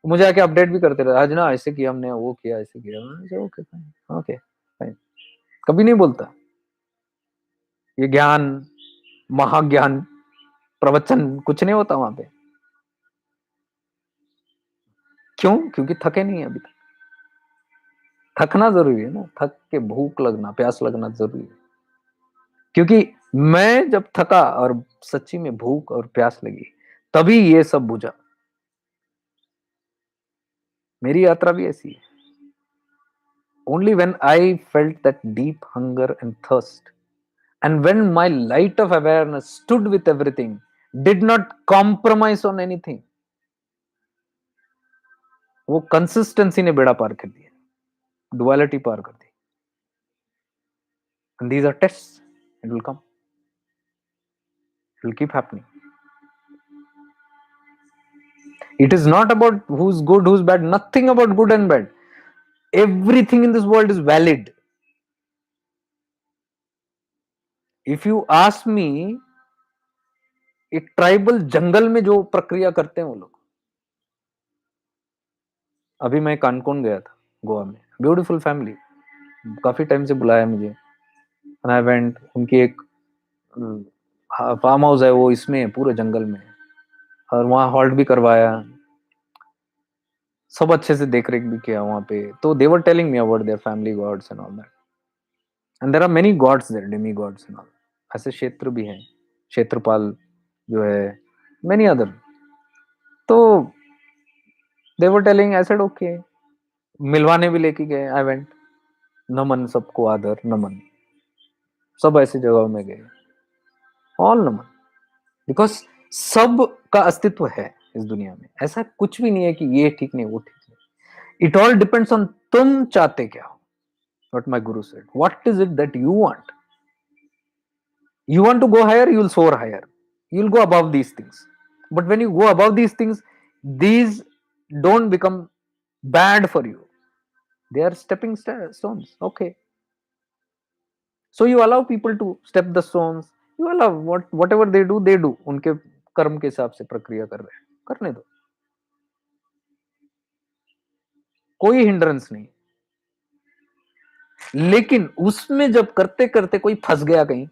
मुझे आके अपडेट भी करते रहे, आज ना ऐसे किया हमने, वो किया, ऐसे किया, ओके फाइन, ओके फाइन। कभी नहीं बोलता ये ज्ञान, महाज्ञान, प्रवचन कुछ नहीं होता वहां पे। क्यों? क्योंकि थके नहीं है अभी तक। थकना जरूरी है ना, थक के भूख लगना, प्यास लगना जरूरी है। क्योंकि मैं जब थका और सच्ची में भूख और प्यास लगी, तभी ये सब बुझा। मेरी यात्रा भी ऐसी है। Only when I felt that deep hunger and thirst, and when my light of awareness stood with everything, did not compromise on anything, वो कंसिस्टेंसी ने बेड़ा पार कर दिया, डुअलिटी पार कर दी। And these are tests, it will come, it will keep happening. It is not about who's good, who's bad, nothing about good and bad. Everything in this world is valid. If you ask me, एक tribal जंगल में जो प्रक्रिया करते हैं वो लोग, अभी मैं कानकोन गया था गोवा में, ब्यूटीफुल फैमिली, काफी टाइम से बुलाया मुझे, एंड आई वेंट। उनकी एक फार्म हाउस है, वो इसमें है, पूरे जंगल में, और वहाँ हॉल्ट भी करवाया, सब अच्छे से देख रेख भी किया वहाँ पे। तो they were telling me about their family gods and all that, and there are many gods there, demi gods and all, ऐसे क्षेत्र भी हैं, क्षेत्रपाल जो है, मेनी अदर। तो they were telling, I said okay, मिलवाने भी लेके गए, आई वेंट, नमन, सबको आदर नमन, सब ऐसी जगहों में गए, ऑल नमन, बिकॉज सब का अस्तित्व है इस दुनिया में, ऐसा कुछ भी नहीं है कि ये ठीक नहीं वो ठीक नहीं। इट ऑल डिपेंड्स ऑन तुम चाहते क्या हो। What my Guru said, what is it that you want, you want to go higher, you will soar higher, you will go above these things. But when you go above these things, these don't become bad for you, they are stepping stones, okay? So you allow people to step the stones, you allow whatever they do, उनके कर्म के हिसाब से प्रक्रिया कर रहे हैं, करने दो, कोई हिंड्रेंस नहीं। लेकिन उसमें जब करते करते कोई फंस गया कहीं,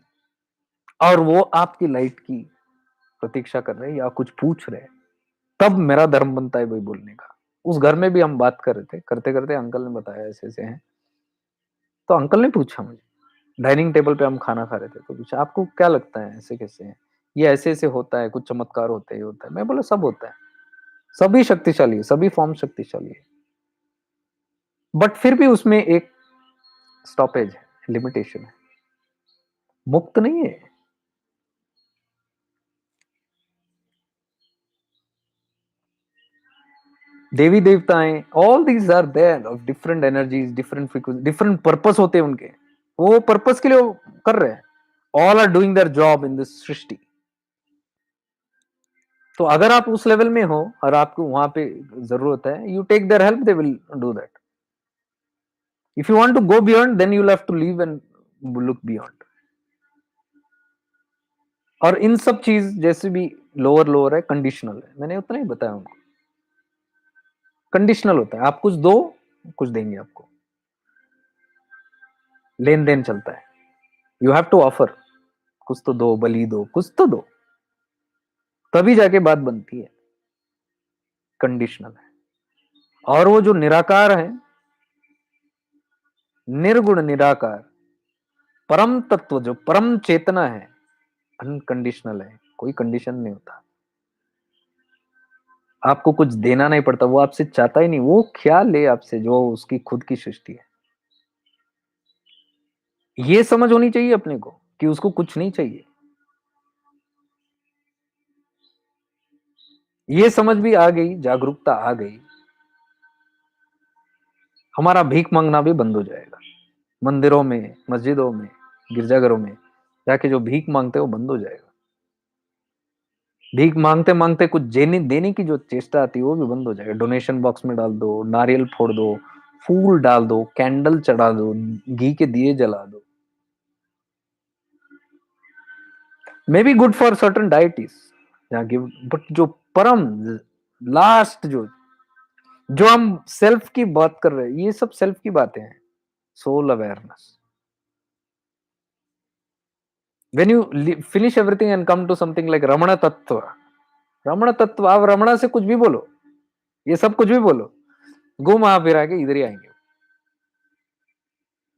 और वो आपकी लाइट की प्रतीक्षा कर रहे या कुछ पूछ रहे, तब मेरा धर्म बनता है वही बोलने का। उस घर में भी हम बात कर रहे थे, करते करते अंकल ने बताया ऐसे ऐसे हैं, तो अंकल ने पूछा मुझे, डाइनिंग टेबल पे हम खाना खा रहे थे, तो पूछा आपको क्या लगता है ऐसे कैसे है, ये ऐसे ऐसे होता है, कुछ चमत्कार होते हैं, ये होता है। मैं बोला सब होता है, सभी शक्तिशाली है, सभी फॉर्म शक्तिशाली है, बट फिर भी उसमें एक स्टॉपेज है, लिमिटेशन है, मुक्त नहीं है। देवी देवताएं, all these are there of different energies, different frequency, different purpose होते हैं उनके, वो पर्पस के लिए वो कर रहे हैं, all are doing their job in this सृष्टि। तो अगर आप उस लेवल में हो और आपको वहां पे जरूरत है, you take their help, they will do that. If you want to go beyond, then you will have to leave and look beyond. और इन सब चीज जैसे भी लोअर लोअर है, कंडीशनल है, मैंने उतना ही बताया उनको, कंडीशनल होता है, आप कुछ दो, कुछ देंगे आपको, लेन देन चलता है, यू हैव टू ऑफर, कुछ तो दो, बलि दो, कुछ तो दो, तभी जाके बात बनती है, कंडीशनल है। और वो जो निराकार है, निर्गुण निराकार परम तत्व, जो परम चेतना है, अनकंडीशनल है, कोई कंडीशन नहीं होता, आपको कुछ देना नहीं पड़ता, वो आपसे चाहता ही नहीं, वो ख्याल ले आपसे जो उसकी खुद की सृष्टि है। ये समझ होनी चाहिए अपने को कि उसको कुछ नहीं चाहिए, ये समझ भी आ गई, जागरूकता आ गई, हमारा भीख मांगना भी बंद हो जाएगा। मंदिरों में, मस्जिदों में, गिरजाघरों में जाके जो भीख मांगते हैं वो बंद हो जाएगा। भीख मांगते मांगते कुछ देने देने की जो चेष्टा आती है वो भी बंद हो जाएगा। डोनेशन बॉक्स में डाल दो, नारियल फोड़ दो, फूल डाल दो, कैंडल चढ़ा दो, घी के दिए जला दो। May be good for certain deities, give, but जो परम लास्ट जो हम सेल्फ की बात कर रहे हैं, ये सब सेल्फ की बातें हैं। Soul awareness, when you finish everything and come to something like Raman tattva, Raman तत्व, आप रमणा से कुछ भी बोलो, ये सब कुछ भी बोलो, घुमा फिरा के इधर ही आएंगे,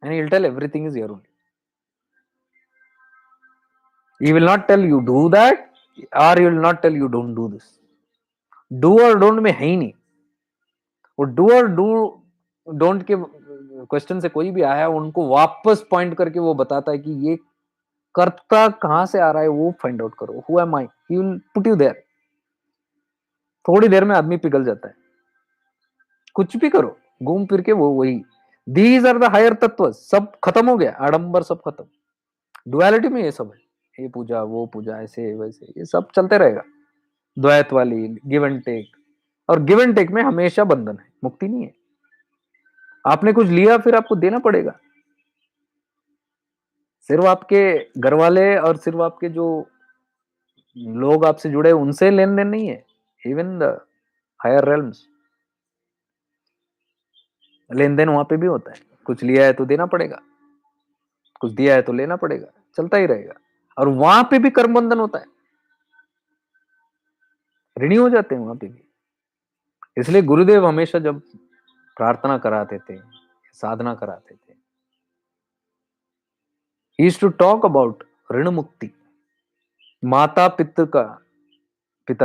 and he'll tell everything is here only. He will not tell you do that, or he will not tell you don't do this. Do or don't में है ही नहीं। वो डू और डू डोंट के क्वेश्चन से कोई भी आया उनको वापस पॉइंट करके वो बताता है कि ये कर्ता कहां से आ रहा है, वो फाइंड आउट करो। Who am I, he will put you there. थोड़ी देर में आदमी पिघल जाता है। कुछ भी करो, घूम फिर के वो वही। दीज आर द हायर तत्व, सब खत्म हो गया, आडंबर सब खत्म। डुअलिटी में ये सब है, ये पूजा वो पूजा, ऐसे वैसे, ये सब चलते रहेगा। द्वैत वाली गिव एंड टेक, और गिव एंड टेक में हमेशा बंधन है, मुक्ति नहीं है। आपने कुछ लिया फिर आपको देना पड़ेगा। सिर्फ आपके घर वाले और सिर्फ आपके जो लोग आपसे जुड़े उनसे लेन देन नहीं है, इवन द हायर रेल्म्स लेन देन वहां पे भी होता है। कुछ लिया है तो देना पड़ेगा, कुछ दिया है तो लेना पड़ेगा, चलता ही रहेगा। और वहां पे भी कर्म बंधन होता है, ऋणी हो जाते हैं वहां पे भी। इसलिए गुरुदेव हमेशा जब प्रार्थना कराते थे, साधना कराते थे, he used to talk about rin mukti, माता पिता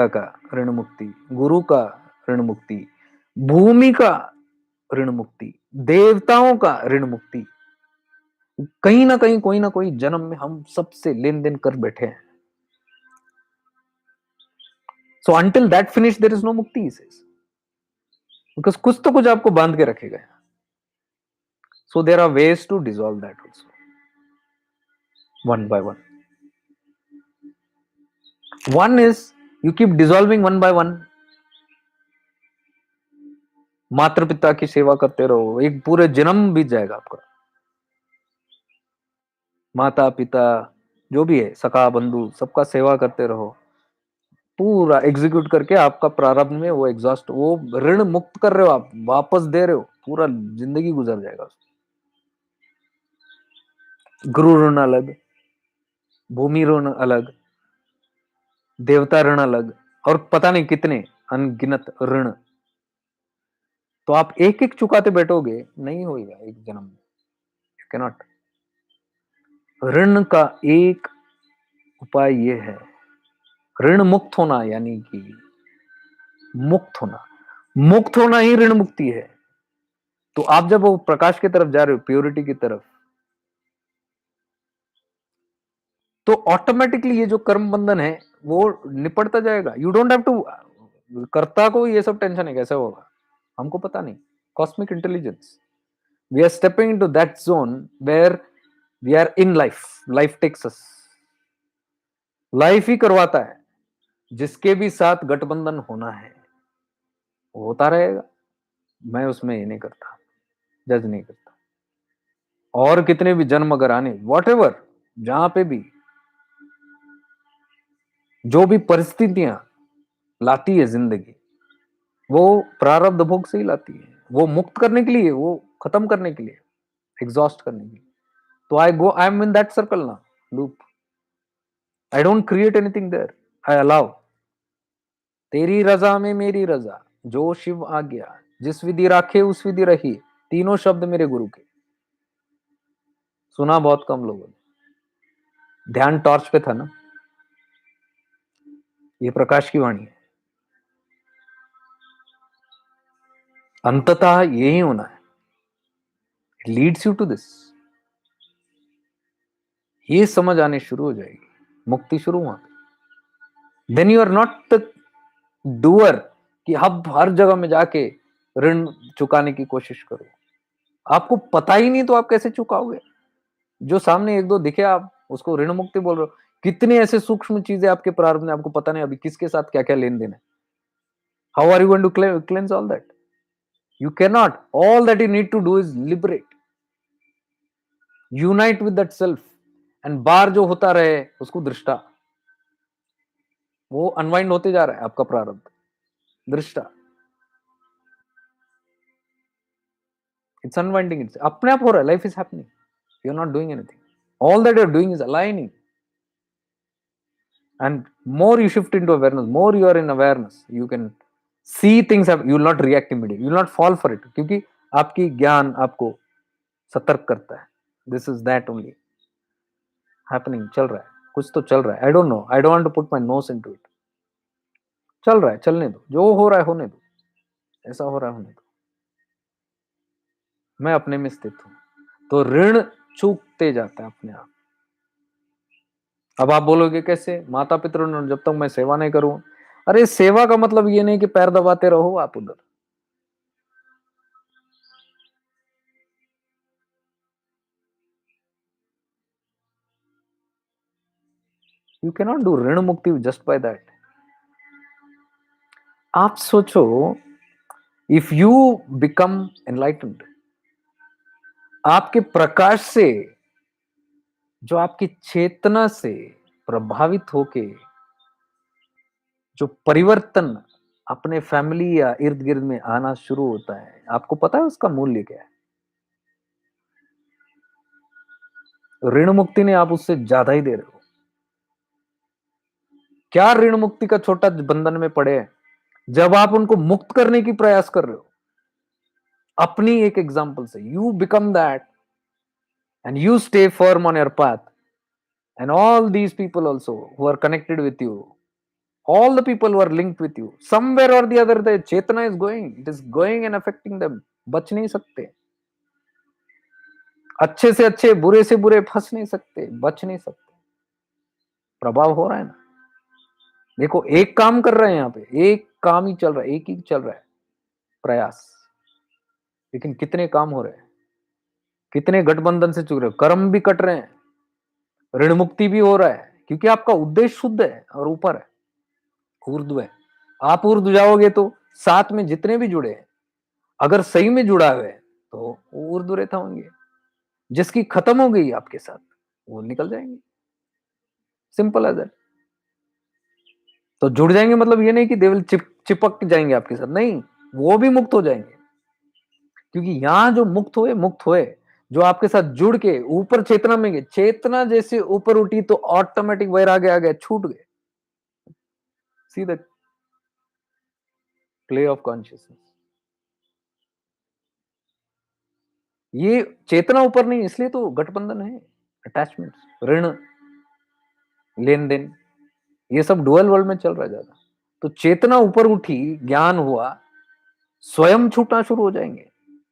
का ऋण मुक्ति, गुरु का ऋण मुक्ति, भूमि का ऋण मुक्ति, देवताओं का ऋण मुक्ति। कहीं ना कहीं कोई ना कोई जन्म में हम सबसे लेन देन कर बैठे हैं। So until that finish there is no mukti, he says, because कुछ तो कुछ आपको बांध के रखेगा। So there are ways to dissolve that also, one by one. One is you keep dissolving one by one. मात्र पिता की सेवा करते रहो, एक पूरे जन्म बीत जाएगा आपका। माता पिता जो भी है, सखा बंधु, सबका सेवा करते रहो, पूरा एग्जीक्यूट करके आपका प्रारब्ध में वो एग्जॉस्ट, वो ऋण मुक्त कर रहे हो आप, वापस दे रहे हो, पूरा जिंदगी गुजर जाएगा। गुरु ऋण अलग, भूमि ऋण अलग, देवता ऋण अलग, और पता नहीं कितने अनगिनत ऋण। तो आप एक एक चुकाते बैठोगे, नहीं होगा एक जन्म में, यू कैन नॉट। ऋण का एक उपाय ये है, ऋण मुक्त होना, यानी कि मुक्त होना, मुक्त होना ही ऋण मुक्ति है। तो आप जब वो प्रकाश की तरफ जा रहे हो, प्योरिटी की तरफ, तो ऑटोमेटिकली ये जो कर्म बंधन है वो निपटता जाएगा। यू डोंट हैव टू, कर्ता को ये सब टेंशन है कैसे होगा, हमको पता नहीं। Cosmic intelligence, we are stepping into that zone where we are in life, life takes us, life ही करवाता है। जिसके भी साथ गठबंधन होना है वो होता रहेगा, मैं उसमें ये नहीं करता, जज नहीं करता। और कितने भी जन्म अगर आने, वॉट एवर, जहां पे भी जो भी परिस्थितियां लाती है जिंदगी, वो प्रारब्ध भोग से ही लाती है। वो मुक्त करने के लिए, वो खत्म करने के लिए, एग्जॉस्ट करने के लिए। तो I am in that circle ना, loop. I don't create anything there, I allow. तेरी रजा में मेरी रजा, जो शिव आ गया, जिस विधि राखे उस विधि रही, तीनों शब्द मेरे गुरु के। सुना बहुत कम लोगों ने, ध्यान टॉर्च पे था ना। ये प्रकाश की वाणी है, अंततः यही होना है। It leads you to this. ये समझ आने शुरू हो जाएगी, मुक्ति शुरू हुआ। Then you are not the doer कि अब हर जगह में जाके ऋण चुकाने की कोशिश करो। आपको पता ही नहीं तो आप कैसे चुकाओगे? जो सामने एक दो दिखे आप उसको ऋण मुक्ति बोल रहे हो। कितने ऐसे सूक्ष्म चीजें आपके प्रारब्ध में, आपको पता नहीं अभी किसके साथ क्या क्या लेन देन है. How are you going to cleanse all that? You cannot. All that you need to do is liberate, unite with that self. And बार जो होता रहे उसको दृष्टा, वो अनवाइंड होते जा रहा है आपका प्रारब्ध. दृष्टा, इट्स अनवाइंडिंग, इट्स अपने आप हो रहा है. Life is happening, you are not doing anything. All that you are doing is aligning. And more you shift into awareness, more you are in awareness, you can see things have, you will not react immediately, you will not fall for it, क्योंकि आपकी ज्ञान आपको सतर्क करता है. This is that only happening. चल रहा है, कुछ तो चल रहा है. I don't know, I don't want to put my nose into it. चल रहा है, चलने दो. जो हो रहा है होने दो. ऐसा हो रहा है होने दो. मैं अपने में स्थित हूं. तो ऋण चूकते जाता है अपने आप. अब आप बोलोगे कैसे? माता पितरों ने, जब तक मैं सेवा नहीं करूं. अरे सेवा का मतलब ये नहीं कि पैर दबाते रहो आप उधर. यू कैन नॉट डू ऋण मुक्ति जस्ट बाय दैट. आप सोचो, इफ यू बिकम एनलाइटेंड, आपके प्रकाश से, जो आपकी चेतना से प्रभावित होके जो परिवर्तन अपने फैमिली या इर्द गिर्द में आना शुरू होता है, आपको पता है उसका मूल्य क्या है? ऋण मुक्ति ने आप उससे ज्यादा ही दे रहे हो. क्या ऋण मुक्ति का छोटा बंधन में पड़े हैं, जब आप उनको मुक्त करने की प्रयास कर रहे हो अपनी एक एग्जाम्पल से. You become that and you stay firm on your path, and all these people also who are connected with you, all the people who are linked with you, somewhere or the other the chetana is going, it is going and affecting them. बच नहीं सकते. अच्छे से अच्छे, बुरे से बुरे फंस नहीं सकते, बच नहीं सकते. प्रभाव हो रहा है ना. देखो, एक काम कर रहे हैं यहाँ पे, एक काम ही चल रहा है, एक ही चल रहा है प्रयास. लेकिन कितने काम हो रहे हैं, कितने गठबंधन से चुक रहे हो, कर्म भी कट रहे हैं, ऋण मुक्ति भी हो रहा है, क्योंकि आपका उद्देश्य शुद्ध है और ऊपर है, ऊर्ध्व है. आप ऊर्ध्व जाओगे तो साथ में जितने भी जुड़े हैं, अगर सही में जुड़ा हुआ है तो ऊर्ध्व रेखा होंगे. जिसकी खत्म हो गई आपके साथ, वो निकल जाएंगे. Simple as that. तो जुड़ जाएंगे मतलब ये नहीं कि देवल चिपक जाएंगे आपके साथ, नहीं, वो भी मुक्त हो जाएंगे. क्योंकि यहां जो मुक्त हुए, जो आपके साथ जुड़ के ऊपर चेतना में गए, चेतना जैसे ऊपर उठी तो ऑटोमेटिक वैराग्य आ गया, छूट गए. See the play of consciousness. ये चेतना ऊपर नहीं, इसलिए तो गठबंधन है, अटैचमेंट, ऋण, लेन देन, ये सब डुअल वर्ल्ड में चल रहा है ज्यादा. तो चेतना ऊपर उठी, ज्ञान हुआ, स्वयं छूटना शुरू हो जाएंगे,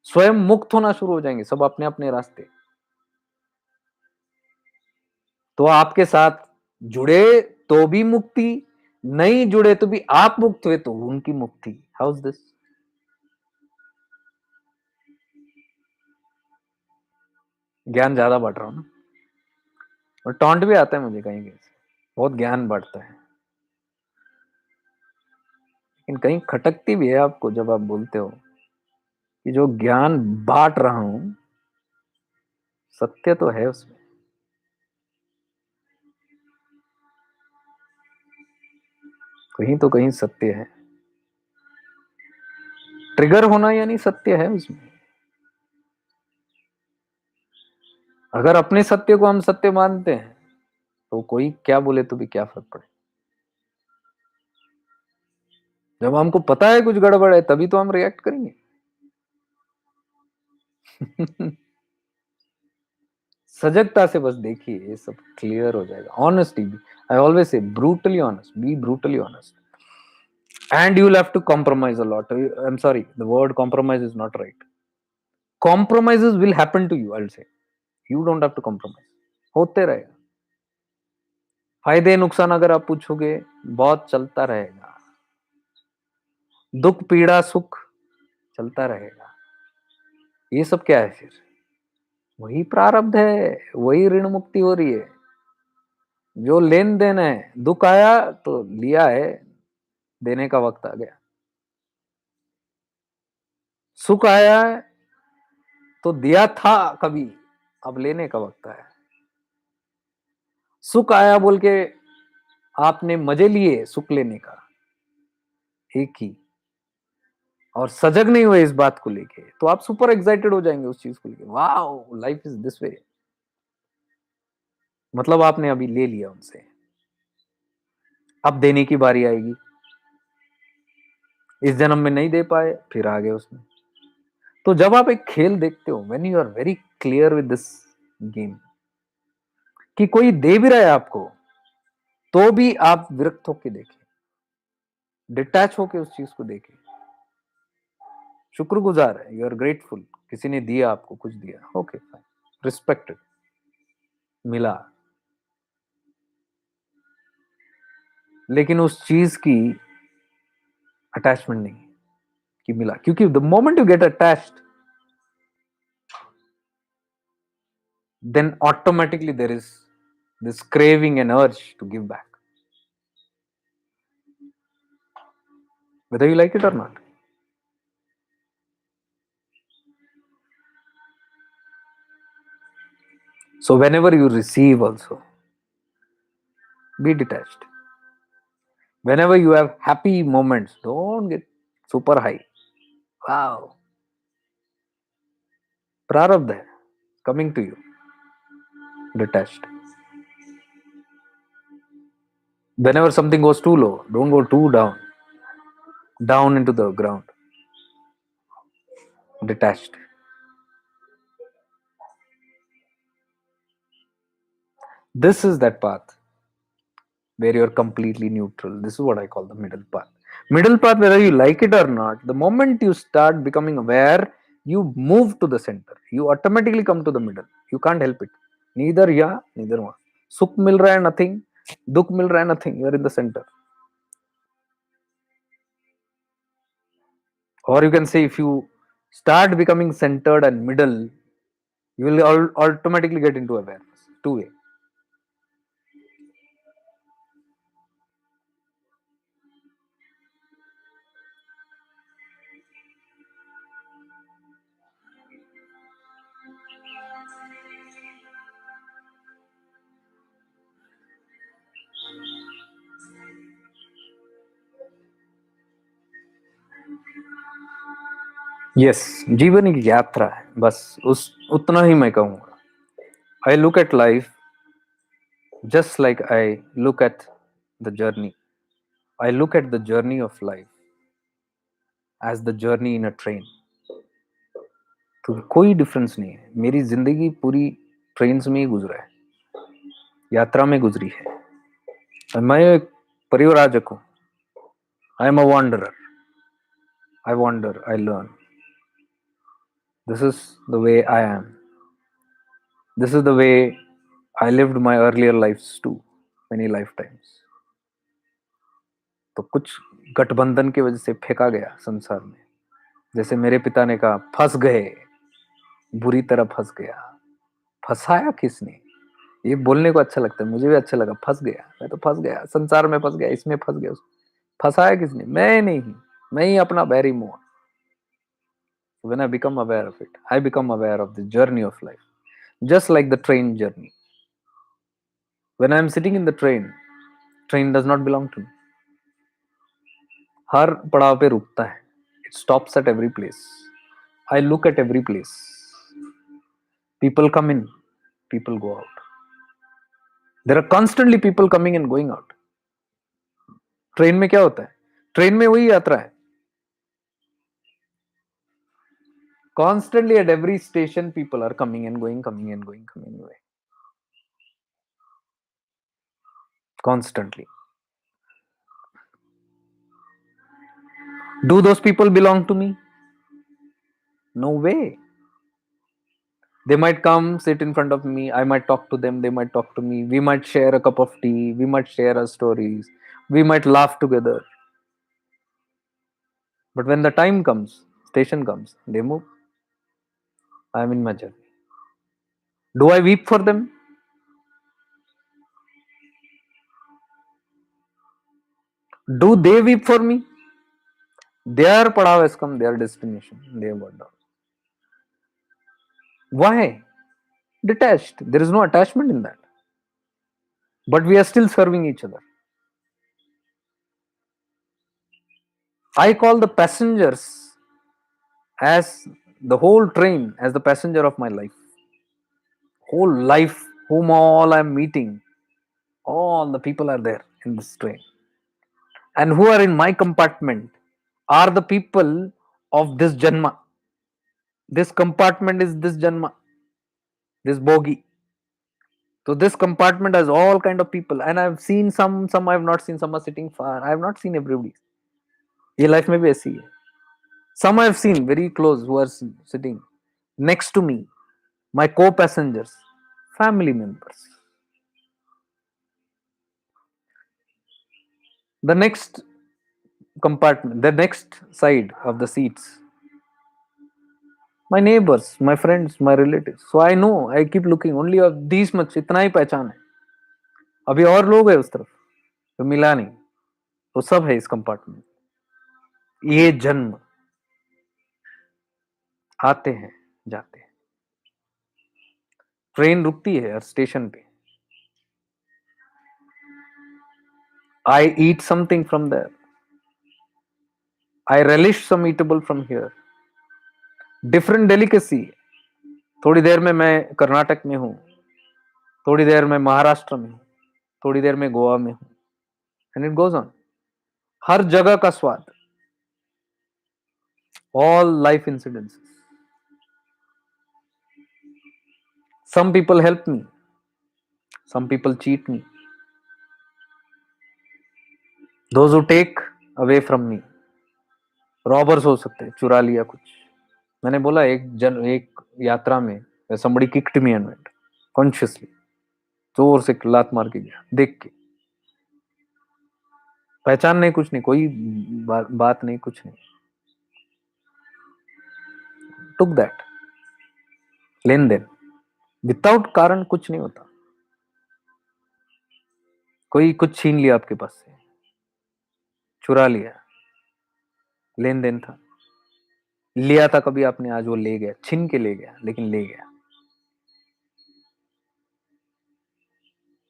स्वयं मुक्त होना शुरू हो जाएंगे, सब अपने अपने रास्ते. तो आपके साथ जुड़े तो भी मुक्ति, नहीं जुड़े तो भी आप मुक्त हुए तो उनकी मुक्ति. How is this? ज्ञान ज्यादा बढ़ रहा हूं ना, और टॉन्ट भी आता है मुझे कहीं कहीं से, बहुत ज्ञान बढ़ता है, लेकिन कहीं खटकती भी है आपको जब आप बोलते हो कि जो ज्ञान बांट रहा हूं, सत्य तो है उसमें. कहीं तो कहीं सत्य है. ट्रिगर होना यानी सत्य है उसमें. अगर अपने सत्य को हम सत्य मानते हैं तो कोई क्या बोले तो भी क्या फर्क पड़े. जब हमको पता है कुछ गड़बड़ है तभी तो हम रिएक्ट करेंगे. सजगता से बस देखिए, ये सब क्लियर हो जाएगा. Honesty, I always say brutally honest, B brutally honest. And you will have to compromise a lot. I'm sorry, the word compromise is not right. Compromises will happen to you, I'll say. You don't have to compromise. होते रहेगा. फायदे नुकसान अगर आप पूछोगे, बहुत चलता रहेगा. दुख पीड़ा सुख चलता रहेगा. ये सब क्या है फिर? वही प्रारब्ध है, वही ऋण मुक्ति हो रही है. जो लेन देन है, दुख आया तो लिया है, देने का वक्त आ गया। सुख आया है तो दिया था कभी, अब लेने का वक्त आया। सुख आया बोल के आपने मजे लिए सुख लेने का, एक ही, और सजग नहीं हुए इस बात को लेके, तो आप सुपर एक्साइटेड हो जाएंगे उस चीज को लेके, wow life is this way. मतलब आपने अभी ले लिया उनसे, अब देने की बारी आएगी। इस जन्म में नहीं दे पाए, फिर आ गए उसमें। तो जब आप एक खेल देखते हो, when you are very clear with this game, कि कोई दे भी रहा है आपको, तो भी आप विरक्त होके देखें, डिटैच होके उस चीज को देखें, शुक्रगुजार है, यू आर ग्रेटफुल, किसी ने दिया आपको, कुछ दिया, ओके फाइन, रिस्पेक्टेड, मिला। लेकिन उस चीज की अटैचमेंट नहीं कि मिला, क्योंकि the moment you get attached, then automatically there is this craving and urge to give back, whether you like it or not. So whenever you receive also, be detached. Whenever you have happy moments, don't get super high. Wow, prarabdha hai, coming to you, detached. Whenever something goes too low, don't go too down, down into the ground, detached. This is that path where you're completely neutral. This is what I call the middle path. Middle path, whether you like it or not, the moment you start becoming aware, you move to the center. You automatically come to the middle. You can't help it. Neither yeah, neither one. Sukh mil raha hai, nothing. Dukh mil raha hai, nothing. You're in the center. Or you can say, if you start becoming centered and middle, you will automatically get into awareness. Two way. Yes, जीवन एक यात्रा है, बस उस उतना ही मैं कहूंगा। I look at life just like I look at the journey. I look at the journey of life as the journey in a train. तो कोई डिफरेंस नहीं है, मेरी जिंदगी पूरी ट्रेन में ही गुजरा है, यात्रा में गुजरी है। और मैं एक परिव्राजक हूँ, I am a wanderer, I wander, I learn, this is the way I am, this is the way I lived my earlier life too, many life times. तो कुछ गठबंधन की वजह से फेंका गया संसार में, जैसे मेरे पिता ने कहा, फंस गए, बुरी तरह फंस गया। फंसाया किसने? ये बोलने को अच्छा लगता है, मुझे भी अच्छा लगा, फंस गया, मैं तो फंस गया, संसार में फंस गया, इसमें फंस गया। फंसाया किसने? मैं नहीं, मैं ही अपना बैरी मुआ। When I become aware of it, I become aware of the journey of life, just like the train journey. When I am sitting in the train does not belong to me. हर पड़ाव पे रुकता है, it stops at every place. I look at every place. People come in, people go out. There are constantly people coming and going out. Train में क्या होता है? Train में वही यात्रा है, constantly at every station people are coming and going, coming and going, coming and going, constantly. Do those people belong to me? No way. They might come sit in front of me, I might talk to them, they might talk to me, we might share a cup of tea, we might share our stories, we might laugh together. But when the time comes, station comes, they move. I am in my journey. Do I weep for them? Do they weep for me? Their padav has come, their destination. They have got down. Why? Detached. There is no attachment in that. But we are still serving each other. I call the passengers as the whole train as the passenger of my life. Whole life, whom all I'm meeting, all the people are there in this train. And who are in my compartment are the people of this Janma. This compartment is this Janma, this bogie. So this compartment has all kind of people, and I've seen some I've not seen. Some are sitting far. I have not seen everybody. ये life में भी ऐसी है. Some I have seen very close who are sitting next to me, my co-passengers, family members. The next compartment, the next side of the seats, my neighbors, my friends, my relatives. So I know, I keep looking only of these much. इतना ही पहचान है. अभी और लोग है उस तरफ तो मिला नहीं. तो सब है इस कंपार्टमेंट. ये जन्म आते हैं जाते हैं. ट्रेन रुकती है हर स्टेशन पे. I eat something from there. I relish some eatable from here. Different delicacy. थोड़ी देर में मैं कर्नाटक में हूँ, थोड़ी देर में महाराष्ट्र में हूँ, थोड़ी देर में गोवा में हूँ. And it goes on. हर जगह का स्वाद. All life incidences. Some people help me, some people cheat me. Those who take away from me, robbers हो सकते हैं, चुरा लिया कुछ. मैंने बोला एक यात्रा में somebody kicked me and went consciously. जोर से लात मार के गया देख के. पहचान नहीं, कुछ नहीं, कोई बात नहीं, कुछ नहीं. Took that. लेन देन विदाउट कारण कुछ नहीं होता. कोई कुछ छीन लिया आपके पास से, चुरा लिया, लेन देन था. लिया था कभी आपने, आज वो ले गया, छीन के ले गया, लेकिन ले गया.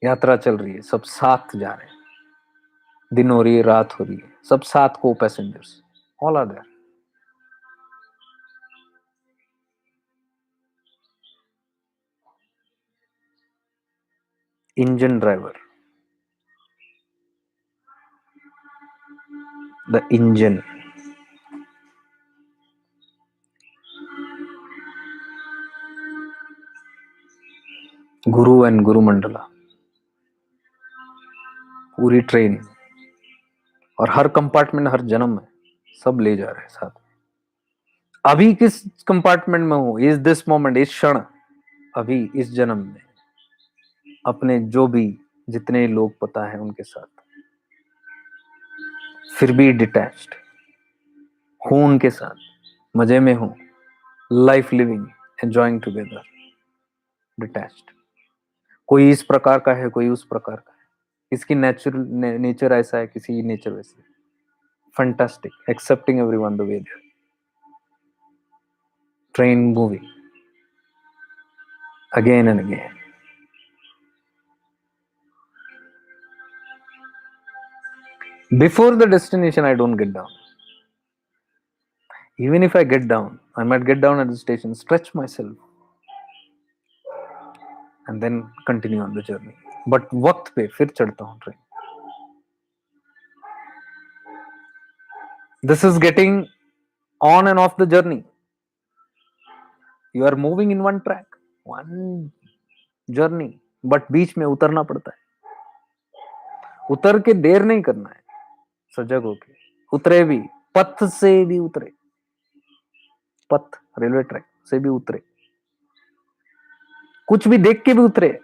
यात्रा चल रही है, सब साथ जा रहे हैं. दिन हो रही है, रात हो रही है, सब साथ को passengers. All are there. Engine driver, the engine. Guru and guru mandala, पूरी ट्रेन और हर कंपार्टमेंट, हर जन्म में सब ले जा रहे हैं साथ. अभी किस कंपार्टमेंट में हूं, इस दिस मोमेंट, इस क्षण, अभी इस जन्म में अपने जो भी जितने लोग पता है उनके साथ, फिर भी डिटैच्ड हूं उनके साथ, मजे में हूं, life living, enjoying together, detached. कोई इस प्रकार का है, कोई उस प्रकार का है. किसकी नेचर ऐसा है, किसी की नेचर वैसी. Fantastic. Accepting everyone the way they are. Train movie again and again. Before the destination, I don't get down. Even if I get down, I might get down at the station, stretch myself, and then continue on the journey. But वक्त पे फिर चढ़ता हूँ train. This is getting on and off the journey. You are moving in one track, one journey, but बीच में उतरना पड़ता है. उतर के देर नहीं करना है, सजग होके उतरे भी, पथ से भी उतरे, पथ रेलवे ट्रैक से भी उतरे, कुछ भी देख के भी उतरे.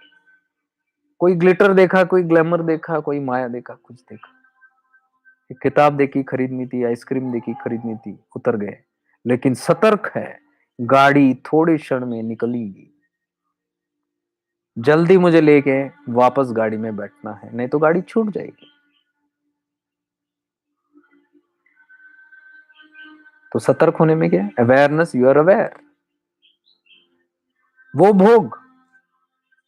कोई ग्लिटर देखा, कोई ग्लैमर देखा, कोई माया देखा, कुछ देखा. एक किताब देखी, खरीदनी थी, आइसक्रीम देखी, खरीदनी थी, उतर गए. लेकिन सतर्क है, गाड़ी थोड़े क्षण में निकलेगी. जल्दी मुझे लेके वापस गाड़ी में बैठना है, नहीं तो गाड़ी छूट जाएगी. तो सतर्क होने में क्या है? Awareness, you are aware. वो भोग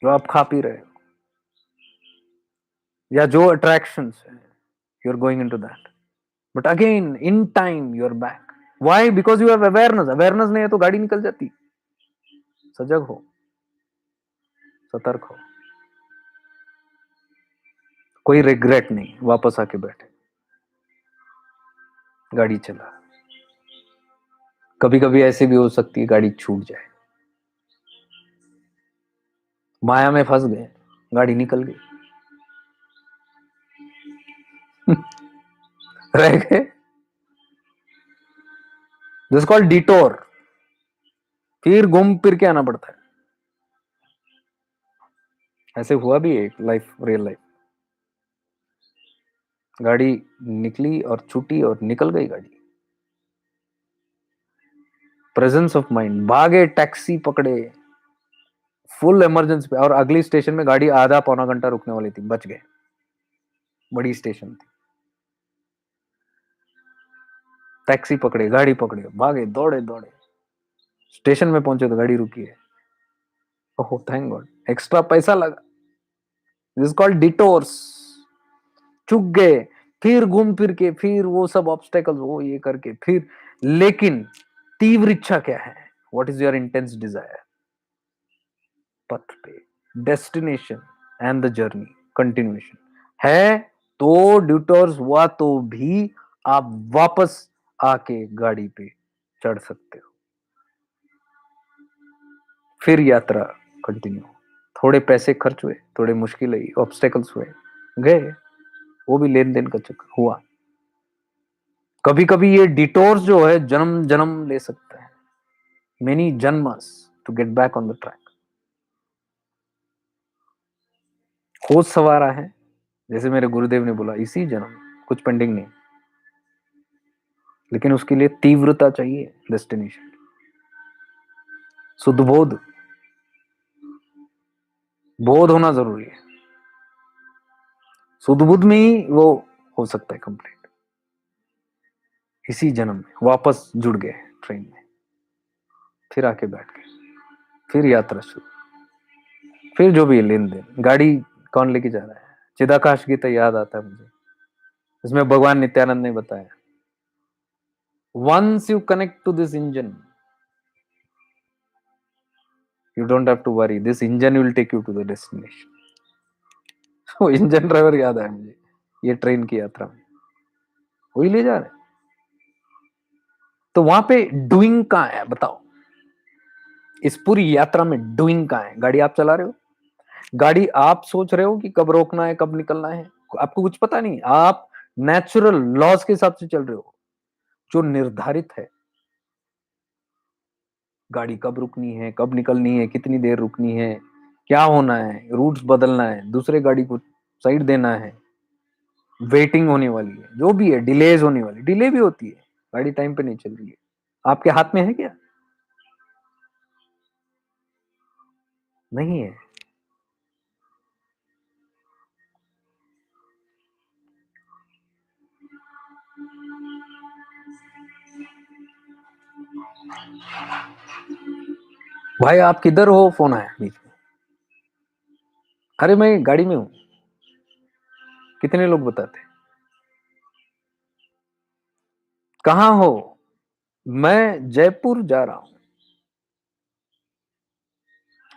जो आप खा पी रहे हो या जो अट्रैक्शंस है, you are going into that, but again in time you are back. Why? Because you have awareness. Awareness नहीं है तो गाड़ी निकल जाती। सजग हो, सतर्क हो, कोई रिग्रेट नहीं, वापस आके बैठे, गाड़ी चला। कभी कभी ऐसे भी हो सकती है गाड़ी छूट जाए, माया में फंस गए, गाड़ी निकल गई, रह गए। This called detour. फिर घूम फिर के आना पड़ता है। ऐसे हुआ भी एक लाइफ, रियल लाइफ। गाड़ी निकली और छूटी और निकल गई गाड़ी। प्रेजेंस ऑफ माइंड, भागे, टैक्सी पकड़े, फुल इमरजेंसी पे, और अगली स्टेशन में गाड़ी आधा पौना घंटा रुकने वाली थी, बच गए, बड़ी स्टेशन थी। टैक्सी पकड़े, गाड़ी पकड़े, भागे, दौड़े दौड़े, स्टेशन में पहुंचे तो गाड़ी रुकी है। ओह थैंक गॉड, एक्स्ट्रा पैसा लगा। This called डिटोर्स। चुक गए, फिर घूम फिर के, फिर वो सब ऑब्स्टेकल्स, वो ये करके फिर। लेकिन तीव्र इच्छा क्या है? What is your intense desire? पथ पे, destination and the journey continuation है। तो डिटोर्स हुआ तो भी आप वापस आके गाड़ी पे चढ़ सकते हो, फिर यात्रा कंटिन्यू। थोड़े पैसे खर्च हुए, थोड़े मुश्किल हुई, ऑब्स्टेकल्स हुए, गए, वो भी लेन देन का चक्कर हुआ। कभी कभी ये डिटोर्स जो है जन्म जन्म ले सकता है, many janmas to get back on the track. खोज सवारा है, जैसे मेरे गुरुदेव ने बोला, इसी जन्म, कुछ पेंडिंग नहीं, लेकिन उसके लिए तीव्रता चाहिए, डेस्टिनेशन, शुद्ध बोध, बोध होना जरूरी है। शुद्ध बुद्ध में ही वो हो सकता है कंप्लीट। इसी जन्म में वापस जुड़ गए ट्रेन में, फिर आके बैठ गए, फिर यात्रा शुरू, फिर जो भी लेन देन। गाड़ी कौन लेके जा रहा है? चिदाकाश गीता याद आता है मुझे, इसमें भगवान नित्यानंद ने बताया, once you connect to this engine, you don't have to worry, this engine will take you to the destination. वो इंजन ड्राइवर याद आया मुझे, ये ट्रेन की यात्रा में वही ले जा रहे। तो वहां पे डूइंग कहां है बताओ? इस पूरी यात्रा में डूइंग कहां है? गाड़ी आप चला रहे हो, गाड़ी आप सोच रहे हो कि कब रोकना है, कब निकलना है, आपको कुछ पता नहीं। आप नेचुरल लॉज के हिसाब से चल रहे हो, जो निर्धारित है। गाड़ी कब रुकनी है, कब निकलनी है, कितनी देर रुकनी है, क्या होना है, रूट्स बदलना है, दूसरे गाड़ी को साइड देना है, वेटिंग होने वाली है, जो भी है, डिलेज होने वाली, डिले भी होती है, गाड़ी टाइम पे नहीं चल रही है, आपके हाथ में है क्या? नहीं है। भाई आप किधर हो? फोन आया बीच में। अरे मैं गाड़ी में हूं। कितने लोग बताते? कहाँ हो? मैं जयपुर जा रहा हूं।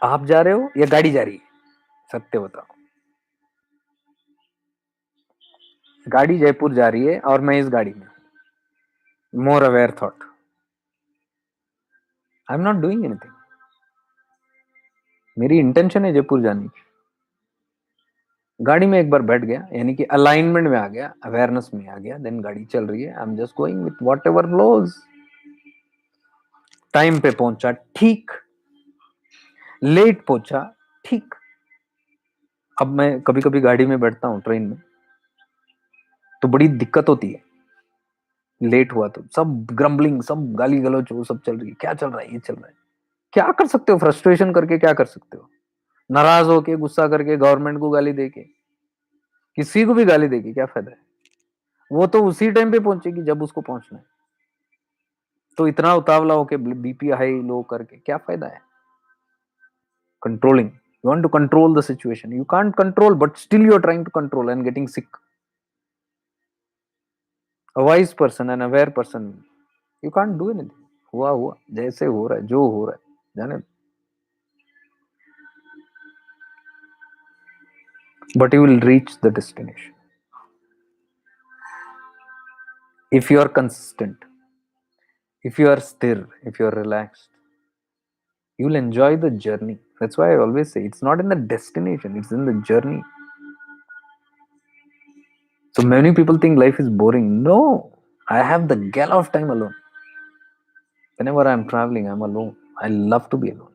आप जा रहे हो या गाड़ी जा रही है? सत्य बताओ। गाड़ी जयपुर जा रही है और मैं इस गाड़ी में। More aware thought, I am not doing anything. मेरी इंटेंशन है जयपुर जाने की। गाड़ी में एक बार बैठ गया, यानी कि अलाइनमेंट में आ गया, अवेयरनेस में आ गया, देन गाड़ी चल रही है, I am just going with what ever flows. Time पे पहुंचा ठीक, लेट पहुंचा ठीक। अब मैं कभी कभी गाड़ी में बैठता हूँ ट्रेन में, तो बड़ी दिक्कत होती है। लेट हुआ तो सब ग्रम्बलिंग, सब गाली गलौज, वो सब चल रही है, क्या चल रहा है, ये चल रहा है। क्या कर सकते हो? फ्रस्ट्रेशन करके क्या कर सकते हो? नाराज होके, गुस्सा करके, गवर्नमेंट को गाली देके, किसी को भी गाली देके क्या फायदा है? वो तो उसी टाइम पे पहुंचेगी जब उसको पहुंचना है। तो इतना उतावला होके बीपी हाई लो करके क्या फायदा है? Controlling. You want to control the situation. You can't control, but still you're trying to control and getting sick. A wise person, an aware person, you can't do anything. हुआ हुआ, जैसे हो रहा है, जो हो रहा है, जाने. But you will reach the destination if you are consistent, if you are stir, if you are relaxed. You will enjoy the journey. That's why I always say it's not in the destination, it's in the journey. So many people think life is boring. No, I have the gala of time alone. Whenever I'm traveling, I'm alone. I love to be alone.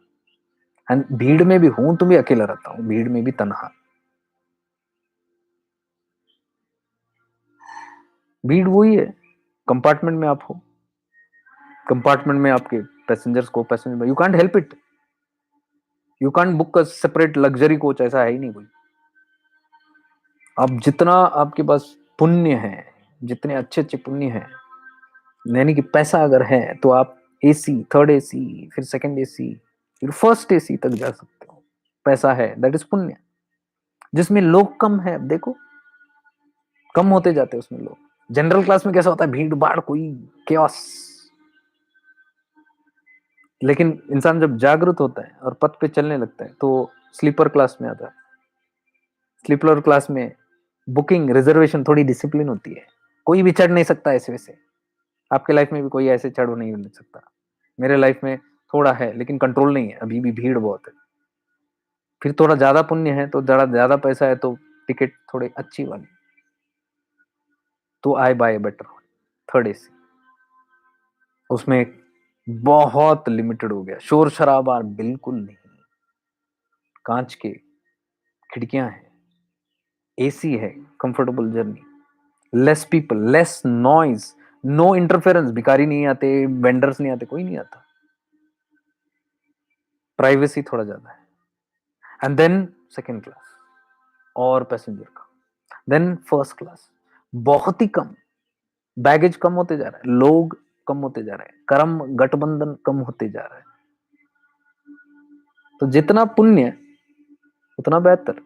And भीड़ में भी हूं तो भी अकेला रहता हूं, भीड़ में भी तन्हा. भीड़ वही है, कंपार्टमेंट में आप हो, कंपार्टमेंट में आपके पैसेंजर्स को passenger, you can't help it. You can't book a separate luxury coach, ऐसा है ही नहीं कोई. आप जितना आपके पास पुण्य है, जितने अच्छे अच्छे पुण्य हैं, यानी कि पैसा अगर है तो आप एसी, थर्ड एसी, फिर सेकंड एसी, फिर फर्स्ट एसी तक जा सकते हो. पैसा है, दैट इज पुण्य. जिसमें लोग कम है, देखो कम होते जाते हैं उसमें लोग. जनरल क्लास में कैसा होता है, भीड़ भाड़, कोई केओस. लेकिन इंसान जब जागृत होता है और पथ पे चलने लगता है तो स्लीपर क्लास में आता है. स्लीपर क्लास में बुकिंग रिजर्वेशन थोड़ी डिसिप्लिन होती है. कोई भी चढ़ नहीं सकता ऐसे वैसे. आपके लाइफ में भी कोई ऐसे चढ़ नहीं सकता. मेरे लाइफ में थोड़ा है लेकिन कंट्रोल नहीं है, अभी भी भीड़ बहुत है. फिर थोड़ा ज्यादा पुण्य है तो ज्यादा पैसा है तो टिकट थोड़ी अच्छी वाली, तो आई बाय बेटर थर्ड एसी. उसमें बहुत लिमिटेड हो गया, शोर शराबा बिल्कुल नहीं, कांच के खिड़कियां हैं, एसी है, comfortable journey, less people, less noise, no interference. भिखारी नहीं आते, वेंडर्स नहीं आते, कोई नहीं आता. प्राइवेसी थोड़ा ज्यादा है. एंड देन सेकेंड क्लास और पैसेंजर का, देन फर्स्ट क्लास. बहुत ही कम, बैगेज कम होते जा रहा है, लोग कम होते जा रहे हैं, कर्म गठबंधन कम होते जा रहा है. तो जितना पुण्य उतना बेहतर.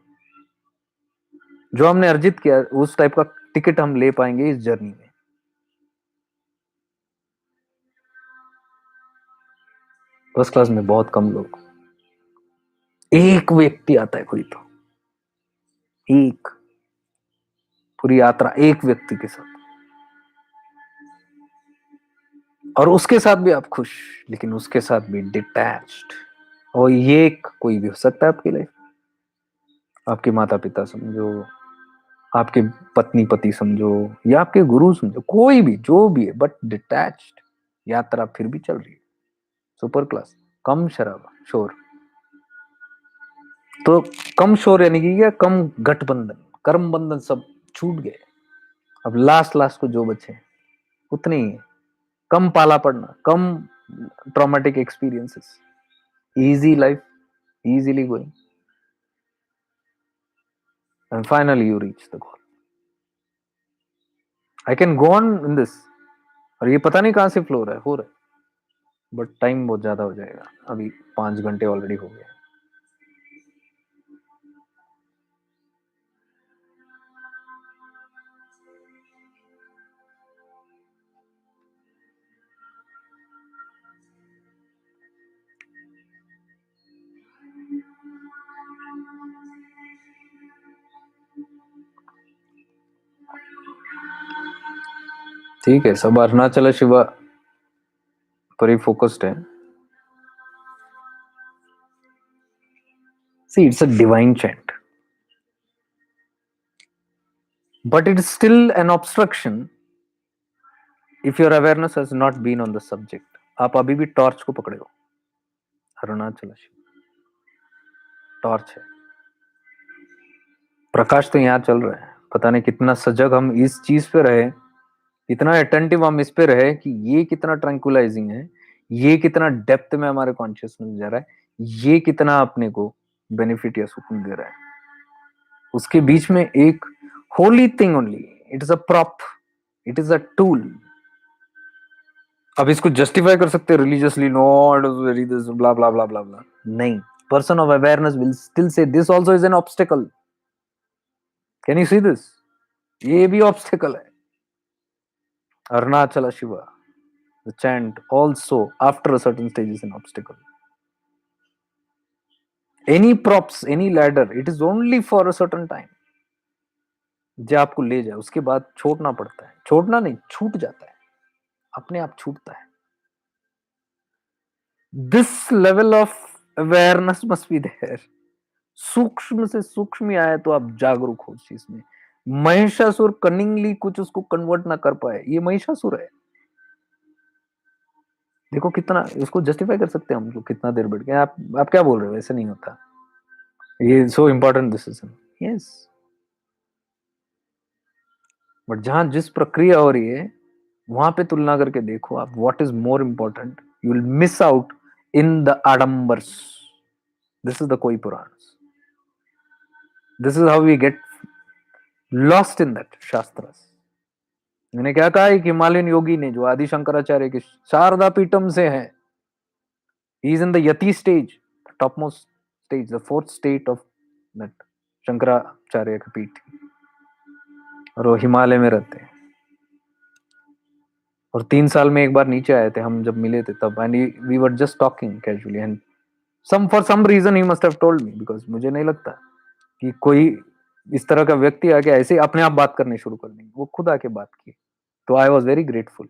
जो हमने अर्जित किया उस टाइप का टिकट हम ले पाएंगे इस जर्नी में. फर्स्ट क्लास में बहुत कम लोग, एक व्यक्ति आता है कोई, तो एक पूरी यात्रा एक व्यक्ति के साथ, और उसके साथ भी आप खुश, लेकिन उसके साथ भी डिटैच्ड. और ये कोई भी हो सकता है आपकी लाइफ. आपके माता पिता समझो, आपके पत्नी पति समझो, या आपके गुरु समझो, कोई भी जो भी है, बट डिटैच्ड. यात्रा फिर भी चल रही है. सुपर क्लास, कम शराबा शोर. तो कम शोर यानी कि क्या, कम गठबंधन, कर्म बंधन सब छूट गए. अब लास्ट लास्ट को जो बचे उतने ही है. कम पाला पड़ना, कम traumatic experiences, easy life, easily going, and finally you reach the goal. I can go on in this, और ये पता नहीं कहां से फ्लो हो रहा है, बट टाइम बहुत ज्यादा हो जाएगा. अभी 5 घंटे ऑलरेडी हो गए. ठीक है, सब अरुणाचल शिवा पर ही फोकस्ड है. See, it's a divine chant, but it is still an obstruction if your awareness has not been on the subject. आप अभी भी टॉर्च को पकड़े हो. अरुणाचल शिवा टॉर्च है, प्रकाश तो यहाँ चल रहा है. पता नहीं कितना सजग हम इस चीज पे रहे, इतना अटेंटिव हम इस पे रहे कि ये कितना ट्रैंक्विलाइजिंग है, ये कितना डेप्थ में हमारे कॉन्शियसनेस जा रहा है, ये कितना अपने को बेनिफिट या सुकून दे रहा है. उसके बीच में एक holy thing only, it is a prop, it is a tool. अब इसको जस्टिफाई कर सकते हैं religiously, not very this bla bla bla bla bla, नहीं, person of awareness will still say this also is an obstacle. Can you see this? ये भी obstacle है। Arunachal Shiva, the chant also after a certain stage is an obstacle. Any props, any ladder, it is only for a certain time, जो आपको ले जाए, उसके बाद छोड़ना पड़ता है, छोड़ना नहीं, छूट जाता है, अपने आप छूटता है। This level of awareness must be there. सूक्ष्म से सूक्ष्म आए तो आप जागरूक हो चीज में। महिषासुर कनिंगली कुछ उसको कन्वर्ट ना कर पाए, ये महिषासुर है। देखो कितना इसको जस्टिफाई कर सकते हैं हम लोग, कितना देर बैठ गए। आप क्या बोल रहे हो? ऐसे नहीं होता, ये so important decision. Yes, but जहां जिस प्रक्रिया हो रही है वहां पे तुलना करके देखो आप, what is more important. You will miss out in the aadambars. This is the कोई Purana, this is how we get lost in that shastras. मैंने क्या कहा, एक हिमालयन योगी ने जो आदि शंकराचार्य के शारदा पीठम से है, he is in the yati stage, top most stage, the fourth state of that Shankaracharya का पीठ, और वो हिमालय में रहते हैं। और 3 साल में एक बार नीचे आए थे हम, जब मिले थे तब, and we were just talking casually, and for some reason he must have told me, because मुझे नहीं लगता कि कोई इस तरह का व्यक्ति आके ऐसे अपने आप बात करनी शुरू कर देंगे। वो खुद आके बात की, तो I was very grateful.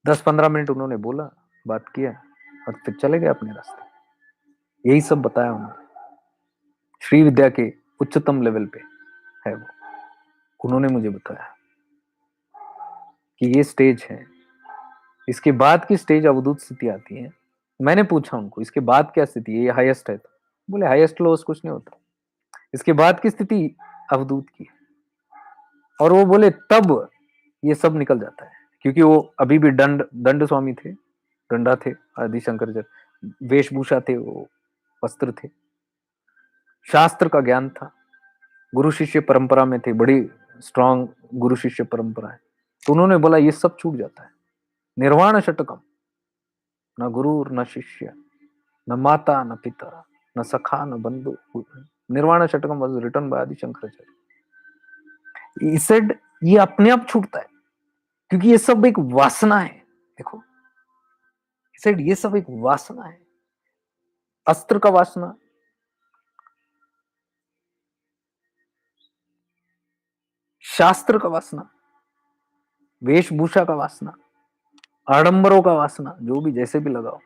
10-15 minute उन्होंने बोला, बात किया, और फिर चले गए अपने रास्ते। यही सब बताया उन्होंने। श्री विद्या के उच्चतम लेवल पे है वो। उन्होंने मुझे बताया कि ये स्टेज है, इसके बाद की स्टेज अवधूत स्थिति आती है। मैंने पूछा उनको, इसके बाद क्या स्थिति है? ये हाईएस्ट है? तो बोले हाईएस्ट लोएस्ट कुछ नहीं होता, इसके बाद की स्थिति अवधूत की। और वो बोले तब ये सब निकल जाता है, क्योंकि वो अभी भी दंड स्वामी थे, दंडा थे आदि शंकर, वेशभूषा थे, वो वस्त्र थे, शास्त्र का ज्ञान था, गुरु शिष्य परंपरा में थे, बड़ी स्ट्रांग गुरु शिष्य परंपरा है। तो उन्होंने बोला ये सब छूट जाता है। निर्वाण षटकम, न गुरु न शिष्य, न माता न पिता, न सखा न बंधु। निर्वाण षटकम वाज रिटन बाय आदि शंकराचार्य। ही सेड ये अपने आप छूटता है, क्योंकि ये सब एक वासना है। देखो, he said ये सब एक वासना है, अस्त्र का वासना, शास्त्र का वासना, वेशभूषा का वासना, आडंबरों का वासना, जो भी जैसे भी लगाओ,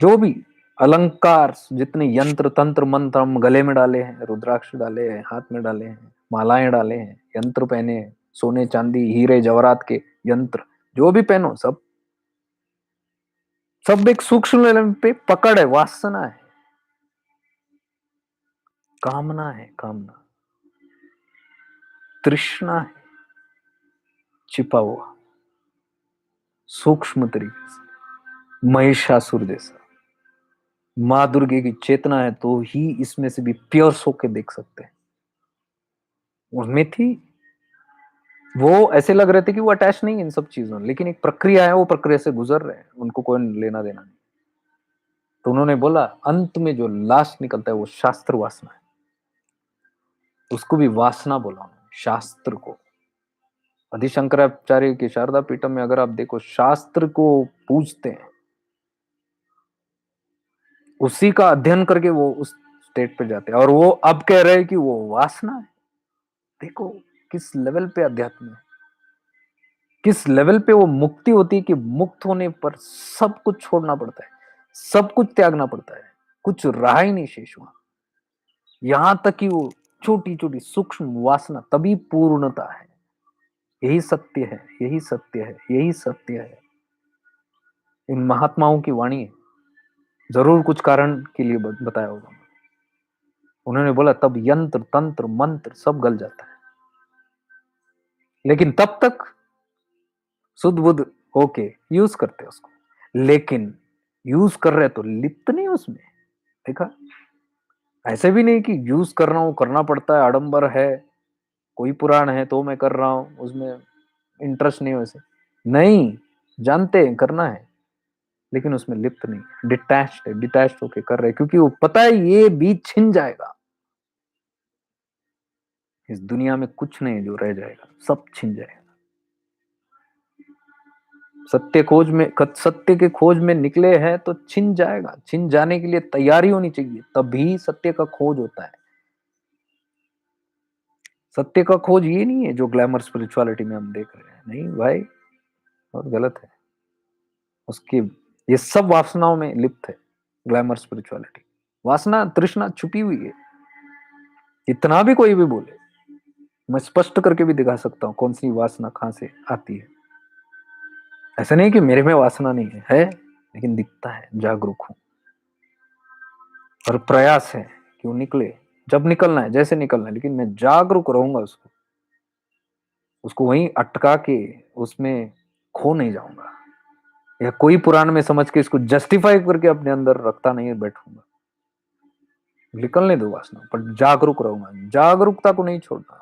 जो भी अलंकार, जितने यंत्र तंत्र मंत्र हम गले में डाले हैं, रुद्राक्ष डाले हैं, हाथ में डाले हैं, मालाएं डाले हैं, यंत्र पहने हैं, सोने चांदी हीरे जवाहरात के यंत्र, जो भी पहनो, सब सब एक सूक्ष्म लेवल पे पकड़ है, वासना है, कामना है, कामना, तृष्णा है, छिपा हुआ सूक्ष्म तरीके से, महिषासुर जैसा। माँ दुर्गे की चेतना है तो ही इसमें से भी प्योर होके देख सकते हैं। उसमें थी, वो ऐसे लग रहे थे कि वो अटैच नहीं है इन सब चीजों, लेकिन एक प्रक्रिया है, वो प्रक्रिया से गुजर रहे हैं, उनको कोई लेना देना नहीं। तो उन्होंने बोला अंत में जो लास्ट निकलता है वो शास्त्र वासना है, उसको भी वासना बोला उन्होंने, शास्त्र को। आदि शंकराचार्य की शारदा पीठम में अगर आप देखो, शास्त्र को पूजते हैं, उसी का अध्ययन करके वो उस स्टेट पे जाते हैं, और वो अब कह रहे हैं कि वो वासना है। देखो किस लेवल पे अध्यात्म है, किस लेवल पे वो मुक्ति होती है, कि मुक्त होने पर सब कुछ छोड़ना पड़ता है, सब कुछ त्यागना पड़ता है, कुछ रहा ही नहीं शेष वहां। यहां तक कि वो छोटी छोटी सूक्ष्म वासना, तभी पूर्णता है। यही सत्य है, यही सत्य है, यही सत्य है। इन महात्माओं की वाणी है, जरूर कुछ कारण के लिए बताया होगा। उन्होंने बोला तब यंत्र तंत्र मंत्र सब गल जाता है, लेकिन तब तक शुद्ध बुद्ध होके यूज करते हैं उसको, लेकिन यूज कर रहे तो लिप्त नहीं उसमें। देखा, ऐसे भी नहीं कि यूज कर रहा हूं, करना पड़ता है, आडंबर है, कोई पुराण है तो मैं कर रहा हूं, उसमें इंटरेस्ट नहीं वैसे। नहीं, जानते हैं करना है, लेकिन उसमें लिप्त नहीं, डिटैच्ड है, डिटैच्ड होके कर रहे हैं, क्योंकि वो पता है ये भी छिन जाएगा। इस दुनिया में कुछ नहीं जो रह जाएगा, सब छिन जाएगा। सत्य के खोज में निकले हैं तो छिन जाएगा। छिन जाने के लिए तैयारी होनी चाहिए, तभी सत्य का खोज होता है। सत्य का खोज ये नहीं है जो ग्लैमर स्पिरिचुअलिटी में हम देख रहे हैं, नहीं भाई, बहुत गलत है। उसकी ये सब वासनाओं में लिप्त है। ग्लैमर स्पिरिचुअलिटी, वासना तृष्णा छुपी हुई है। इतना भी कोई भी बोले, मैं स्पष्ट करके भी दिखा सकता हूँ कौन सी वासना कहां से आती है। ऐसा नहीं कि मेरे में वासना नहीं है, लेकिन दिखता है, जागरूक हूं और प्रयास है कि वो निकले, जब निकलना है, जैसे निकलना है, लेकिन मैं जागरूक रहूंगा। उसको वहीं अटका के उसमें खो नहीं जाऊंगा, या कोई पुराण में समझ के इसको जस्टिफाई करके अपने अंदर रखता नहीं बैठूंगा। निकलने दो वासना, पर जागरूक रहूंगा, जागरूकता को नहीं छोड़ना।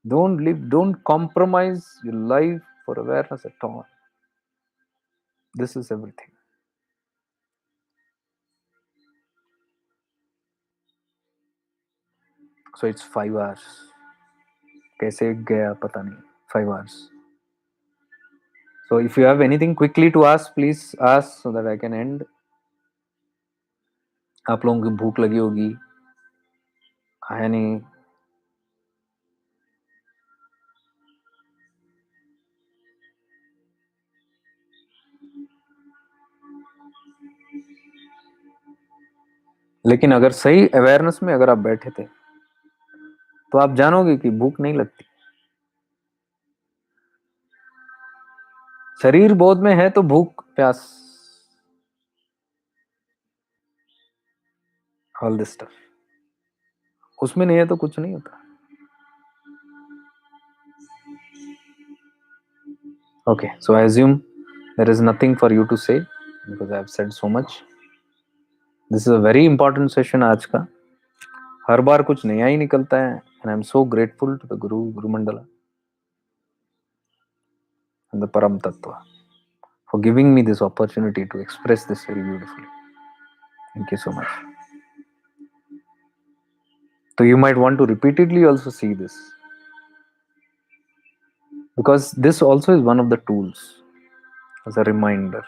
Don't compromise your life for awareness at all. This is everything. So it's 5 hours। कैसे गया पता नहीं, 5 hours। So if you have anything quickly to ask, please ask so that I can end. आप लोगों की भूख लगी होगी, खाया नहीं। लेकिन अगर सही अवेयरनेस में अगर आप बैठे थे तो आप जानोगे कि भूख नहीं लगती। शरीर बोध में है तो भूख प्यास, ऑल दिस स्टफ, उसमें नहीं है तो कुछ नहीं होता। Okay, so I assume there is nothing for you to say because I have said so much. This is a very important session आज का। हर बार कुछ नया ही निकलता है, and I am so grateful to the guru Mandala and the परम तत्व for giving me this opportunity to express this very beautifully. Thank you so much. So you might want to repeatedly also see this, because this also is one of the tools as a reminder.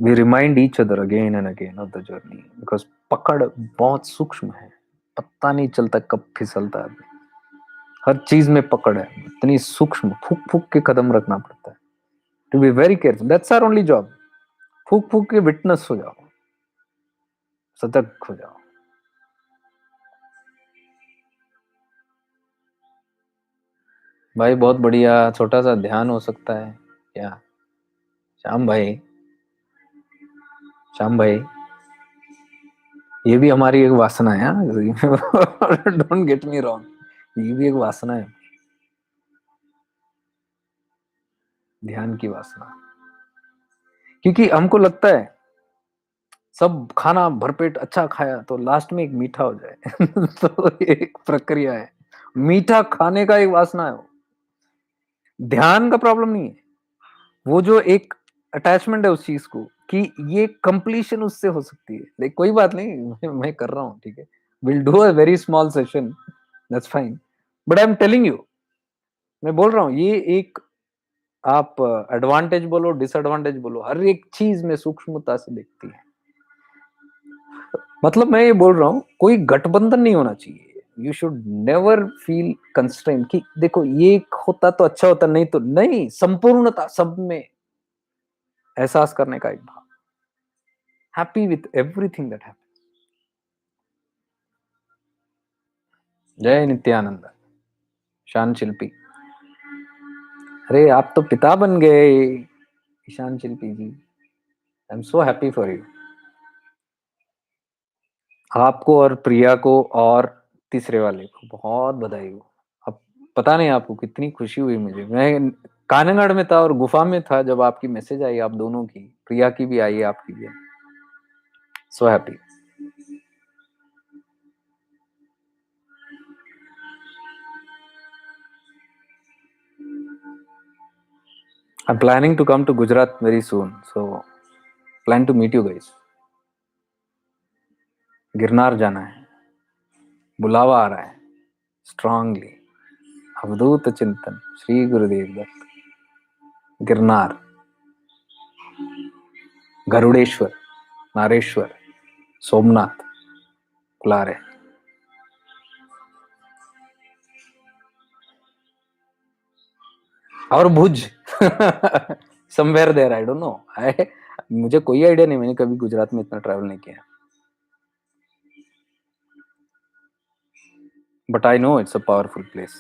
We remind each other again and again of the journey, because पकड़ बहुत सूक्ष्म है, पता नहीं चलता कब फिसलता है। हर चीज में पकड़ है, इतनी सूक्ष्म, फूक फूक के कदम रखना पड़ता है। To be very careful, that's our only job. फूक फूक के विटनेस हो जाओ, सतर्क हो जाओ। भाई बहुत बढ़िया, छोटा सा ध्यान हो सकता है क्या? श्याम भाई, श्याम भाई, ये भी हमारी एक वासना है। डोंट गेट मी रॉन्ग, ये भी एक वासना है, ध्यान की वासना। क्योंकि हमको लगता है सब खाना भरपेट अच्छा खाया तो लास्ट में एक मीठा हो जाए। तो एक प्रक्रिया है, मीठा खाने का एक वासना है वो। ध्यान का प्रॉब्लम नहीं है, वो जो एक अटैचमेंट है उस चीज को कि ये कंप्लीशन उससे हो सकती है। लाइक कोई बात नहीं, मैं कर रहा हूँ, ठीक है, will do a very small session, that's fine, but I am telling you, मैं बोल रहा हूँ ये एक, आप एडवांटेज बोलो डिसएडवांटेज बोलो, हर एक चीज में सूक्ष्मता से देखती है। मतलब मैं ये बोल रहा हूँ कोई गठबंधन नहीं होना चाहिए। You should never feel constraint कि देखो ये होता तो अच्छा होता, नहीं तो नहीं, संपूर्णता सब में एहसास करने का एक भाव, happy with everything that happens. जय नित्यानंद। ईशान शिल्पी, अरे आप तो पिता बन गए Ishaan Shilpi ji, I am so happy for you. आपको और प्रिया को और तीसरे वाले को बहुत बधाई हो। अब पता नहीं आपको कितनी खुशी हुई मुझे, मैं कानगढ़ में था और गुफा में था जब आपकी मैसेज आई, आप दोनों की, प्रिया की भी आई, आपकी भी। So happy. I'm planning to come to Gujarat very soon, so plan to meet you guys. Girnar जाना है, बुलावा आ रहा है स्ट्रांगली. अवधूत चिंतन श्री गुरुदेव दत्त, गिरनार, गरुड़ेश्वर, नारेश्वर, सोमनाथ बुला रहे. और Bhuj. Somewhere there, I don't know. I मुझे कोई आइडिया नहीं, मैंने कभी गुजरात में इतना ट्रैवल नहीं किया, but I know it's a powerful place.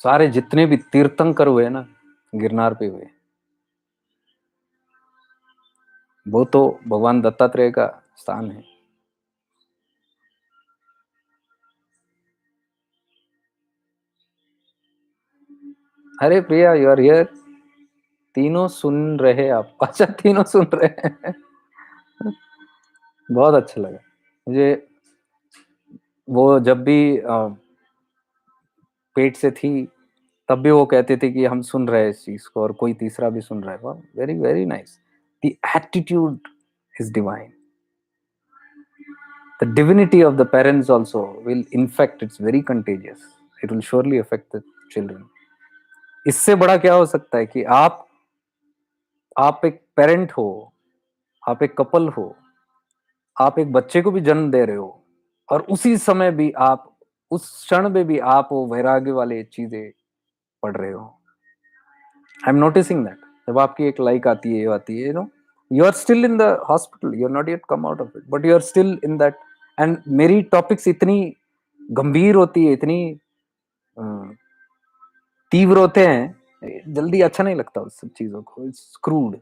सारे जितने भी तीर्थंकर हुए ना, गिरनार पे हुए. वो तो भगवान दत्तात्रेय का स्थान है. अरे प्रिया, यू आर हियर. तीनों सुन रहे आप? अच्छा, तीनों सुन रहे हैं. बहुत अच्छा लगा मुझे. वो जब भी पेट से थी, तब भी वो कहते थे कि हम सुन रहे हैं इस चीज को, और कोई तीसरा भी सुन रहा है. वाह, very very nice. The attitude is divine. The divinity of the parents also will infect. It's very contagious. It will surely affect the children. इससे बड़ा क्या हो सकता है कि आप एक पेरेंट हो, आप एक कपल हो, आप एक बच्चे को भी जन्म दे रहे हो, और उसी समय भी आप, उस क्षण में भी आप वो वैराग्य वाले चीजें पढ़ रहे हो. I am noticing that. जब आपकी एक लाइक आती है, you know, you are still in the hospital, you are not yet come out of it, but you are still in that. And मेरी टॉपिक्स इतनी गंभीर होती है, इतनी तीव्र होते हैं, जल्दी अच्छा नहीं लगता उस सब चीजों को. It's crude.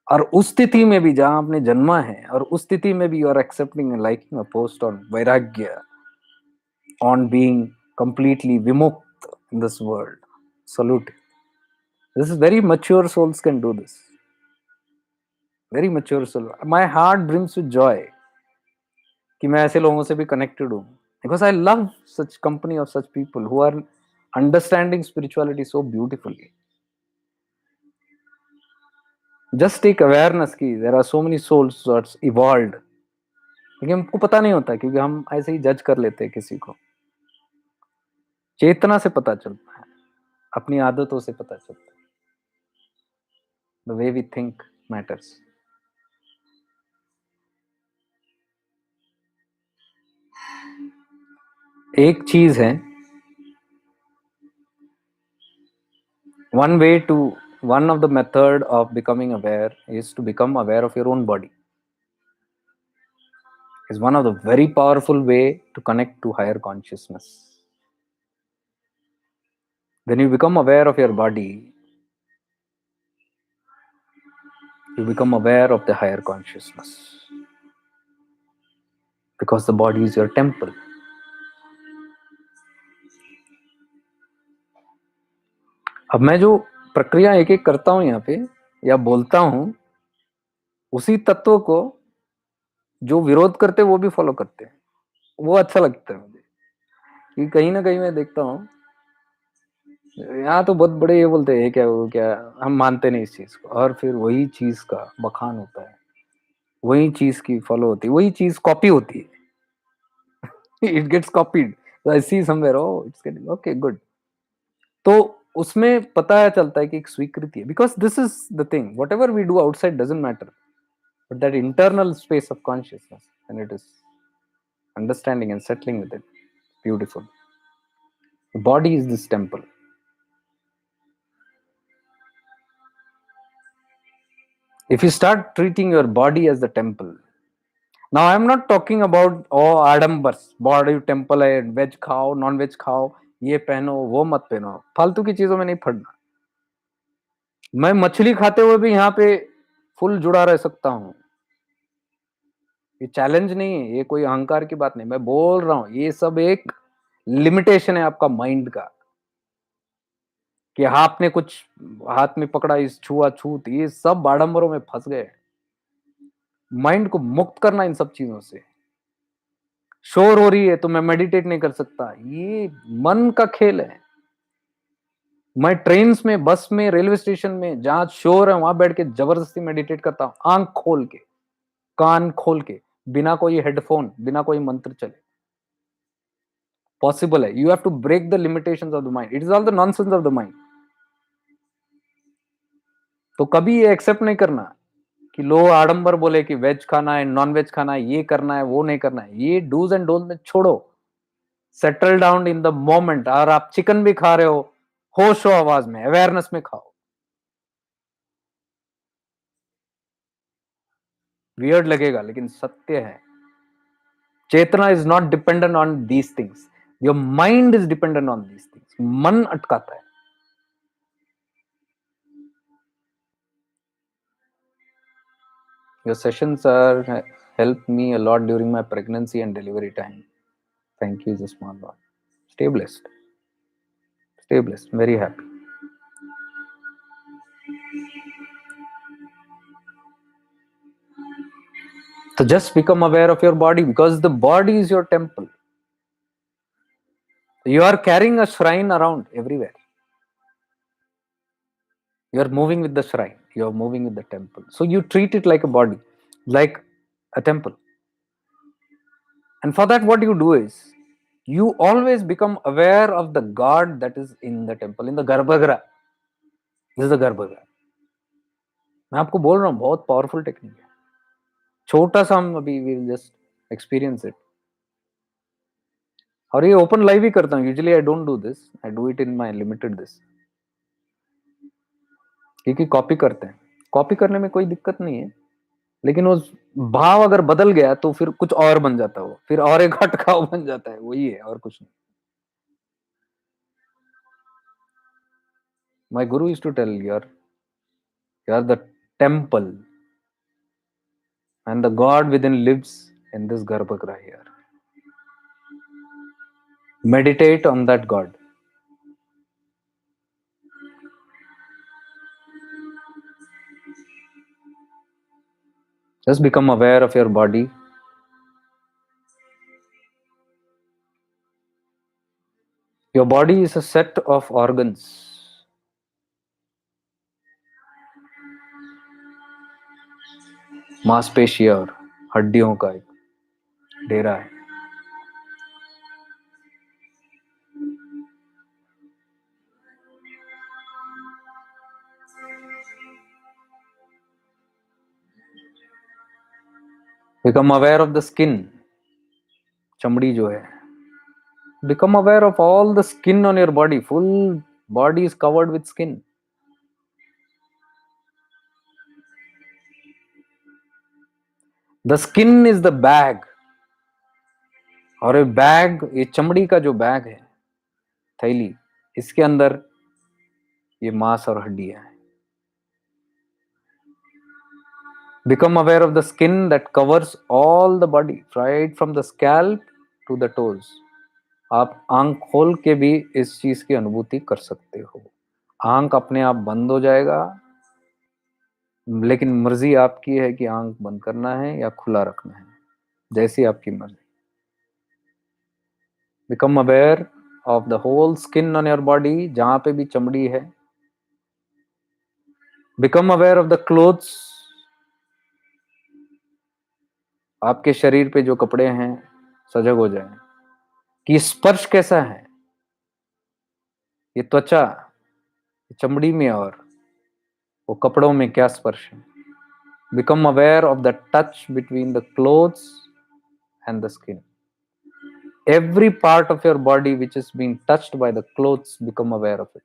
और उस स्थिति में भी जहां आपने जन्मा है, और उस स्थिति में भी you are accepting and liking a post on vairagya, on being completely विमुक्त in this world. Salute. This is very mature souls can do this. Very mature soul. My heart brims with joy कि मैं ऐसे लोगों से भी connected हूँ, because I love such company of such people who are understanding spirituality so beautifully. Just take awareness कि there are so many souls that's evolved, लेकिन हमको पता नहीं होता क्योंकि हम ऐसे ही जज कर लेते हैं किसी को. चेतना से पता चलता है, अपनी आदतों से पता चलता है. The way we think matters. एक चीज है, one of the method of becoming aware is to become aware of your own body. Is one of the very powerful way to connect to higher consciousness. When you become aware of your body, you become aware of the higher consciousness, because the body is your temple. अब मैं जो प्रक्रिया एक एक करता हूं यहाँ पे या बोलता हूं, उसी तत्व को जो विरोध करते वो भी फॉलो करते हैं. वो अच्छा लगता है मुझे कि कहीं ना कहीं मैं देखता हूँ यहाँ तो बहुत बड़े ये बोलते हैं क्या वो क्या, हम मानते नहीं इस चीज को, और फिर वही चीज का बखान होता है, वही चीज की फॉलो होती है, वही चीज कॉपी होती है. It gets copied. I see somewhere, oh it's getting okay good. तो उसमें पता चलता है कि एक स्वीकृति है, because this is the thing, whatever we do outside doesn't matter, but that internal space of consciousness and it is understanding and settling with it, beautiful. Body is this temple. If you start treating your body as the temple, now I am not talking about आडम्बर्स, body temple है, veg खाओ non veg खाओ, ये पहनो वो मत पहनो, फालतू की चीजों में नहीं पड़ना. मैं मछली खाते हुए भी यहाँ पे फुल जुड़ा रह सकता हूँ. ये चैलेंज नहीं है, ये कोई अहंकार की बात नहीं. मैं बोल रहा हूँ ये सब एक लिमिटेशन है आपका माइंड का, कि आपने कुछ हाथ में पकड़ा, इस छुआछूत, ये सब आडंबरों में फंस गए. माइंड को मुक्त करना इन सब चीजों से. शोर हो रही है तो मैं मेडिटेट नहीं कर सकता, ये मन का खेल है. मैं ट्रेन्स में, बस में, रेलवे स्टेशन में, जहां शोर है वहां बैठ के जबरदस्ती मेडिटेट करता हूं, आंख खोल के, कान खोल के, बिना कोई हेडफोन, बिना कोई मंत्र चले। पॉसिबल है। You have to break the limitations of the mind. It is all the nonsense of the mind. तो कभी ये एक्सेप्ट नहीं करना कि लोग आडंबर बोले कि वेज खाना है, नॉन वेज खाना है, ये करना है, वो नहीं करना है। ये डूज एंड डोंट में छोड़ो। Settle down in the moment. और आप चिकन भी खा रहे हो, होशो आवाज में, अवेयरनेस में खाओ। वियर्ड लगेगा लेकिन सत्य है। Chetna is not dependent on these things, your mind is dependent on these things. मन अटकाता है। Your sessions are helped me a lot during my pregnancy and delivery time. Thank you, is a small one. Stay blessed. Stay blessed. Very happy. So just become aware of your body, because the body is your temple. You are carrying a shrine around everywhere. You are moving with the shrine. You are moving with the temple. So you treat it like a body, like a temple. And for that, what you do is, you always become aware of the God that is in the temple, in the Garbhagriha. This is the Garbhagriha. मैं आपको बोल रहा हूँ, बहुत powerful technique है। छोटा सा हम अभी विल जस्ट एक्सपीरियंस इट। और ये ओपन लाइव ही करता हूँ। Usually I don't do this, I do it in my limited this, क्योंकि कॉपी करते हैं। कॉपी करने में कोई दिक्कत नहीं है, लेकिन उस भाव अगर बदल गया तो फिर कुछ और बन जाता है, वो फिर और एक अटकाव बन जाता है। वही है और कुछ नहीं। My guru used to tell, you are the temple and the God within lives in this Garbhagriha here. Meditate on that God. Just become aware of your body. Your body is a set of organs. मांसपेशियां और हड्डियों का एक डेरा है। Become aware of the skin. चमड़ी जो है, become aware of all the skin on your body. Full body is covered with skin. The skin is the bag. और ये बैग, ये चमड़ी का जो बैग है, थैली, इसके अंदर ये मांस और हड्डियां हैं। Become aware of the skin that covers all the body, right from the scalp to the toes. आप आंख खोल के भी इस चीज की अनुभूति कर सकते हो। आंख अपने आप बंद हो जाएगा, लेकिन मर्जी आपकी है कि आंख बंद करना है या खुला रखना है, जैसी आपकी मर्जी। Become aware of the whole skin on your body, जहां पे भी चमड़ी है। Become aware of the clothes. आपके शरीर पे जो कपड़े हैं, सजग हो जाए कि स्पर्श कैसा है। ये त्वचा, चमड़ी में और वो कपड़ों में क्या स्पर्श है। Become aware of the touch between the clothes and the skin. Every part of your body which is being touched by the clothes, become aware of it.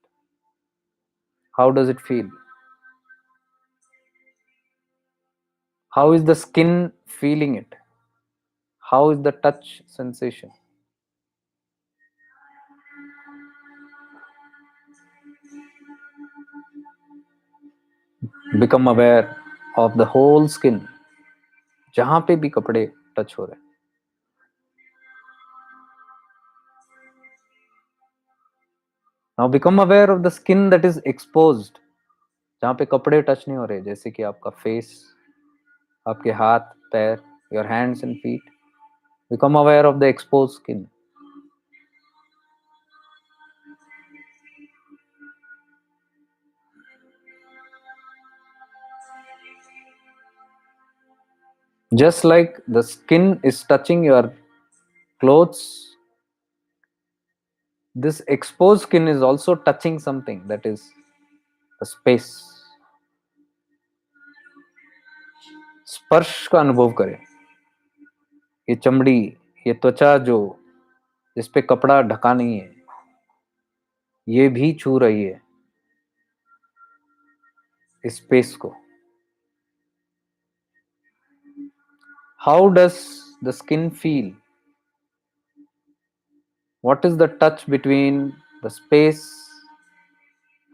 How does it feel? How is the skin feeling it? How is the touch sensation? Become aware of the whole skin, जहां पे भी कपड़े touch हो रहे हैं। Now become aware of the skin that is exposed, जहां पे कपड़े टच नहीं हो रहे, जैसे कि आपका फेस, आपके हाथ पैर, your hands and feet. Become aware of the exposed skin. Just like the skin is touching your clothes, this exposed skin is also touching something, that is the space. स्पर्श का अनुभव करें. ये चमड़ी, ये त्वचा जो जिस पे कपड़ा ढका नहीं है, ये भी छू रही है इस स्पेस को. How does the skin feel? What is the touch between the space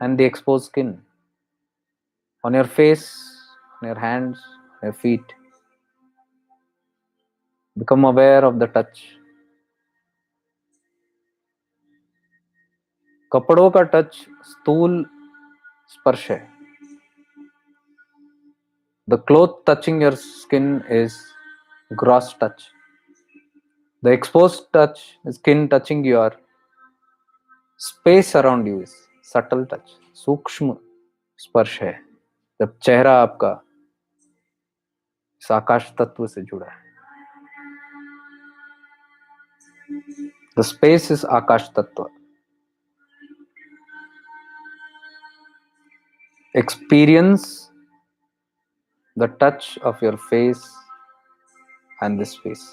and the exposed skin? On your face, on your hands, your feet. Become aware of the touch. कपड़ों का टच स्थूल स्पर्श है. The cloth touching your skin is gross touch. The exposed touch, skin touching your space around you is subtle touch. सूक्ष्म स्पर्श है जब चेहरा आपका इस आकाश तत्व से जुड़ा है. The space is आकाश तत्व. Experience the touch of your face and this face.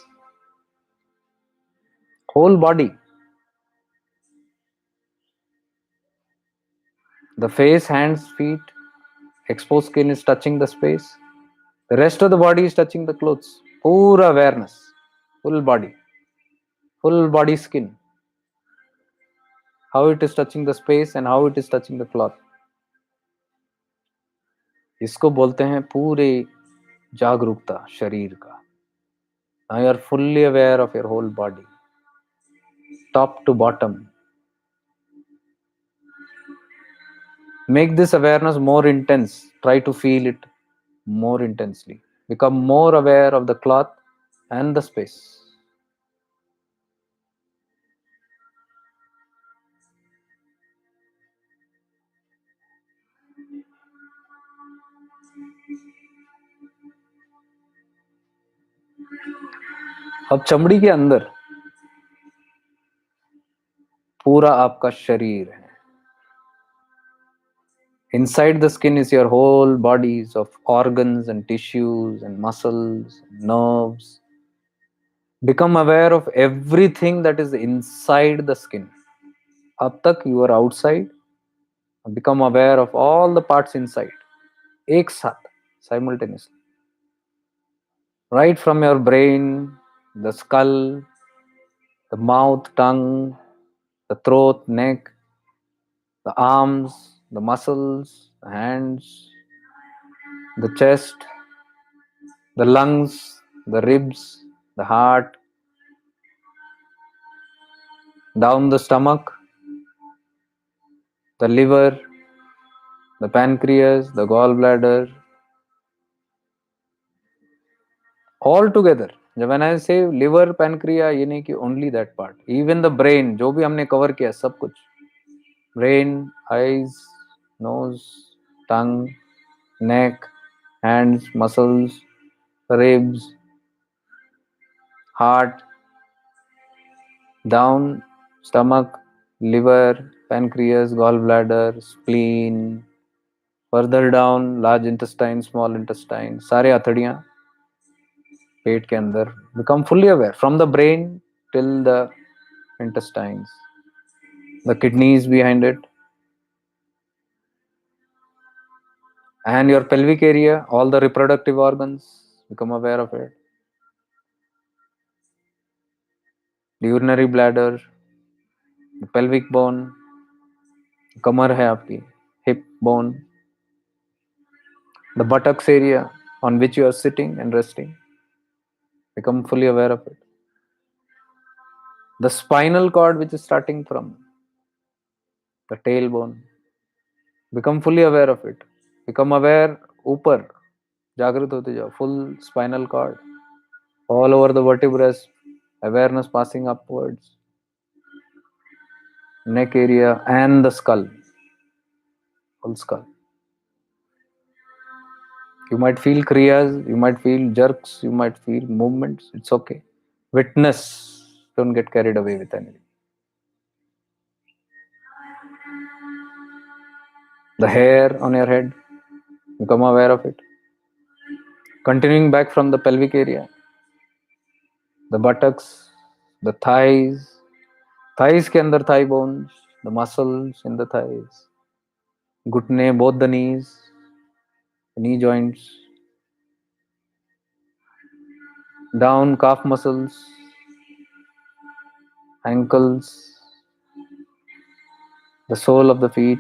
Whole body. The face, hands, feet, exposed skin is touching the space. The rest of the body is touching the clothes. Pura awareness. Full body. Full body skin. How it is touching the space and how it is touching the cloth. इसको बोलते हैं पूरे जागरूकता शरीर का. Now you are fully aware of your whole body, top to bottom. Make this awareness more intense. Try to feel it more intensely. Become more aware of the cloth and the space. अब चमड़ी के अंदर पूरा आपका शरीर है. Inside the skin is your whole bodies of organs and tissues and muscles, and nerves. Become aware of everything that is inside the skin. अब तक you are outside. Become aware of all the parts inside. एक साथ, simultaneously. Right from your brain, the skull, the mouth, tongue, the throat, neck, the arms, the muscles, the hands, the chest, the lungs, the ribs, the heart, down the stomach, the liver, the pancreas, the gallbladder, all together. When I say liver, pancreas, ये नहीं कि only that part. Even the brain, जो भी हमने cover किया, सब कुछ. Brain, eyes, nose, tongue, neck, hands, muscles, ribs, heart, down, stomach, liver, pancreas, gallbladder, spleen, further down, large intestine, small intestine, सारे अथड़ियाँ पेट के अंदर. Become fully aware from the brain till the intestines, the kidneys behind it, and your pelvic area, all the reproductive organs. Become aware of it. The urinary bladder, the pelvic bone, कमर है आपकी, hip bone, the buttocks area on which you are sitting and resting. Become fully aware of it. The spinal cord which is starting from the tailbone. Become fully aware of it. Become aware ऊपर जागृत होते जाओ. Full spinal cord, all over the vertebrae, awareness passing upwards. Neck area and the skull, full skull. You might feel kriyas, you might feel jerks, you might feel movements. It's okay. Witness. Don't get carried away with anything. The hair on your head, become aware of it. Continuing back from the pelvic area, the buttocks, the thighs, thighs के अंदर thigh bones, the muscles in the thighs, घुटने, both the knees, knee joints, down calf muscles, ankles, the sole of the feet,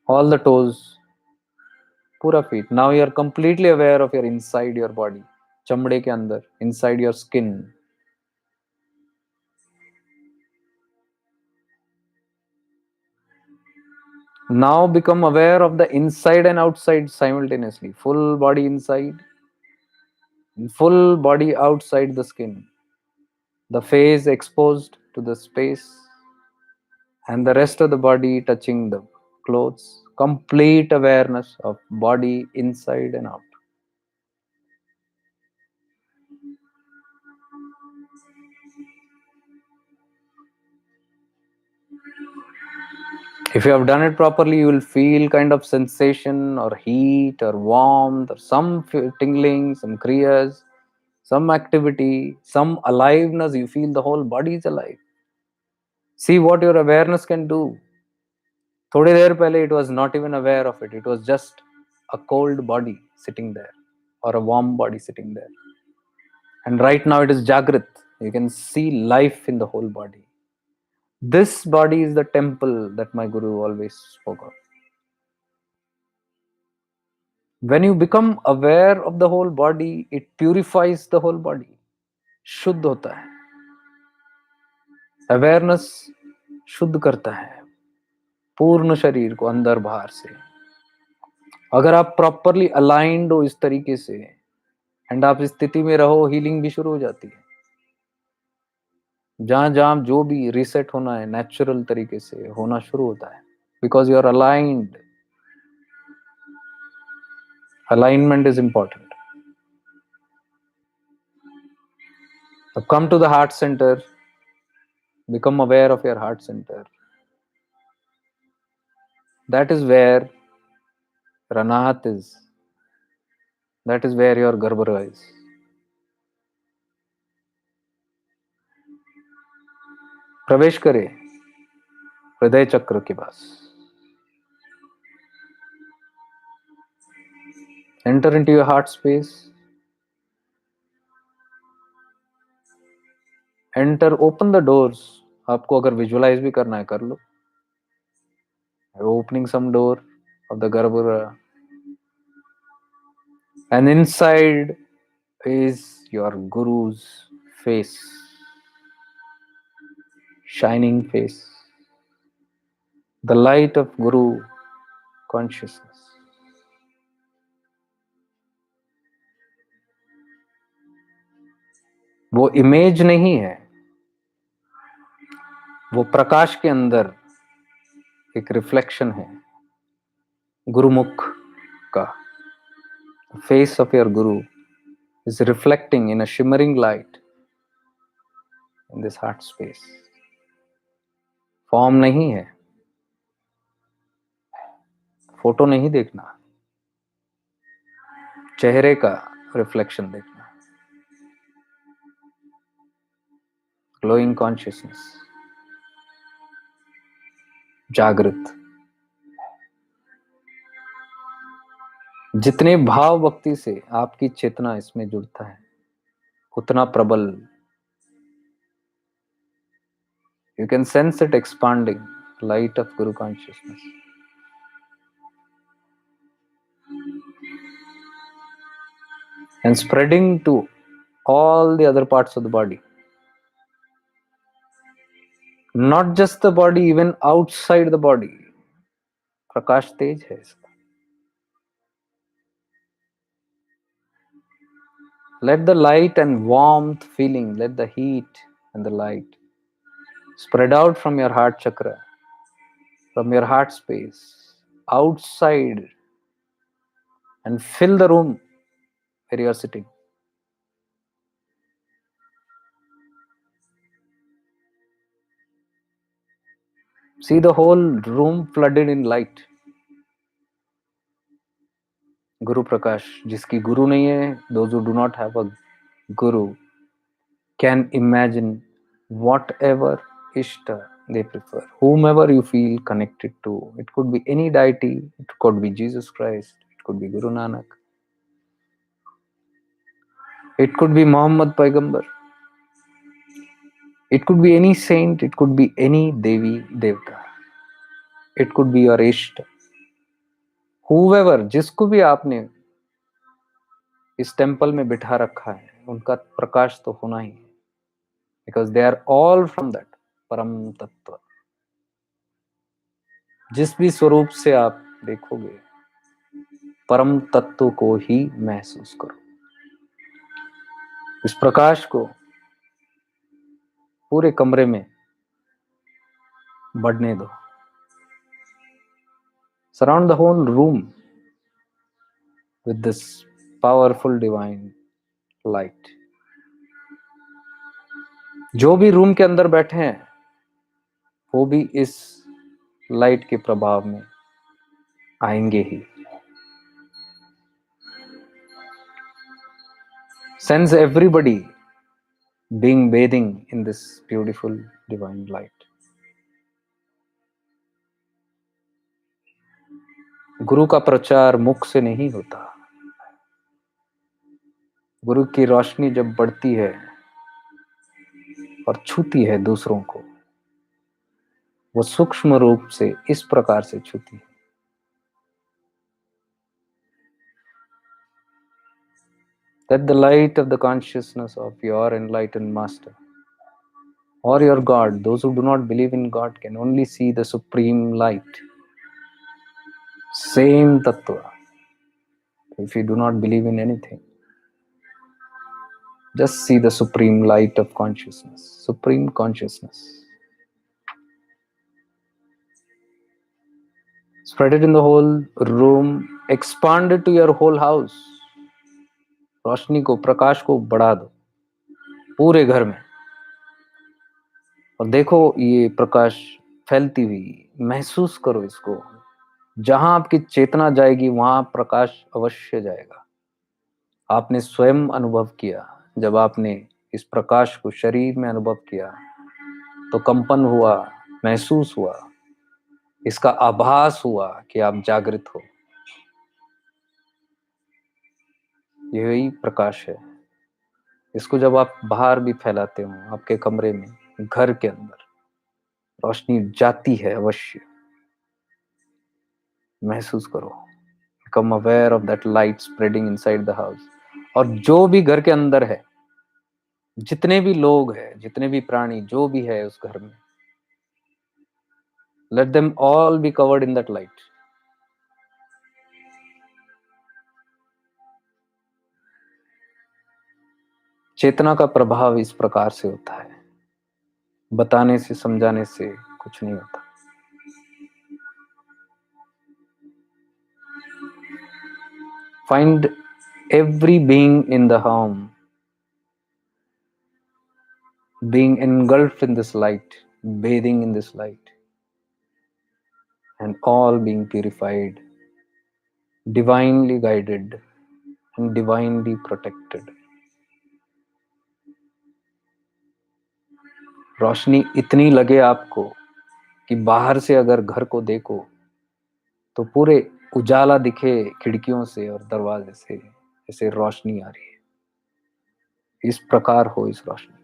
all the toes, पूरा feet. Now you are completely aware of your inside your body, चमड़े के अंदर, inside your skin. Now become aware of the inside and outside simultaneously. Full body inside, and full body outside the skin. The face exposed to the space, and the rest of the body touching the clothes. Complete awareness of body inside and out. If you have done it properly, you will feel kind of sensation or heat or warmth or some tingling, some kriyas, some activity, some aliveness. You feel the whole body is alive. See what your awareness can do. थोड़ी देर पहले it was not even aware of it. It was just a cold body sitting there or a warm body sitting there. And right now it is Jagrat. You can see life in the whole body. This body is the temple that my Guru always spoke of. When you become aware of the whole body, it purifies the whole body. शुद्ध होता है. Awareness शुद्ध करता है पूर्ण शरीर को अंदर बाहर से. अगर आप प्रॉपरली अलाइंड हो इस तरीके से एंड आप इस स्थिति में रहो, हीलिंग भी शुरू हो जाती है. जहां जहां जो भी रीसेट होना है नेचुरल तरीके से होना शुरू होता है, because you are aligned. Alignment is important. So come to the heart center, become aware of your heart center. That is where Ranahat is. That is where your Garbhara is. प्रवेश करे हृदय चक्र के पास. Enter into your heart space. Enter, open the doors. आपको अगर visualise भी करना है कर लो. Opening some door of the Garbhara. And inside is your Guru's face. Shining face. The light of Guru consciousness. वो इमेज नहीं है, वो प्रकाश के अंदर एक रिफ्लेक्शन है गुरुमुख का. Face of your Guru is reflecting in a shimmering light in this heart space. Form नहीं है, फोटो नहीं देखना, चेहरे का रिफ्लेक्शन देखना. ग्लोइंग कॉन्शियसनेस, जागृत. जितने भाव भक्ति से आपकी चेतना इसमें जुड़ता है उतना प्रबल. You can sense it expanding, light of Guru consciousness. And spreading to all the other parts of the body. Not just the body, even outside the body. प्रकाश तेज है इसका. Let the light and warmth feeling, let the heat and the light spread out from your heart chakra, from your heart space, outside and fill the room where you are sitting. See the whole room flooded in light. Guru Prakash, जिसकी गुरु नहीं है, those who do not have a guru can imagine whatever ishta they prefer, whomever you feel connected to. It could be any deity, it could be Jesus Christ, it could be Guru Nanak, it could be Muhammad Paigambar, it could be any saint, it could be any Devi Devta, it could be your ishta. Whoever, जिसको भी आपने इस temple में बिठा रखा है, उनका प्रकाश तो होना ही है, because they are all from that परम तत्व. जिस भी स्वरूप से आप देखोगे, परम तत्व को ही महसूस करो. इस प्रकाश को पूरे कमरे में बढ़ने दो. Surround the whole room with this powerful divine light. जो भी रूम के अंदर बैठे हैं, वो भी इस लाइट के प्रभाव में आएंगे ही. Sense everybody being bathing in this beautiful divine light. गुरु का प्रचार मुख से नहीं होता. गुरु की रोशनी जब बढ़ती है और छूती है दूसरों को, वो सूक्ष्म रूप से इस प्रकार से छूती है. That the light of the consciousness of your enlightened master or your God, those who do not believe in God can only see the supreme light. Same tattva. If you do not believe in anything, just see the supreme light of consciousness, supreme consciousness. Spread it in the whole room, expand it to your whole house. रोशनी को, प्रकाश को बढ़ा दो पूरे घर में, और देखो ये प्रकाश फैलती हुई. महसूस करो इसको. जहां आपकी चेतना जाएगी, वहां प्रकाश अवश्य जाएगा. आपने स्वयं अनुभव किया. जब आपने इस प्रकाश को शरीर में अनुभव किया, तो कंपन हुआ, महसूस हुआ, इसका आभास हुआ कि आप जागृत हो. यही प्रकाश है. इसको जब आप बाहर भी फैलाते हो, आपके कमरे में, घर के अंदर रोशनी जाती है अवश्य. महसूस करो. Become aware of that light spreading inside the house. और जो भी घर के अंदर है, जितने भी लोग हैं, जितने भी प्राणी, जो भी है उस घर में, let them all be covered in that light. चेतना का प्रभाव इस प्रकार से होता है. बताने से, समझाने से कुछ नहीं होता. Find every being in the home being engulfed in this light, bathing in this light, and all being purified, divinely guided and divinely protected. रोशनी इतनी लगे आपको कि बाहर से अगर घर को देखो तो पूरे उजाला दिखे खिड़कियों से और दरवाजे से, जैसे रोशनी आ रही है. इस प्रकार हो इस रोशनी.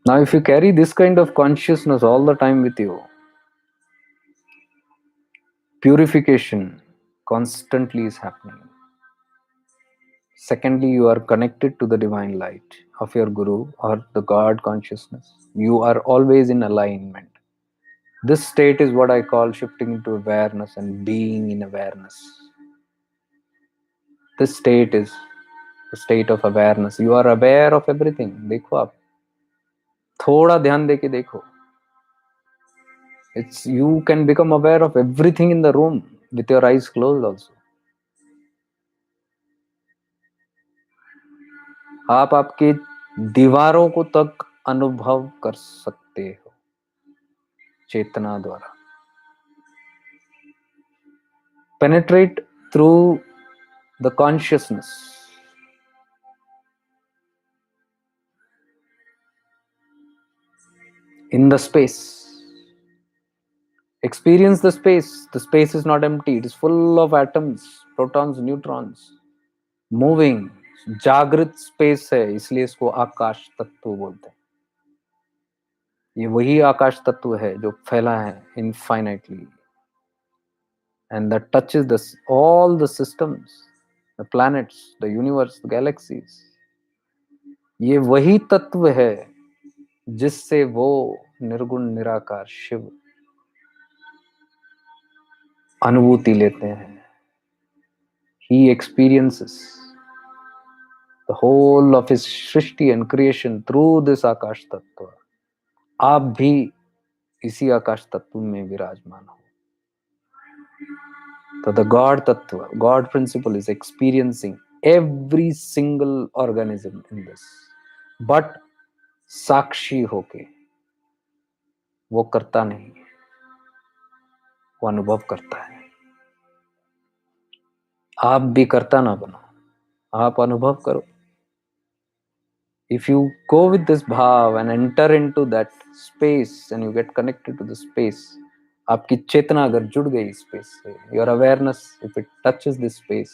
Now if you carry this kind of consciousness all the time with you, purification constantly is happening. Secondly, you are connected to the divine light of your Guru or the God consciousness. You are always in alignment. This state is what I call shifting into awareness and being in awareness. This state is the state of awareness. You are aware of everything. देखो आप थोड़ा ध्यान देके देखो, it's you can become aware of everything in the room with your eyes closed also. आप आपके दीवारों को तक अनुभव कर सकते हो चेतना द्वारा। Penetrate through the consciousness in the space. Experience the space. The space is not empty. It is full of atoms, protons, neutrons, moving. जागृत स्पेस है, इसलिए इसको आकाश तत्व बोलते हैं। ये वही आकाश तत्व है जो फैला है infinitely and that touches all the systems, the planets, the universe, the galaxies. ये वही तत्व है जिससे वो निर्गुण निराकार शिव अनुभूति लेते हैं। He experiences the whole of his Srishti and creation through this आकाश तत्व। आप भी इसी आकाश तत्व में विराजमान हो। तो the God तत्व, God principle is experiencing every single organism in this, but साक्षी होके वो करता नहीं, वो अनुभव करता है। आप भी करता ना बनो, आप अनुभव करो। If you go with this bhav and enter into that space and you get connected to the space, आपकी चेतना अगर जुड़ गई स्पेस से, your awareness if it touches this space,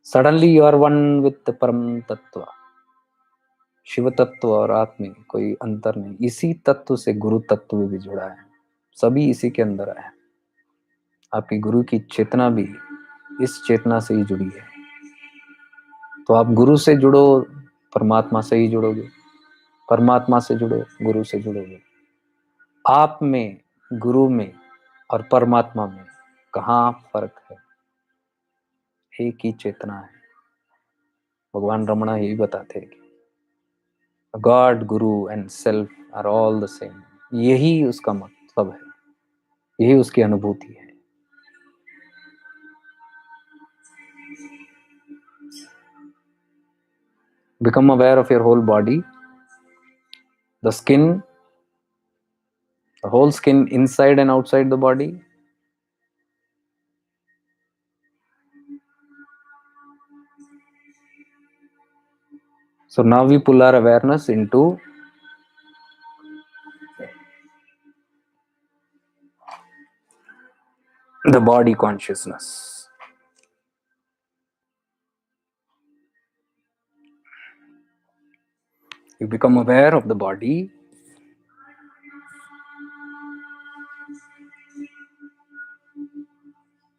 suddenly you are one with the परम तत्व। शिव तत्व और आत्मा में कोई अंतर नहीं। इसी तत्व से गुरु तत्व भी जुड़ा है, सभी इसी के अंदर है। आपकी गुरु की चेतना भी इस चेतना से ही जुड़ी है। तो आप गुरु से जुड़ो, परमात्मा से ही जुड़ोगे, परमात्मा से जुड़ो, गुरु से जुड़ोगे। आप में, गुरु में और परमात्मा में कहाँ फर्क है? एक ही चेतना है। भगवान रमणा यही बताते हैं कि God, guru and self are all the same. यही उसका मतलब है, यही उसकी अनुभूति है। Become aware of your whole body, the skin, the whole skin inside and outside the body. So now we pull our awareness into the body consciousness. You become aware of the body.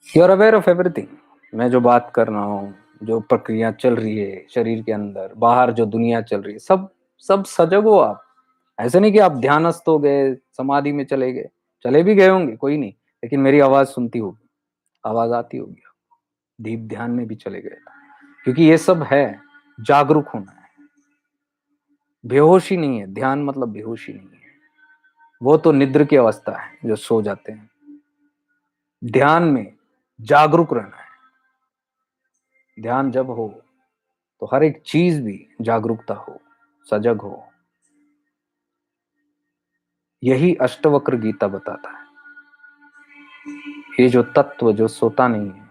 You are aware of everything. मैं जो बात कर रहा हूँ, जो प्रक्रिया चल रही है शरीर के अंदर, बाहर जो दुनिया चल रही है, सब सजग हो आप। ऐसे नहीं कि आप ध्यानस्थ हो गए, समाधि में चले गए, चले भी गए होंगे, कोई नहीं, लेकिन मेरी आवाज सुनती होगी, आवाज आती होगी, दीप ध्यान में भी चले गए। क्योंकि ये सब है, जागरूक होना है, बेहोशी नहीं है। ध्यान मतलब बेहोशी नहीं है, वो तो निद्र की अवस्था है जो सो जाते हैं। ध्यान में जागरूक रहना है। ध्यान जब हो तो हर एक चीज भी जागरूकता हो, सजग हो। यही अष्टवक्र गीता बताता है। ये जो तत्व जो सोता नहीं है,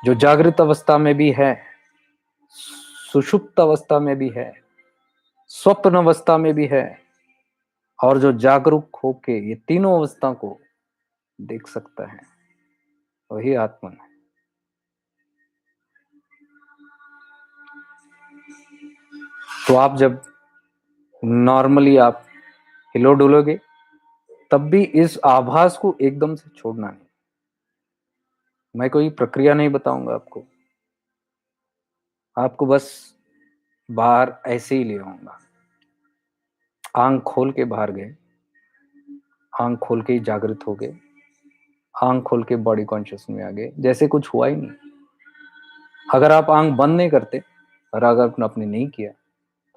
जो जागृत अवस्था में भी है, सुषुप्त अवस्था में भी है, स्वप्न अवस्था में भी है, और जो जागरूक होके ये तीनों अवस्था को देख सकता है, वही आत्मा है। तो आप जब नॉर्मली आप हिलो डुलोगे, तब भी इस आभास को एकदम से छोड़ना नहीं। मैं कोई प्रक्रिया नहीं बताऊंगा आपको, आपको बस बाहर ऐसे ही ले आऊंगा। आंख खोल के बाहर गए, आंख खोल के ही जागृत हो गए, आंख खोल के बॉडी कॉन्शियस में आ गए, जैसे कुछ हुआ ही नहीं। अगर आप आंख बंद नहीं करते और अगर आपने नहीं किया,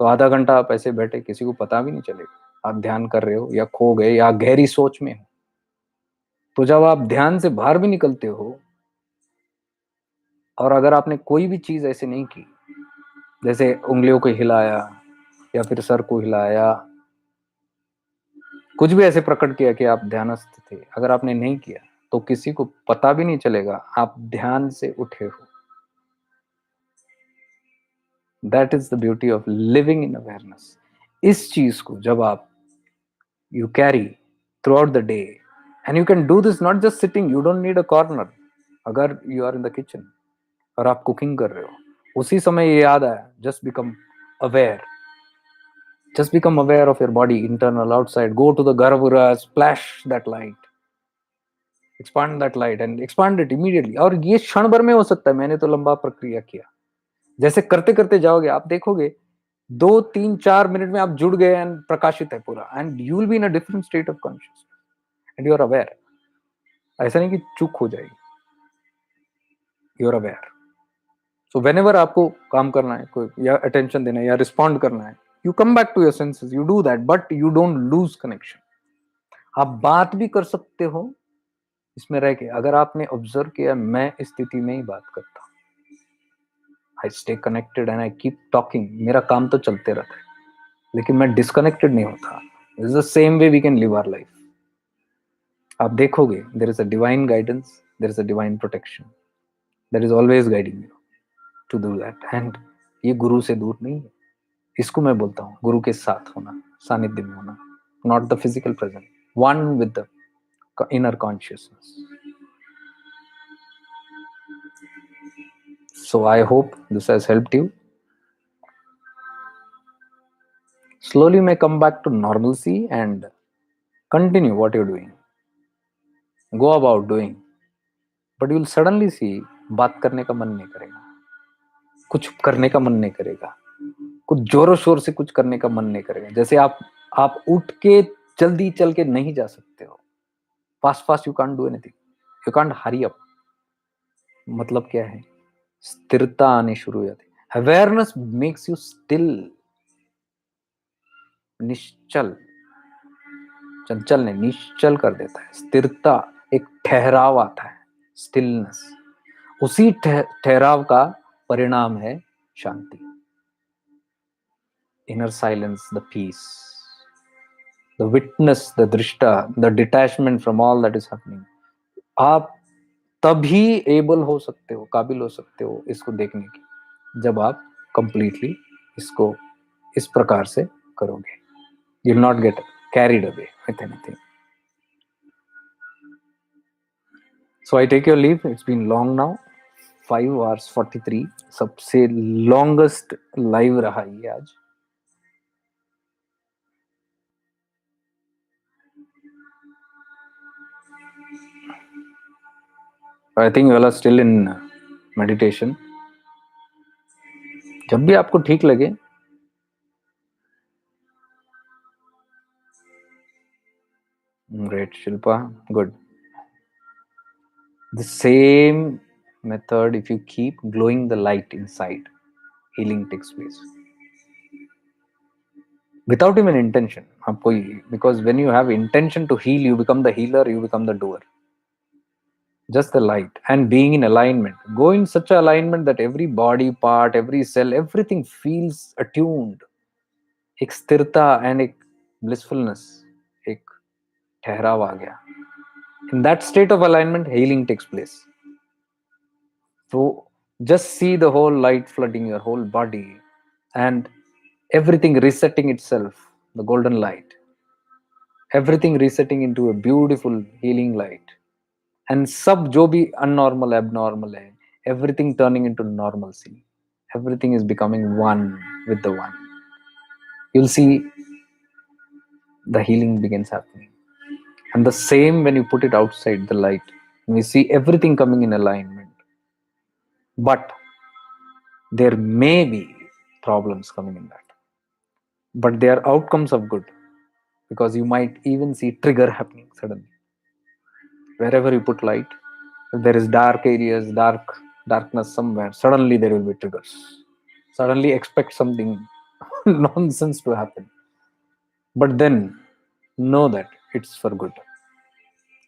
तो आधा घंटा आप ऐसे बैठे, किसी को पता भी नहीं चलेगा आप ध्यान कर रहे हो या खो गए या गहरी सोच में हो। तो जब आप ध्यान से बाहर भी निकलते हो, और अगर आपने कोई भी चीज ऐसे नहीं की, जैसे उंगलियों को हिलाया या फिर सर को हिलाया, कुछ भी ऐसे प्रकट किया कि आप ध्यानस्थ थे, अगर आपने नहीं किया तो किसी को पता भी नहीं चलेगा आप ध्यान से उठे हो। That is the beauty of living in awareness. इस चीज को जब आप you carry throughout the day, and you can do this not just sitting, you don't need a corner. अगर you are in the kitchen और आप cooking कर रहे हो, उसी समय ये याद आया, just become aware, just become aware of your body, internal, outside. Go to the garbura, splash that light, expand that light and expand it immediately. और ये क्षण भर में हो सकता है। मैंने तो लंबा प्रक्रिया किया। जैसे करते करते जाओगे, आप देखोगे 2 3 4 मिनट में आप जुड़ गए एंड प्रकाशित है पूरा, and you will be in a different state of consciousness and you are aware. ऐसा नहीं कि चूक हो जाएगी, you are aware. So whenever आपको काम करना है, कोई या अटेंशन देना है या रिस्पॉन्ड करना है, you come back to your senses, you do that, but you don't lose connection. आप बात भी कर सकते हो इसमें रह के। अगर आपने ऑब्जर्व किया, मैं इस स्थिति में ही बात करता हूँ, I stay connected and I keep talking, मेरा काम तो चलते रहता है, लेकिन मैं डिस्कनेक्टेड नहीं होता। Is the same way we can live our life. आप देखोगे there is a divine guidance, there is a divine protection that is always guiding you to do that. And ये गुरु से दूर नहीं है, इसको मैं बोलता हूँ गुरु के साथ होना, सानिध्य में होना, not the physical present, one with the inner consciousness. So I hope this has helped you. Slowly may come back to normalcy and continue what you're doing. Go about doing. But you'll suddenly see बात करने का मन नहीं करेगा, कुछ करने का मन नहीं करेगा, कुछ जोरों शोर से कुछ करने का मन नहीं करेगा। जैसे आप उठ के जल्दी चल के नहीं जा सकते हो, fast fast you can't do anything, you can't hurry up. मतलब क्या है, स्थिरता आनी शुरू हो जाती है। अवेयरनेस मेक्स यू स्टिल, निश्चल, चंचल ने निश्चल कर देता है। स्थिरता, एक ठहराव आता है, स्टिलनेस। उसी ठहराव का परिणाम है शांति, inner silence, the peace, the witness, the drashta, the detachment from all that is happening. आप तभी एबल हो सकते हो, काबिल हो सकते हो इसको देखने की, जब आप कंप्लीटली इसको इस प्रकार से करोगे। You will not get carried away with anything. So I take your leave. It's been long now. 5 hours 43, सबसे longest live रहा ये आज। I think you all are still in meditation. जब भी आपको ठीक लगे, great Shilpa, good. The same method, if you keep glowing the light inside, healing takes place. Without even intention, आपको, because when you have intention to heal, you become the healer, you become the doer. Just the light and being in alignment. Go in such a alignment that every body part, every cell, everything feels attuned. एक स्थिरता and एक blissfulness, एक ठहराव आ गया. In that state of alignment, healing takes place. So just see the whole light flooding your whole body and everything resetting itself, the golden light. Everything resetting into a beautiful healing light. And सब जो भी unnormal, abnormal है, everything turning into normalcy. Everything is becoming one with the one. You'll see the healing begins happening. And the same when you put it outside the light, we see everything coming in alignment. But there may be problems coming in that. But they are outcomes of good, because you might even see trigger happening suddenly. Wherever you put light, if there is dark areas, darkness somewhere, suddenly there will be triggers. Suddenly expect something nonsense to happen. But then know that it's for good.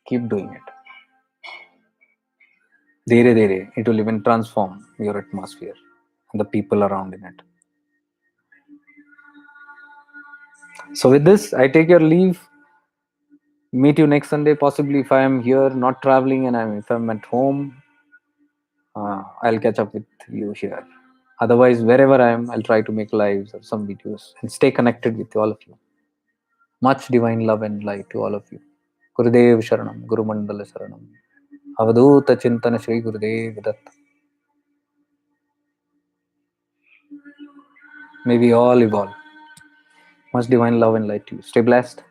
Keep doing it. Dere dere, it will even transform your atmosphere and the people around in it. So with this, I take your leave. Meet you next Sunday. Possibly, if I am here, not traveling, and if I'm at home, I'll catch up with you here. Otherwise, wherever I am, I'll try to make lives or some videos and stay connected with all of you. Much divine love and light to all of you. Gurudev Sharanam, Guru Mandala Sharanam. Avadhuta Chintana Shri Gurudev Datta. May we all evolve. Much divine love and light to you. Stay blessed.